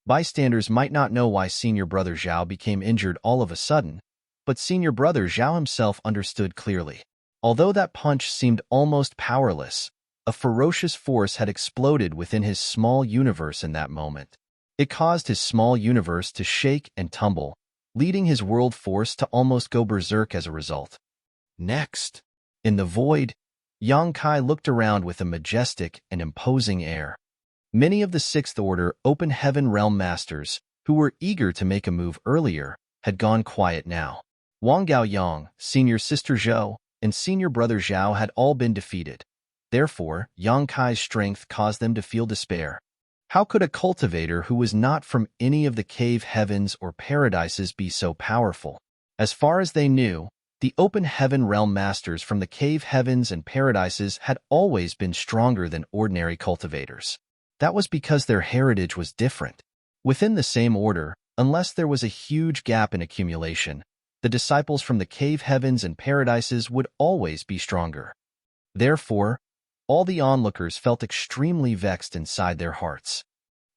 Bystanders might not know why senior brother Zhao became injured all of a sudden, but senior brother Zhao himself understood clearly. Although that punch seemed almost powerless, a ferocious force had exploded within his small universe in that moment. It caused his small universe to shake and tumble, leading his world force to almost go berserk as a result. Next, in the void, Yang Kai looked around with a majestic and imposing air. Many of the Sixth Order Open Heaven Realm Masters, who were eager to make a move earlier, had gone quiet now. Wang Gaoyang, senior sister Zhou, and senior brother Zhao had all been defeated. Therefore, Yang Kai's strength caused them to feel despair. How could a cultivator who was not from any of the cave heavens or paradises be so powerful? As far as they knew, the Open Heaven Realm Masters from the cave heavens and paradises had always been stronger than ordinary cultivators. That was because their heritage was different. Within the same order, unless there was a huge gap in accumulation, the disciples from the cave heavens and paradises would always be stronger. Therefore, all the onlookers felt extremely vexed inside their hearts.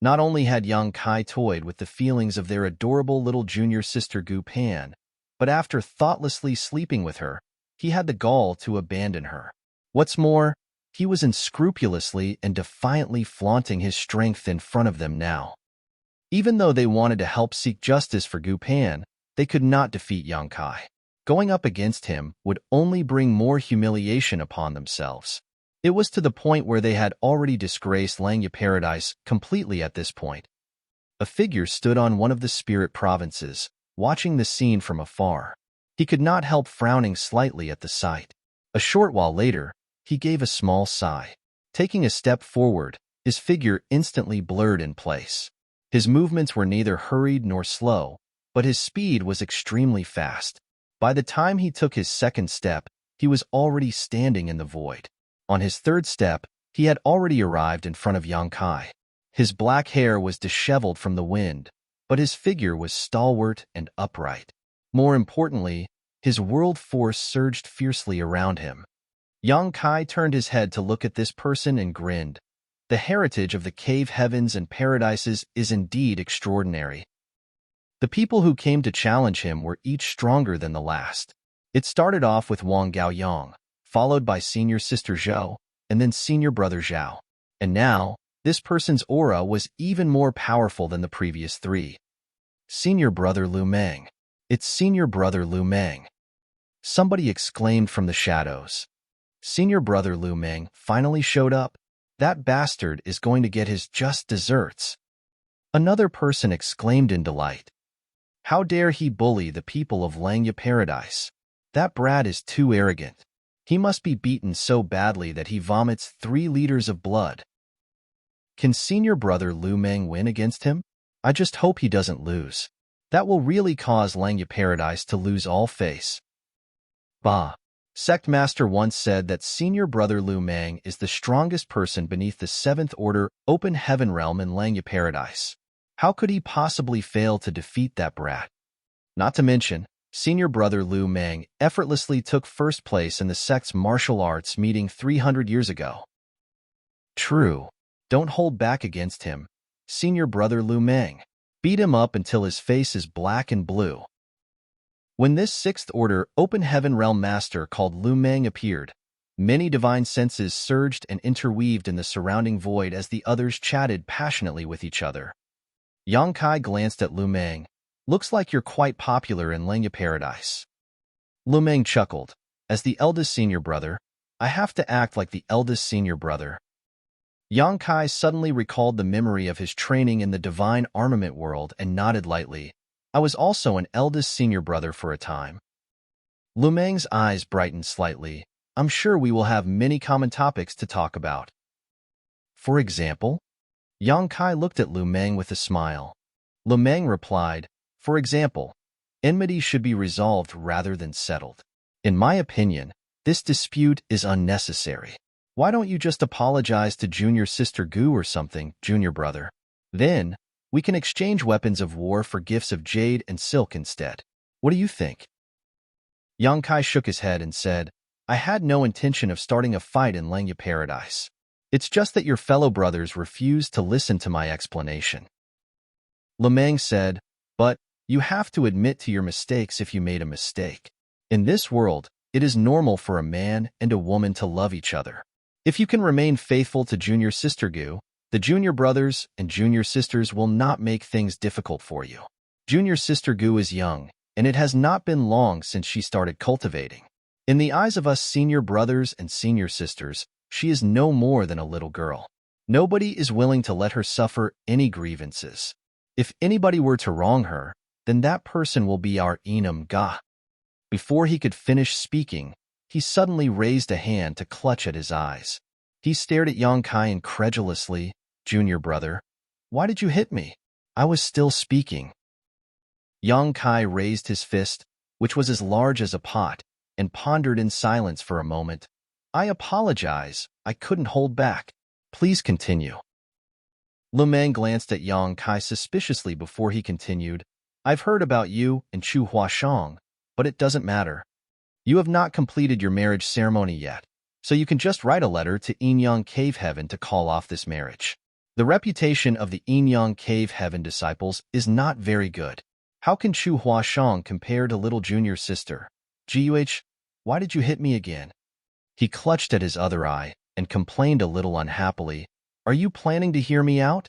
Not only had Yang Kai toyed with the feelings of their adorable little junior sister Gu Pan, but after thoughtlessly sleeping with her, he had the gall to abandon her. What's more, he was unscrupulously and defiantly flaunting his strength in front of them now. Even though they wanted to help seek justice for Gu Pan, they could not defeat Yang Kai. Going up against him would only bring more humiliation upon themselves. It was to the point where they had already disgraced Langya Paradise completely at this point. A figure stood on one of the spirit provinces, watching the scene from afar. He could not help frowning slightly at the sight. A short while later, he gave a small sigh. Taking a step forward, his figure instantly blurred in place. His movements were neither hurried nor slow, but his speed was extremely fast. By the time he took his second step, he was already standing in the void. On his third step, he had already arrived in front of Yang Kai. His black hair was disheveled from the wind, but his figure was stalwart and upright. More importantly, his world force surged fiercely around him. Yang Kai turned his head to look at this person and grinned. The heritage of the cave heavens and paradises is indeed extraordinary. The people who came to challenge him were each stronger than the last. It started off with Wang Gaoyang, followed by senior sister Zhou, and then senior brother Zhao. And now, this person's aura was even more powerful than the previous three. Senior brother Lu Meng. It's senior brother Lu Meng. Somebody exclaimed from the shadows. Senior brother Lu Meng finally showed up. That bastard is going to get his just desserts. Another person exclaimed in delight. How dare he bully the people of Langya Paradise? That brat is too arrogant. He must be beaten so badly that he vomits 3 liters of blood. Can senior brother Lu Meng win against him? I just hope he doesn't lose. That will really cause Langya Paradise to lose all face. Bah! Sect Master once said that senior brother Lu Meng is the strongest person beneath the 7th Order Open Heaven Realm in Langya Paradise. How could he possibly fail to defeat that brat? Not to mention, senior brother Lu Meng effortlessly took first place in the sect's martial arts meeting 300 years ago. True. Don't hold back against him, senior brother Lu Meng. Beat him up until his face is black and blue. When this 6th Order Open Heaven Realm Master called Lu Meng appeared, many divine senses surged and interweaved in the surrounding void as the others chatted passionately with each other. Yang Kai glanced at Lu Meng. Looks like you're quite popular in Langya Paradise. Lu Meng chuckled. As the eldest senior brother, I have to act like the eldest senior brother. Yang Kai suddenly recalled the memory of his training in the divine armament world and nodded lightly. I was also an eldest senior brother for a time. Lu Meng's eyes brightened slightly. I'm sure we will have many common topics to talk about. For example? Yang Kai looked at Lu Meng with a smile. Lu Meng replied, for example, enmity should be resolved rather than settled. In my opinion, this dispute is unnecessary. Why don't you just apologize to junior sister Gu or something, junior brother? Then, we can exchange weapons of war for gifts of jade and silk instead. What do you think? Yang Kai shook his head and said, I had no intention of starting a fight in Langya Paradise. It's just that your fellow brothers refused to listen to my explanation. Lu Meng said, but you have to admit to your mistakes if you made a mistake. In this world, it is normal for a man and a woman to love each other. If you can remain faithful to junior sister Gu, the junior brothers and junior sisters will not make things difficult for you. Junior sister Gu is young, and it has not been long since she started cultivating. In the eyes of us senior brothers and senior sisters, she is no more than a little girl. Nobody is willing to let her suffer any grievances. If anybody were to wrong her, then that person will be our Enam Ga. Before he could finish speaking, he suddenly raised a hand to clutch at his eyes. He stared at Yang Kai incredulously. Junior brother, why did you hit me? I was still speaking. Yang Kai raised his fist, which was as large as a pot, and pondered in silence for a moment. I apologize, I couldn't hold back. Please continue. Lu Meng glanced at Yang Kai suspiciously before he continued. I've heard about you and Chu Huashang, but it doesn't matter. You have not completed your marriage ceremony yet, so you can just write a letter to Enyang Cave Heaven to call off this marriage. The reputation of the Enyang Cave Heaven disciples is not very good. How can Chu Huashang compare to little junior sister? Guh, why did you hit me again? He clutched at his other eye and complained a little unhappily. Are you planning to hear me out?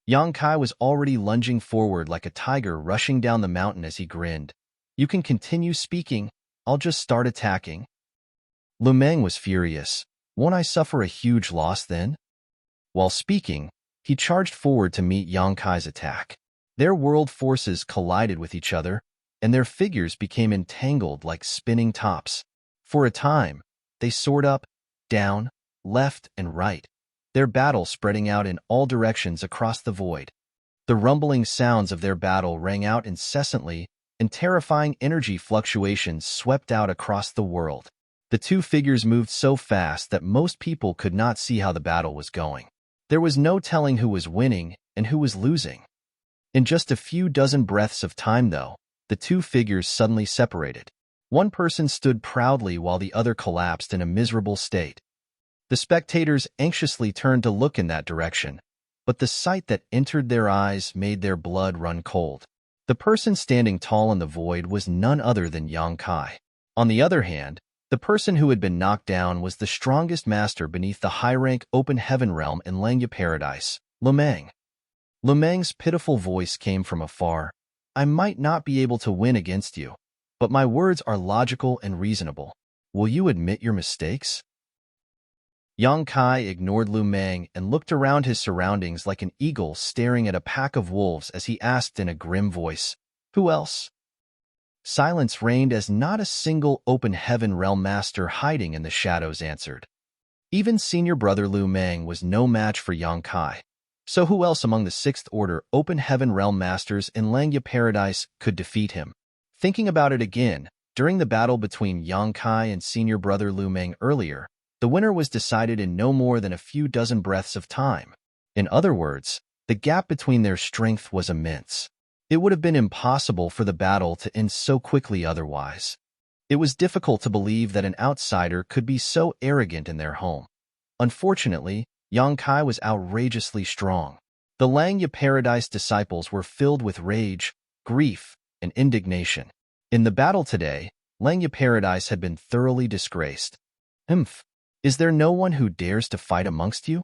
Yang Kai was already lunging forward like a tiger rushing down the mountain as he grinned. You can continue speaking. I'll just start attacking. Lu Meng was furious. Won't I suffer a huge loss then? While speaking, he charged forward to meet Yang Kai's attack. Their world forces collided with each other, and their figures became entangled like spinning tops. For a time, they soared up, down, left, and right, their battle spreading out in all directions across the void. The rumbling sounds of their battle rang out incessantly, and terrifying energy fluctuations swept out across the world. The two figures moved so fast that most people could not see how the battle was going. There was no telling who was winning and who was losing. In just a few dozen breaths of time, though, the two figures suddenly separated. One person stood proudly while the other collapsed in a miserable state. The spectators anxiously turned to look in that direction, but the sight that entered their eyes made their blood run cold. The person standing tall in the void was none other than Yang Kai. On the other hand, the person who had been knocked down was the strongest master beneath the high-rank open heaven realm in Langya Paradise, Lu Meng. Lu Meng's pitiful voice came from afar. I might not be able to win against you, but my words are logical and reasonable. Will you admit your mistakes? Yang Kai ignored Lu Meng and looked around his surroundings like an eagle staring at a pack of wolves as he asked in a grim voice, Who else? Silence reigned as not a single open heaven realm master hiding in the shadows answered. Even senior brother Lu Meng was no match for Yang Kai. So who else among the Sixth Order open heaven realm masters in Langya Paradise could defeat him? Thinking about it again, during the battle between Yang Kai and senior brother Lu Meng earlier, the winner was decided in no more than a few dozen breaths of time. In other words, the gap between their strength was immense. It would have been impossible for the battle to end so quickly otherwise. It was difficult to believe that an outsider could be so arrogant in their home. Unfortunately, Yang Kai was outrageously strong. The Langya Paradise disciples were filled with rage, grief, and indignation. In the battle today, Langya Paradise had been thoroughly disgraced. Is there no one who dares to fight amongst you?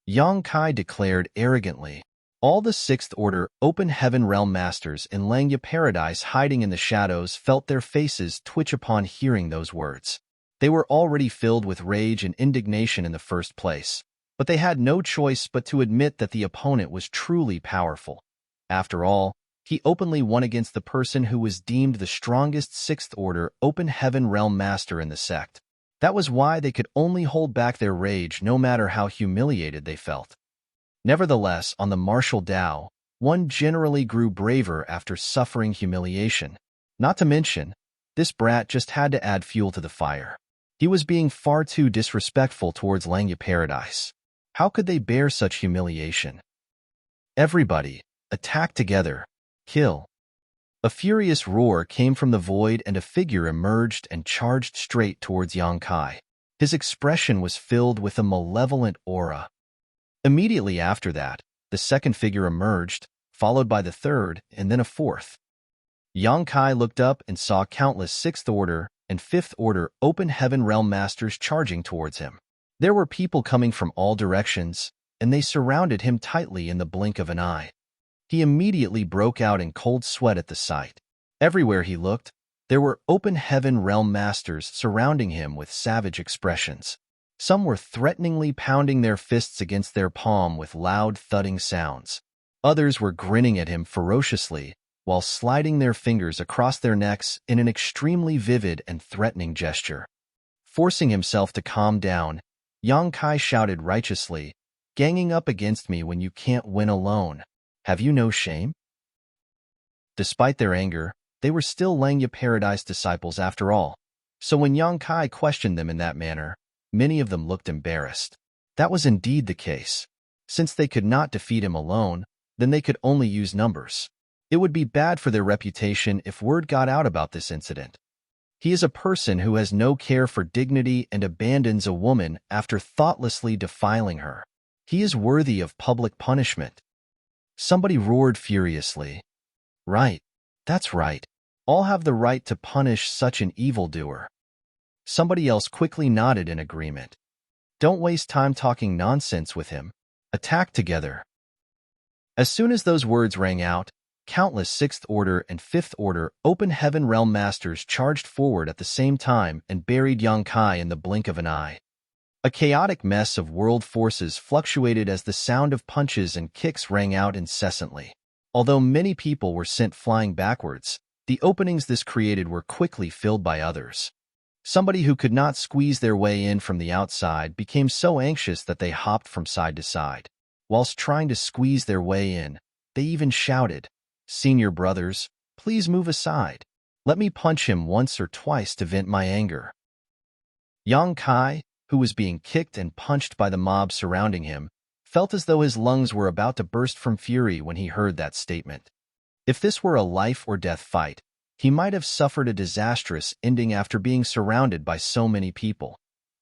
Yang Kai declared arrogantly. All the Sixth Order open heaven realm masters in Langya Paradise hiding in the shadows felt their faces twitch upon hearing those words. They were already filled with rage and indignation in the first place, but they had no choice but to admit that the opponent was truly powerful. After all, he openly won against the person who was deemed the strongest Sixth Order open heaven realm master in the sect. That was why they could only hold back their rage no matter how humiliated they felt. Nevertheless, on the martial Tao, one generally grew braver after suffering humiliation. Not to mention, this brat just had to add fuel to the fire. He was being far too disrespectful towards Langya Paradise. How could they bear such humiliation? Everybody, attack together. Kill. A furious roar came from the void and a figure emerged and charged straight towards Yang Kai. His expression was filled with a malevolent aura. Immediately after that, the second figure emerged, followed by the third and then a fourth. Yang Kai looked up and saw countless Sixth Order and Fifth Order open heaven realm masters charging towards him. There were people coming from all directions, and they surrounded him tightly in the blink of an eye. He immediately broke out in cold sweat at the sight. Everywhere he looked, there were open heaven realm masters surrounding him with savage expressions. Some were threateningly pounding their fists against their palm with loud thudding sounds. Others were grinning at him ferociously, while sliding their fingers across their necks in an extremely vivid and threatening gesture. Forcing himself to calm down, Yang Kai shouted righteously, "Ganging up against me when you can't win alone. Have you no shame?" Despite their anger, they were still Langya Paradise disciples after all, so when Yang Kai questioned them in that manner, many of them looked embarrassed. That was indeed the case. Since they could not defeat him alone, then they could only use numbers. It would be bad for their reputation if word got out about this incident. He is a person who has no care for dignity and abandons a woman after thoughtlessly defiling her. He is worthy of public punishment. Somebody roared furiously. Right, that's right. All have the right to punish such an evildoer. Somebody else quickly nodded in agreement. Don't waste time talking nonsense with him. Attack together. As soon as those words rang out, countless Sixth Order and Fifth Order Open Heaven Realm Masters charged forward at the same time and buried Yong-kai in the blink of an eye. A chaotic mess of world forces fluctuated as the sound of punches and kicks rang out incessantly. Although many people were sent flying backwards, the openings this created were quickly filled by others. Somebody who could not squeeze their way in from the outside became so anxious that they hopped from side to side. Whilst trying to squeeze their way in, they even shouted, "Senior brothers, please move aside. Let me punch him once or twice to vent my anger." Yong-kai, who was being kicked and punched by the mob surrounding him, felt as though his lungs were about to burst from fury when he heard that statement. If this were a life-or-death fight, he might have suffered a disastrous ending after being surrounded by so many people.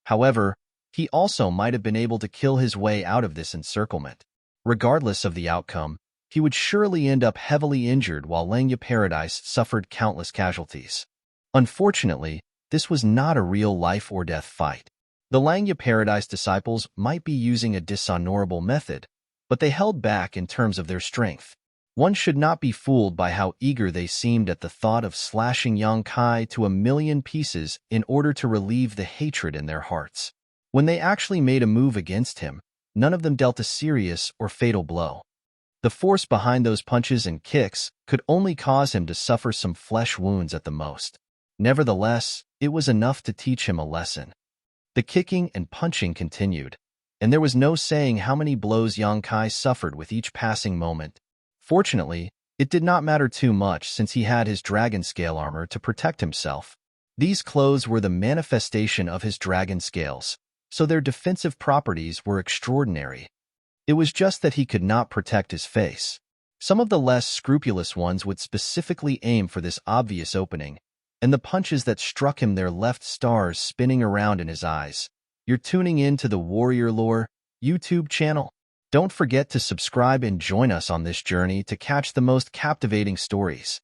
However, he also might have been able to kill his way out of this encirclement. Regardless of the outcome, he would surely end up heavily injured while Langya Paradise suffered countless casualties. Unfortunately, this was not a real life-or-death fight. The Langya Paradise disciples might be using a dishonorable method, but they held back in terms of their strength. One should not be fooled by how eager they seemed at the thought of slashing Yong-kai to a million pieces in order to relieve the hatred in their hearts. When they actually made a move against him, none of them dealt a serious or fatal blow. The force behind those punches and kicks could only cause him to suffer some flesh wounds at the most. Nevertheless, it was enough to teach him a lesson. The kicking and punching continued, and there was no saying how many blows Yong-kai suffered with each passing moment. Fortunately, it did not matter too much since he had his dragon scale armor to protect himself. These clothes were the manifestation of his dragon scales, so their defensive properties were extraordinary. It was just that he could not protect his face. Some of the less scrupulous ones would specifically aim for this obvious opening, and the punches that struck him there left stars spinning around in his eyes. You're tuning in to the Warrior Lore YouTube channel. Don't forget to subscribe and join us on this journey to catch the most captivating stories.